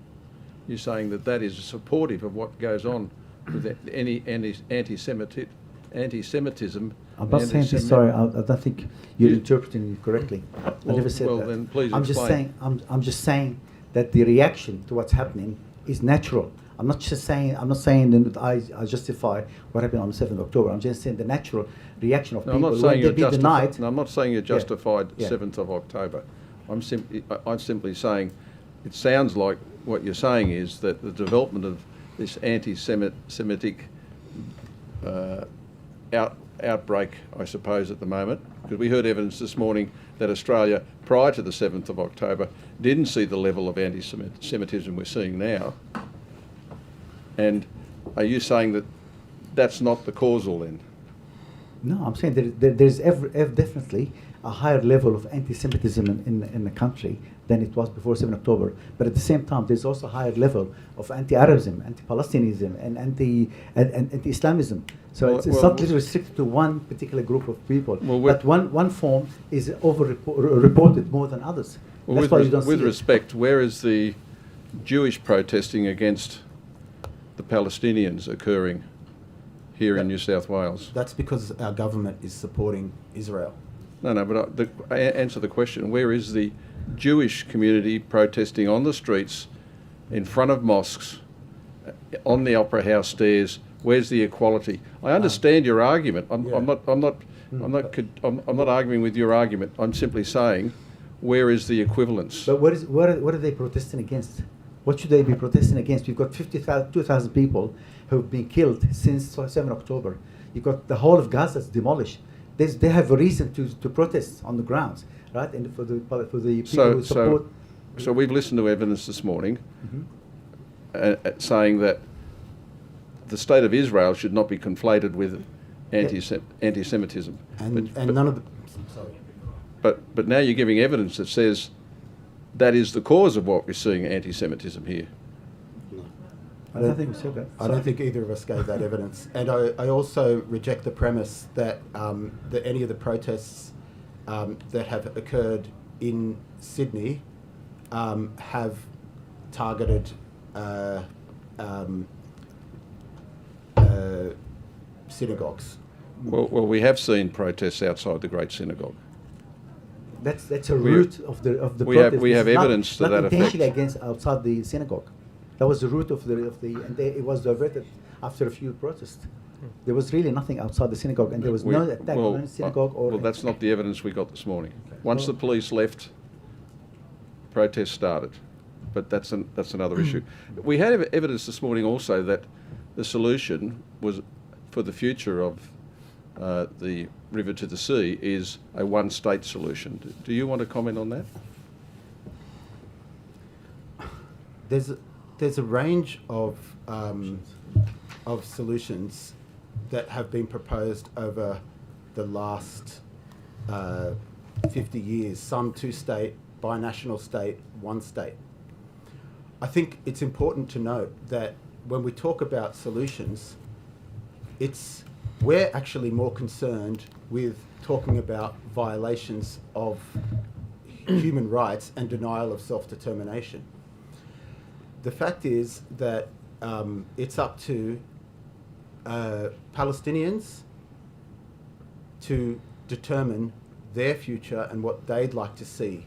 You're saying that that is supportive of what goes on with any anti-Semitism. I'm not saying this, sorry, I don't think you're interpreting it correctly. I never said that. Then please I'm explain. I'm just saying that the reaction to what's happening is natural. I'm not saying that I justify what happened on the 7th of October. I'm just saying the natural reaction of people when they be denied. No, I'm not saying you're justified 7th of October. I'm simply saying it sounds like what you're saying is that the development of this anti-Semitic outbreak, I suppose, at the moment, because we heard evidence this morning that Australia, prior to the 7th of October, didn't see the level of anti-Semitism we're seeing now. And are you saying that that's not the causal then? No, I'm saying there's definitely a higher level of anti-Semitism in the country than it was before 7 October. But at the same time, there's also a higher level of anti-Arabism, anti-Palestinianism, and anti-Islamism. So it's not really restricted to one particular group of people. But one form is over-reported more than others. Well, That's why you don't see with it. respect, where is the Jewish protesting against the Palestinians occurring here in New South Wales? That's because our government is supporting Israel. No, but answer the question. Where is the Jewish community protesting on the streets, in front of mosques, on the Opera House stairs? Where's the equality? I understand your argument. I'm not arguing with your argument. I'm simply saying, where is the equivalence? But what are they protesting against? What should they be protesting against? We've got 2,000 people who have been killed since 7 October. You've got the whole of Gaza demolished. They have a reason to protest on the grounds, right? And for the people who support. So we've listened to evidence this morning saying that the state of Israel should not be conflated with anti-Semitism. And none of the... Sorry. But now you're giving evidence that says that is the cause of what we're seeing, anti-Semitism here. I don't think we said that. I don't think either of us gave that evidence. And I also reject the premise that that any of the protests that have occurred in Sydney have targeted synagogues. Well, we have seen protests outside the Great Synagogue. That's a root of the protest. We have It's evidence to not that effect. intentionally against outside the synagogue. That was the root of and it was diverted after a few protests. There was really nothing outside the synagogue, and there was no attack on any synagogue or. Well, that's not the evidence we got this morning. Once the police left, protests started, but that's another issue. We had evidence this morning also that the solution was for the future of the river to the sea is a one-state solution. Do you want to comment on that? There's a range of solutions that have been proposed over the last 50 years. Some two-state, binational state, one state. I think it's important to note that when we talk about solutions, we're actually more concerned with talking about violations of human rights and denial of self-determination. The fact is that it's up to Palestinians to determine their future and what they'd like to see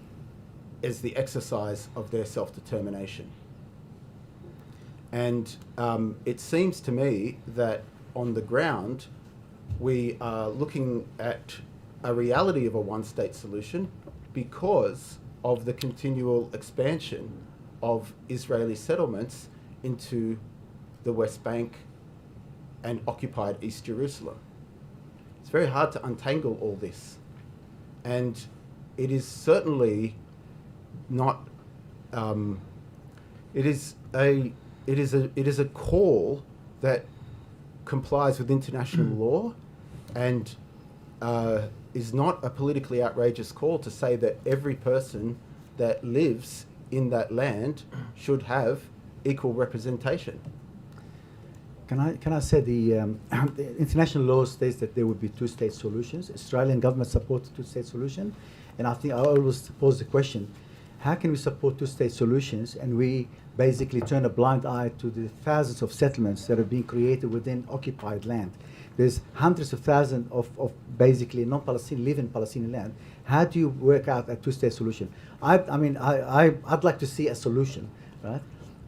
as the exercise of their self-determination. And it seems to me that on the ground, we are looking at a reality of a one-state solution because of the continual expansion of Israeli settlements into the West Bank and occupied East Jerusalem. It's very hard to untangle all this. And it is certainly not, it is a call that complies with international law and is not a politically outrageous call to say that every person that lives in that land should have equal representation. Can I say the international law states that there would be two-state solutions. Australian government supports two-state solution, and I think I always pose the question: how can we support two-state solutions and we basically turn a blind eye to the thousands of settlements that are being created within occupied land? There's hundreds of thousands of basically non-Palestinian live in Palestinian land. How do you work out a two-state solution? I'd like to see a solution, right?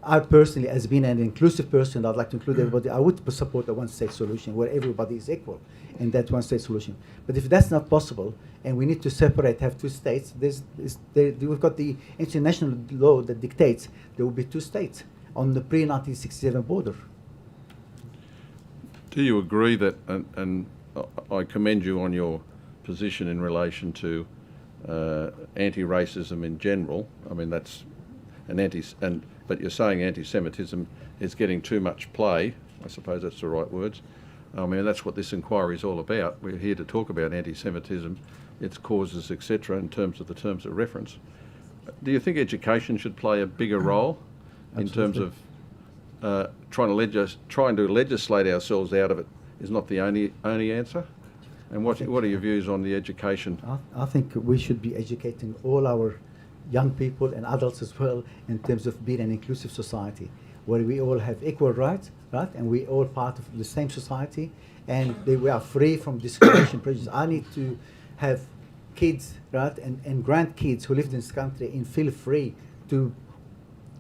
I personally, as being an inclusive person, I'd like to include everybody. I would support a one-state solution where everybody is equal in that one-state solution. But if that's not possible, and we need to separate, have two states, we've got the international law that dictates there will be two states on the pre-1967 border. Do you agree that, and I commend you on your position in relation to anti-racism in general? I mean, that's but you're saying anti-Semitism is getting too much play. I suppose that's the right words. I mean, that's what this inquiry is all about. We're here to talk about anti-Semitism, its causes, etc., in terms of the terms of reference. Do you think education should play a bigger role in terms of trying to legislate ourselves out of it is not the only answer? And what are your views on the education? I think we should be educating all our young people and adults as well in terms of being an inclusive society where we all have equal rights, right? And we all part of the same society, and we are free from discrimination, prejudice. I need to have kids, right, and grandkids who live in this country and feel free to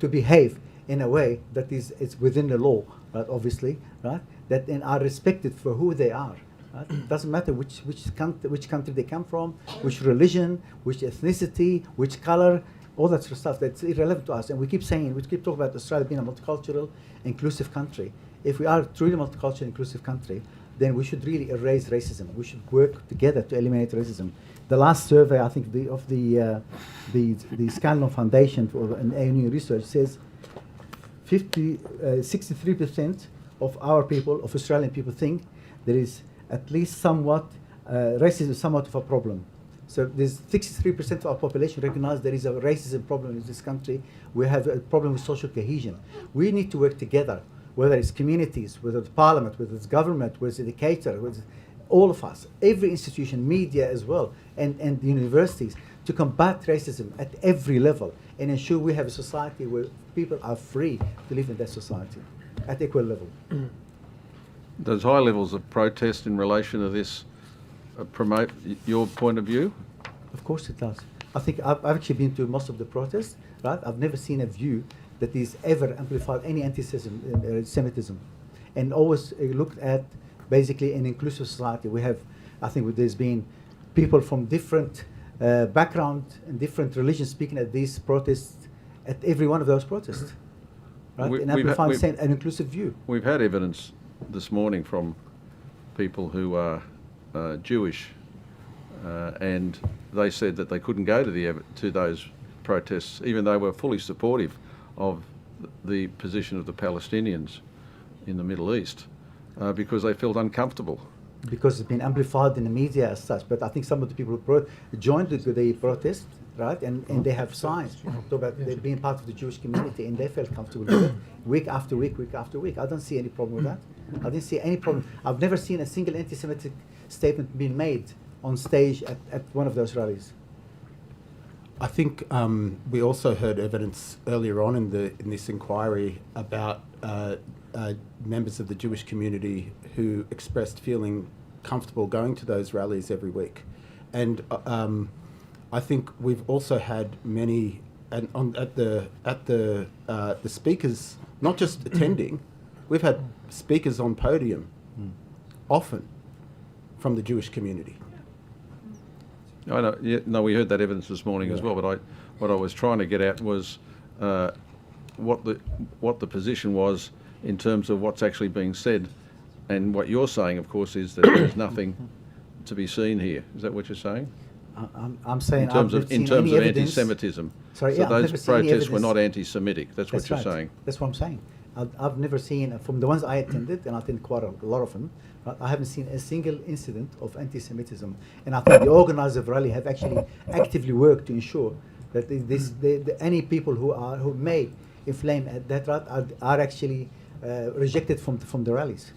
behave in a way that it's within the law, right? Obviously, right? That and are respected for who they are. Right? It doesn't matter which country they come from, which religion, which ethnicity, which color, all that sort of stuff. That's irrelevant to us. And we keep talking about Australia being a multicultural, inclusive country. If we are truly a multicultural, inclusive country, then we should really erase racism. We should work together to eliminate racism. The last survey, I think, of the Scanlon Foundation for an ANU research says 63% of our people, of Australian people, think there is at least somewhat, racism is somewhat of a problem. So there's 63% of our population recognize there is a racism problem in this country. We have a problem with social cohesion. We need to work together, whether it's communities, whether it's parliament, whether it's government, whether it's educator, whether it's all of us, every institution, media as well, and the universities, to combat racism at every level and ensure we have a society where people are free to live in that society at equal level. Does high levels of protest in relation to this promote your point of view? Of course it does. I think I've actually been to most of the protests, right? I've never seen a view that is ever amplified any anti-Semitism, and always looked at basically an inclusive society. We have, I think there's been people from different backgrounds and different religions speaking at these protests, at every one of those protests, right? And amplifying an inclusive view. We've had evidence this morning from people who are Jewish, and they said that they couldn't go to those protests, even though they were fully supportive of the position of the Palestinians in the Middle East, because they felt uncomfortable. Because it's been amplified in the media as such. But I think some of the people who joined the protest, right, and they have signs about they being part of the Jewish community, and they felt comfortable with it week after week, week after week. I don't see any problem with that. I didn't see any problem. I've never seen a single anti-Semitic statement being made on stage at one of those rallies. I think we also heard evidence earlier on in this inquiry about members of the Jewish community who expressed feeling comfortable going to those rallies every week, and I think we've also had many at the speakers not just attending. We've had speakers on podium often from the Jewish community. I know. Yeah, no, we heard that evidence this morning as well. But what I was trying to get at was what the position was in terms of what's actually being said, and what you're saying, of course, is that there's nothing to be seen here. Is that what you're saying? I'm saying in terms of anti-Semitism. Sorry, so yeah, those protests were not anti-Semitic. That's what you're right. saying. That's what I'm saying. I've never seen, from the ones I attended, and I attended quite a lot of them, I haven't seen a single incident of anti-Semitism. And I think the organizers of rally have actually actively worked to ensure that any people who may inflame at that right are actually rejected from the rallies.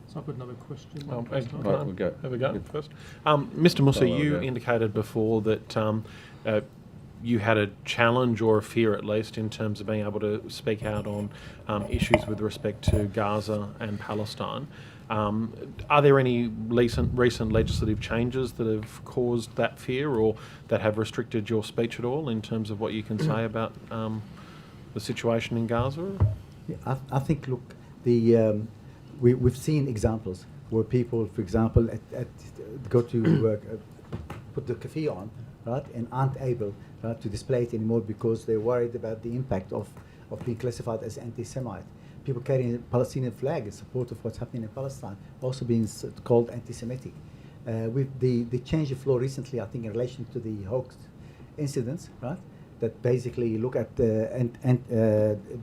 So I've got another question. Right, we'll go. Have a go first. Mr. Musa, you go. indicated before that you had a challenge or a fear, at least, in terms of being able to speak out on issues with respect to Gaza and Palestine. Are there any recent legislative changes that have caused that fear or that have restricted your speech at all in terms of what you can say about the situation in Gaza? Yeah, I think, look, we've seen examples where people, for example, go to put the keffiyeh on, right, and aren't able to display it anymore because they're worried about the impact of being classified as anti-Semite. People carrying a Palestinian flag in support of what's happening in Palestine, also being called anti-Semitic. They changed the law recently, I think, in relation to the hoax incidents, right? That basically look at and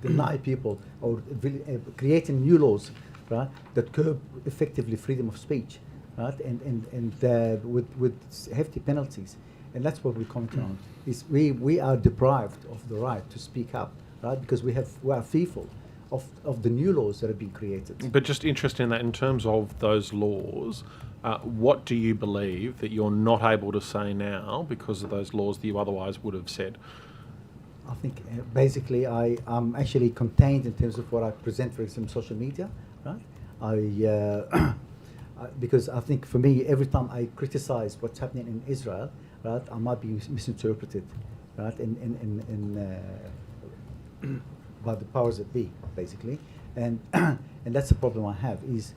deny people or creating new laws, right, that curb effectively freedom of speech, right, and with hefty penalties. And that's what we're commenting on. Is we are deprived of the right to speak up, right, because we are fearful of the new laws that have been created. But just interested in that, in terms of those laws, what do you believe that you're not able to say now because of those laws that you otherwise would have said? I think basically I'm actually contained in terms of what I present, for example, social media, right? Because I think for me, every time I criticize what's happening in Israel, right, I might be misinterpreted, right, by the powers that be, basically, and that's the problem I have. Is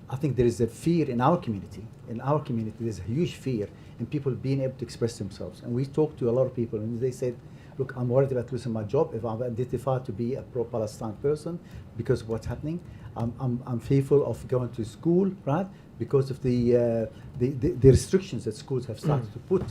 I think there is a fear in our community. In our community, there's a huge fear in people being able to express themselves. And we talked to a lot of people, and they said, look, I'm worried about losing my job if I'm identified to be a pro-Palestine person because of what's happening. I'm fearful of going to school, right, because of the restrictions that schools have started to put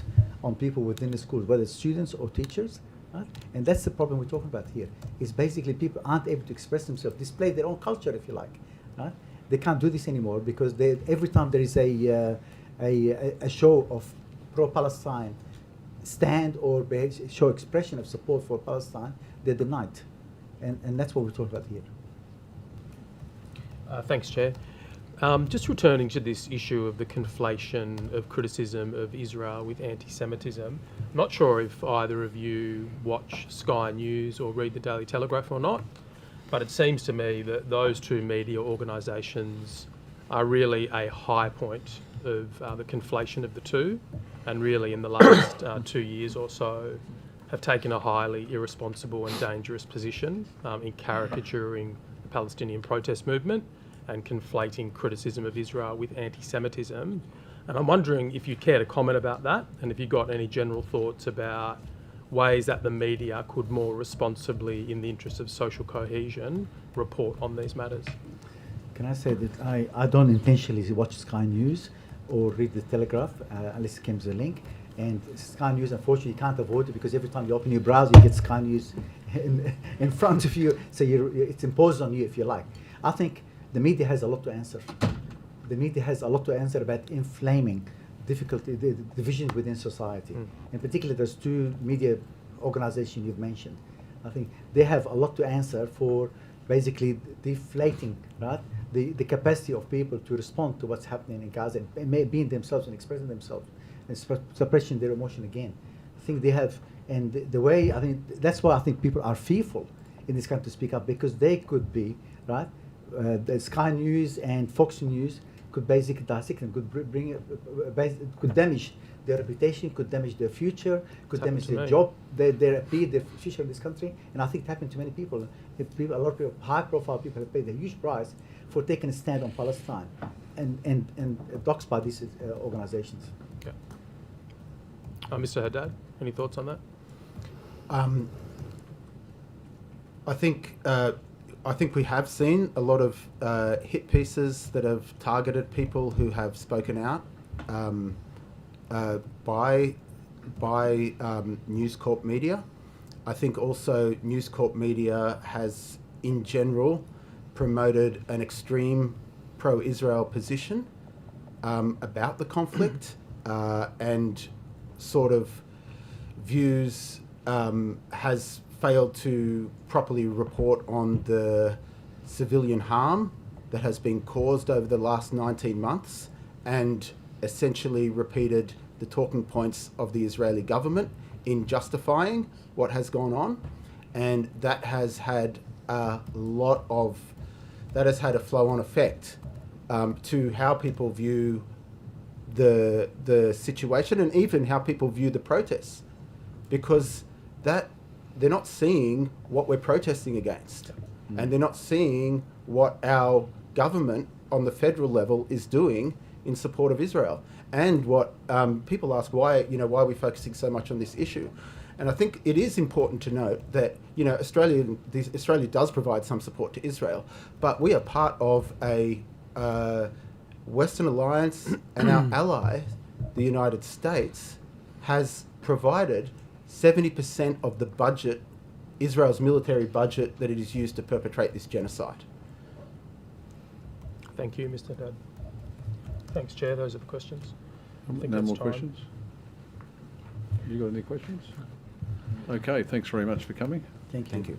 on people within the school, whether it's students or teachers, right? And that's the problem we're talking about here. Is basically people aren't able to express themselves, display their own culture, if you like, right? They can't do this anymore because every time there is a show of pro-Palestine stand or show expression of support for Palestine, they're denied. And that's what we're talking about here. Thanks, Chair. Just returning to this issue of the conflation of criticism of Israel with anti-Semitism, I'm not sure if either of you watch Sky News or read the Daily Telegraph or not, but it seems to me that those two media organisations are really a high point of the conflation of the two, and really in the last 2 years or so have taken a highly irresponsible and dangerous position in caricaturing the Palestinian protest movement and conflating criticism of Israel with anti-Semitism. And I'm wondering if you care to comment about that, and if you've got any general thoughts about ways that the media could more responsibly, in the interest of social cohesion, report on these matters. Can I say that I don't intentionally watch Sky News or read the Telegraph unless it comes a link. And Sky News, unfortunately, you can't avoid it because every time you open your browser, you get Sky News in front of you. So it's imposed on you, if you like. I think the media has a lot to answer. The media has a lot to answer about inflaming difficulty, the divisions within society. In particular, there's two media organizations you've mentioned. I think they have a lot to answer for basically deflating, right, the capacity of people to respond to what's happening in Gaza and being themselves and expressing themselves and suppressing their emotion again. I think they have, and the way, I think, that's why I think people are fearful in this country to speak up, because they could be, right, the Sky News and Fox News could basically dissect and could damage their reputation, could damage their future, could damage their job, their future in this country. And I think it happened to many people. A lot of people, high-profile people, have paid a huge price for taking a stand on Palestine, and doxed by these organizations. Okay. Mr. Haddad, any thoughts on that? I think we have seen a lot of hit pieces that have targeted people who have spoken out by News Corp media. I think also News Corp media has, in general, promoted an extreme pro-Israel position about the conflict and sort of views has failed to properly report on the civilian harm that has been caused over the last 19 months and essentially repeated the talking points of the Israeli government in justifying what has gone on. And that has had a flow-on effect to how people view the situation and even how people view the protests, because that they're not seeing what we're protesting against, and they're not seeing what our government on the federal level is doing in support of Israel. And what people ask, why are we focusing so much on this issue? And I think it is important to note that Australia does provide some support to Israel, but we are part of a Western alliance, and our ally, the United States, has provided 70% of the budget, Israel's military budget, that it is used to perpetrate this genocide. Thank you, Mr. Haddad. Thanks, Chair. Those are the questions. No more questions? You got any questions? Okay, thanks very much for coming. Thank you. Thank you.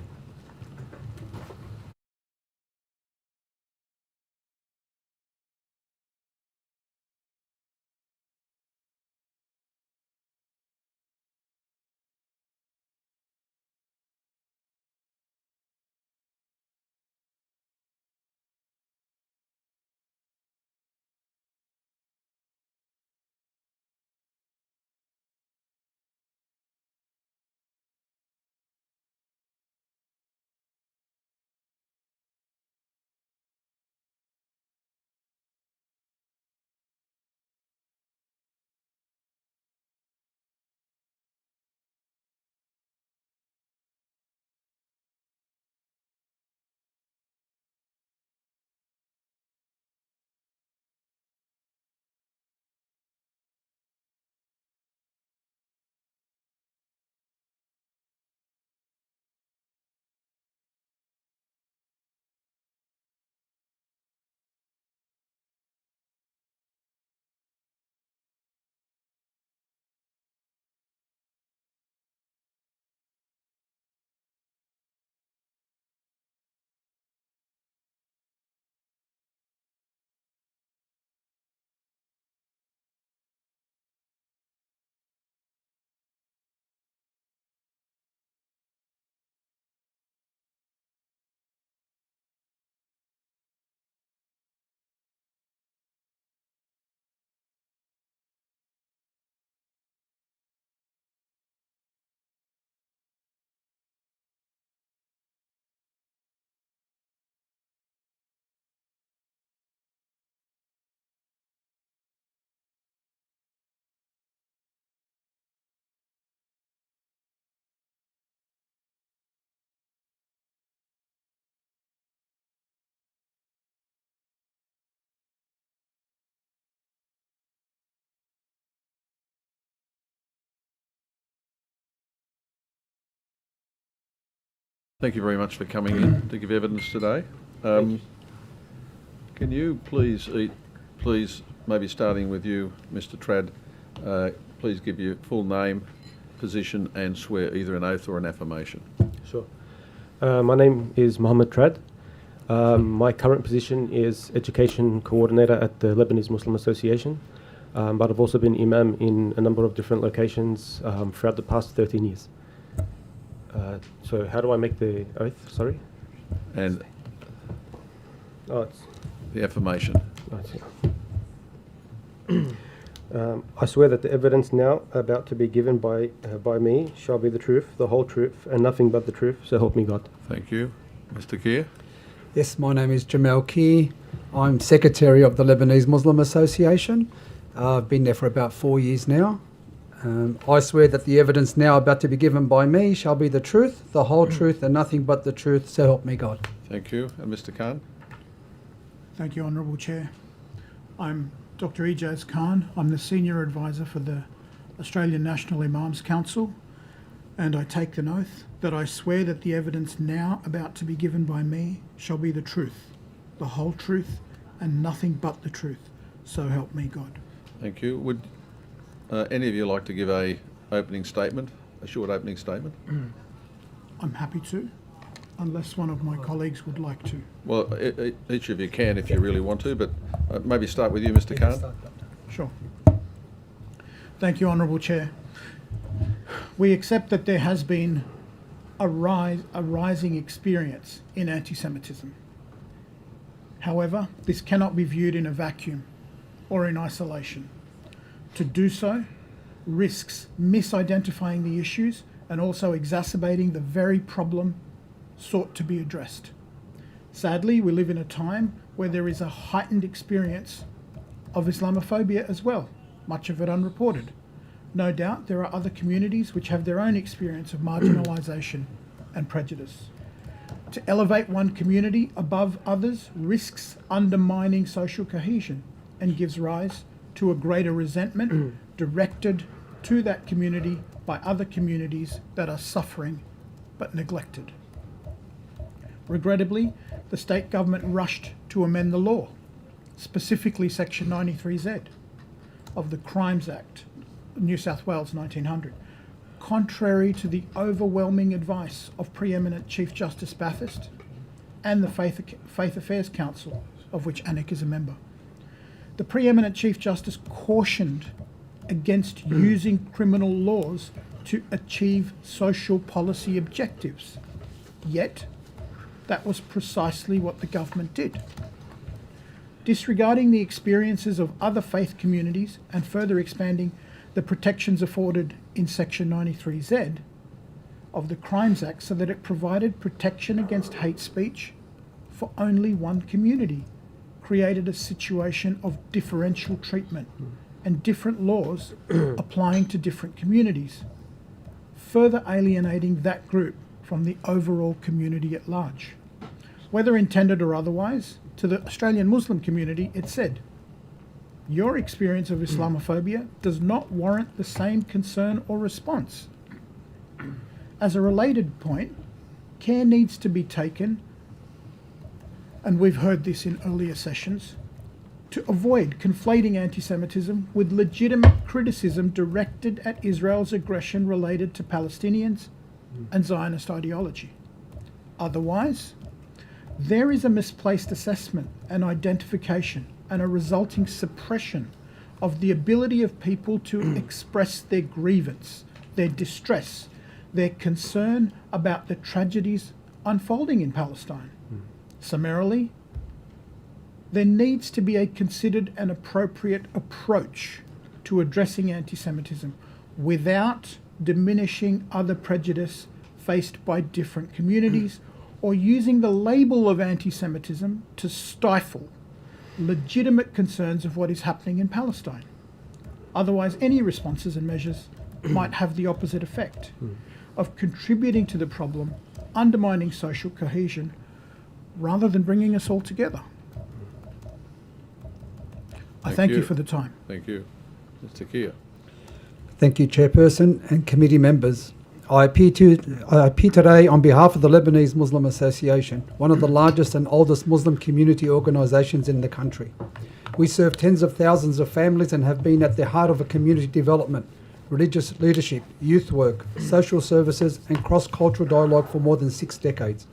Thank you very much for coming in to give evidence today. Can you please, maybe starting with you, Mr. Trad, please give your full name, position, and swear either an oath or an affirmation. Sure. My name is Mohammed Trad. My current position is Education Coordinator at the Lebanese Muslim Association, but I've also been Imam in a number of different locations throughout the past 13 years. So how do I make the oath? Sorry? And it's the affirmation. I swear that the evidence now about to be given by me shall be the truth, the whole truth, and nothing but the truth, so help me God. Thank you. Mr. Keir? Yes, my name is Jamal Keir. I'm Secretary of the Lebanese Muslim Association. I've been there for about 4 years now. I swear that the evidence now about to be given by me shall be the truth, the whole truth, and nothing but the truth, so help me God. Thank you. And Mr. Khan? Thank you, Honourable Chair. I'm Dr. Ijaz Khan. I'm the Senior Advisor for the Australian National Imams Council, and I take the oath that I swear that the evidence now about to be given by me shall be the truth, the whole truth, and nothing but the truth. So help me God. Thank you. Would any of you like to give a short opening statement? I'm happy to, unless one of my colleagues would like to. Well, each of you can if you really want to, but maybe start with you, Mr. Khan. Sure. Thank you, Honourable Chair. We accept that there has been a rising experience in anti-Semitism. However, this cannot be viewed in a vacuum or in isolation. To do so risks misidentifying the issues and also exacerbating the very problem sought to be addressed. Sadly, we live in a time where there is a heightened experience of Islamophobia as well, much of it unreported. No doubt there are other communities which have their own experience of marginalisation and prejudice. To elevate one community above others risks undermining social cohesion and gives rise to a greater resentment directed to that community by other communities that are suffering but neglected. Regrettably, the state government rushed to amend the law, specifically Section 93Z of the Crimes Act, New South Wales 1900, contrary to the overwhelming advice of preeminent Chief Justice Bathurst and the Faith Affairs Council, of which ANIC is a member. The preeminent Chief Justice cautioned against using criminal laws to achieve social policy objectives. Yet, that was precisely what the government did. Disregarding the experiences of other faith communities and further expanding the protections afforded in Section 93Z of the Crimes Act so that it provided protection against hate speech for only one community, created a situation of differential treatment and different laws applying to different communities, further alienating that group from the overall community at large. Whether intended or otherwise, to the Australian Muslim community, it said, your experience of Islamophobia does not warrant the same concern or response. As a related point, care needs to be taken, and we've heard this in earlier sessions, to avoid conflating anti-Semitism with legitimate criticism directed at Israel's aggression related to Palestinians and Zionist ideology. Otherwise, there is a misplaced assessment and identification and a resulting suppression of the ability of people to express their grievance, their distress, their concern about the tragedies unfolding in Palestine. Summarily, there needs to be a considered and appropriate approach to addressing anti-Semitism without diminishing other prejudice faced by different communities or using the label of anti-Semitism to stifle legitimate concerns of what is happening in Palestine. Otherwise, any responses and measures might have the opposite effect of contributing to the problem, undermining social cohesion, rather than bringing us all together. I thank you for the time. Thank you. Mr. Kia. Thank you, Chairperson and committee members. I appear today on behalf of the Lebanese Muslim Association, one of the largest and oldest Muslim community organisations in the country. We serve tens of thousands of families and have been at the heart of a community development, religious leadership, youth work, social services and cross-cultural dialogue for more than 6 decades.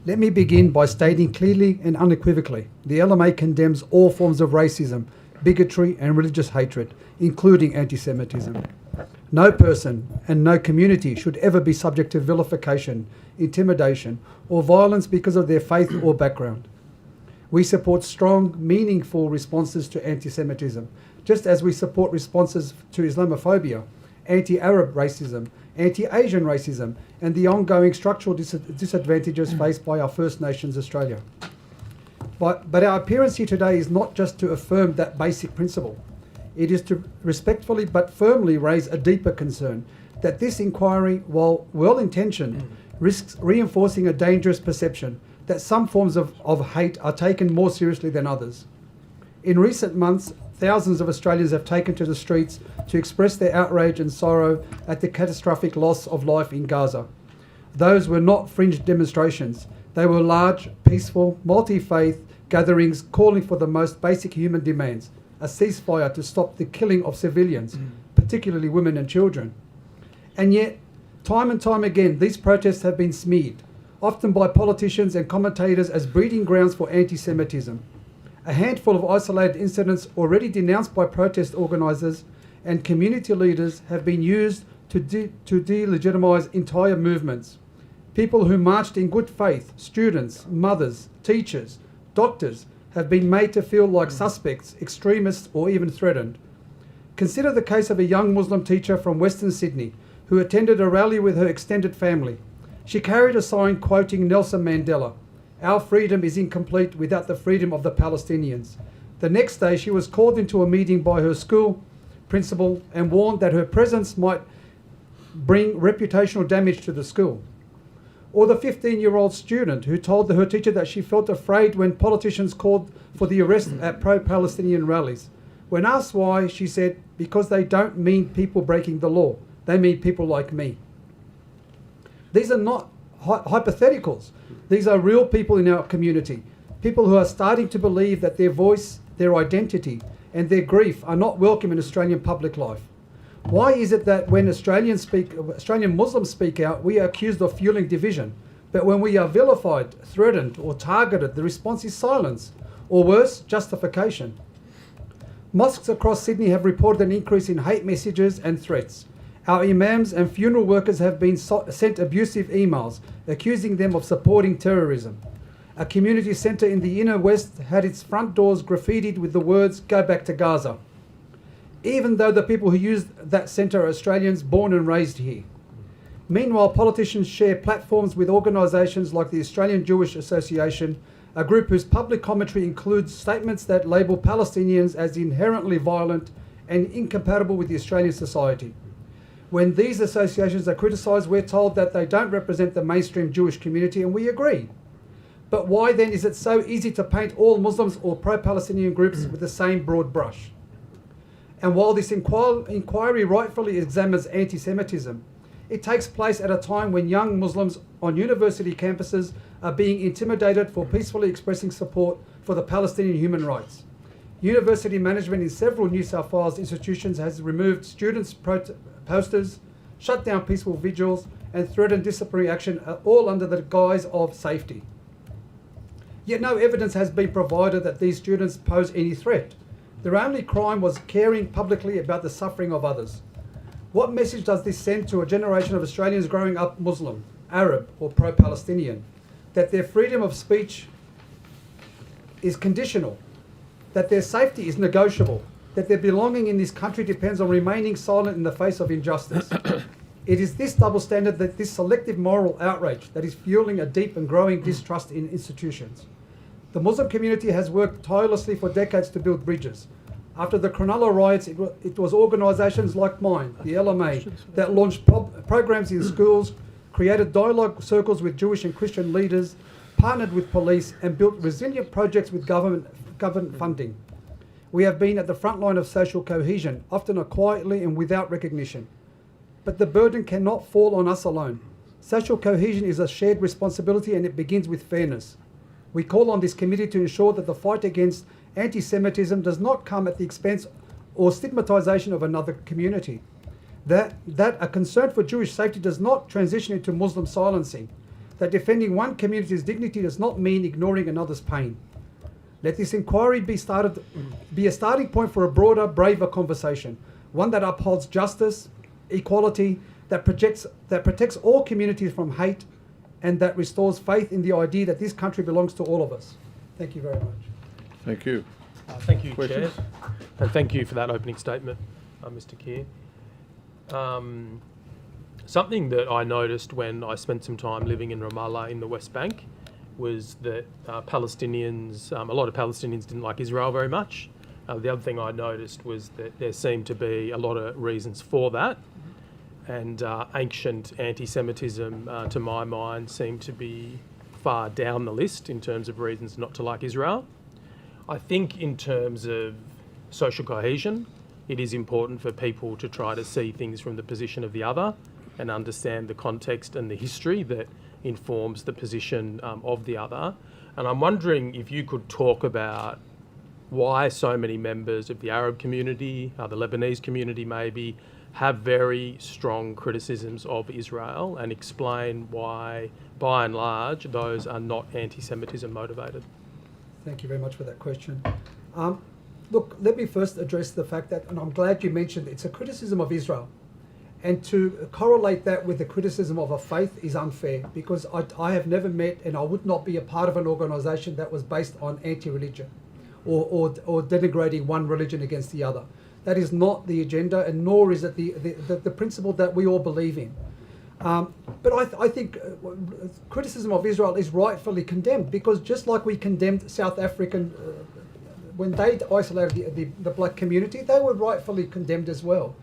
Let me begin by stating clearly and unequivocally, the LMA condemns all forms of racism, bigotry and religious hatred, including anti-Semitism. No person and no community should ever be subject to vilification, intimidation or violence because of their faith or background. We support strong, meaningful responses to anti-Semitism, just as we support responses to Islamophobia, anti-Arab racism, anti-Asian racism, and the ongoing structural disadvantages faced by our First Nations Australia. But our appearance here today is not just to affirm that basic principle. It is to respectfully but firmly raise a deeper concern that this inquiry, while well-intentioned, risks reinforcing a dangerous perception that some forms of hate are taken more seriously than others. In recent months, thousands of Australians have taken to the streets to express their outrage and sorrow at the catastrophic loss of life in Gaza. Those were not fringe demonstrations. They were large, peaceful, multi-faith gatherings calling for the most basic human demands, a ceasefire to stop the killing of civilians, particularly women and children. And yet, time and time again, these protests have been smeared, often by politicians and commentators as breeding grounds for anti-Semitism. A handful of isolated incidents already denounced by protest organisers and community leaders have been used to delegitimise entire movements. People who marched in good faith, students, mothers, teachers, doctors, have been made to feel like suspects, extremists, or even threatened. Consider the case of a young Muslim teacher from Western Sydney who attended a rally with her extended family. She carried a sign quoting Nelson Mandela, "Our freedom is incomplete without the freedom of the Palestinians." The next day, she was called into a meeting by her school principal and warned that her presence might bring reputational damage to the school. Or the 15-year-old student who told her teacher that she felt afraid when politicians called for the arrest at pro-Palestinian rallies. When asked why, she said, "Because they don't mean people breaking the law. They mean people like me." These are not hypotheticals. These are real people in our community, people who are starting to believe that their voice, their identity, and their grief are not welcome in Australian public life. Why is it that when Australian Muslims speak out, we are accused of fueling division, but when we are vilified, threatened, or targeted, the response is silence, or worse, justification? Mosques across Sydney have reported an increase in hate messages and threats. Our imams and funeral workers have been sent abusive emails accusing them of supporting terrorism. A community centre in the inner west had its front doors graffitied with the words, "Go back to Gaza," even though the people who used that centre are Australians born and raised here. Meanwhile, politicians share platforms with organisations like the Australian Jewish Association, a group whose public commentary includes statements that label Palestinians as inherently violent and incompatible with the Australian society. When these associations are criticised, we're told that they don't represent the mainstream Jewish community, and we agree. But why then is it so easy to paint all Muslims or pro-Palestinian groups with the same broad brush? And while this inquiry rightfully examines anti-Semitism, it takes place at a time when young Muslims on university campuses are being intimidated for peacefully expressing support for the Palestinian human rights. University management in several New South Wales institutions has removed students' posters, shut down peaceful vigils, and threatened disciplinary action, all under the guise of safety. Yet no evidence has been provided that these students pose any threat. Their only crime was caring publicly about the suffering of others. What message does this send to a generation of Australians growing up Muslim, Arab, or pro-Palestinian? That their freedom of speech is conditional, that their safety is negotiable, that their belonging in this country depends on remaining silent in the face of injustice. It is this double standard, that this selective moral outrage, that is fueling a deep and growing distrust in institutions. The Muslim community has worked tirelessly for decades to build bridges. After the Cronulla riots, it was organisations like mine, the LMA, that launched programs in schools, created dialogue circles with Jewish and Christian leaders, partnered with police, and built resilient projects with government funding. We have been at the front line of social cohesion, often quietly and without recognition. But the burden cannot fall on us alone. Social cohesion is a shared responsibility, and it begins with fairness. We call on this committee to ensure that the fight against anti-Semitism does not come at the expense or stigmatisation of another community. That a concern for Jewish safety does not transition into Muslim silencing. That defending one community's dignity does not mean ignoring another's pain. Let this inquiry be a starting point for a broader, braver conversation, one that upholds justice, equality, that protects all communities from hate, and that restores faith in the idea that this country belongs to all of us. Thank you very much. Thank you. Thank you, Questions? Chair. And thank you for that opening statement, Mr. Keir. Something that I noticed when I spent some time living in Ramallah in the West Bank was that Palestinians, a lot of Palestinians didn't like Israel very much. The other thing I noticed was that there seemed to be a lot of reasons for that. And ancient anti-Semitism, to my mind, seemed to be far down the list in terms of reasons not to like Israel. I think in terms of social cohesion. It is important for people to try to see things from the position of the other and understand the context and the history that informs the position of the other. And I'm wondering if you could talk about why so many members of the Arab community, the Lebanese community maybe, have very strong criticisms of Israel, and explain why, by and large, those are not anti-Semitism motivated. Thank you very much for that question. Look, let me first address the fact that, and I'm glad you mentioned it's a criticism of Israel. And to correlate that with the criticism of a faith is unfair, because I have never met, and I would not be a part of an organisation that was based on anti-religion or denigrating one religion against the other. That is not the agenda, and nor is it the principle that we all believe in. But I think criticism of Israel is rightfully condemned, because just like we condemned South African, when they isolated the black community, they were rightfully condemned as well.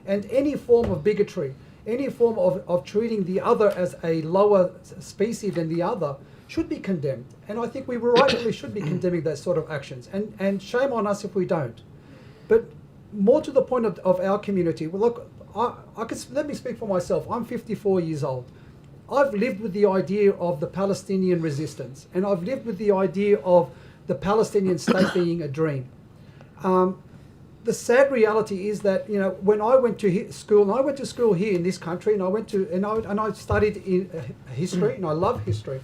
And any form of bigotry, any form of treating the other as a lower species than the other should be condemned. And I think we rightfully should be condemning that sort of actions. And shame on us if we don't. But more to the point of our community, well, look, let me speak for myself. I'm 54 years old. I've lived with the idea of the Palestinian resistance, and I've lived with the idea of the Palestinian state being a dream. The sad reality is that, you know, when I went to school, and I went to school here in this country, and I studied in history, and I love history.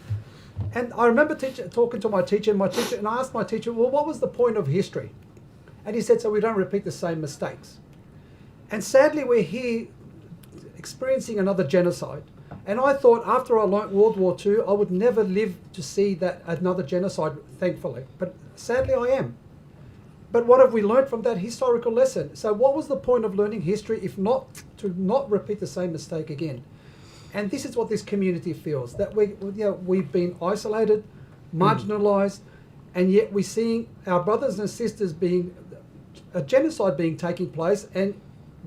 And I remember talking to my teacher, and I asked my teacher, well, what was the point of history? And he said, so we don't repeat the same mistakes. And sadly, we're here experiencing another genocide. And I thought after I learnt World War II, I would never live to see that another genocide, thankfully. But sadly, I am. But what have we learnt from that historical lesson? So what was the point of learning history if not to not repeat the same mistake again? And this is what this community feels, that we've been isolated, marginalised, and yet we're seeing our brothers and sisters being, a genocide being taking place, and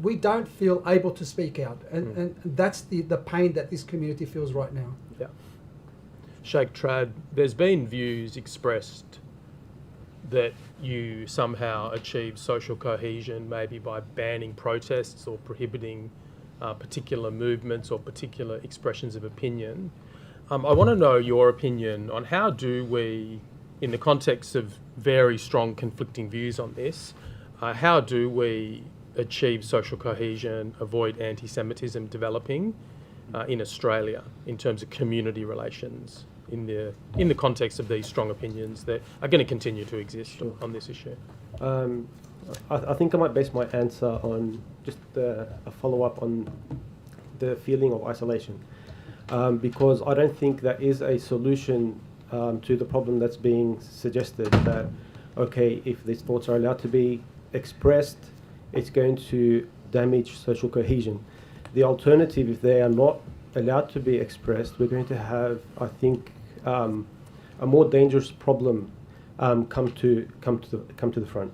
we don't feel able to speak out. And that's the pain that this community feels right now. Yeah. Sheikh Trad, there's been views expressed that you somehow achieve social cohesion maybe by banning protests or prohibiting particular movements or particular expressions of opinion. I want to know your opinion on how do we, in the context of very strong conflicting views on this, how do we achieve social cohesion, avoid anti-Semitism developing in Australia in terms of community relations in the context of these strong opinions that are going to continue to exist on this issue? I think I might base my answer on just a follow-up on the feeling of isolation, because I don't think that is a solution to the problem that's being suggested, that, okay, if these thoughts are allowed to be expressed, it's going to damage social cohesion. The alternative, if they are not allowed to be expressed, we're going to have, I think, a more dangerous problem come to the front.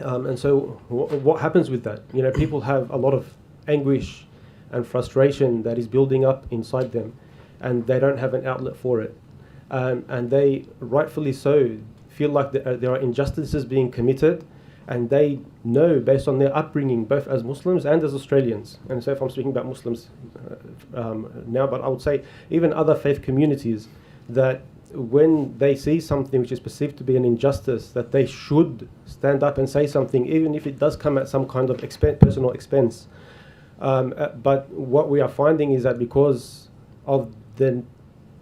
And so what happens with that? You know, people have a lot of anguish and frustration that is building up inside them, and they don't have an outlet for it. And they, rightfully so, feel like there are injustices being committed, and they know, based on their upbringing, both as Muslims and as Australians, and so if I'm speaking about Muslims now, but I would say even other faith communities, that when they see something which is perceived to be an injustice, that they should stand up and say something, even if it does come at some kind of personal expense. But what we are finding is that because of the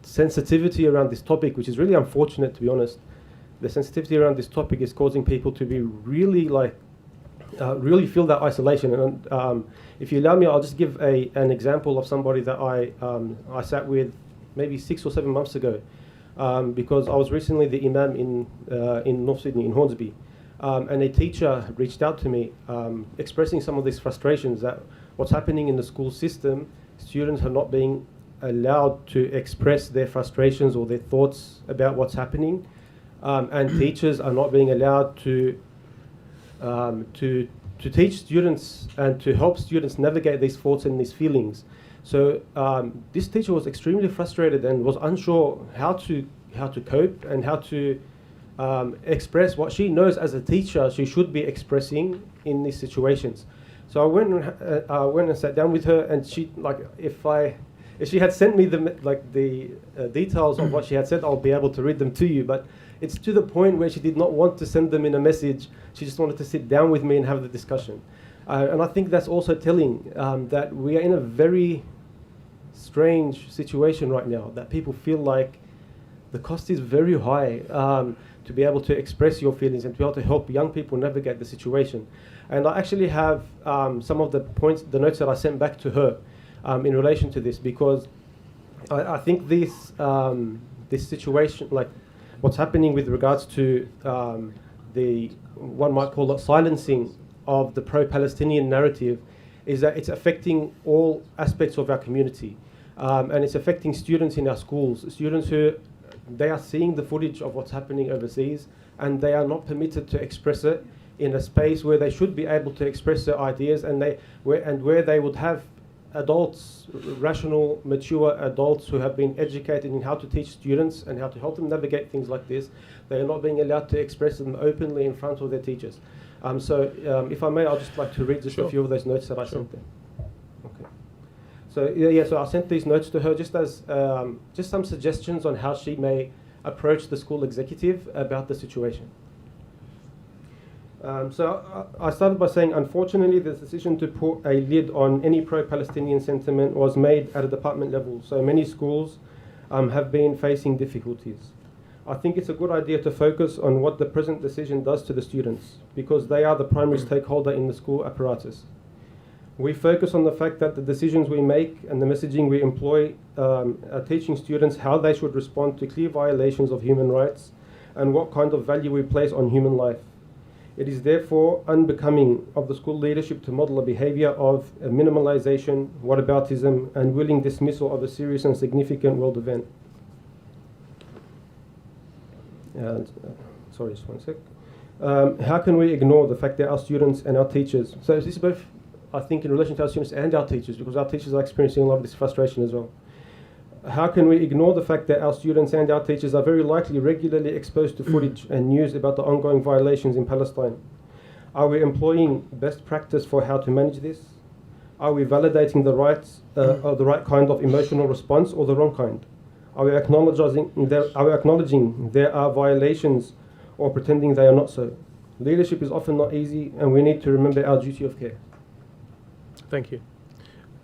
sensitivity around this topic, which is really unfortunate, to be honest, the sensitivity around this topic is causing people to be really really feel that isolation. And if you allow me, I'll just give an example of somebody that I sat with maybe 6 or 7 months ago, because I was recently the imam in North Sydney, in Hornsby, and a teacher reached out to me expressing some of these frustrations that what's happening in the school system, students are not being allowed to express their frustrations or their thoughts about what's happening. And teachers are not being allowed to teach students and to help students navigate these thoughts and these feelings. So this teacher was extremely frustrated and was unsure how to cope and how to express what she knows as a teacher she should be expressing in these situations. So I went and sat down with her, and she, like, if she had sent me the details of what she had said, I'll be able to read them to you. But it's to the point where she did not want to send them in a message. She just wanted to sit down with me and have the discussion. And I think that's also telling that we are in a very strange situation right now, that people feel like the cost is very high to be able to express your feelings and to be able to help young people navigate the situation. And I actually have some of the notes that I sent back to her in relation to this, because I think this situation, like what's happening with regards to the, one might call it silencing of the pro-Palestinian narrative, is that it's affecting all aspects of our community. And it's affecting students in our schools, students who, they are seeing the footage of what's happening overseas, and they are not permitted to express it in a space where they should be able to express their ideas, and where they would have adults, rational, mature adults who have been educated in how to teach students and how to help them navigate things like this. They are not being allowed to express them openly in front of their teachers. If I may, I'd just like to read just a few of those notes that I sent them. Okay. So I sent these notes to her just as just some suggestions on how she may approach the school executive about the situation. So I started by saying, unfortunately, the decision to put a lid on any pro-Palestinian sentiment was made at a department level. So many schools have been facing difficulties. I think it's a good idea to focus on what the present decision does to the students, because they are the primary stakeholder in the school apparatus. We focus on the fact that the decisions we make and the messaging we employ are teaching students how they should respond to clear violations of human rights and what kind of value we place on human life. It is therefore unbecoming of the school leadership to model a behaviour of minimalisation, whataboutism, and willing dismissal of a serious and significant world event. Sorry, just one sec. How can we ignore the fact that our students and our teachers, so this is both, I think, in relation to our students and our teachers, because our teachers are experiencing a lot of this frustration as well. How can we ignore the fact that our students and our teachers are very likely regularly exposed to footage and news about the ongoing violations in Palestine? Are we employing best practice for how to manage this? Are we validating the right kind of emotional response or the wrong kind? Are we acknowledging there are violations or pretending they are not so? Leadership is often not easy, and we need to remember our duty of care. Thank you.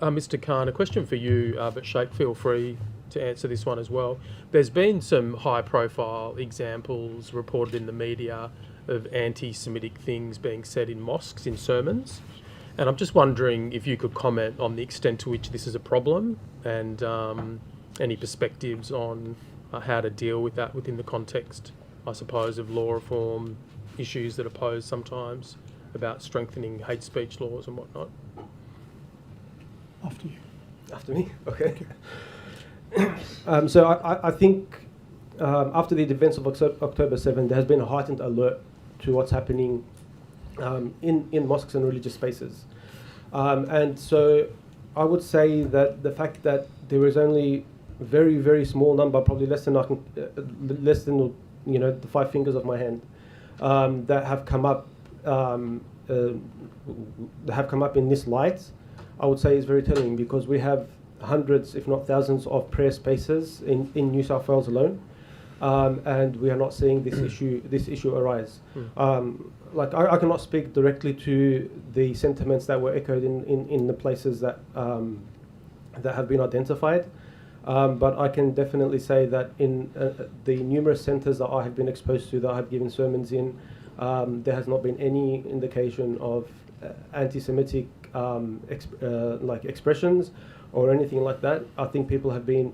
Mr. Khan, a question for you, but Sheikh, feel free to answer this one as well. There's been some high-profile examples reported in the media of anti-Semitic things being said in mosques, in sermons, and I'm just wondering if you could comment on the extent to which this is a problem, and any perspectives on how to deal with that within the context, I suppose, of law reform issues that are posed sometimes about strengthening hate speech laws and whatnot. After you. After me? Okay. So I think after the events of October 7, there has been a heightened alert to what's happening in mosques and religious spaces. And so I would say that the fact that there is only a very, very small number, probably less than the 5 fingers of my hand, that have come up in this light, I would say is very telling, because we have hundreds, if not thousands, of prayer spaces in New South Wales alone, and we are not seeing this issue arise. I cannot speak directly to the sentiments that were echoed in the places that have been identified, but I can definitely say that in the numerous centres that I have been exposed to, that I have given sermons in, there has not been any indication of anti-Semitic expressions or anything like that. I think people have been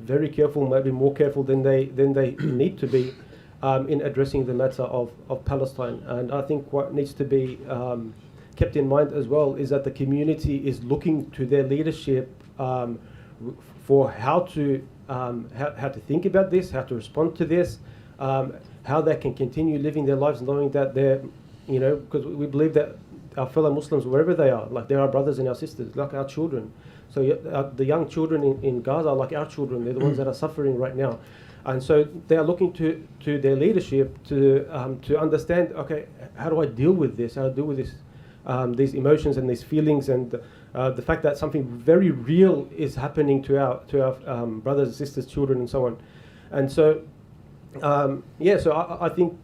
very careful, maybe more careful than they need to be, in addressing the matter of Palestine. And I think what needs to be kept in mind as well is that the community is looking to their leadership for how to think about this, how to respond to this, how they can continue living their lives knowing that they're, because we believe that our fellow Muslims, wherever they are, like they're our brothers and our sisters, like our children. So the young children in Gaza are like our children. They're the ones that are suffering right now. And so they are looking to their leadership to understand, okay, how do I deal with this? How do I deal with this, these emotions and these feelings, and the fact that something very real is happening to our brothers and sisters, children, and so on. And so, so I think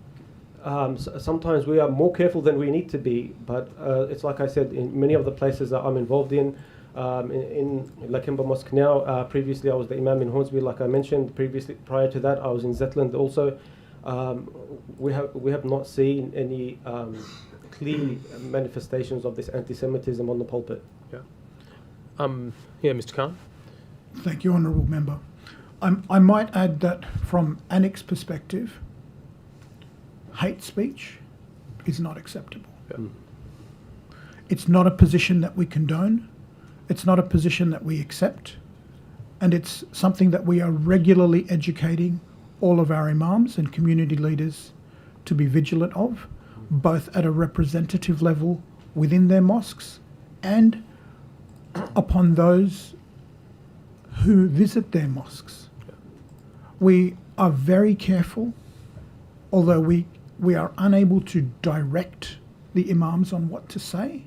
sometimes we are more careful than we need to be. But it's like I said, in many of the places that I'm involved in Lakemba Mosque now. Previously, I was the imam in Hornsby, like I mentioned. Prior to that, I was in Zetland also. We have not seen any clear manifestations of this anti-Semitism on the pulpit. Yeah. Mr. Khan. Thank you, Honourable Member. I might add that from ANIC's perspective, hate speech is not acceptable. Yeah. It's not a position that we condone. It's not a position that we accept. And it's something that we are regularly educating all of our imams and community leaders to be vigilant of, both at a representative level within their mosques and upon those who visit their mosques. We are very careful, although we are unable to direct the imams on what to say.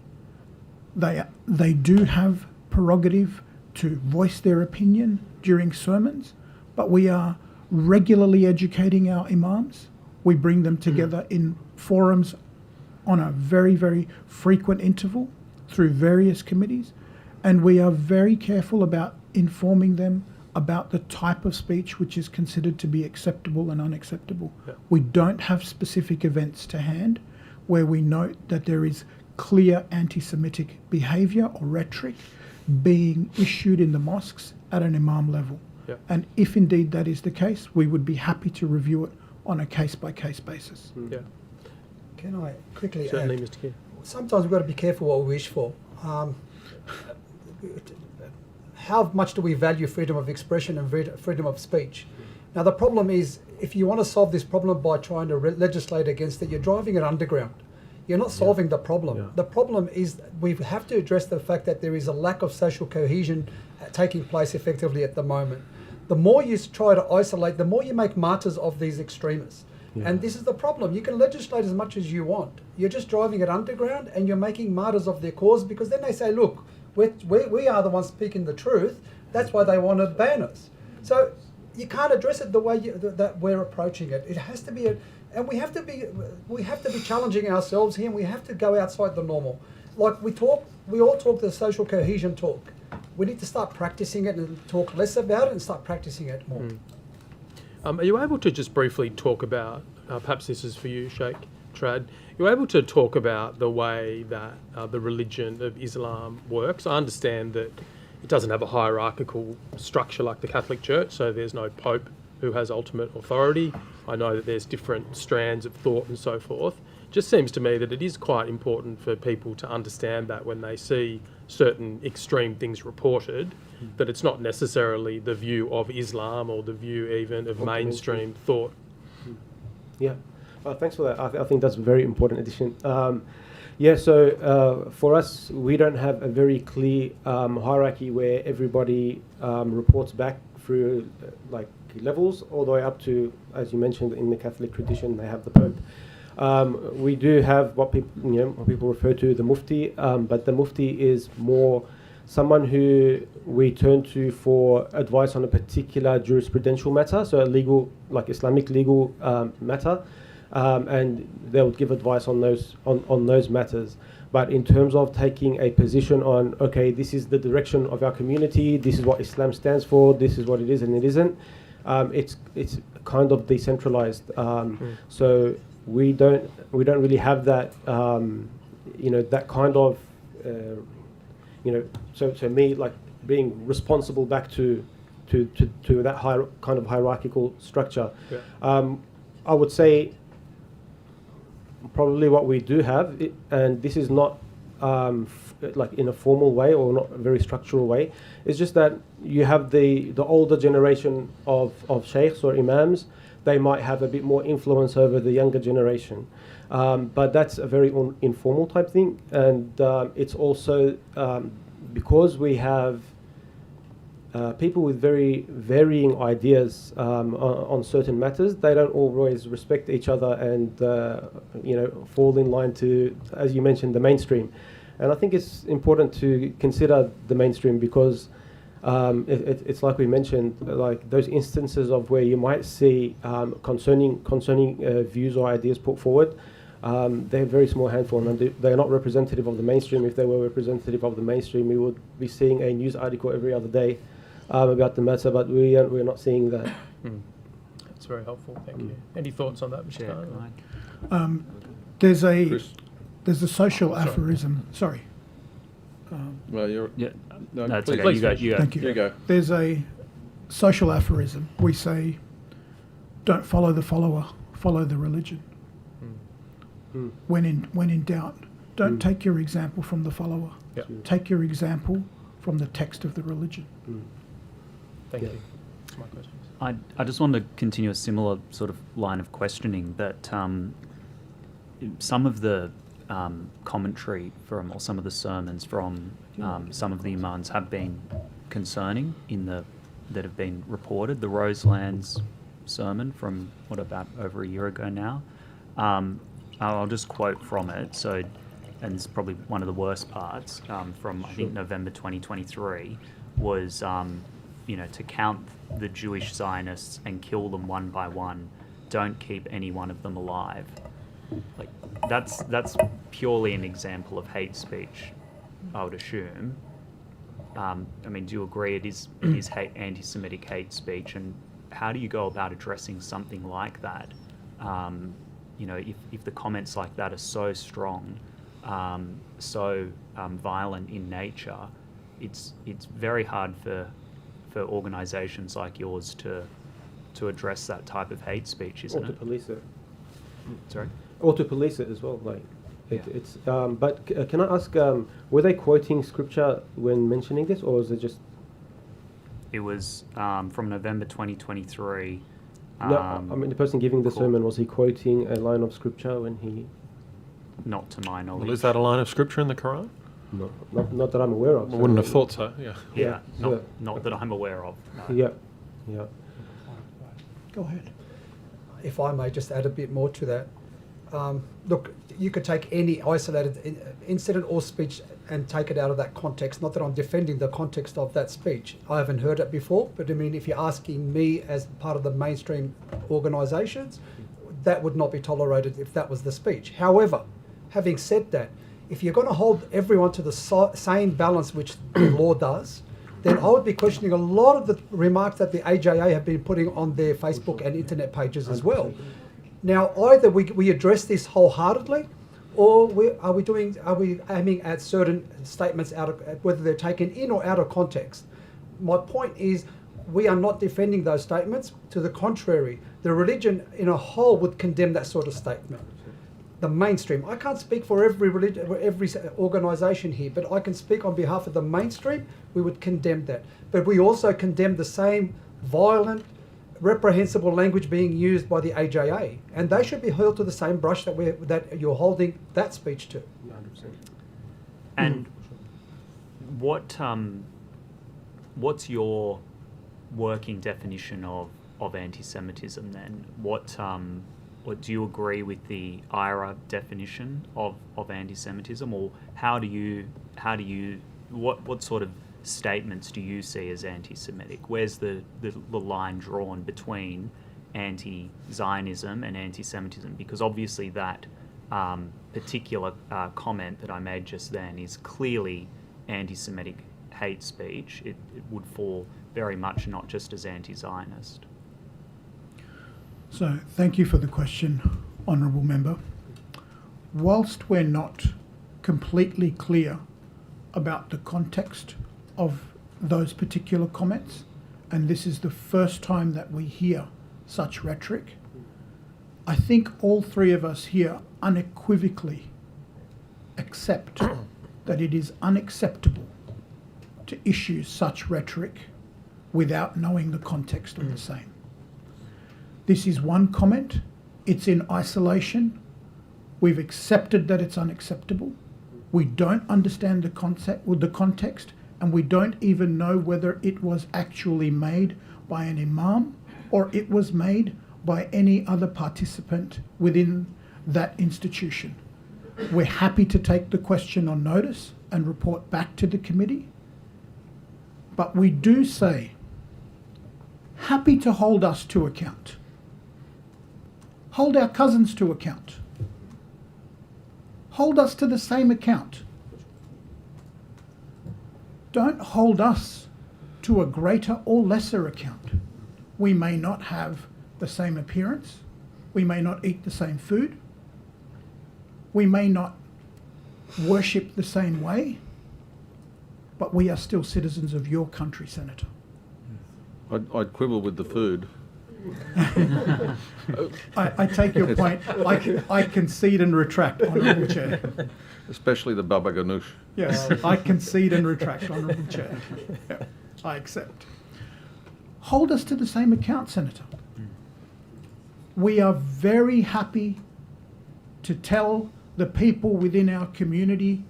They do have prerogative to voice their opinion during sermons, but we are regularly educating our imams. We bring them together in forums on a very, very frequent interval through various committees, and we are very careful about informing them about the type of speech which is considered to be acceptable and unacceptable. Yeah. We don't have specific events to hand where we note that there is clear anti-Semitic behaviour or rhetoric being issued in the mosques at an imam level. Yeah. And if indeed that is the case, we would be happy to review it on a case-by-case basis. Yeah. Can I quickly Certainly, add? Mr. Keir. Sometimes we've got to be careful what we wish for. How much do we value freedom of expression and freedom of speech? Now, the problem is, if you want to solve this problem by trying to legislate against it, you're driving it underground. You're not solving the problem. Yeah. The problem is we have to address the fact that there is a lack of social cohesion taking place effectively at the moment. The more you try to isolate, the more you make martyrs of these extremists. Yeah. And this is the problem. You can legislate as much as you want. You're just driving it underground and you're making martyrs of their cause, because then they say, look, we are the ones speaking the truth. That's why they want to ban us. So you can't address it the way that we're approaching it. It has to be and we have to be challenging ourselves here, and we have to go outside the normal. Like we all talk the social cohesion talk. We need to start practicing it and talk less about it and start practicing it more. Are you able to just briefly talk about, perhaps this is for you, Sheikh Trad, you're able to talk about the way that the religion of Islam works? I understand that it doesn't have a hierarchical structure like the Catholic Church, so there's no Pope who has ultimate authority. I know that there's different strands of thought and so forth. Just seems to me that it is quite important for people to understand that when they see certain extreme things reported, that it's not necessarily the view of Islam or the view even of mainstream thought. Yeah, thanks for that. I think that's a very important addition. So for us, we don't have a very clear hierarchy where everybody reports back through like levels all the way up to, as you mentioned, in the Catholic tradition, they have the Pope. We do have what people refer to the Mufti, but the Mufti is more someone who we turn to for advice on a particular jurisprudential matter, so a legal, like Islamic legal matter, and they'll give advice on those matters. But in terms of taking a position on, okay, this is the direction of our community, this is what Islam stands for, this is what it is and it isn't, it's kind of decentralized. So we don't really have that, that kind of, so me like being responsible back to that kind of hierarchical structure. Yeah. I would say probably what we do have, and this is not like in a formal way or not a very structural way, it's just that you have the older generation of sheikhs or imams. They might have a bit more influence over the younger generation, but that's a very informal type thing, and it's also because we have people with very varying ideas on certain matters, they don't always respect each other and fall in line to, as you mentioned, the mainstream. And I think it's important to consider the mainstream because it's like we mentioned, like those instances of where you might see concerning views or ideas put forward. They're a very small handful, and they're not representative of the mainstream. If they were representative of the mainstream, we would be seeing a news article every other day about the matter, but we're not seeing that. That's very helpful, thank you. Any thoughts on that, Mr. Khan? There's a social aphorism. Sorry. Well, you're... Yeah. No, that's please, okay. You go. You go. Thank you. You go. There's a social aphorism. We say, don't follow the follower, follow the religion. When in doubt, don't take your example from the follower. Yeah. Take your example from the text of the religion. Thank you. That's my question. I just want to continue a similar sort of line of questioning that some of the commentary from, or some of the sermons from some of the imams have been concerning that have been reported. The Roselands sermon from, about over a year ago now. I'll just quote from it. So, and it's probably one of the worst parts from, I think, November 2023 was, to count the Jewish Zionists and kill them one by one. Don't keep any one of them alive. Like, that's purely an example of hate speech, I would assume. Do you agree it is anti-Semitic hate speech? And how do you go about addressing something like that? If the comments like that are so strong, so violent in nature, it's very hard for organisations like yours to address that type of hate speech, isn't it? Or to police it. Sorry? Or to police it as well. But can I ask, were they quoting scripture when mentioning this, or was it just? It was from November 2023. No, the person giving the sermon, was he quoting a line of scripture when he? Not to my knowledge. Well, is that a line of scripture in the Quran? No, not that I'm aware of. I wouldn't have thought so. Yeah. Not that I'm aware of. No. Yeah. Go ahead. If I may just add a bit more to that. Look, you could take any isolated incident or speech and take it out of that context. Not that I'm defending the context of that speech. I haven't heard it before, but if you're asking me as part of the mainstream organisations, that would not be tolerated if that was the speech. However, having said that, if you're going to hold everyone to the same balance which the law does, then I would be questioning a lot of the remarks that the AJA have been putting on their Facebook and internet pages as well. Now, either we address this wholeheartedly, or are we aiming at certain statements out of whether they're taken in or out of context? My point is, we are not defending those statements. To the contrary, the religion in a whole would condemn that sort of statement. The mainstream. I can't speak for every religion, every organisation here, but I can speak on behalf of the mainstream. We would condemn that, but we also condemn the same violent, reprehensible language being used by the AJA, and they should be held to the same brush that you're holding that speech to. 100%. And what's your working definition of anti-Semitism then? What do you agree with the IRA definition of anti-Semitism, or what sort of statements do you see as anti-Semitic? Where's the line drawn between anti-Zionism and anti-Semitism? Because obviously that particular comment that I made just then is clearly anti-Semitic hate speech. It would fall very much not just as anti-Zionist. So thank you for the question, Honourable Member. Whilst we're not completely clear about the context of those particular comments, and this is the first time that we hear such rhetoric, I think all three of us here unequivocally accept that it is unacceptable to issue such rhetoric without knowing the context of the same. This is one comment. It's in isolation. We've accepted that it's unacceptable. We don't understand the context, and we don't even know whether it was actually made by an imam or it was made by any other participant within that institution. We're happy to take the question on notice and report back to the committee, but we do say, happy to hold us to account. Hold our cousins to account. Hold us to the same account. Don't hold us to a greater or lesser account. We may not have the same appearance. We may not eat the same food. We may not worship the same way, but we are still citizens of your country, Senator. I'd quibble with the food. I take your point. I concede and retract, Honourable Chair. Especially the baba ganoush. Yes, I concede and retract, Honourable Chair. Yeah, I accept. Hold us to the same account, Senator. We are very happy to tell the people within our community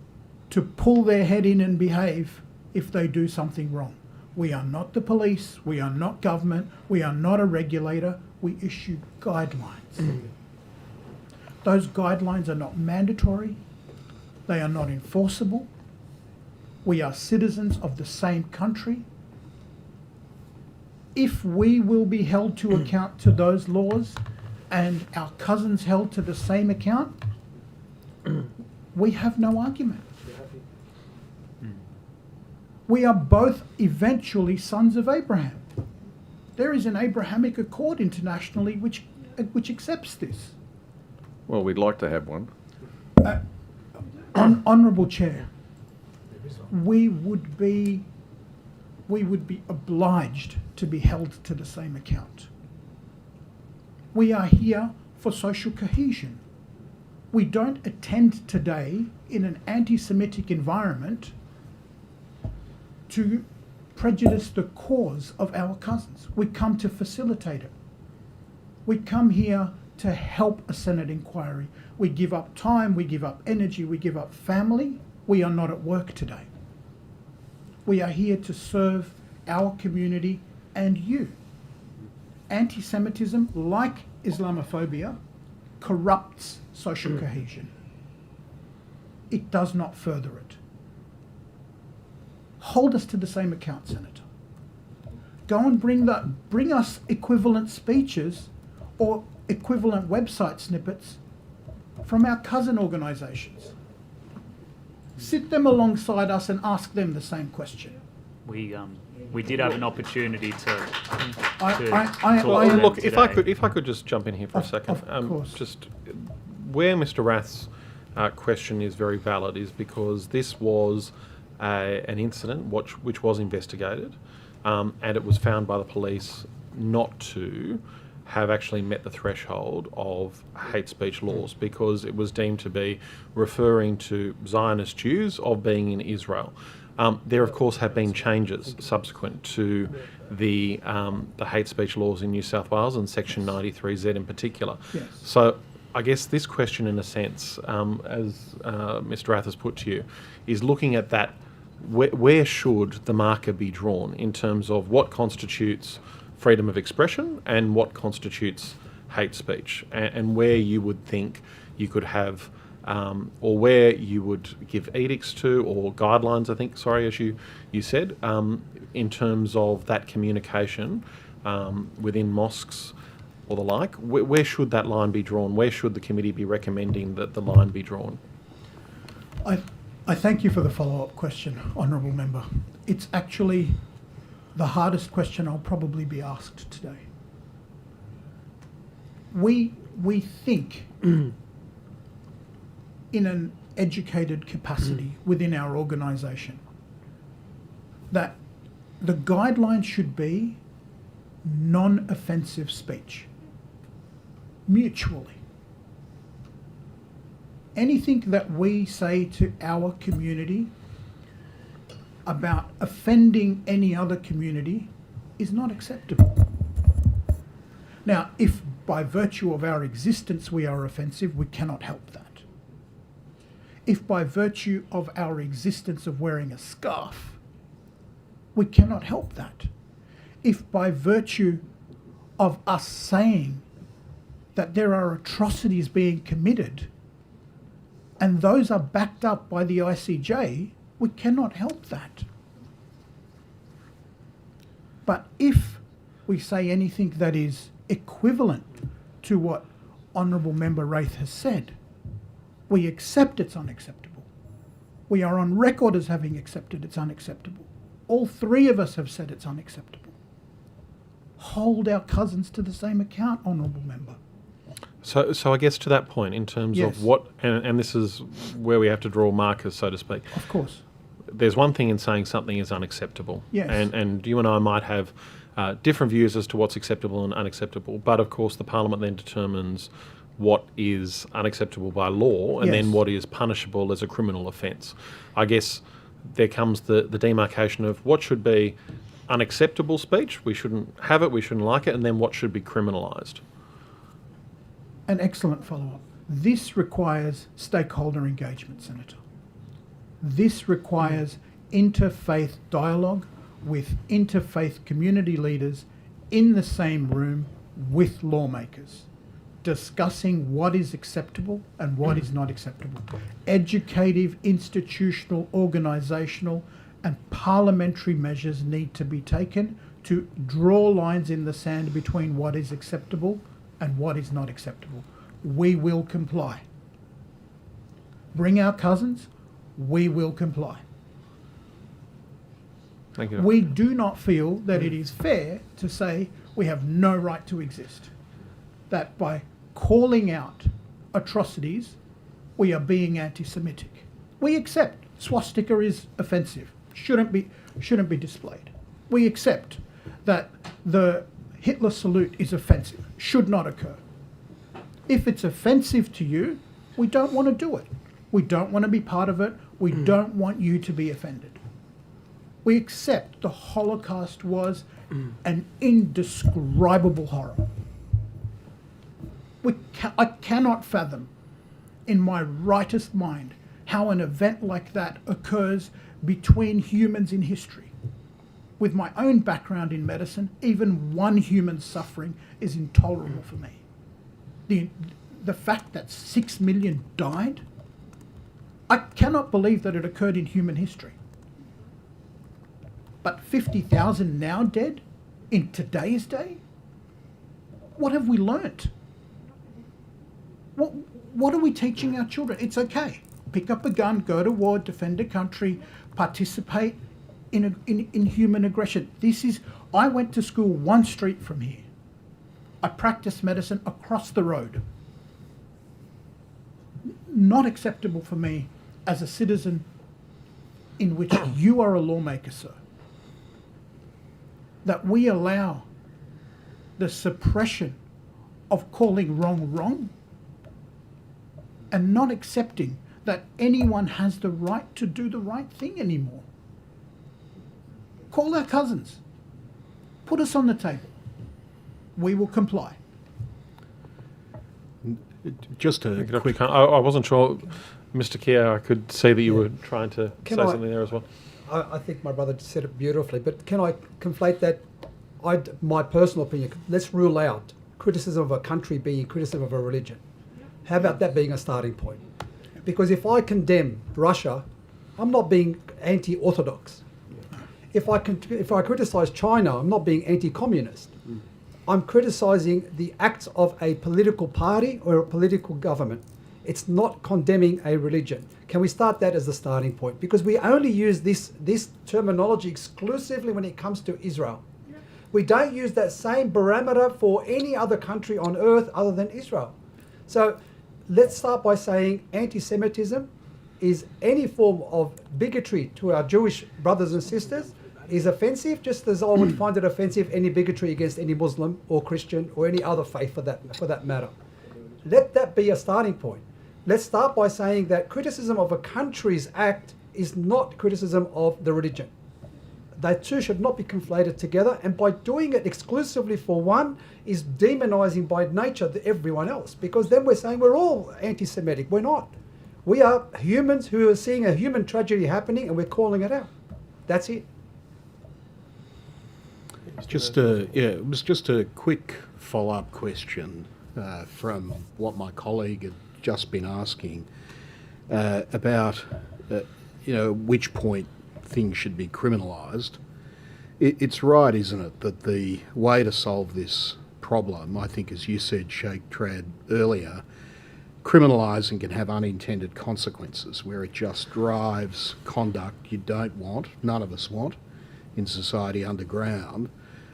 to pull their head in and behave if they do something wrong. We are not the police, we are not government, we are not a regulator, we issue guidelines. Those guidelines are not mandatory, they are not enforceable. We are citizens of the same country. If we will be held to account to those laws and our cousins held to the same account, we have no argument. We are both eventually sons of Abraham. There is an Abrahamic Accord internationally which accepts this. Well, we'd like to have one. Honourable Chair, we would be obliged to be held to the same account. We are here for social cohesion. We don't attend today in an anti-Semitic environment to prejudice the cause of our cousins. We come to facilitate it. We come here to help a Senate inquiry. We give up time, we give up energy, we give up family. We are not at work today. We are here to serve our community and you. Anti-Semitism, like Islamophobia, corrupts social cohesion. It does not further it. Hold us to the same account, Senator. Go and bring us equivalent speeches or equivalent website snippets from our cousin organisations. Sit them alongside us and ask them the same question. We did have an opportunity to look, if I could just jump in here for a second. Of course. Just where Mr. Rath's question is very valid is because this was an incident which was investigated, and it was found by the police not to have actually met the threshold of hate speech laws because it was deemed to be referring to Zionist Jews of being in Israel. There, of course, have been changes subsequent to the hate speech laws in New South Wales and Section 93Z in particular. Yes. So I guess this question, in a sense, as Mr. Rath has put to you, is looking at that, where should the marker be drawn in terms of what constitutes freedom of expression and what constitutes hate speech, and where you would think you could have or where you would give edicts to or guidelines, I think, as you said, in terms of that communication within mosques or the like. Where should that line be drawn? Where should the committee be recommending that the line be drawn? I thank you for the follow-up question, Honourable Member. It's actually the hardest question I'll probably be asked today. We think in an educated capacity within our organisation that the guideline should be non-offensive speech, mutually. Anything that we say to our community about offending any other community is not acceptable. Now, if by virtue of our existence we are offensive, we cannot help that. If by virtue of our existence of wearing a scarf We cannot help that. If by virtue of us saying that there are atrocities being committed and those are backed up by the ICJ, we cannot help that. But if we say anything that is equivalent to what Honourable Member Wraith has said, we accept it's unacceptable. We are on record as having accepted it's unacceptable. All three of us have said it's unacceptable. Hold our cousins to the same account, Honourable Member. So I guess to that point, in terms Yes. of what, and this is where we have to draw markers, so to speak. Of course. There's one thing in saying something is unacceptable. Yes. And you and I might have different views as to what's acceptable and unacceptable, but of course the Parliament then determines what is unacceptable by law and Yes. then what is punishable as a criminal offence. I guess there comes the demarcation of what should be unacceptable speech, we shouldn't have it, we shouldn't like it, and then what should be criminalised. An excellent follow-up. This requires stakeholder engagement, Senator. This requires interfaith dialogue with interfaith community leaders in the same room with lawmakers, discussing what is acceptable and what is not acceptable. Educative, institutional, organisational and parliamentary measures need to be taken to draw lines in the sand between what is acceptable and what is not acceptable. We will comply. Bring our cousins, we will comply. Thank you. We do not feel that it is fair to say we have no right to exist. That by calling out atrocities, we are being anti-Semitic. We accept swastika is offensive, shouldn't be displayed. We accept that the Hitler salute is offensive, should not occur. If it's offensive to you, we don't want to do it. We don't want to be part of it. We don't want you to be offended. We accept the Holocaust was an indescribable horror. I cannot fathom in my rightest mind how an event like that occurs between humans in history. With my own background in medicine, even one human suffering is intolerable for me. The fact that 6 million died, I cannot believe that it occurred in human history. But 50,000 now dead in today's day? What have we learnt? What are we teaching our children? It's okay. Pick up a gun, go to war, defend a country, participate in human aggression. I went to school one street from here. I practiced medicine across the road. Not acceptable for me as a citizen in which you are a lawmaker, sir, that we allow the suppression of calling wrong wrong and not accepting that anyone has the right to do the right thing anymore. Call our cousins. Put us on the table. We will comply. Just a quick... I wasn't sure, Mr. Keogh, I could see that you were trying to say something there as well. I think my brother said it beautifully, but can I conflate that? My personal opinion, let's rule out criticism of a country being criticism of a religion. How about that being a starting point? Because if I condemn Russia, I'm not being anti-orthodox. If I criticise China, I'm not being anti-communist. I'm criticising the acts of a political party or a political government. It's not condemning a religion. Can we start that as the starting point? Because we only use this terminology exclusively when it comes to Israel. We don't use that same barometer for any other country on earth other than Israel. So let's start by saying anti-Semitism is any form of bigotry to our Jewish brothers and sisters is offensive, just as I would find it offensive any bigotry against any Muslim or Christian or any other faith for that matter. Let that be a starting point. Let's start by saying that criticism of a country's act is not criticism of the religion. They two should not be conflated together, and by doing it exclusively for one is demonizing by nature everyone else, because then we're saying we're all anti-Semitic. We're not. We are humans who are seeing a human tragedy happening and we're calling it out. That's it. It was just a quick follow-up question from what my colleague had just been asking about, which point things should be criminalised. It's right, isn't it, that the way to solve this problem, I think, as you said, Sheikh Trad, earlier, criminalising can have unintended consequences where it just drives conduct you don't want, none of us want, in society underground.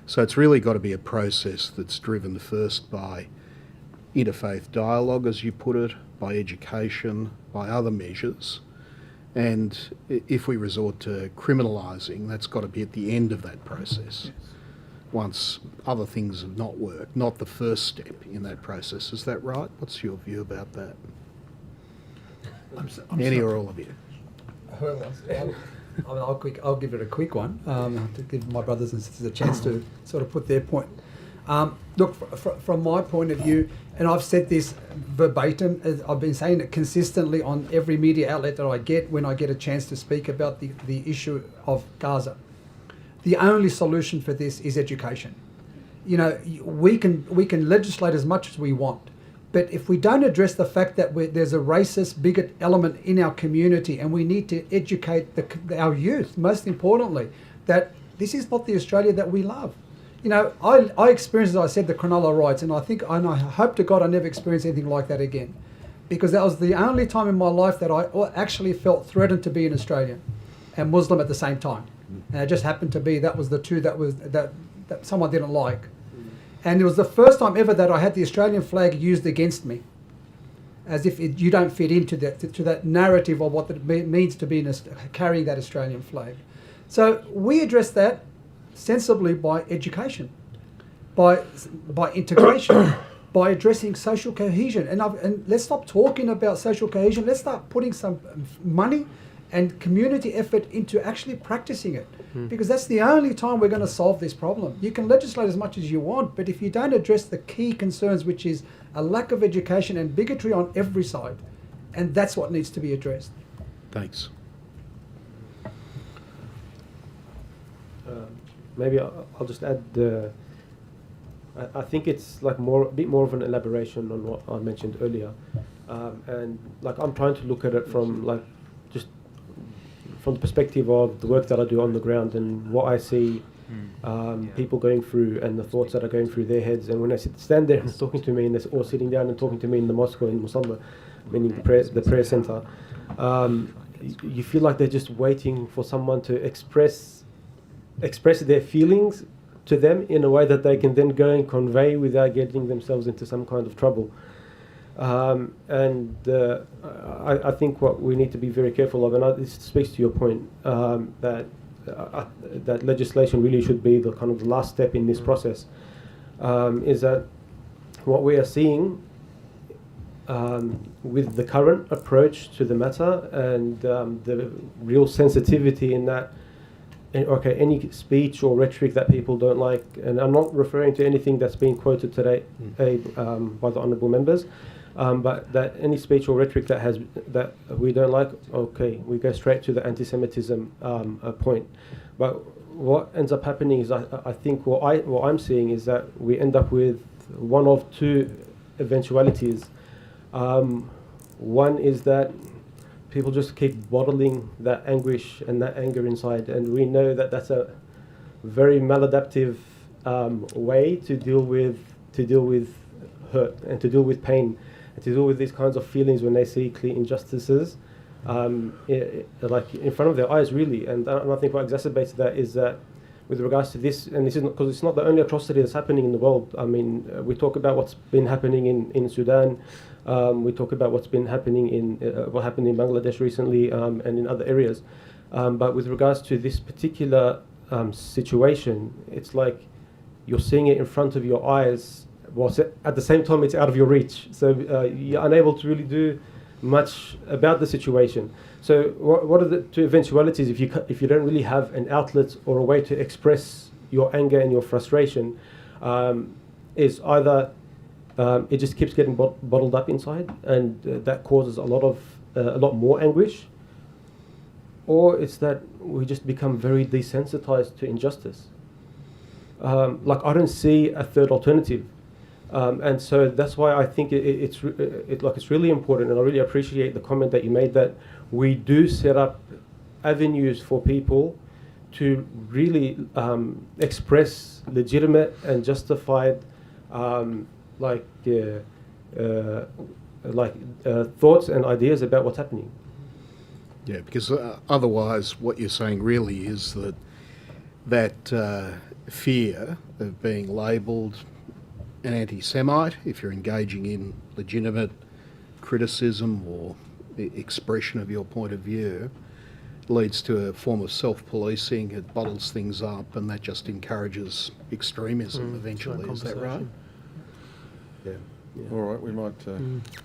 So it's really got to be a process that's driven first by interfaith dialogue, as you put it, by education, by other measures. And if we resort to criminalising, that's got to be at the end of that process, once other things have not worked, not the first step in that process. Is that right? What's your view about that? Any or all of you? I'll give it a quick one to give my brothers and sisters a chance to sort of put their point. Look, from my point of view, and I've said this verbatim, I've been saying it consistently on every media outlet that I get when I get a chance to speak about the issue of Gaza. The only solution for this is education. You know, we can legislate as much as we want, but if we don't address the fact that there's a racist, bigot element in our community, and we need to educate our youth, most importantly, that this is not the Australia that we love. You know, I experienced, as I said, the Cronulla riots, and I hope to God I never experience anything like that again, because that was the only time in my life that I actually felt threatened to be an Australian and Muslim at the same time. And it just happened to be that was the two that someone didn't like. And it was the first time ever that I had the Australian flag used against me, as if you don't fit into that narrative of what it means to be carrying that Australian flag. So we address that sensibly by education, by integration, by addressing social cohesion. And let's stop talking about social cohesion. Let's start putting some money and community effort into actually practicing it, because that's the only time we're going to solve this problem. You can legislate as much as you want, but if you don't address the key concerns, which is a lack of education and bigotry on every side, and that's what needs to be addressed. Thanks. Maybe I'll just add I think it's like a bit more of an elaboration on what I mentioned earlier, and like I'm trying to look at it from the perspective of the work that I do on the ground and what I see people going through and the thoughts that are going through their heads. And when I stand there and they're talking to me, and they're all sitting down and talking to me in the mosque or in Musalla, meaning the prayer center, you feel like they're just waiting for someone to express their feelings to them in a way that they can then go and convey without getting themselves into some kind of trouble. I think what we need to be very careful of, and this speaks to your point, that legislation really should be the kind of the last step in this process, is that what we are seeing with the current approach to the matter and the real sensitivity in that, any speech or rhetoric that people don't like, and I'm not referring to anything that's been quoted today by the honourable members, but that any speech or rhetoric that we don't like, we go straight to the anti-Semitism point. But what ends up happening is, I think what I'm seeing is that we end up with one of two eventualities. One is that people just keep bottling that anguish and that anger inside, and we know that that's a very maladaptive way to deal with hurt and to deal with pain and to deal with these kinds of feelings when they see clear injustices like in front of their eyes, really. And I think what exacerbates that is that with regards to this, and this is because it's not the only atrocity that's happening in the world. I mean, we talk about what's been happening in Sudan. We talk about what's been happening what happened in Bangladesh recently and in other areas. But with regards to this particular situation, it's like you're seeing it in front of your eyes, whilst at the same time it's out of your reach. So you're unable to really do much about the situation. So what are the two eventualities if you don't really have an outlet or a way to express your anger and your frustration? Is either it just keeps getting bottled up inside, and that causes a lot more anguish, or it's that we just become very desensitized to injustice. like I don't see a third alternative. And so that's why I think it's really important, and I really appreciate the comment that you made that we do set up avenues for people to really express legitimate and justified thoughts and ideas about what's happening. Yeah, because otherwise what you're saying really is that fear of being labelled an anti-Semite, if you're engaging in legitimate criticism or expression of your point of view, leads to a form of self-policing. It bottles things up, and that just encourages extremism eventually. Is that right? Yeah. All right, we might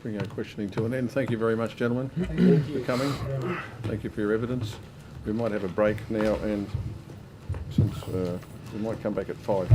bring our questioning to an end. Thank you very much, gentlemen, for coming. Thank you for your evidence. We might have a break now, and since we might come back at 4.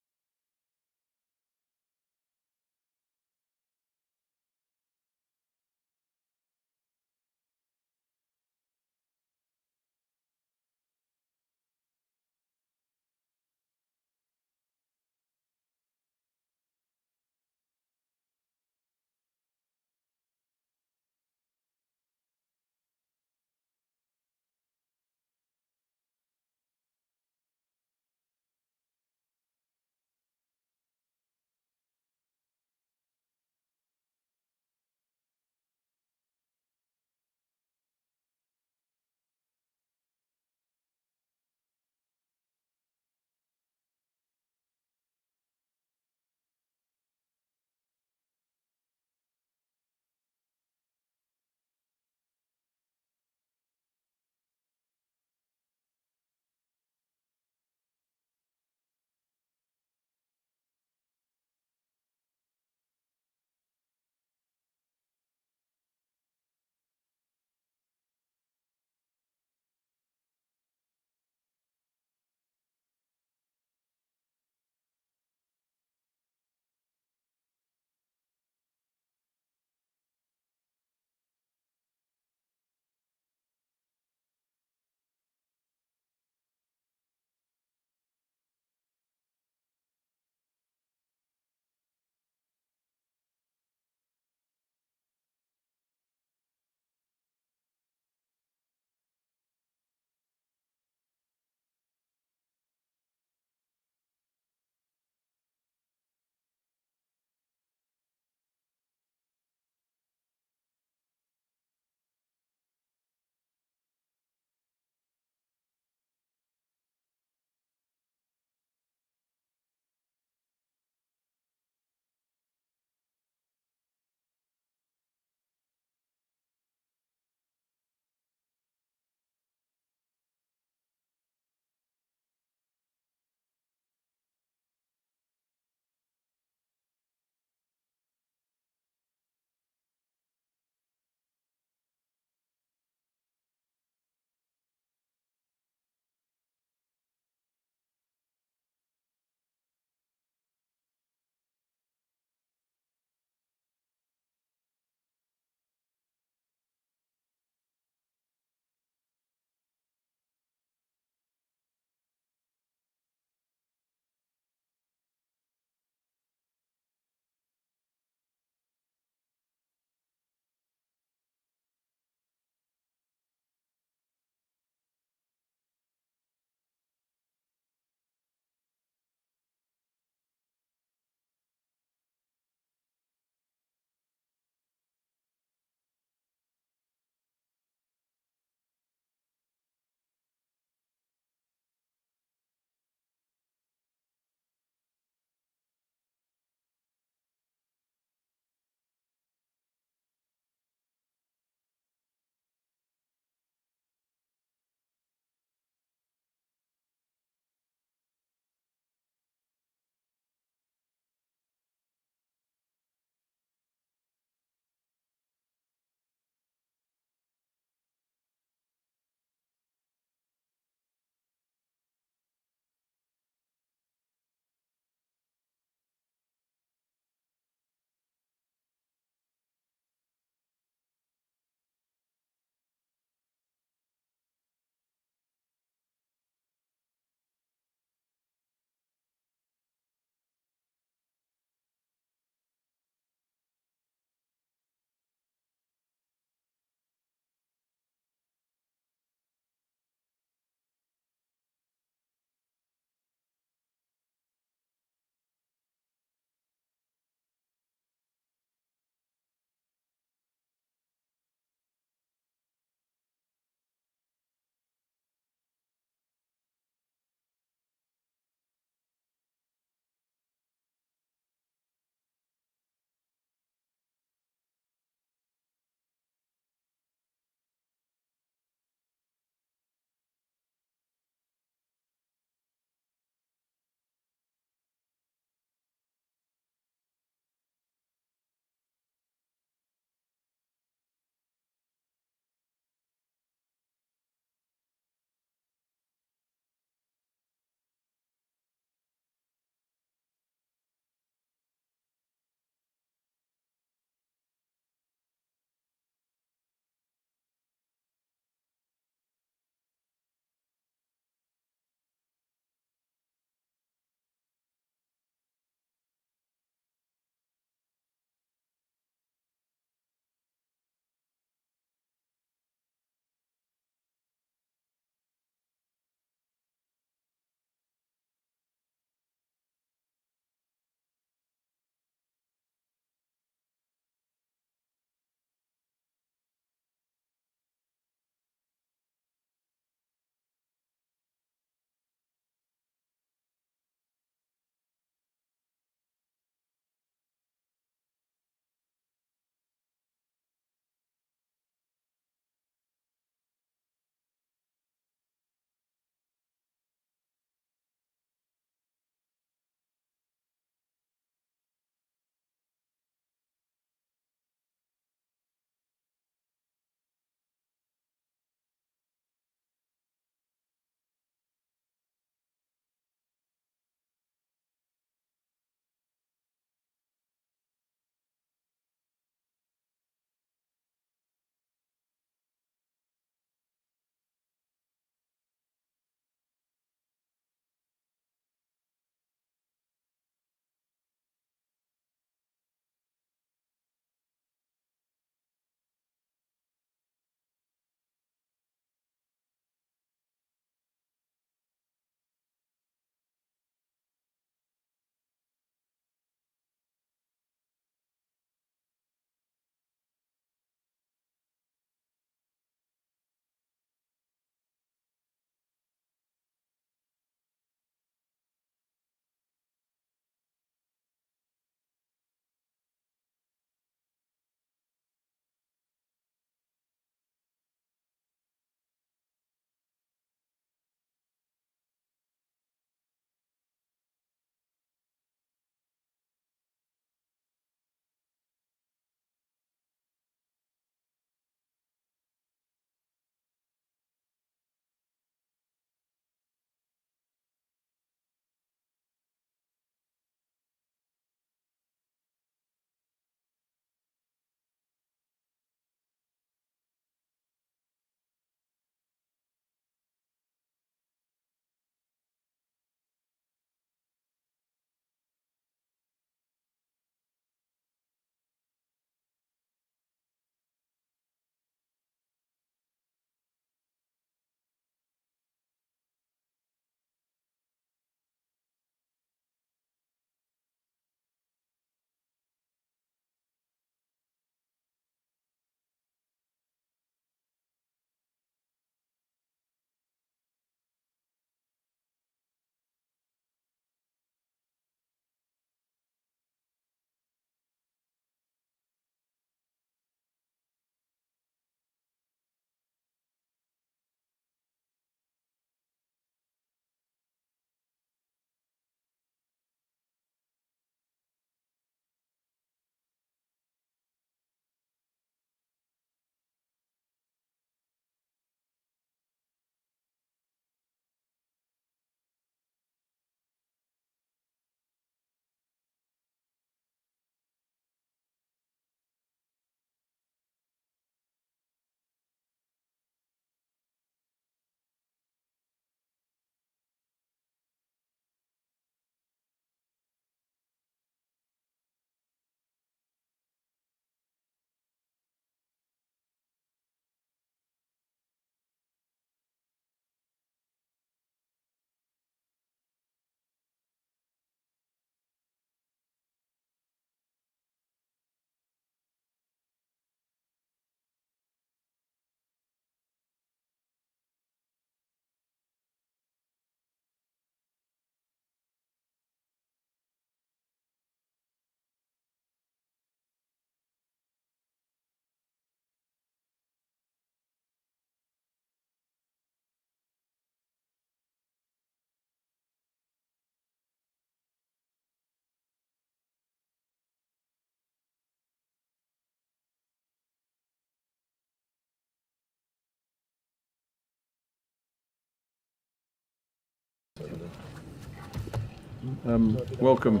Welcome,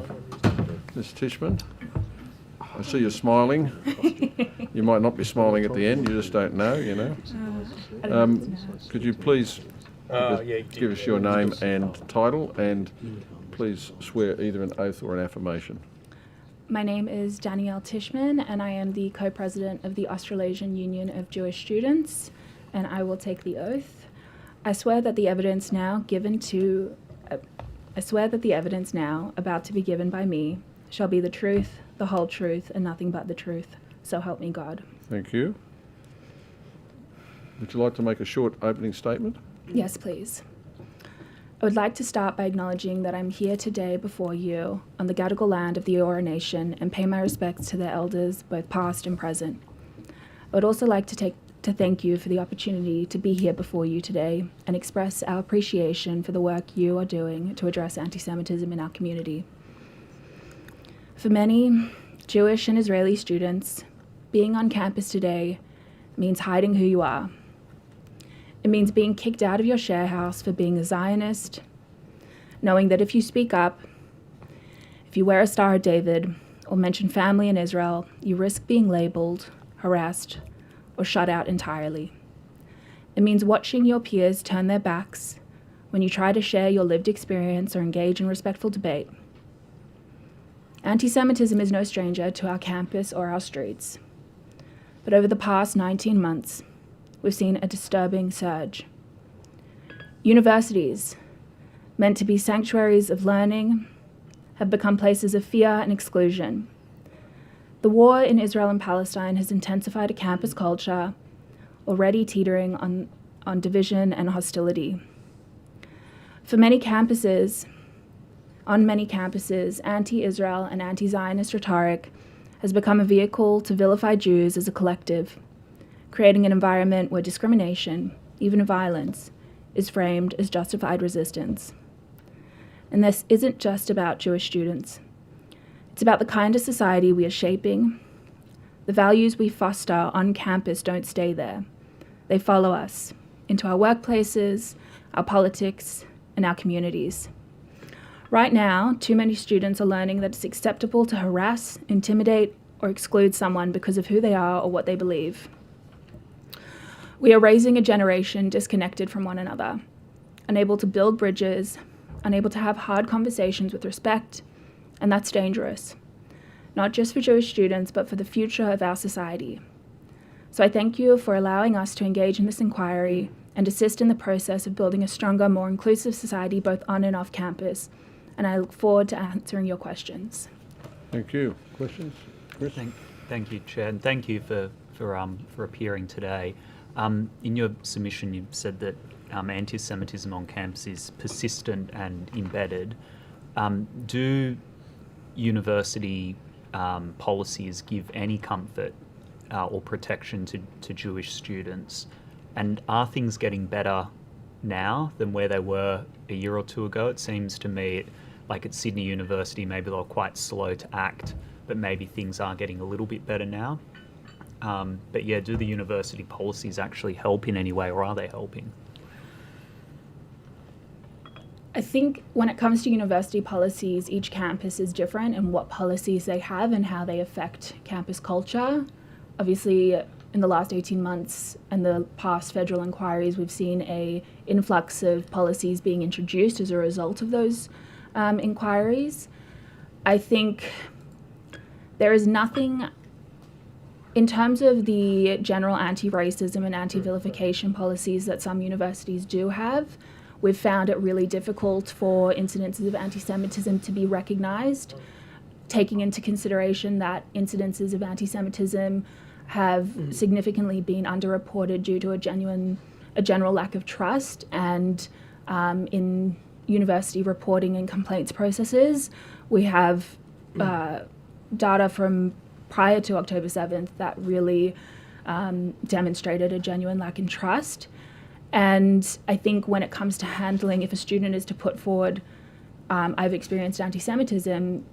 Ms. Tishman. I see you're smiling. You might not be smiling at the end, you just don't know, you know. Could you please give us your name and title, and please swear either an oath or an affirmation. My name is Danielle Tishman, and I am the co-president of the Australasian Union of Jewish Students, and I will take the oath. I swear that the evidence now about to be given by me shall be the truth, the whole truth, and nothing but the truth. So help me God. Thank you. Would you like to make a short opening statement? Yes, please. I would like to start by acknowledging that I'm here today before you on the Gadigal land of the Eora Nation and pay my respects to their elders, both past and present. I would also like to thank you for the opportunity to be here before you today and express our appreciation for the work you are doing to address anti-Semitism in our community. For many Jewish and Israeli students, being on campus today means hiding who you are. It means being kicked out of your share house for being a Zionist, knowing that if you speak up, if you wear a Star of David, or mention family in Israel, you risk being labeled, harassed, or shut out entirely. It means watching your peers turn their backs when you try to share your lived experience or engage in respectful debate. Anti-Semitism is no stranger to our campus or our streets. But over the past 19 months, we've seen a disturbing surge. Universities, meant to be sanctuaries of learning, have become places of fear and exclusion. The war in Israel and Palestine has intensified a campus culture already teetering on division and hostility. On many campuses, anti-Israel and anti-Zionist rhetoric has become a vehicle to vilify Jews as a collective, creating an environment where discrimination, even violence, is framed as justified resistance. And this isn't just about Jewish students. It's about the kind of society we are shaping. The values we foster on campus don't stay there. They follow us into our workplaces, our politics, and our communities. Right now, too many students are learning that it's acceptable to harass, intimidate, or exclude someone because of who they are or what they believe. We are raising a generation disconnected from one another, unable to build bridges, unable to have hard conversations with respect, and that's dangerous, not just for Jewish students, but for the future of our society. So I thank you for allowing us to engage in this inquiry and assist in the process of building a stronger, more inclusive society both on and off campus, and I look forward to answering your questions. Thank you. Questions? Chris? Thank you, Chair, and thank you for appearing today. In your submission, you said that anti-Semitism on campus is persistent and embedded. Do university policies give any comfort or protection to Jewish students? And are things getting better now than where they were a year or two ago? It seems to me like at Sydney University, maybe they were quite slow to act, but maybe things are getting a little bit better now. But yeah, do the university policies actually help in any way, or are they helping? I think when it comes to university policies, each campus is different in what policies they have and how they affect campus culture. Obviously, in the last 18 months and the past federal inquiries, we've seen an influx of policies being introduced as a result of those inquiries. I think there is nothing, in terms of the general anti-racism and anti-vilification policies that some universities do have, we've found it really difficult for incidences of anti-Semitism to be recognised, taking into consideration that incidences of anti-Semitism have significantly been underreported due to a general lack of trust, and in university reporting and complaints processes, we have data from prior to October 7th that really demonstrated a genuine lack in trust. And I think when it comes to handling, if a student is to put forward, I've experienced anti-Semitism,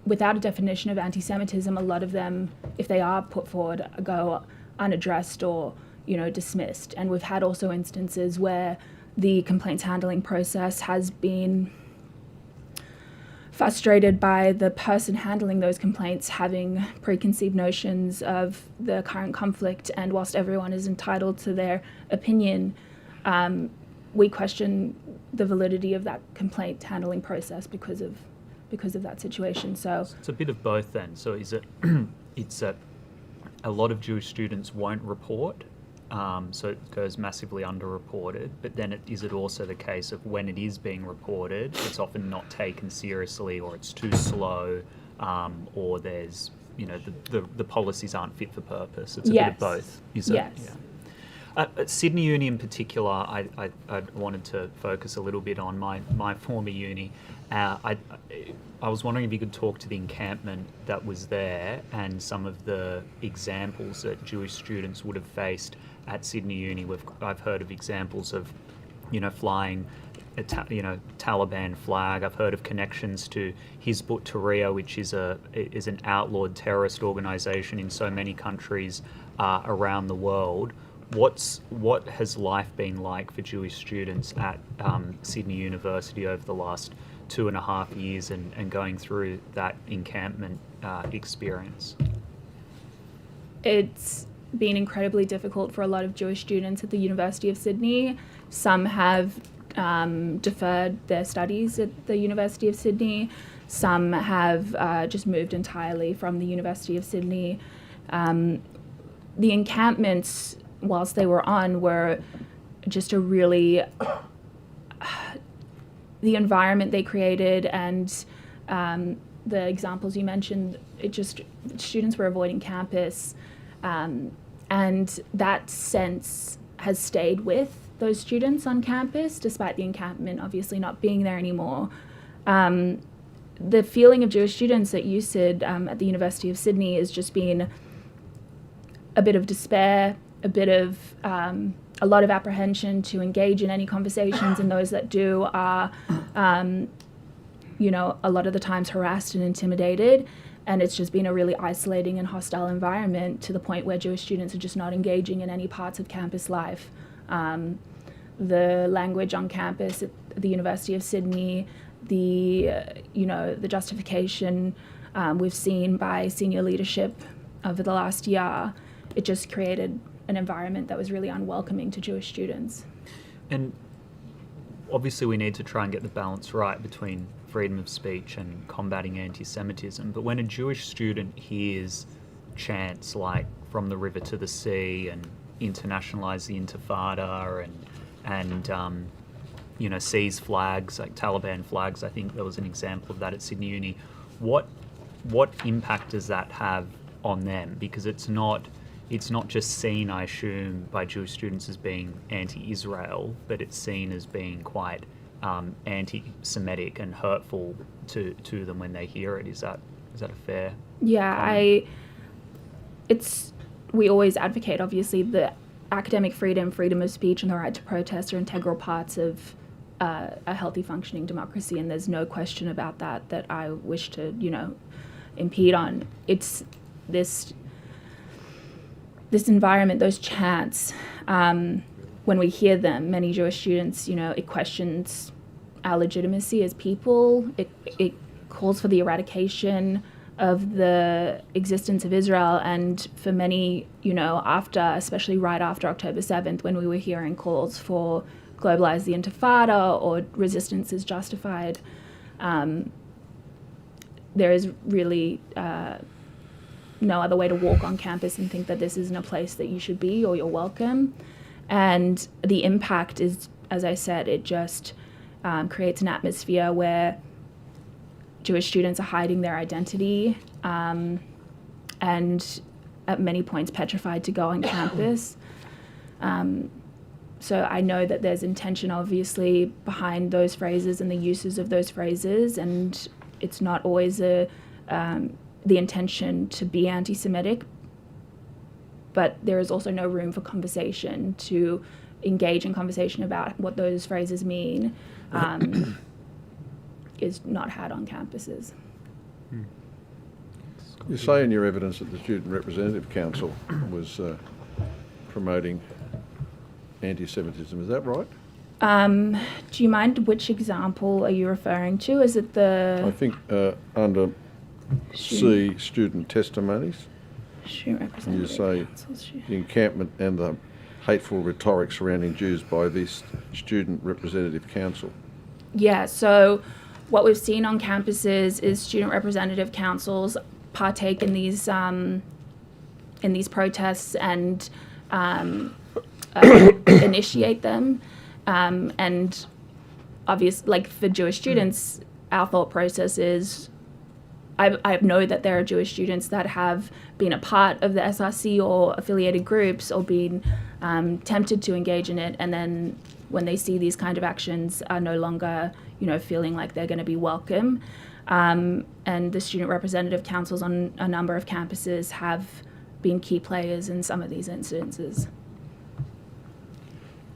without a definition of anti-Semitism, a lot of them, if they are put forward, go unaddressed or, dismissed. And we've had also instances where the complaints handling process has been frustrated by the person handling those complaints having preconceived notions of the current conflict, and whilst everyone is entitled to their opinion, we question the validity of that complaint handling process because of that situation. So it's a bit of both then. So is it it's that a lot of Jewish students won't report, so it goes massively underreported, but then is it also the case of when it is being reported, it's often not taken seriously, or it's too slow, or there's, the policies aren't fit for purpose? It's a bit of both, is it? Yes. Yeah. At Sydney Uni in particular, I wanted to focus a little bit on my former uni. I was wondering if you could talk to the encampment that was there and some of the examples that Jewish students would have faced at Sydney Uni. I've heard of examples of, flying a Taliban flag. I've heard of connections to Hizb ut-Tahrir, which is an outlawed terrorist organisation in so many countries around the world. What has life been like for Jewish students at Sydney University over the last 2.5 years and going through that encampment experience? It's been incredibly difficult for a lot of Jewish students at the University of Sydney. Some have deferred their studies at the University of Sydney. Some have just moved entirely from the University of Sydney. The encampments, whilst they were on, were just a really... the environment they created and the examples you mentioned, students were avoiding campus, and that sense has stayed with those students on campus, despite the encampment obviously not being there anymore. The feeling of Jewish students at USyd at the University of Sydney has just been a bit of despair, a bit of a lot of apprehension to engage in any conversations, and those that do are, a lot of the times harassed and intimidated, and it's just been a really isolating and hostile environment to the point where Jewish students are just not engaging in any parts of campus life. The language on campus at the University of Sydney, the justification we've seen by senior leadership over the last year, it just created an environment that was really unwelcoming to Jewish students. And obviously we need to try and get the balance right between freedom of speech and combating anti-Semitism, but when a Jewish student hears chants like "from the river to the sea" and "internationalise the Intifada" and sees flags like Taliban flags, I think there was an example of that at Sydney Uni, what impact does that have on them? Because it's not just seen, I assume, by Jewish students as being anti-Israel, but it's seen as being quite anti-Semitic and hurtful to them when they hear it. Is that a fair? Yeah, we always advocate, obviously, the academic freedom, freedom of speech, and the right to protest are integral parts of a healthy functioning democracy, and there's no question about that I wish to, impede on. It's this environment, those chants, when we hear them, many Jewish students, it questions our legitimacy as people. It calls for the eradication of the existence of Israel, and for many, especially right after October 7th, when we were hearing calls for globalize the Intifada or resistance is justified, there is really no other way to walk on campus and think that this isn't a place that you should be or you're welcome. And the impact is, as I said, it just creates an atmosphere where Jewish students are hiding their identity and at many points petrified to go on campus. So I know that there's intention, obviously, behind those phrases and the uses of those phrases, and it's not always the intention to be anti-Semitic, but there is also no room for conversation to engage in conversation about what those phrases mean is not had on campuses. You say in your evidence that the Student Representative Council was promoting anti-Semitism. Is that right? Do you mind which example are you referring to? Is it the... I think under C, student testimonies, Student you representative say councils, the encampment and the hateful rhetoric surrounding Jews by this student representative council. Yeah, so what we've seen on campuses is student representative councils partake in these protests and initiate them. And obviously, like for Jewish students, our thought process is, I know that there are Jewish students that have been a part of the SRC or affiliated groups or been tempted to engage in it, and then when they see these kind of actions are no longer, feeling like they're going to be welcome. And the student representative councils on a number of campuses have been key players in some of these incidences.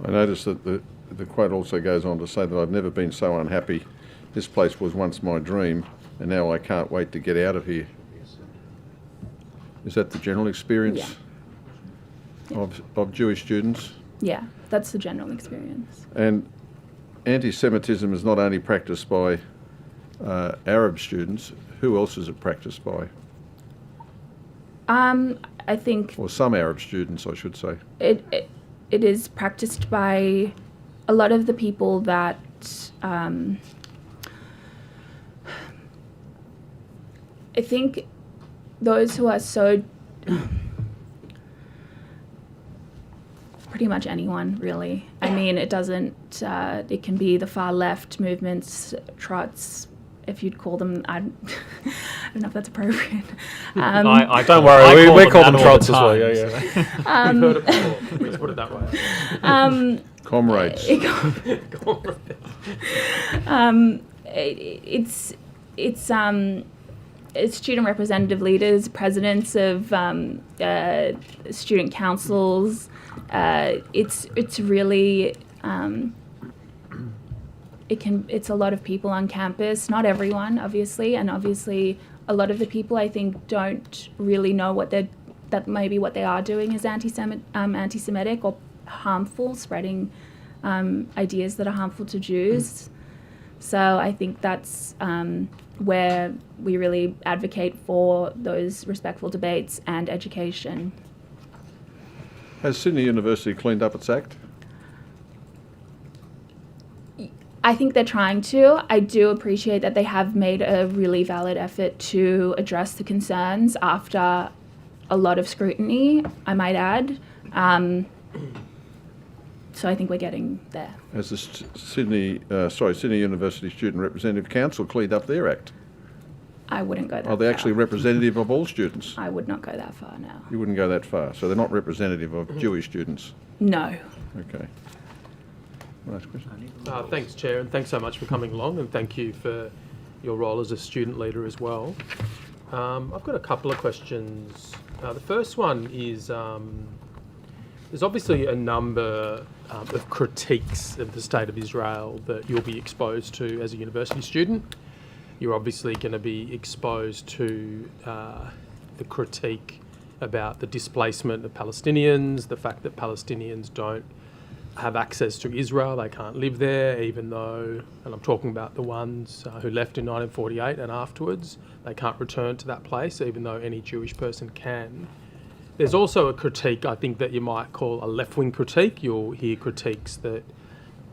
I noticed that the quote also goes on to say that I've never been so unhappy. This place was once my dream, and now I can't wait to get out of here. Is that the general experience of Jewish students? Yeah, that's the general experience. And anti-Semitism is not only practiced by Arab students. Who else is it practiced by? I think... Or some Arab students, I should say. It is practiced by a lot of the people that I think those who are so... pretty much anyone, really. I mean, it doesn't... it can be the far left movements, trots, if you'd call them... I don't know if that's appropriate. I don't worry, we call them trots as well. Yeah. We've heard it before. Let's put it that way. Comrades. It's student representative leaders, presidents of student councils. It's really it's a lot of people on campus. Not everyone, obviously, and obviously a lot of the people I think don't really know what they are doing is anti-Semitic or harmful, spreading ideas that are harmful to Jews. So I think that's where we really advocate for those respectful debates and education. Has Sydney University cleaned up its act? I think they're trying to. I do appreciate that they have made a really valid effort to address the concerns after a lot of scrutiny, I might add. So I think we're getting there. Has the Sydney University Student Representative Council cleaned up their act? I wouldn't go that far. Are they actually representative of all students? I would not go that far, no. You wouldn't go that far, so they're not representative of Jewish students? No. Okay. Last question. Thanks, Chair, and thanks so much for coming along, and thank you for your role as a student leader as well. I've got a couple of questions. The first one is, there's obviously a number of critiques of the state of Israel that you'll be exposed to as a university student. You're obviously going to be exposed to the critique about the displacement of Palestinians, the fact that Palestinians don't have access to Israel, they can't live there, even though, and I'm talking about the ones who left in 1948 and afterwards, they can't return to that place, even though any Jewish person can. There's also a critique, I think, that you might call a left-wing critique. You'll hear critiques that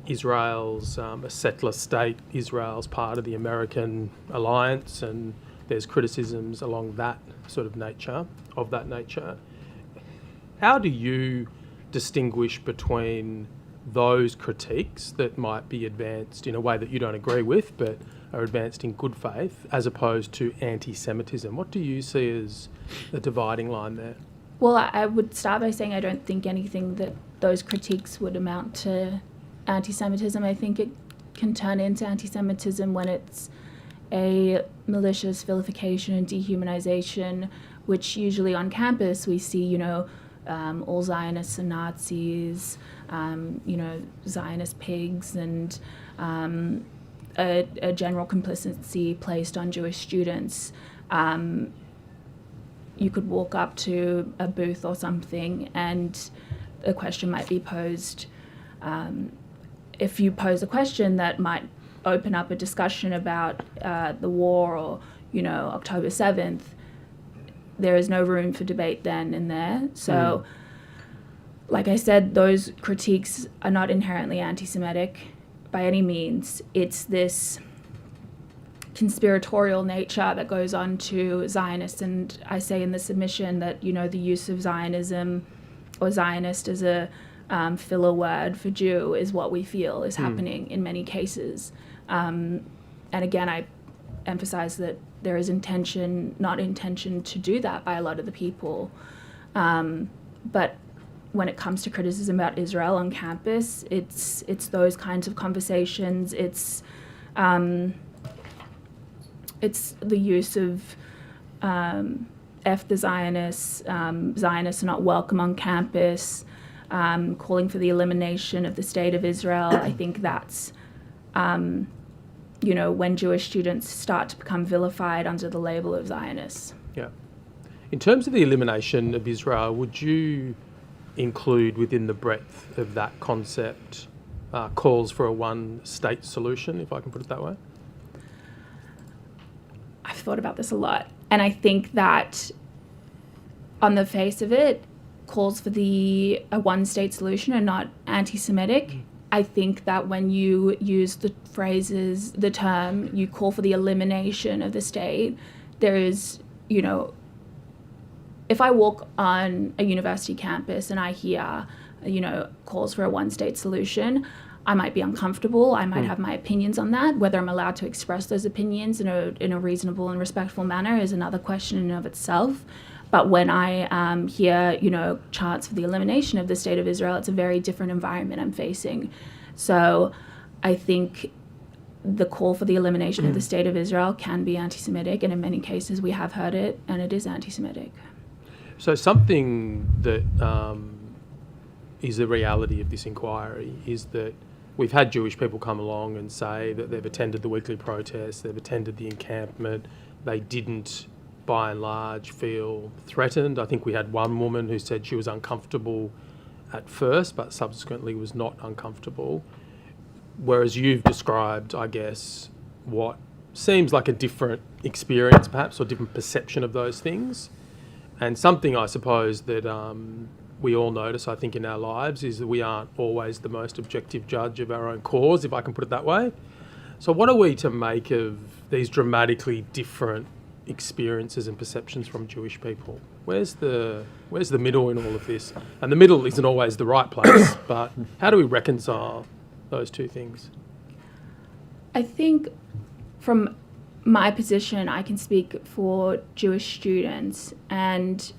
Israel's a settler state, Israel's part of the American alliance, and there's criticisms along that sort of nature, How do you distinguish between those critiques that might be advanced in a way that you don't agree with but are advanced in good faith as opposed to anti-Semitism? What do you see as the dividing line there? Well, I would start by saying I don't think anything that those critiques would amount to anti-Semitism. I think it can turn into anti-Semitism when it's a malicious vilification and dehumanization, which usually on campus we see, all Zionists and Nazis, Zionist pigs, and a general complicity placed on Jewish students. You could walk up to a booth or something and a question might be posed. if you pose a question that might open up a discussion about the war or, October 7th, there is no room for debate then and there. So, like I said, those critiques are not inherently anti-Semitic by any means. It's this conspiratorial nature that goes on to Zionists, and I say in the submission that, the use of Zionism or Zionist as a filler word for Jew is what we feel is happening in many cases. And again, I emphasize that there is not intention to do that by a lot of the people. But when it comes to criticism about Israel on campus, it's those kinds of conversations. It's the use of F the Zionists, Zionists are not welcome on campus, calling for the elimination of the state of Israel. I think that's, when Jewish students start to become vilified under the label of Zionists. Yeah. In terms of the elimination of Israel, would you include within the breadth of that concept calls for a one-state solution, if I can put it that way? I've thought about this a lot, and I think that on the face of it, calls for a one-state solution are not anti-Semitic. I think that when you use the term, you call for the elimination of the state, there is, if I walk on a university campus and I hear, calls for a one-state solution, I might be uncomfortable. I might have my opinions on that. Whether I'm allowed to express those opinions in a reasonable and respectful manner is another question in and of itself. But when I hear, chants for the elimination of the state of Israel, it's a very different environment I'm facing. So I think the call for the elimination of the state of Israel can be anti-Semitic, and in many cases we have heard it, and it is anti-Semitic. So something that is the reality of this inquiry is that we've had Jewish people come along and say that they've attended the weekly protests, they've attended the encampment, they didn't, by and large, feel threatened. I think we had one woman who said she was uncomfortable at first, but subsequently was not uncomfortable. Whereas you've described, I guess, what seems like a different experience, perhaps, or different perception of those things. And something, I suppose, that we all notice, I think, in our lives is that we aren't always the most objective judge of our own cause, if I can put it that way. So what are we to make of these dramatically different experiences and perceptions from Jewish people? Where's the middle in all of this? And the middle isn't always the right place, but how do we reconcile those two things? I think from my position, I can speak for Jewish students, and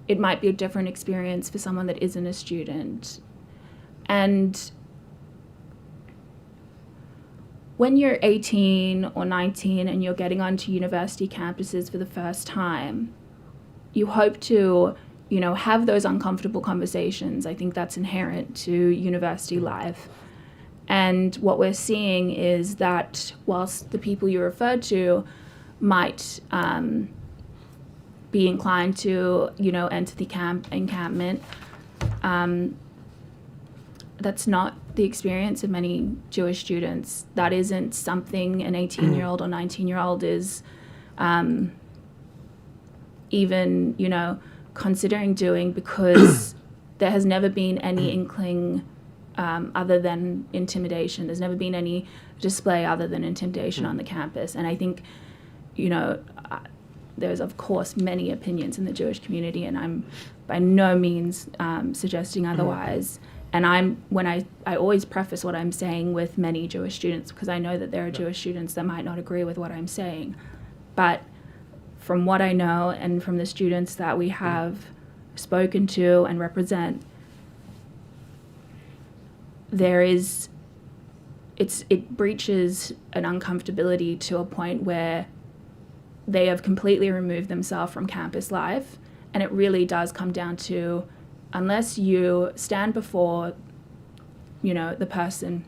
it might be a different experience for someone that isn't a student. And when you're 18 or 19 and you're getting onto university campuses for the first time, you hope to, have those uncomfortable conversations. I think that's inherent to university life. And what we're seeing is that whilst the people you referred to might be inclined to, enter the encampment, that's not the experience of many Jewish students. That isn't something an 18-year-old or 19-year-old is even, considering doing, because there has never been any inkling other than intimidation. There's never been any display other than intimidation on the campus. And I think, there's, of course, many opinions in the Jewish community, and I'm by no means suggesting otherwise. And I always preface what I'm saying with many Jewish students, because I know that there are Jewish students that might not agree with what I'm saying. But from what I know and from the students that we have spoken to and represent, it breaches an uncomfortability to a point where they have completely removed themselves from campus life. And it really does come down to, unless you stand before, the person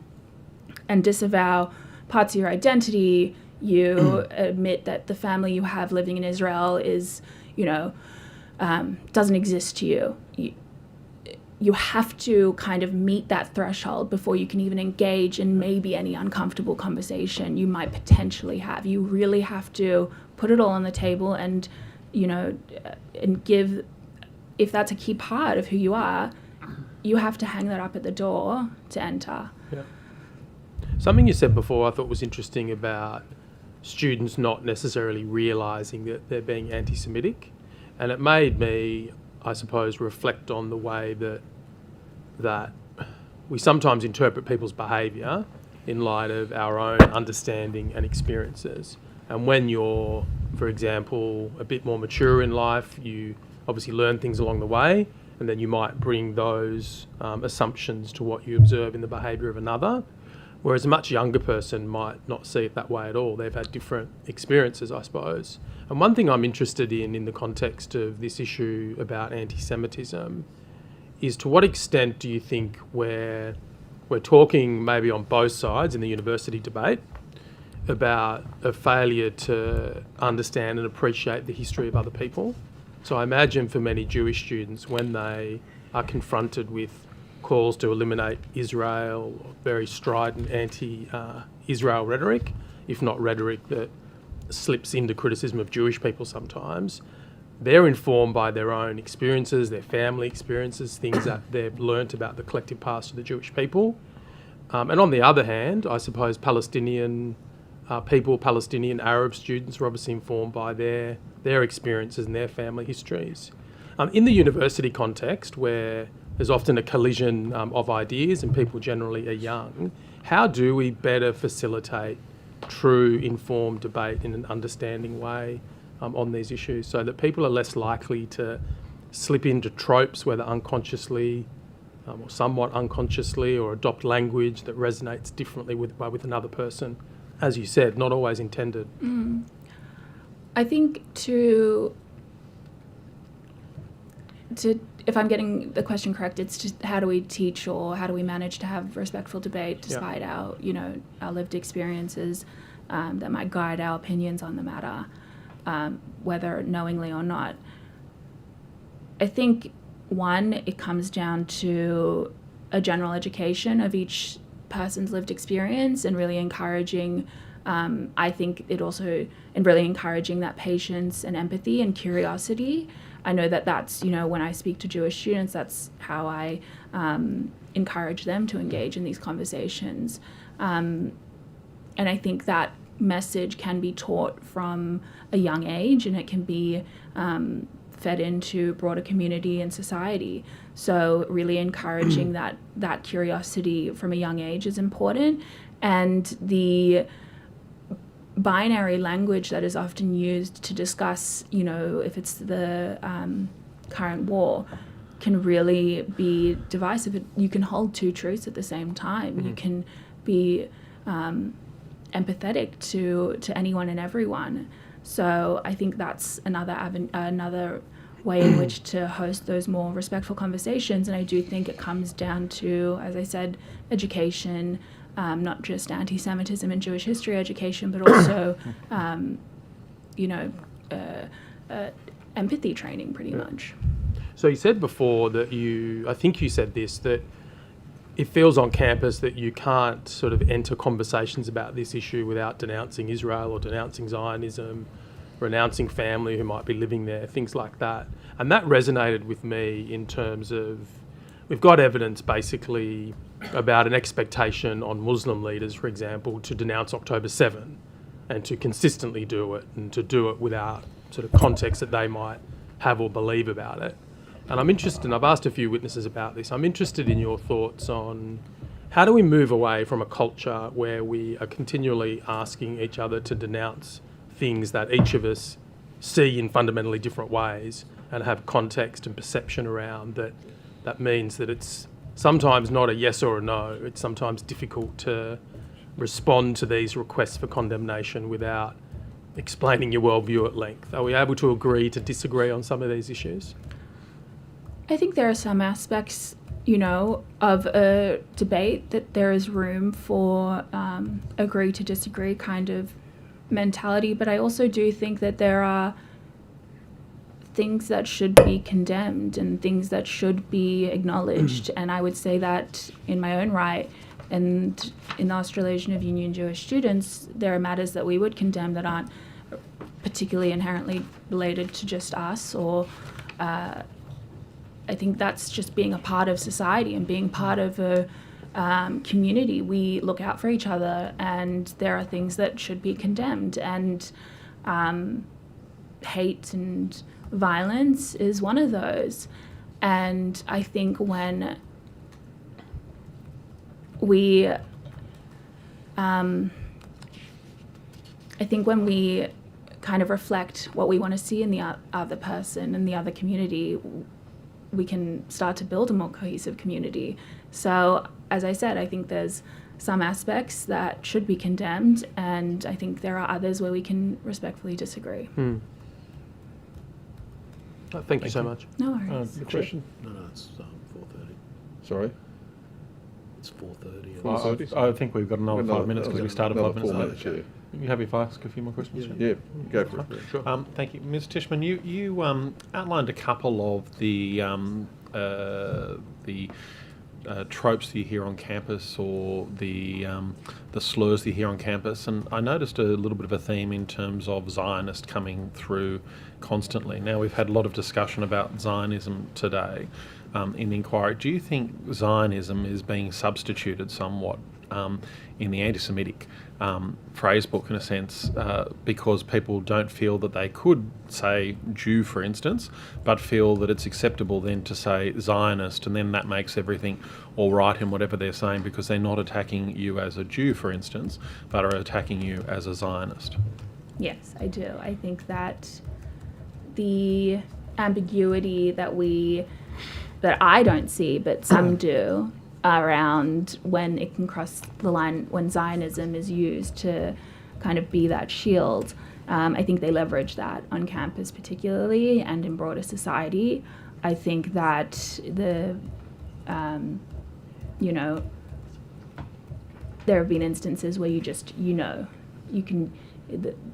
and disavow parts of your identity, you admit that the family you have living in Israel is, doesn't exist to you. you have to kind of meet that threshold before you can even engage in maybe any uncomfortable conversation you might potentially have. You really have to put it all on the table and, and give, if that's a key part of who you are, you have to hang that up at the door to enter. Yeah. Something you said before I thought was interesting about students not necessarily realising that they're being anti-Semitic, and it made me, I suppose, reflect on the way that we sometimes interpret people's behaviour in light of our own understanding and experiences. And when you're, for example, a bit more mature in life, you obviously learn things along the way, and then you might bring those assumptions to what you observe in the behaviour of another. Whereas a much younger person might not see it that way at all. They've had different experiences, I suppose. And one thing I'm interested in the context of this issue about anti-Semitism, is to what extent do you think we're talking maybe on both sides in the university debate about a failure to understand and appreciate the history of other people? So I imagine for many Jewish students, when they are confronted with calls to eliminate Israel, or very strident anti-Israel rhetoric, if not rhetoric that slips into criticism of Jewish people sometimes, they're informed by their own experiences, their family experiences, things that they've learnt about the collective past of the Jewish people. And on the other hand, I suppose Palestinian people, Palestinian Arab students are obviously informed by their experiences and their family histories. In the university context, where there's often a collision of ideas and people generally are young, how do we better facilitate true informed debate in an understanding way on these issues so that people are less likely to slip into tropes, whether unconsciously or somewhat unconsciously, or adopt language that resonates differently with another person? As you said, not always intended. I think if I'm getting the question correct, it's just how do we teach or how do we manage to have respectful debate despite our lived experiences that might guide our opinions on the matter, whether knowingly or not. I think, one, it comes down to a general education of each person's lived experience and really encouraging, I think it also, and really encouraging that patience and empathy and curiosity. I know that's, when I speak to Jewish students, that's how I encourage them to engage in these conversations. And I think that message can be taught from a young age, and it can be fed into broader community and society. So really encouraging that curiosity from a young age is important. And the binary language that is often used to discuss, if it's the current war, can really be divisive. You can hold two truths at the same time. You can be empathetic to anyone and everyone. So I think that's another way in which to host those more respectful conversations. And I do think it comes down to, as I said, education, not just anti-Semitism and Jewish history education, but also, empathy training pretty much. So you said before that I think you said this, that it feels on campus that you can't sort of enter conversations about this issue without denouncing Israel or denouncing Zionism, renouncing family who might be living there, things like that. And that resonated with me in terms of, we've got evidence basically about an expectation on Muslim leaders, for example, to denounce October 7 and to consistently do it, and to do it without sort of context that they might have or believe about it. And I'm interested, and I've asked a few witnesses about this, I'm interested in your thoughts on how do we move away from a culture where we are continually asking each other to denounce things that each of us see in fundamentally different ways and have context and perception around that. That means that it's sometimes not a yes or a no. It's sometimes difficult to respond to these requests for condemnation without explaining your worldview at length. Are we able to agree to disagree on some of these issues? I think there are some aspects, of a debate that there is room for agree to disagree kind of mentality, but I also do think that there are things that should be condemned and things that should be acknowledged. And I would say that in my own right, and in the Australasian of Union Jewish Students, there are matters that we would condemn that aren't particularly inherently related to just us, or I think that's just being a part of society and being part of a community. We look out for each other, and there are things that should be condemned, and hate and violence is one of those. And I think when we kind of reflect what we want to see in the other person and the other community, we can start to build a more cohesive community. So, as I said, I think there's some aspects that should be condemned, and I think there are others where we can respectfully disagree. Thank you so much. No worries. The question? No, it's 4:30. Sorry? It's 4:30. I think we've got another 5 minutes because we started 5 minutes late. Yeah. You happy if I ask a few more questions? Yeah, go for it. Sure. Thank you. Ms. Tishman, you outlined a couple of the tropes that you hear on campus, or the slurs that you hear on campus, and I noticed a little bit of a theme in terms of Zionist coming through constantly. Now, we've had a lot of discussion about Zionism today in the inquiry. Do you think Zionism is being substituted somewhat in the anti-Semitic phrase book, in a sense, because people don't feel that they could say Jew, for instance, but feel that it's acceptable then to say Zionist, and then that makes everything all right in whatever they're saying, because they're not attacking you as a Jew, for instance, but are attacking you as a Zionist? Yes, I do. I think that the ambiguity that I don't see, but some do, around when it can cross the line, when Zionism is used to kind of be that shield. I think they leverage that on campus particularly, and in broader society. I think that there have been instances where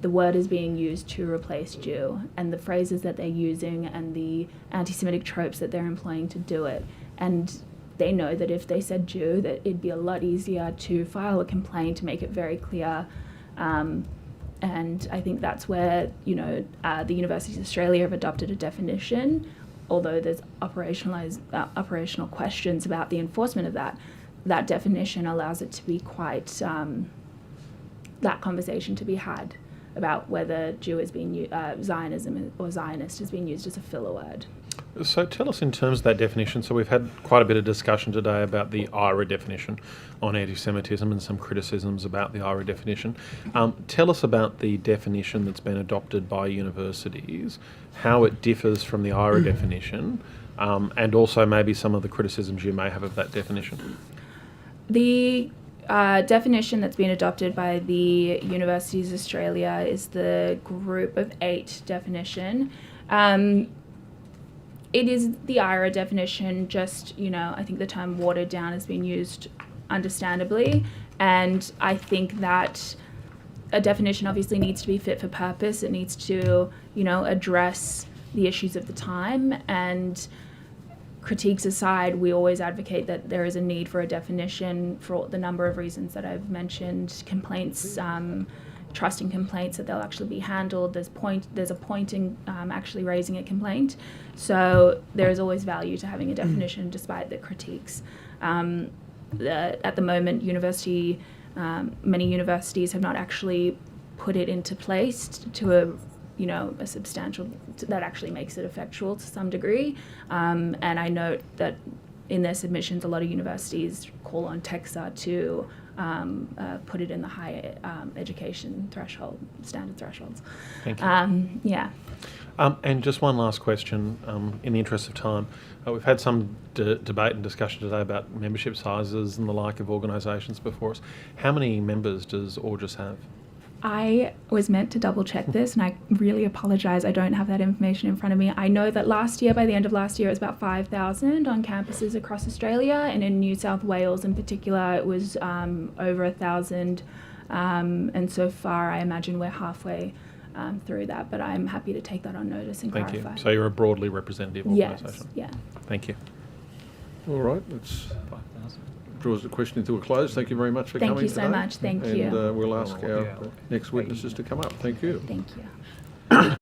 the word is being used to replace Jew, and the phrases that they're using and the anti-Semitic tropes that they're employing to do it. And they know that if they said Jew, that it'd be a lot easier to file a complaint to make it very clear. And I think that's where, the Universities of Australia have adopted a definition, although there's operational questions about the enforcement of that. That definition allows it to be quite, that conversation to be had about whether Jew is being Zionism or Zionist is being used as a filler word. So tell us, in terms of that definition, so we've had quite a bit of discussion today about the IRA definition on anti-Semitism and some criticisms about the IRA definition. Tell us about the definition that's been adopted by universities, how it differs from the IRA definition, and also maybe some of the criticisms you may have of that definition. The definition that's been adopted by the Universities of Australia is the Group of 8 definition. It is the IRA definition, just, I think the term watered down has been used understandably, and I think that a definition obviously needs to be fit for purpose. It needs to, address the issues of the time, and critiques aside, we always advocate that there is a need for a definition for the number of reasons that I've mentioned. Complaints, trusting complaints that they'll actually be handled. There's a point in actually raising a complaint. So there is always value to having a definition despite the critiques. At the moment, many universities have not actually put it into place to a substantial, that actually makes it effectual to some degree. And I note that in their submissions, a lot of universities call on TEXA to put it in the higher education standard thresholds. Thank you. Yeah. And just one last question, in the interest of time. We've had some debate and discussion today about membership sizes and the like of organisations before us. How many members does Augis have? I was meant to double check this, and I really apologise, I don't have that information in front of me. I know that by the end of last year, it was about 5,000 on campuses across Australia, and in New South Wales in particular, it was over 1,000. And so far, I imagine we're halfway through that. But I'm happy to take that on notice and Thank you. clarify. So you're a broadly representative organisation? Yes, yeah. Thank you. All right, let's draws the question into a close. Thank you very much for Thank coming you so today. much. Thank you. And we'll ask our next witnesses to come up. Thank you. Thank you.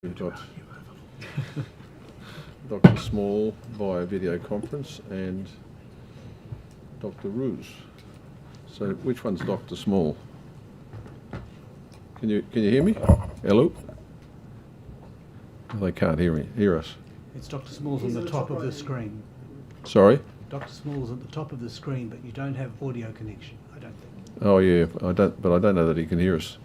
We've got Dr. Small via video conference and Dr. Roos. So which one's Dr. Small? Can you hear me? Hello? They can't hear us. It's Dr. Small's on the top of the screen. Sorry? Dr. Small's at the top of the screen, but you don't have audio connection, I don't think. Oh yeah, I don't know that he can hear us.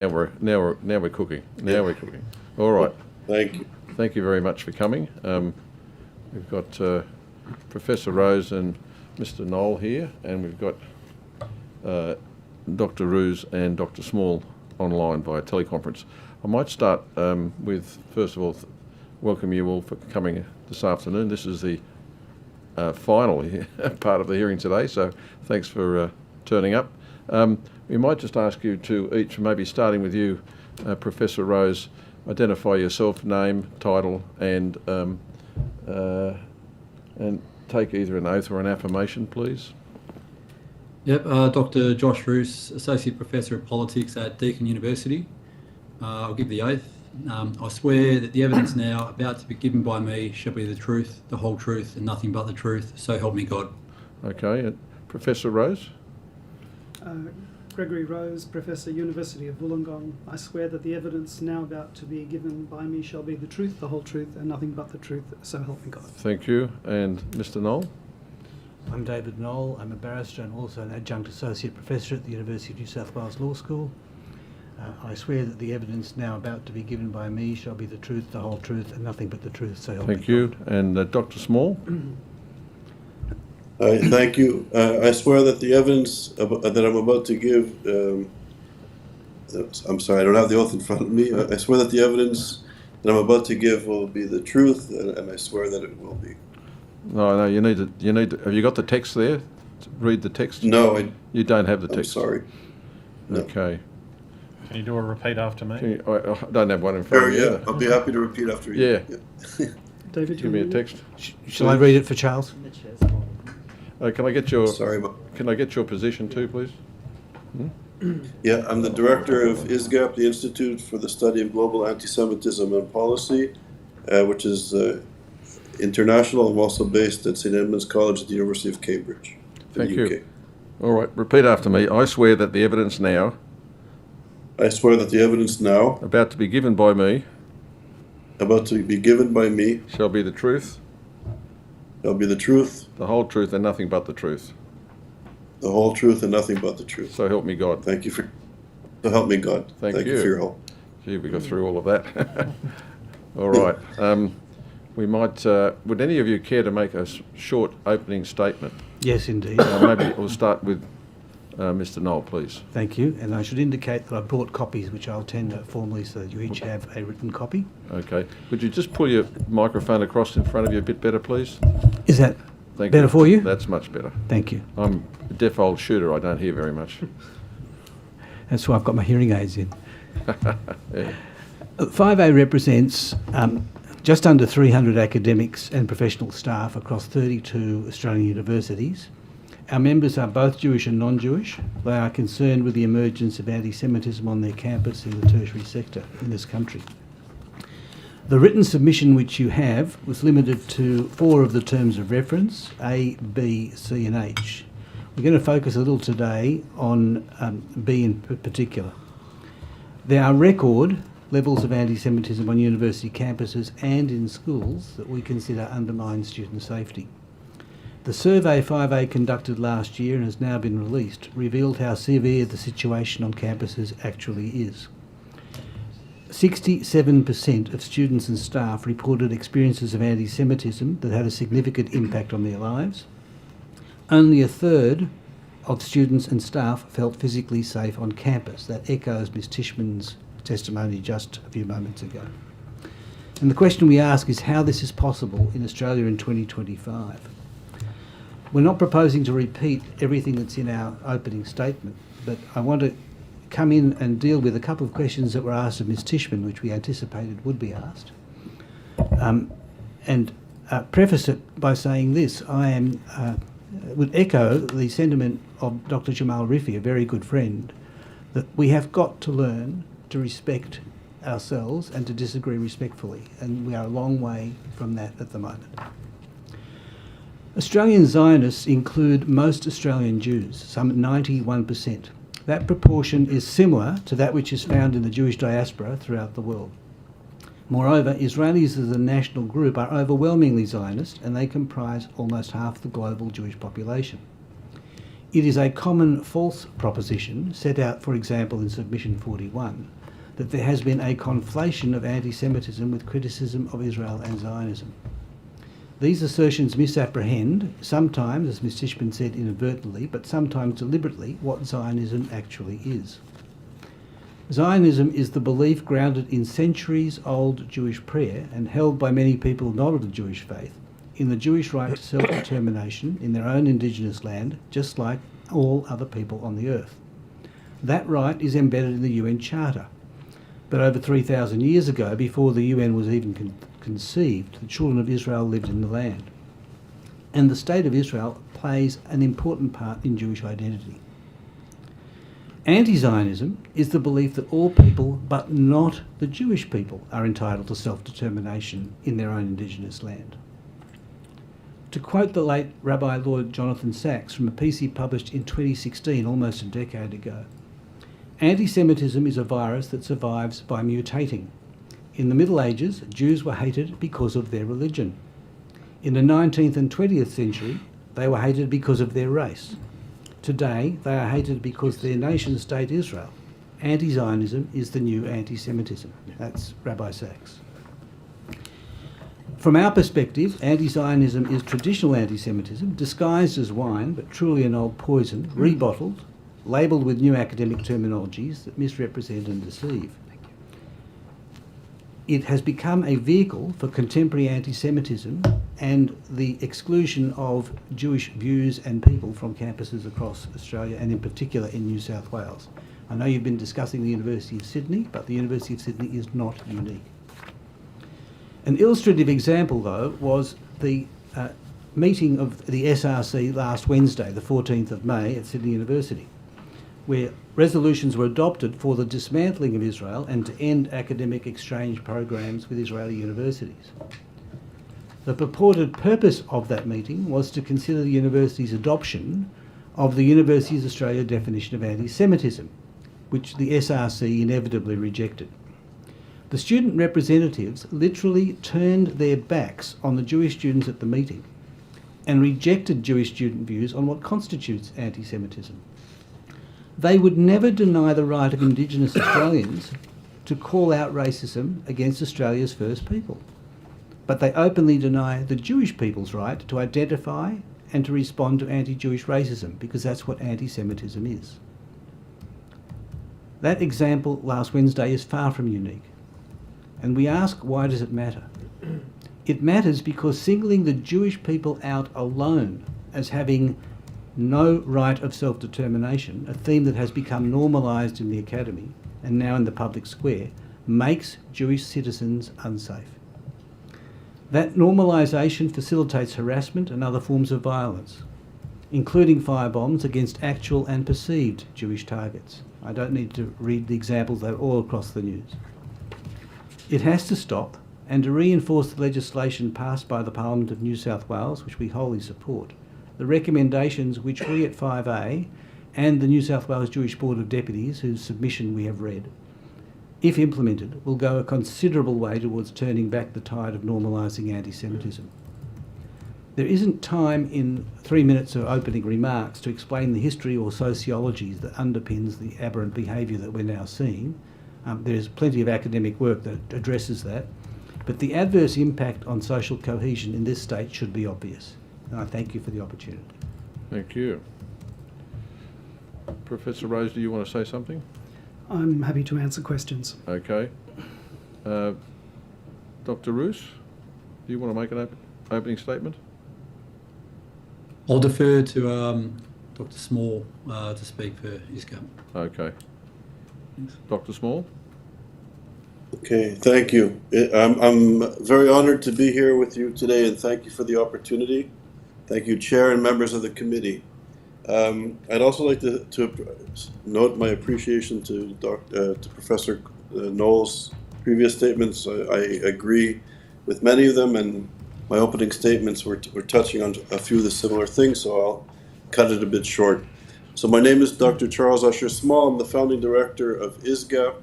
Now we're cooking. Now we're cooking. All right. Thank you. Thank you very much for coming. We've got Professor Rose and Mr. Knoll here, and we've got Dr. Roos and Dr. Small online via teleconference. I might start with, first of all, welcome you all for coming this afternoon. This is the final part of the hearing today, so thanks for turning up. We might just ask you to each, maybe starting with you, Professor Rose, identify yourself, name, title, and take either an oath or an affirmation, please. Yep, Dr. Josh Roos, Associate Professor of Politics at Deakin University. I'll give the oath. I swear that the evidence now about to be given by me shall be the truth, the whole truth, and nothing but the truth. So help me God. Okay, Professor Rose? Gregory Rose, Professor, University of Wollongong. I swear that the evidence now about to be given by me shall be the truth, the whole truth, and nothing but the truth. So help me God. Thank you. And Mr. Knoll? I'm David Knoll. I'm a barrister and also an adjunct associate professor at the University of New South Wales Law School. I swear that the evidence now about to be given by me shall be the truth, the whole truth, and nothing but the truth. So help me God. Thank you. And Dr. Small? Thank you. I swear that the evidence that I'm about to give, I'm sorry, I don't have the oath in front of me. I swear that the evidence that I'm about to give will be the truth, and I swear that it will be. No, you need to, have you got the text there? Read the text? No, you don't have the text. I'm sorry. No. Okay. Can you do a repeat after me? I don't have one in front of me. Yeah, I'll be happy to repeat after you. Yeah. David, give me a text. Shall I read it for Charles? Can I get your Can I get your position too, please? Yeah, I'm the director of ISGAP, the Institute for the Study of Global Anti-Semitism and Policy, which is international. I'm also based at St Edmund's College at the University of Cambridge. Thank you. All right, repeat after me. I swear that the evidence now. I swear that the evidence now. About to be given by me. About to be given by me. Shall be the truth. Shall be the truth. The whole truth and nothing but the truth. The whole truth and nothing but the truth. So help me God. Thank you for. So help me God. Thank you for your help. Gee, we got through all of that. All right. We might. Would any of you care to make a short opening statement? Yes, indeed. Maybe we'll start with Mr. Knoll, please. Thank you. And I should indicate that I brought copies, which I'll tender formally so that you each have a written copy. Okay. Would you just pull your microphone across in front of you a bit better, please? Is that Thank better you. for you? That's much better. Thank you. I'm a deaf old shooter. I don't hear very much. That's why I've got my hearing aids in. Yeah. 5A represents just under 300 academics and professional staff across 32 Australian universities. Our members are both Jewish and non-Jewish. They are concerned with the emergence of anti-Semitism on their campus in the tertiary sector in this country. The written submission which you have was limited to 4 of the terms of reference, A, B, C and H. We're going to focus a little today on B in particular. There are record levels of anti-Semitism on university campuses and in schools that we consider undermine student safety. The survey 5A conducted last year and has now been released revealed how severe the situation on campuses actually is. 67% of students and staff reported experiences of anti-Semitism that had a significant impact on their lives. Only a third of students and staff felt physically safe on campus. That echoes Ms Tishman's testimony just a few moments ago. And the question we ask is how this is possible in Australia in 2025. We're not proposing to repeat everything that's in our opening statement, but I want to come in and deal with a couple of questions that were asked of Ms Tishman, which we anticipated would be asked. And preface it by saying this. I would echo the sentiment of Dr. Jamal Rifi, a very good friend, that we have got to learn to respect ourselves and to disagree respectfully, and we are a long way from that at the moment. Australian Zionists include most Australian Jews, some 91%. That proportion is similar to that which is found in the Jewish diaspora throughout the world. Moreover, Israelis as a national group are overwhelmingly Zionist, and they comprise almost half the global Jewish population. It is a common false proposition set out, for example, in Submission 41, that there has been a conflation of anti-Semitism with criticism of Israel and Zionism. These assertions misapprehend, sometimes, as Ms Tishman said, inadvertently, but sometimes deliberately, what Zionism actually is. Zionism is the belief grounded in centuries-old Jewish prayer and held by many people not of the Jewish faith in the Jewish right to self-determination in their own indigenous land, just like all other people on the earth. That right is embedded in the UN Charter. But over 3,000 years ago, before the UN was even conceived, the children of Israel lived in the land. And the State of Israel plays an important part in Jewish identity. Anti-Zionism is the belief that all people, but not the Jewish people, are entitled to self-determination in their own indigenous land. To quote the late Rabbi Lord Jonathan Sacks from a piece he published in 2016, almost a decade ago, anti-Semitism is a virus that survives by mutating. In the Middle Ages, Jews were hated because of their religion. In the 19th and 20th century, they were hated because of their race. Today, they are hated because their nation-state Israel. Anti-Zionism is the new anti-Semitism. That's Rabbi Sacks. From our perspective, anti-Zionism is traditional anti-Semitism, disguised as wine, but truly an old poison, rebottled, labelled with new academic terminologies that misrepresent and deceive. It has become a vehicle for contemporary anti-Semitism and the exclusion of Jewish views and people from campuses across Australia, and in particular in New South Wales. I know you've been discussing the University of Sydney, but the University of Sydney is not unique. An illustrative example, though, was the meeting of the SRC last Wednesday, the 14th of May, at Sydney University, where resolutions were adopted for the dismantling of Israel and to end academic exchange programs with Israeli universities. The purported purpose of that meeting was to consider the university's adoption of the University of Australia definition of anti-Semitism, which the SRC inevitably rejected. The student representatives literally turned their backs on the Jewish students at the meeting and rejected Jewish student views on what constitutes anti-Semitism. They would never deny the right of Indigenous Australians to call out racism against Australia's first people, but they openly deny the Jewish people's right to identify and to respond to anti-Jewish racism, because that's what anti-Semitism is. That example last Wednesday is far from unique. And we ask, why does it matter? It matters because singling the Jewish people out alone as having no right of self-determination, a theme that has become normalised in the academy and now in the public square, makes Jewish citizens unsafe. That normalisation facilitates harassment and other forms of violence, including firebombs against actual and perceived Jewish targets. I don't need to read the examples, they're all across the news. It has to stop, and to reinforce the legislation passed by the Parliament of New South Wales, which we wholly support, the recommendations which we at 5A and the New South Wales Jewish Board of Deputies, whose submission we have read, if implemented, will go a considerable way towards turning back the tide of normalising anti-Semitism. There isn't time in 3 minutes of opening remarks to explain the history or sociology that underpins the aberrant behaviour that we're now seeing. There's plenty of academic work that addresses that, but the adverse impact on social cohesion in this state should be obvious. And I thank you for the opportunity. Thank you. Professor Rose, do you want to say something? I'm happy to answer questions. Okay. Dr. Roos, do you want to make an opening statement? I'll defer to Dr. Small to speak for ISGAP. Okay. Dr. Small? Okay, thank you. I'm very honored to be here with you today, and thank you for the opportunity. Thank you, Chair and members of the committee. I'd also like to note my appreciation to Professor Knoll's previous statements. I agree with many of them, and my opening statements were touching on a few of the similar things, so I'll cut it a bit short. So my name is Dr. Charles Usher Small. I'm the founding director of ISGAP,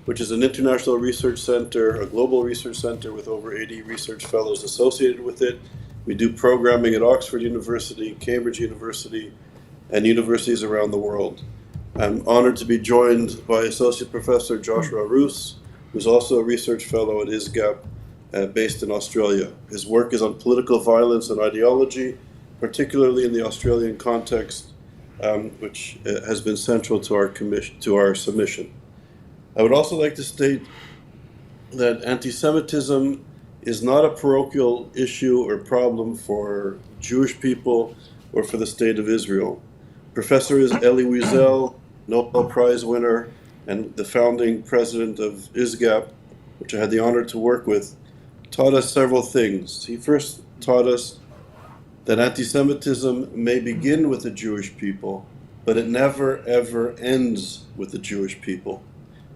which is an international research center, a global research center with over 80 research fellows associated with it. We do programming at Oxford University, Cambridge University, and universities around the world. I'm honored to be joined by Associate Professor Joshua Roos, who's also a research fellow at ISGAP, based in Australia. His work is on political violence and ideology, particularly in the Australian context, which has been central to our submission. I would also like to state that anti-Semitism is not a parochial issue or problem for Jewish people or for the State of Israel. Professor Elie Wiesel, Nobel Prize winner and the founding president of ISGAP, which I had the honor to work with, taught us several things. He first taught us that anti-Semitism may begin with the Jewish people, but it never ever ends with the Jewish people.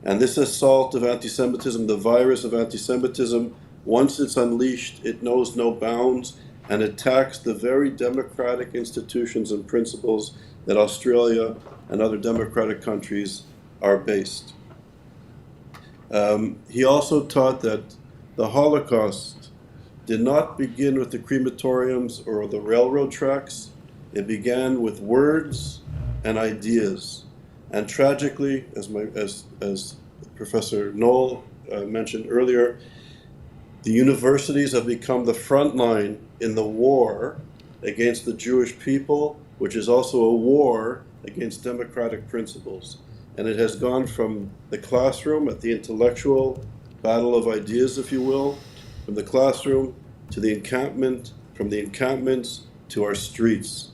And this assault of anti-Semitism, the virus of anti-Semitism, once it's unleashed, it knows no bounds and attacks the very democratic institutions and principles that Australia and other democratic countries are based. He also taught that the Holocaust did not begin with the crematoriums or the railroad tracks. It began with words and ideas. And tragically, as Professor Knoll mentioned earlier, the universities have become the front line in the war against the Jewish people, which is also a war against democratic principles. And it has gone from the classroom at the intellectual battle of ideas, if you will, from the classroom to the encampment, from the encampments to our streets.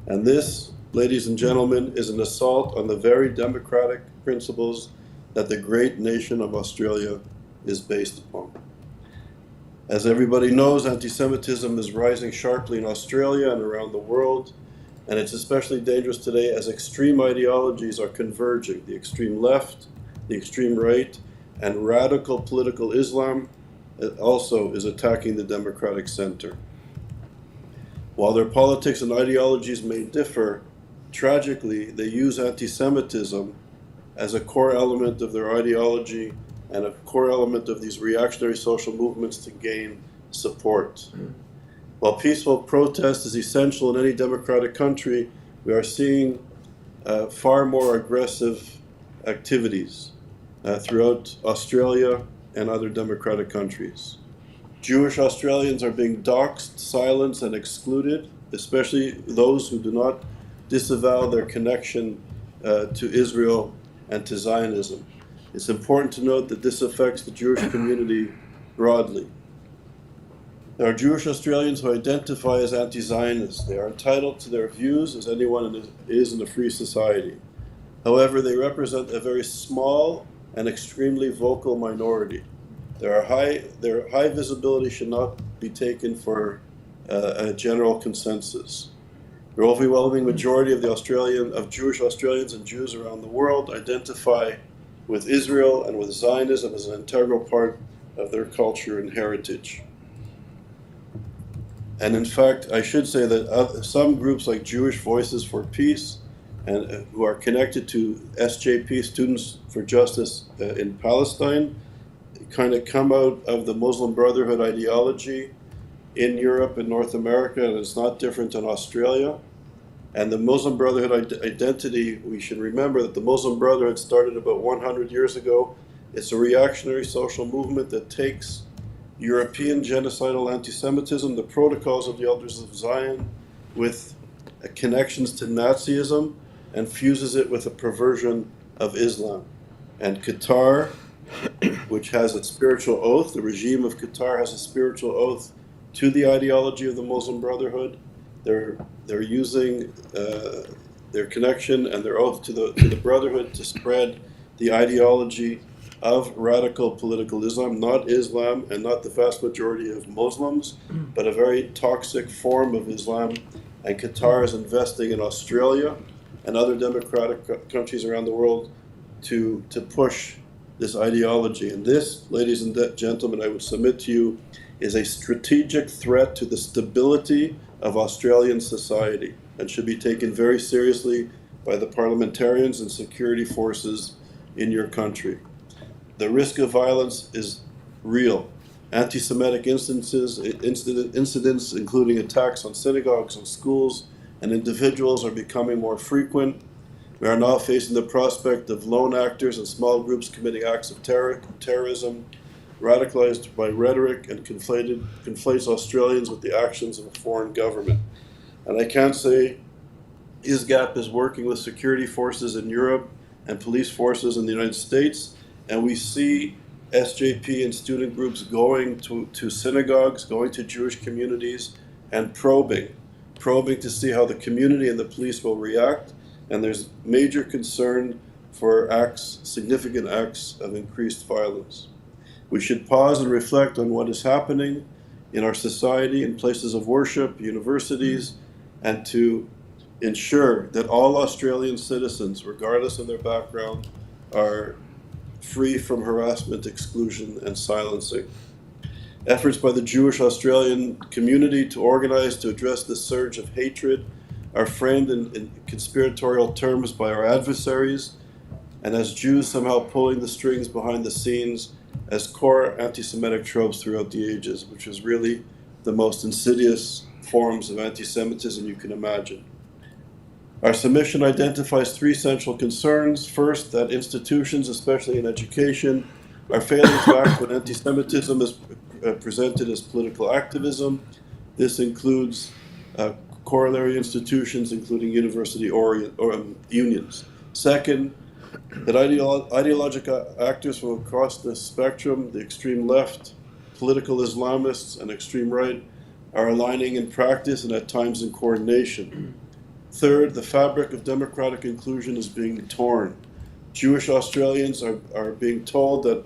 And this, ladies and gentlemen, is an assault on the very democratic principles that the great nation of Australia is based upon. As everybody knows, anti-Semitism is rising sharply in Australia and around the world, and it's especially dangerous today as extreme ideologies are converging. The extreme left, the extreme right, and radical political Islam also is attacking the democratic center. While their politics and ideologies may differ, tragically, they use anti-Semitism as a core element of their ideology and a core element of these reactionary social movements to gain support. While peaceful protest is essential in any democratic country, we are seeing far more aggressive activities throughout Australia and other democratic countries. Jewish Australians are being doxxed, silenced, and excluded, especially those who do not disavow their connection to Israel and to Zionism. It's important to note that this affects the Jewish community broadly. There are Jewish Australians who identify as anti-Zionists. They are entitled to their views as anyone is in a free society. However, they represent a very small and extremely vocal minority. Their high visibility should not be taken for a general consensus. The overwhelming majority of Jewish Australians and Jews around the world identify with Israel and with Zionism as an integral part of their culture and heritage. And in fact, I should say that some groups like Jewish Voices for Peace, and who are connected to SJP, Students for Justice in Palestine, kind of come out of the Muslim Brotherhood ideology in Europe and North America, and it's not different in Australia. And the Muslim Brotherhood identity, we should remember that the Muslim Brotherhood started about 100 years ago. It's a reactionary social movement that takes European genocidal anti-Semitism, the protocols of the Elders of Zion, with connections to Nazism, and fuses it with a perversion of Islam. And Qatar, which has a spiritual oath, the regime of Qatar has a spiritual oath to the ideology of the Muslim Brotherhood. They're using their connection and their oath to the Brotherhood to spread the ideology of radical political Islam, not Islam and not the vast majority of Muslims, but a very toxic form of Islam. And Qatar is investing in Australia and other democratic countries around the world to push this ideology. And this, ladies and gentlemen, I would submit to you, is a strategic threat to the stability of Australian society and should be taken very seriously by the parliamentarians and security forces in your country. The risk of violence is real. Anti-Semitic incidents, including attacks on synagogues and schools and individuals, are becoming more frequent. We are now facing the prospect of lone actors and small groups committing acts of terrorism, radicalized by rhetoric, and conflates Australians with the actions of a foreign government. And I can say ISGAP is working with security forces in Europe and police forces in the United States, and we see SJP and student groups going to synagogues, going to Jewish communities, and probing to see how the community and the police will react. And there's major concern for significant acts of increased violence. We should pause and reflect on what is happening in our society, in places of worship, universities, and to ensure that all Australian citizens, regardless of their background, are free from harassment, exclusion, and silencing. Efforts by the Jewish Australian community to organize to address this surge of hatred are framed in conspiratorial terms by our adversaries, and as Jews somehow pulling the strings behind the scenes as core anti-Semitic tropes throughout the ages, which is really the most insidious forms of anti-Semitism you can imagine. Our submission identifies three central concerns. First, that institutions, especially in education, are failing to act when anti-Semitism is presented as political activism. This includes corollary institutions, including university unions. Second, that ideological actors from across the spectrum, the extreme left, political Islamists, and extreme right, are aligning in practice and at times in coordination. Third, the fabric of democratic inclusion is being torn. Jewish Australians are being told that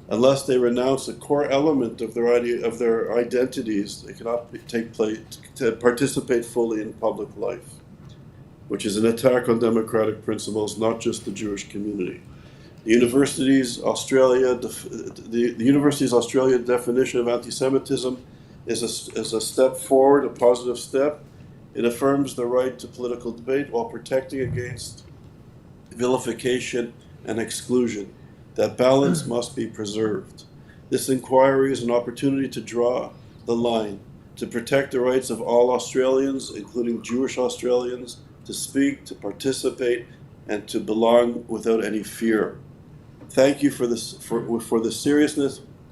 unless they renounce a core element of their identities, they cannot participate fully in public life, which is an attack on democratic principles, not just the Jewish community. The Universities Australia definition of anti-Semitism is a step forward, a positive step. It affirms the right to political debate while protecting against vilification and exclusion. That balance must be preserved. This inquiry is an opportunity to draw the line, to protect the rights of all Australians, including Jewish Australians, to speak, to participate, and to belong without any fear. Thank you for the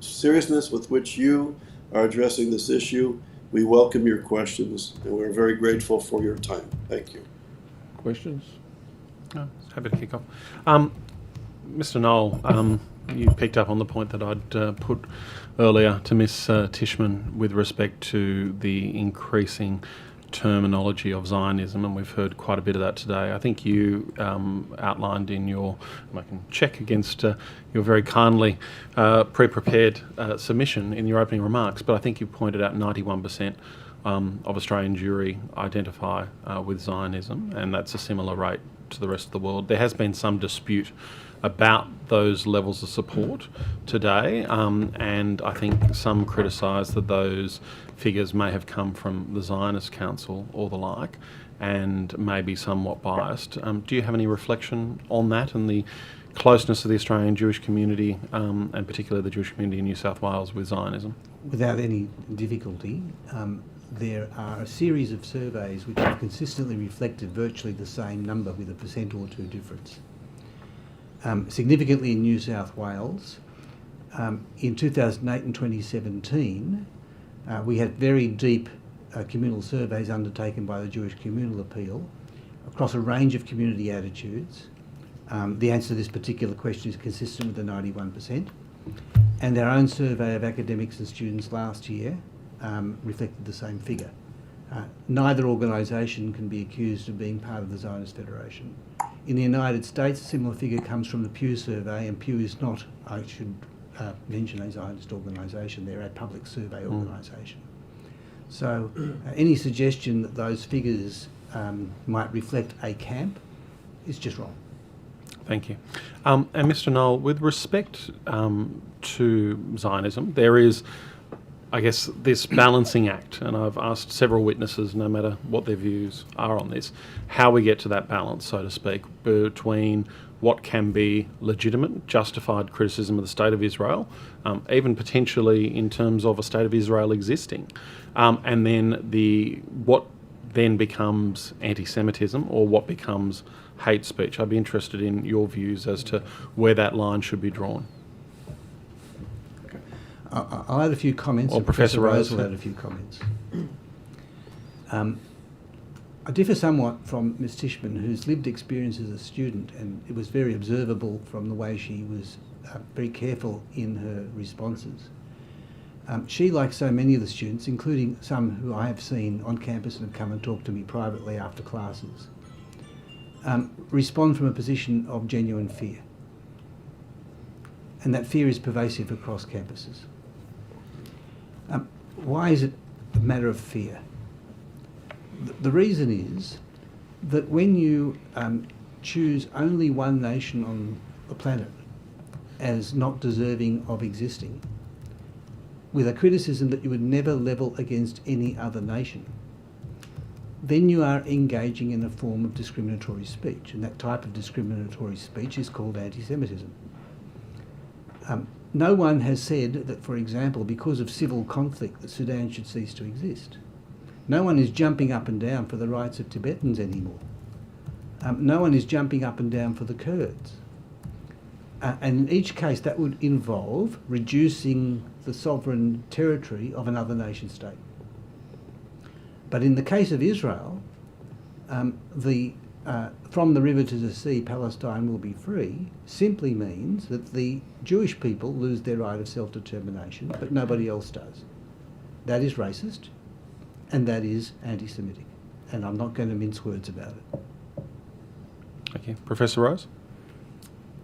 seriousness with which you are addressing this issue. We welcome your questions, and we're very grateful for your time. Thank you. Questions? No, happy to kick off. Mr. Knoll, you picked up on the point that I'd put earlier to Ms. Tishman with respect to the increasing terminology of Zionism, and we've heard quite a bit of that today. I think you outlined in your, and I can check against your very kindly pre-prepared submission in your opening remarks, but I think you pointed out 91% of Australian Jewry identify with Zionism, and that's a similar rate to the rest of the world. There has been some dispute about those levels of support today, and I think some criticise that those figures may have come from the Zionist Council or the like, and may be somewhat biased. Do you have any reflection on that and the closeness of the Australian Jewish community, and particularly the Jewish community in New South Wales, with Zionism? Without any difficulty, there are a series of surveys which have consistently reflected virtually the same number with a % or two difference. Significantly in New South Wales, in 2008 and 2017, we had very deep communal surveys undertaken by the Jewish Communal Appeal across a range of community attitudes. The answer to this particular question is consistent with the 91%. And our own survey of academics and students last year reflected the same figure. Neither organisation can be accused of being part of the Zionist Federation. In the United States, a similar figure comes from the Pew survey, and Pew is not, I should mention, a Zionist organisation. They're a public survey organisation. So any suggestion that those figures might reflect a camp is just wrong. Thank you. And Mr. Knoll, with respect to Zionism, there is, I guess, this balancing act, and I've asked several witnesses, no matter what their views are on this, how we get to that balance, so to speak, between what can be legitimate, justified criticism of the State of Israel, even potentially in terms of a State of Israel existing, and then what then becomes anti-Semitism or what becomes hate speech. I'd be interested in your views as to where that line should be drawn. I'll add a few comments. Or Professor Rose will add a few comments. I differ somewhat from Ms. Tishman, whose lived experience as a student, and it was very observable from the way she was very careful in her responses. She, like so many of the students, including some who I have seen on campus and have come and talked to me privately after classes, respond from a position of genuine fear. And that fear is pervasive across campuses. Why is it a matter of fear? The reason is that when you choose only one nation on the planet as not deserving of existing, with a criticism that you would never level against any other nation, then you are engaging in a form of discriminatory speech, and that type of discriminatory speech is called anti-Semitism. No one has said that, for example, because of civil conflict, that Sudan should cease to exist. No one is jumping up and down for the rights of Tibetans anymore. No one is jumping up and down for the Kurds. And in each case, that would involve reducing the sovereign territory of another nation state. But in the case of Israel, from the river to the sea, Palestine will be free, simply means that the Jewish people lose their right of self-determination, but nobody else does. That is racist, and that is anti-Semitic. And I'm not going to mince words about it. Thank you. Professor Rose?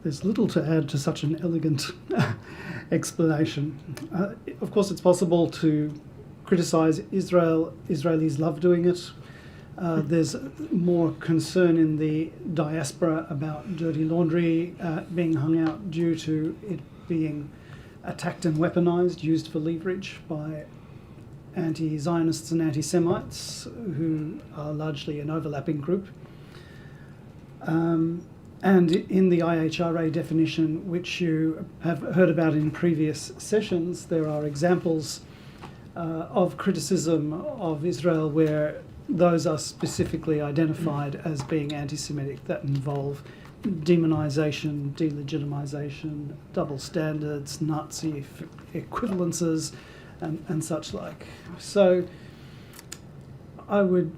There's little to add to such an elegant explanation. Of course, it's possible to criticise Israel. Israelis love doing it. There's more concern in the diaspora about dirty laundry being hung out due to it being attacked and weaponised, used for leverage by anti-Zionists and anti-Semites, who are largely an overlapping group. And in the IHRA definition, which you have heard about in previous sessions, there are examples of criticism of Israel where those are specifically identified as being anti-Semitic, that involve demonisation, delegitimization, double standards, Nazi equivalences, and such like. So I would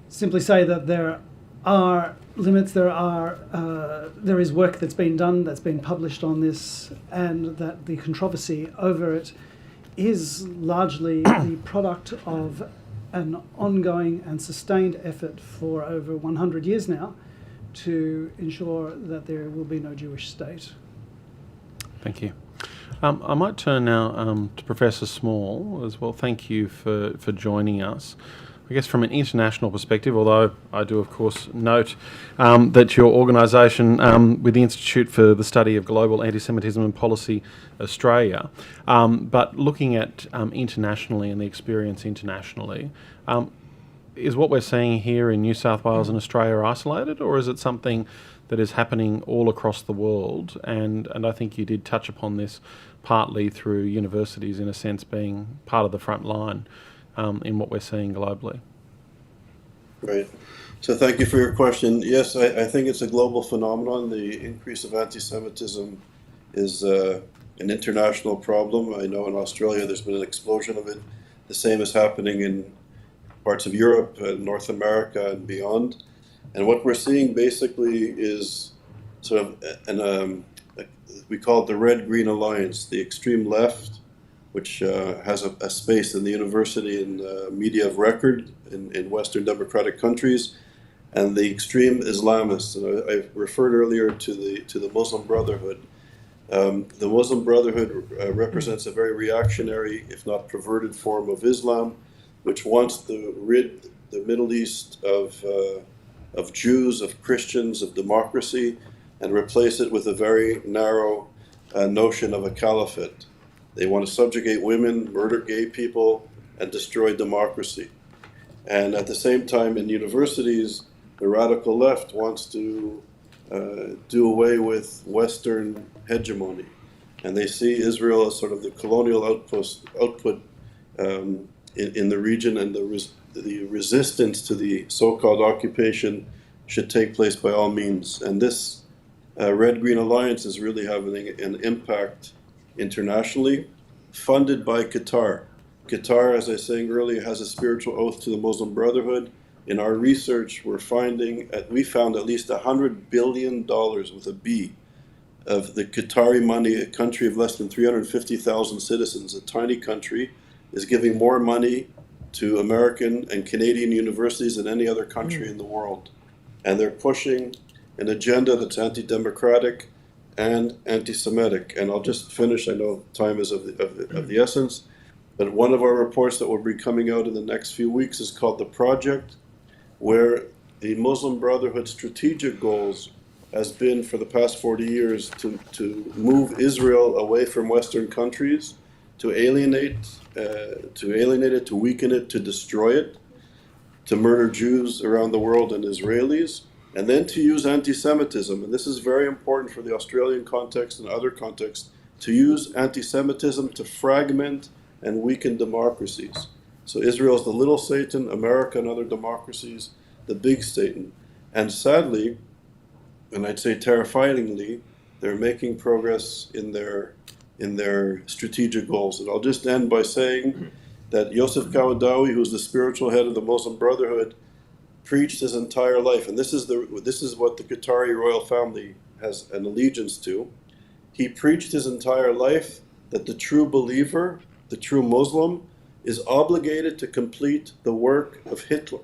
simply say that there are limits, there is work that's been done, that's been published on this, and that the controversy over it is largely the product of an ongoing and sustained effort for over 100 years now to ensure that there will be no Jewish state. Thank you. I might turn now to Professor Small as well. Thank you for joining us. I guess from an international perspective, although I do of course note that your organisation with the Institute for the Study of Global Anti-Semitism and Policy Australia, but looking at internationally and the experience internationally, is what we're seeing here in New South Wales and Australia isolated, or is it something that is happening all across the world? And I think you did touch upon this partly through universities in a sense being part of the front line in what we're seeing globally. Right. So thank you for your question. Yes, I think it's a global phenomenon. The increase of anti-Semitism is an international problem. I know in Australia there's been an explosion of it. The same is happening in parts of Europe and North America and beyond. And what we're seeing basically is sort of we call it the Red-Green Alliance, the extreme left, which has a space in the university and media of record in Western democratic countries, and the extreme Islamists. And I referred earlier to the Muslim Brotherhood. The Muslim Brotherhood represents a very reactionary, if not perverted, form of Islam, which wants to rid the Middle East of Jews, of Christians, of democracy, and replace it with a very narrow notion of a caliphate. They want to subjugate women, murder gay people, and destroy democracy. And at the same time, in universities, the radical left wants to do away with Western hegemony. And they see Israel as sort of the colonial output in the region, and the resistance to the so-called occupation should take place by all means. And this Red-Green Alliance is really having an impact internationally, funded by Qatar. Qatar, as I was saying earlier, has a spiritual oath to the Muslim Brotherhood. In our research, we found at least $100 billion with a B of the Qatari money. A country of less than 350,000 citizens, a tiny country, is giving more money to American and Canadian universities than any other country in the world. And they're pushing an agenda that's anti-democratic and anti-Semitic. And I'll just finish, I know time is of the essence. But one of our reports that will be coming out in the next few weeks is called The Project, where the Muslim Brotherhood strategic goals has been for the past 40 years to move Israel away from Western countries, to alienate it, to weaken it, to destroy it, to murder Jews around the world and Israelis, and then to use anti-Semitism. And this is very important for the Australian context and other contexts, to use anti-Semitism to fragment and weaken democracies. So Israel is the little Satan, America and other democracies, the big Satan. And sadly, and I'd say terrifyingly, they're making progress in their strategic goals. And I'll just end by saying that Yosef Kawadawi, who's the spiritual head of the Muslim Brotherhood, preached his entire life, and this is what the Qatari royal family has an allegiance to. He preached his entire life that the true believer, the true Muslim, is obligated to complete the work of Hitler.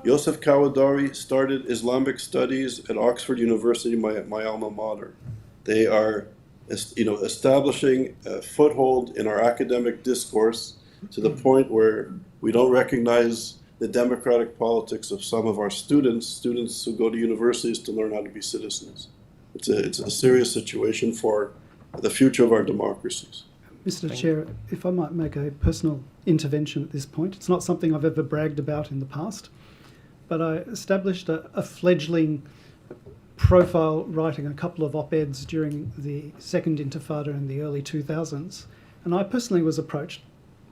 Yosef Kawadawi started Islamic studies at Oxford University, my alma mater. They are, establishing a foothold in our academic discourse to the point where we don't recognize the democratic politics of some of our students who go to universities to learn how to be citizens. It's a serious situation for the future of our democracies. Mr. Chair, if I might make a personal intervention at this point, it's not something I've ever bragged about in the past, but I established a fledgling profile writing a couple of op-eds during the Second Intifada in the early 2000s, and I personally was approached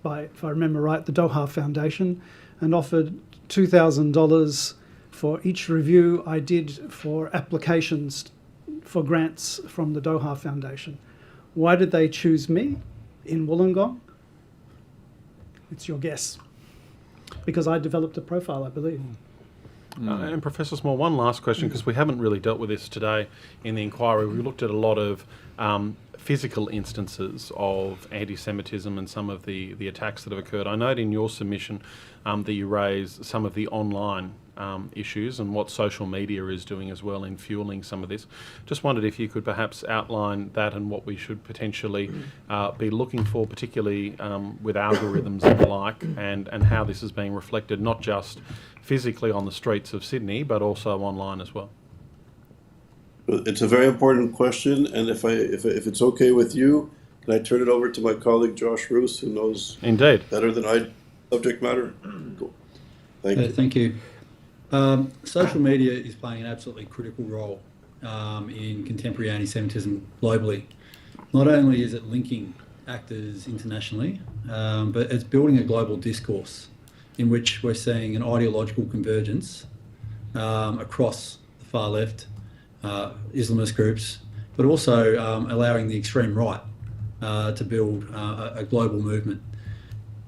by, if I remember right, the Doha Foundation, and offered $2,000 for each review I did for applications for grants from the Doha Foundation. Why did they choose me in Wollongong? It's your guess. Because I developed a profile, I believe. And Professor Small, one last question, because we haven't really dealt with this today in the inquiry. We looked at a lot of physical instances of anti-Semitism and some of the attacks that have occurred. I note in your submission that you raise some of the online issues and what social media is doing as well in fueling some of this. Just wondered if you could perhaps outline that and what we should potentially be looking for, particularly with algorithms and the like, and how this is being reflected not just physically on the streets of Sydney, but also online as well. It's a very important question, and if it's okay with you, can I turn it over to my colleague Josh Roos, who knows Indeed better than I subject matter? Cool. Thank you. Thank you. Social media is playing an absolutely critical role in contemporary anti-Semitism globally. Not only is it linking actors internationally, but it's building a global discourse in which we're seeing an ideological convergence across the far left, Islamist groups, but also allowing the extreme right to build a global movement.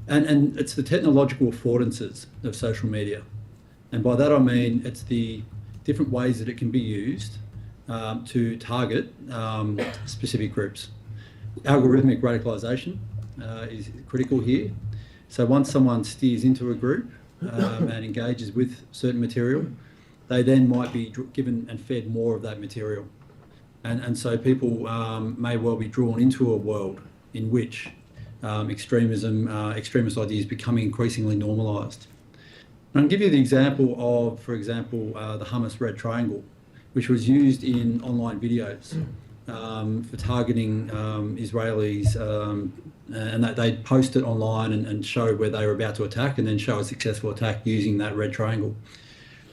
And it's the technological affordances of social media. And by that I mean it's the different ways that it can be used to target specific groups. Algorithmic radicalisation is critical here. So once someone steers into a group and engages with certain material, they then might be given and fed more of that material. And so people may well be drawn into a world in which extremist ideas becoming increasingly normalised. And I'll give you the example of, for example, the Hamas Red Triangle, which was used in online videos for targeting Israelis, and that they'd post it online and show where they were about to attack, and then show a successful attack using that red triangle.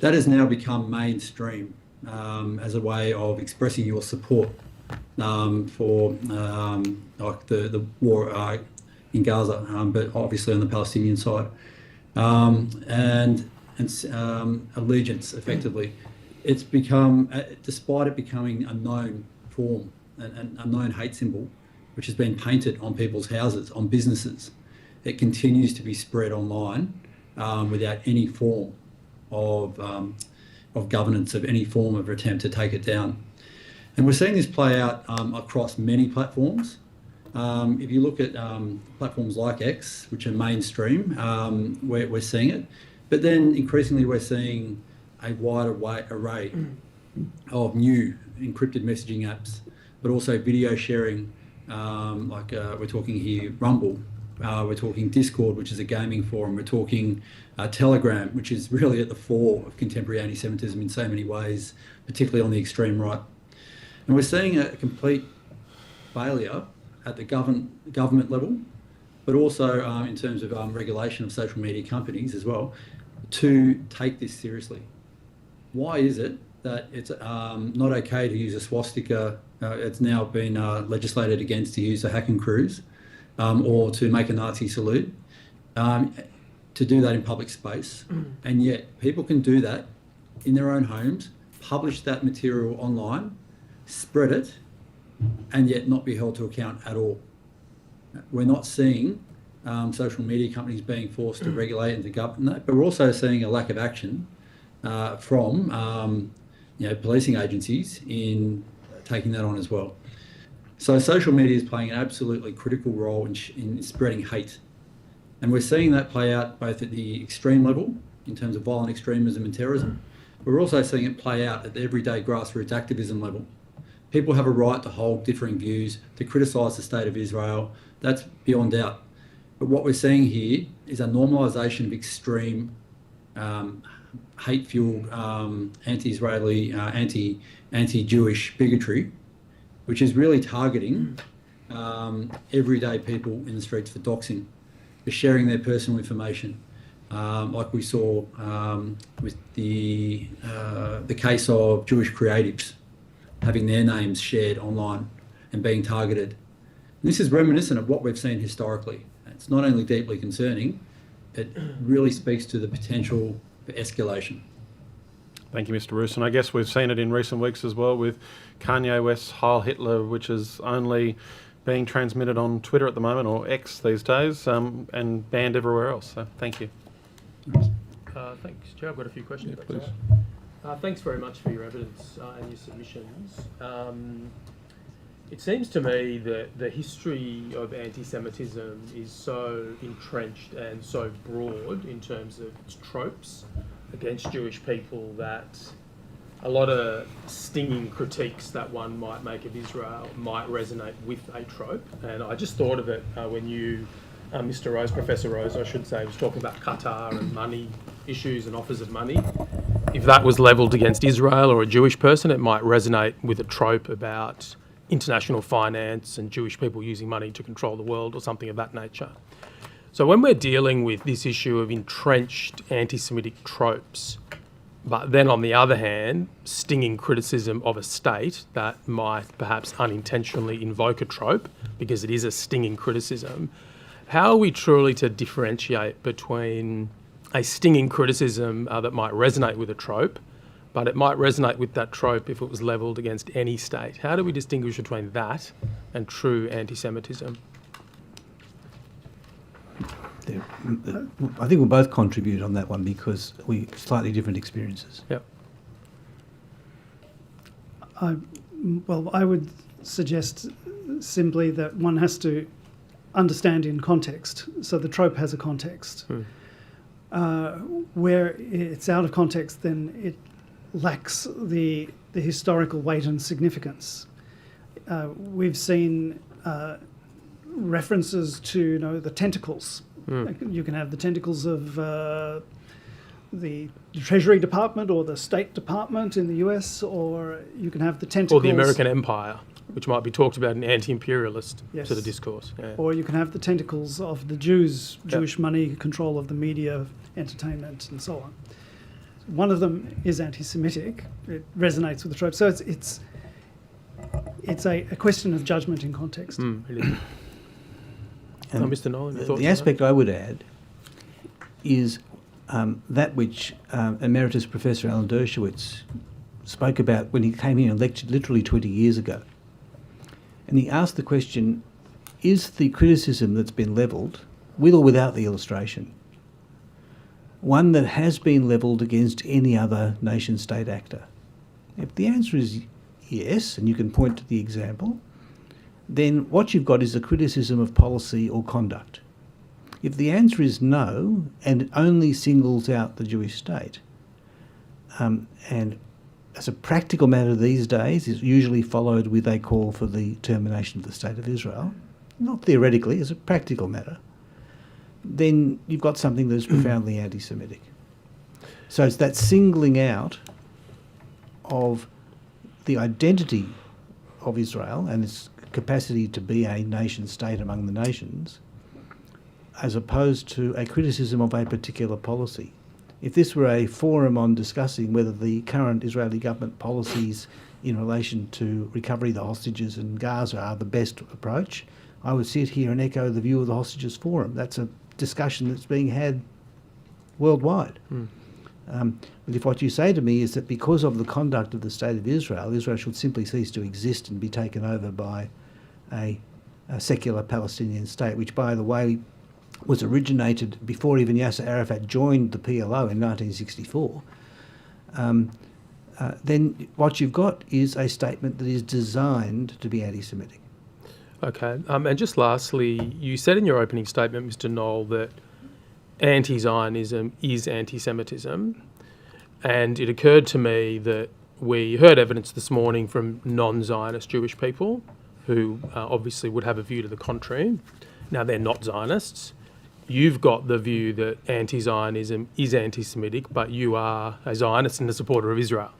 That has now become mainstream as a way of expressing your support for like the war in Gaza, but obviously on the Palestinian side, and allegiance effectively. It's become, despite it becoming a known form, a known hate symbol, which has been painted on people's houses, on businesses, it continues to be spread online without any form of governance, of any form of attempt to take it down. And we're seeing this play out across many platforms. If you look at platforms like X, which are mainstream, we're seeing it. But then increasingly we're seeing a wider array of new encrypted messaging apps, but also video sharing, like we're talking here Rumble, We're talking Discord, which is a gaming forum. We're talking Telegram, which is really at the fore of contemporary anti-Semitism in so many ways, particularly on the extreme right. And we're seeing a complete failure at the government level, but also in terms of regulation of social media companies as well, to take this seriously. Why is it that it's not okay to use a swastika? It's now been legislated against to use a hacking cruise or to make a Nazi salute, to do that in public space. And yet people can do that in their own homes, publish that material online, spread it, and yet not be held to account at all. We're not seeing social media companies being forced to regulate and to govern that, but we're also seeing a lack of action from policing agencies in taking that on as well. So social media is playing an absolutely critical role in spreading hate. And we're seeing that play out both at the extreme level, in terms of violent extremism and terrorism, but we're also seeing it play out at the everyday grassroots activism level. People have a right to hold differing views, to criticise the state of Israel. That's beyond doubt. But what we're seeing here is a normalisation of extreme hate-fueled anti-Israeli, anti-Jewish bigotry, which is really targeting everyday people in the streets for doxing, for sharing their personal information, like we saw with the case of Jewish creatives having their names shared online and being targeted. And this is reminiscent of what we've seen historically. It's not only deeply concerning, it really speaks to the potential for escalation. Thank you, Mr. Roos. And I guess we've seen it in recent weeks as well with Kanye West's Heil Hitler, which is only being transmitted on Twitter at the moment, or X these days, and banned everywhere else. So thank you. Thanks, Chair. I've got a few questions. Yeah, please. Thanks very much for your evidence and your submissions. It seems to me that the history of anti-Semitism is so entrenched and so broad in terms of its tropes against Jewish people that a lot of stinging critiques that one might make of Israel might resonate with a trope. And I just thought of it when you, Mr. Rose, Professor Rose, I should say, was talking about Qatar and money issues and offers of money. If that was levelled against Israel or a Jewish person, it might resonate with a trope about international finance and Jewish people using money to control the world or something of that nature. So when we're dealing with this issue of entrenched anti-Semitic tropes, but then on the other hand, stinging criticism of a state that might perhaps unintentionally invoke a trope because it is a stinging criticism, how are we truly to differentiate between a stinging criticism that might resonate with a trope, but it might resonate with that trope if it was levelled against any state? How do we distinguish between that and true anti-Semitism? I think we'll both contribute on that one because we slightly different experiences. Yep. I would suggest simply that one has to understand in context. So the trope has a context. Where it's out of context, then it lacks the historical weight and significance. We've seen references to the tentacles. You can have the tentacles of the Treasury Department or the State Department in the US, or you can have the tentacles... Or the American Empire, which might be talked about in anti-imperialist sort of discourse. Yeah. Or you can have the tentacles of the Jewish money, control of the media, entertainment, and so on. One of them is anti-Semitic. It resonates with the trope. So it's a question of judgment in context. Mr. Nolan, your thoughts the on aspect I would add is that which Emeritus Professor Alan Dershowitz spoke about when he came here and lectured literally 20 years ago. And he asked the question, is the criticism that's been levelled, with or without the illustration, one that has been levelled against any other nation-state actor? If the answer is yes, and you can point to the example, then what you've got is a criticism of policy or conduct. If the answer is no, and it only singles out the Jewish state, and as a practical matter these days is usually followed with a call for the termination of the State of Israel, not theoretically, as a practical matter, then you've got something that is profoundly anti-Semitic. So it's that singling out of the identity of Israel and its capacity to be a nation state among the nations, as opposed to a criticism of a particular policy. If this were a forum on discussing whether the current Israeli government policies in relation to recovery of the hostages in Gaza are the best approach, I would sit here and echo the view of the Hostages Forum. That's a discussion that's being had worldwide. But if what you say to me is that because of the conduct of the State of Israel, Israel should simply cease to exist and be taken over by a secular Palestinian state, which, by the way, was originated before even Yasser Arafat joined the PLO in 1964, then what you've got is a statement that is designed to be anti-Semitic. Okay, and just lastly, you said in your opening statement, Mr. Knoll, that anti-Zionism is anti-Semitism, and it occurred to me that we heard evidence this morning from non-Zionist Jewish people who obviously would have a view to the contrary. Now, they're not Zionists. You've got the view that anti-Zionism is anti-Semitic, but you are a Zionist and a supporter of Israel.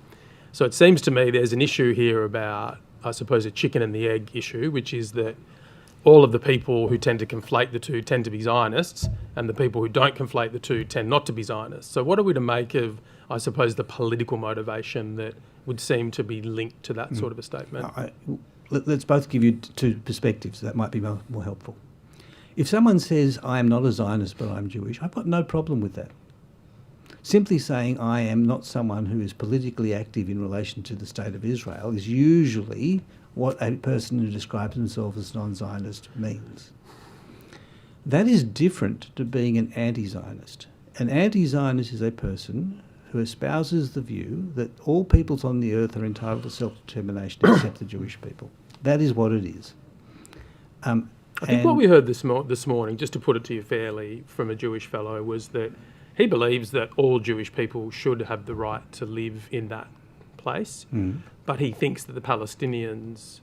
So it seems to me there's an issue here about, I suppose, a chicken and the egg issue, which is that all of the people who tend to conflate the two tend to be Zionists, and the people who don't conflate the two tend not to be Zionists. So what are we to make of, I suppose, the political motivation that would seem to be linked to that sort of a statement? Let's both give you two perspectives. That might be more helpful. If someone says, I am not a Zionist, but I'm Jewish, I've got no problem with that. Simply saying I am not someone who is politically active in relation to the State of Israel is usually what a person who describes himself as non-Zionist means. That is different to being an anti-Zionist. An anti-Zionist is a person who espouses the view that all peoples on the earth are entitled to self-determination except the Jewish people. That is what it is. I think what we heard this morning, just to put it to you fairly, from a Jewish fellow, was that he believes that all Jewish people should have the right to live in that place, but he thinks that the Palestinians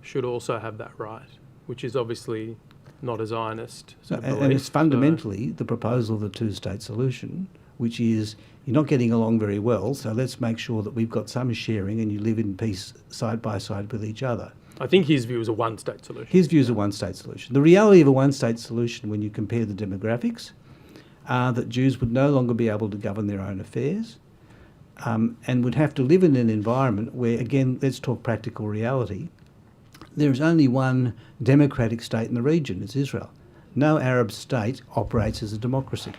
should also have that right, which is obviously not a Zionist sort of belief. And it's fundamentally the proposal of the two-state solution, which is you're not getting along very well, so let's make sure that we've got some sharing and you live in peace side by side with each other. I think his view is a one-state solution. His view is a one-state solution. The reality of a one-state solution, when you compare the demographics, are that Jews would no longer be able to govern their own affairs and would have to live in an environment where, again, let's talk practical reality, there is only one democratic state in the region, it's Israel. No Arab state operates as a democracy.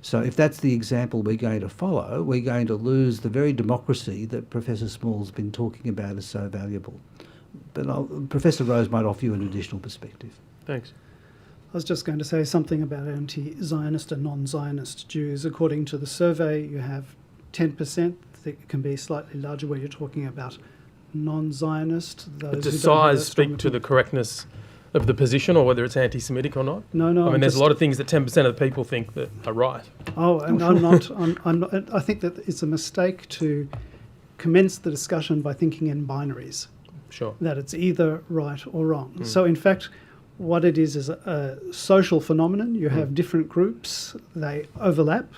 So if that's the example we're going to follow, we're going to lose the very democracy that Professor Small's been talking about as so valuable. But Professor Rose might offer you an additional perspective. Thanks. I was just going to say something about anti-Zionist and non-Zionist Jews. According to the survey, you have 10%. I think it can be slightly larger where you're talking about non-Zionist. But does size speak to the correctness of the position or whether it's anti-Semitic or not? No. I mean, there's a lot of things that 10% of the people think that are right. Oh, and I'm not. I think that it's a mistake to commence the discussion by thinking in binaries. Sure. That it's either right or wrong. So in fact, what it is a social phenomenon. You have different groups, they overlap.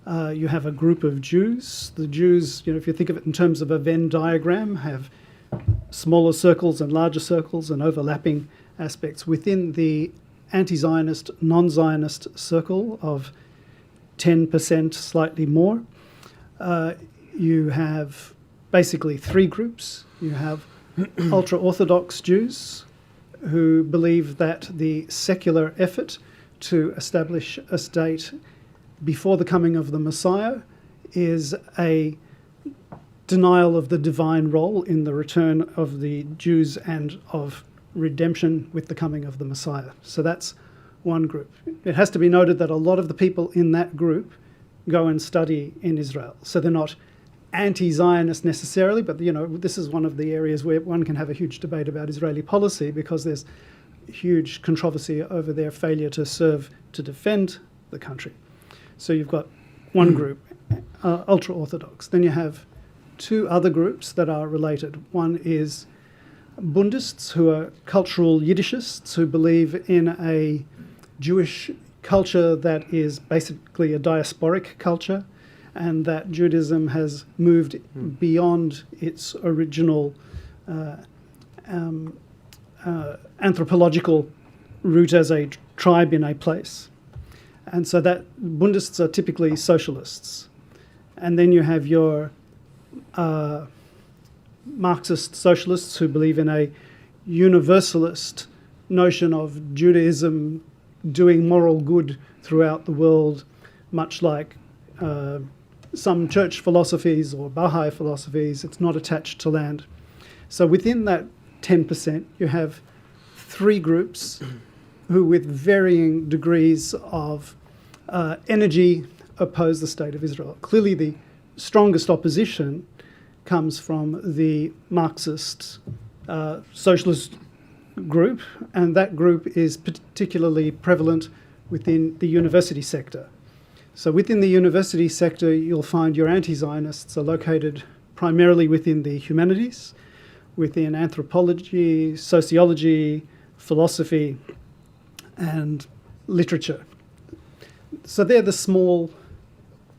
You have a group of Jews. The Jews, if you think of it in terms of a Venn diagram, have smaller circles and larger circles and overlapping aspects. Within the anti-Zionist, non-Zionist circle of 10%, slightly more, you have basically three groups. You have ultra-Orthodox Jews who believe that the secular effort to establish a state before the coming of the Messiah is a denial of the divine role in the return of the Jews and of redemption with the coming of the Messiah. So that's one group. It has to be noted that a lot of the people in that group go and study in Israel. So they're not anti-Zionist necessarily, but this is one of the areas where one can have a huge debate about Israeli policy because there's huge controversy over their failure to serve to defend the country. So you've got one group, ultra-Orthodox. Then you have two other groups that are related. One is Bundists, who are cultural Yiddishists, who believe in a Jewish culture that is basically a diasporic culture, and that Judaism has moved beyond its original anthropological root as a tribe in a place. And so that Bundists are typically socialists. And then you have your Marxist socialists who believe in a universalist notion of Judaism doing moral good throughout the world, much like some church philosophies or Baha'i philosophies. It's not attached to land. So within that 10%, you have three groups who, with varying degrees of energy, oppose the state of Israel. Clearly, the strongest opposition comes from the Marxist socialist group, and that group is particularly prevalent within the university sector. So within the university sector, you'll find your anti-Zionists are located primarily within the humanities, within anthropology, sociology, philosophy, and literature. So they're the small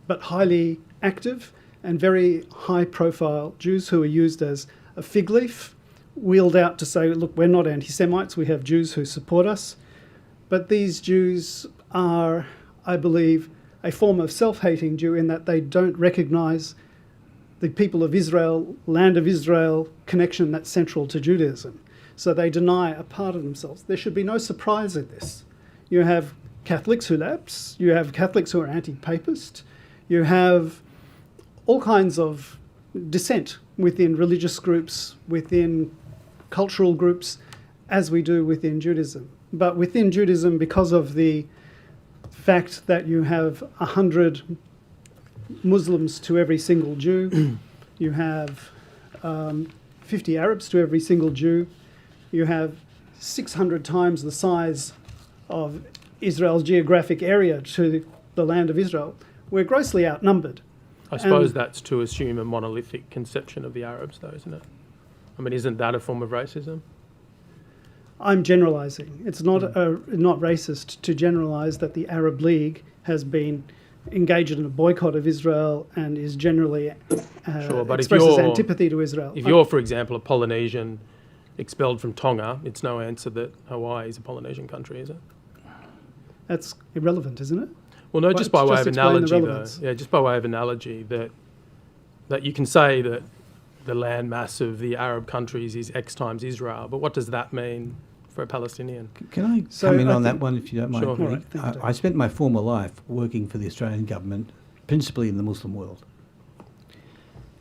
but highly active and very high-profile Jews who are used as a fig leaf, wheeled out to say, look, we're not anti-Semites, we have Jews who support us. But these Jews are, I believe, a form of self-hating Jew in that they don't recognise the people of Israel, land of Israel, connection that's central to Judaism. So they deny a part of themselves. There should be no surprise in this. You have Catholics who lapse, you have Catholics who are anti-papist, you have all kinds of dissent within religious groups, within cultural groups, as we do within Judaism. But within Judaism, because of the fact that you have 100 Muslims to every single Jew, you have 50 Arabs to every single Jew, you have 600 times the size of Israel's geographic area to the land of Israel. We're grossly outnumbered. I suppose that's to assume a monolithic conception of the Arabs, though, isn't it? I mean, isn't that a form of racism? I'm generalising. It's not not racist to generalise that the Arab League has been engaged in a boycott of Israel and is generally Sure, but expresses antipathy to Israel. If you're, for example, a Polynesian expelled from Tonga, it's no answer that Hawaii is a Polynesian country, is it? That's irrelevant, isn't it? Well, no, just by way of analogy, though. relevance. Yeah, just by way of analogy, that you can say that the land mass of the Arab countries is X times Israel, but what does that mean for a Palestinian? Can I come in on that one, if you don't mind? Sure. Right, I spent my former life working for the Australian government, principally in the Muslim world.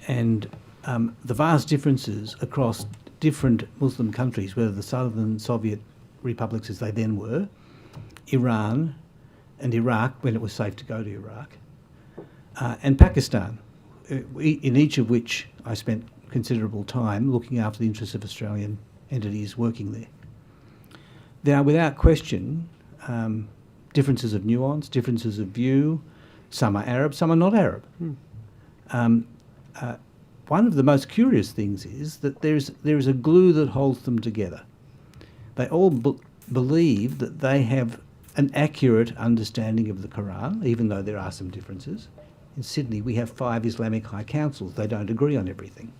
And the vast differences across different Muslim countries, whether the southern Soviet republics as they then were, Iran and Iraq, when it was safe to go to Iraq, and Pakistan, in each of which I spent considerable time looking after the interests of Australian entities working there. There are, without question, differences of nuance, differences of view. Some are Arab, some are not Arab. One of the most curious things is that there is a glue that holds them together. They all believe that they have an accurate understanding of the Quran, even though there are some differences. In Sydney, we have 5 Islamic high councils. They don't agree on everything.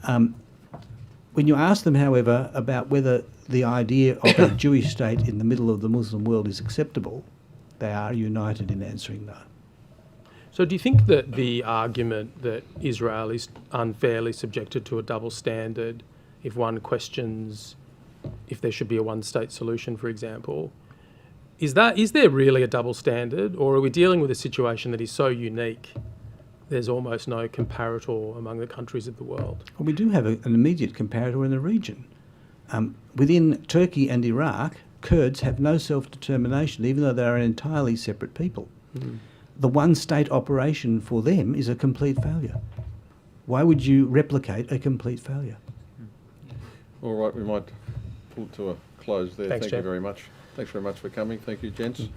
When you ask them, however, about whether the idea of a Jewish state in the middle of the Muslim world is acceptable, they are united in answering no. So do you think that the argument that Israel is unfairly subjected to a double standard, if one questions if there should be a one-state solution, for example, is there really a double standard, or are we dealing with a situation that is so unique there's almost no comparator among the countries of the world? Well, we do have an immediate comparator in the region. Within Turkey and Iraq, Kurds have no self-determination, even though they are entirely separate people. The one-state operation for them is a complete failure. Why would you replicate a complete failure? All right, we might pull to a close there. Thanks, Thank you Chair. very much. Thanks very much for coming. Thank you, gents.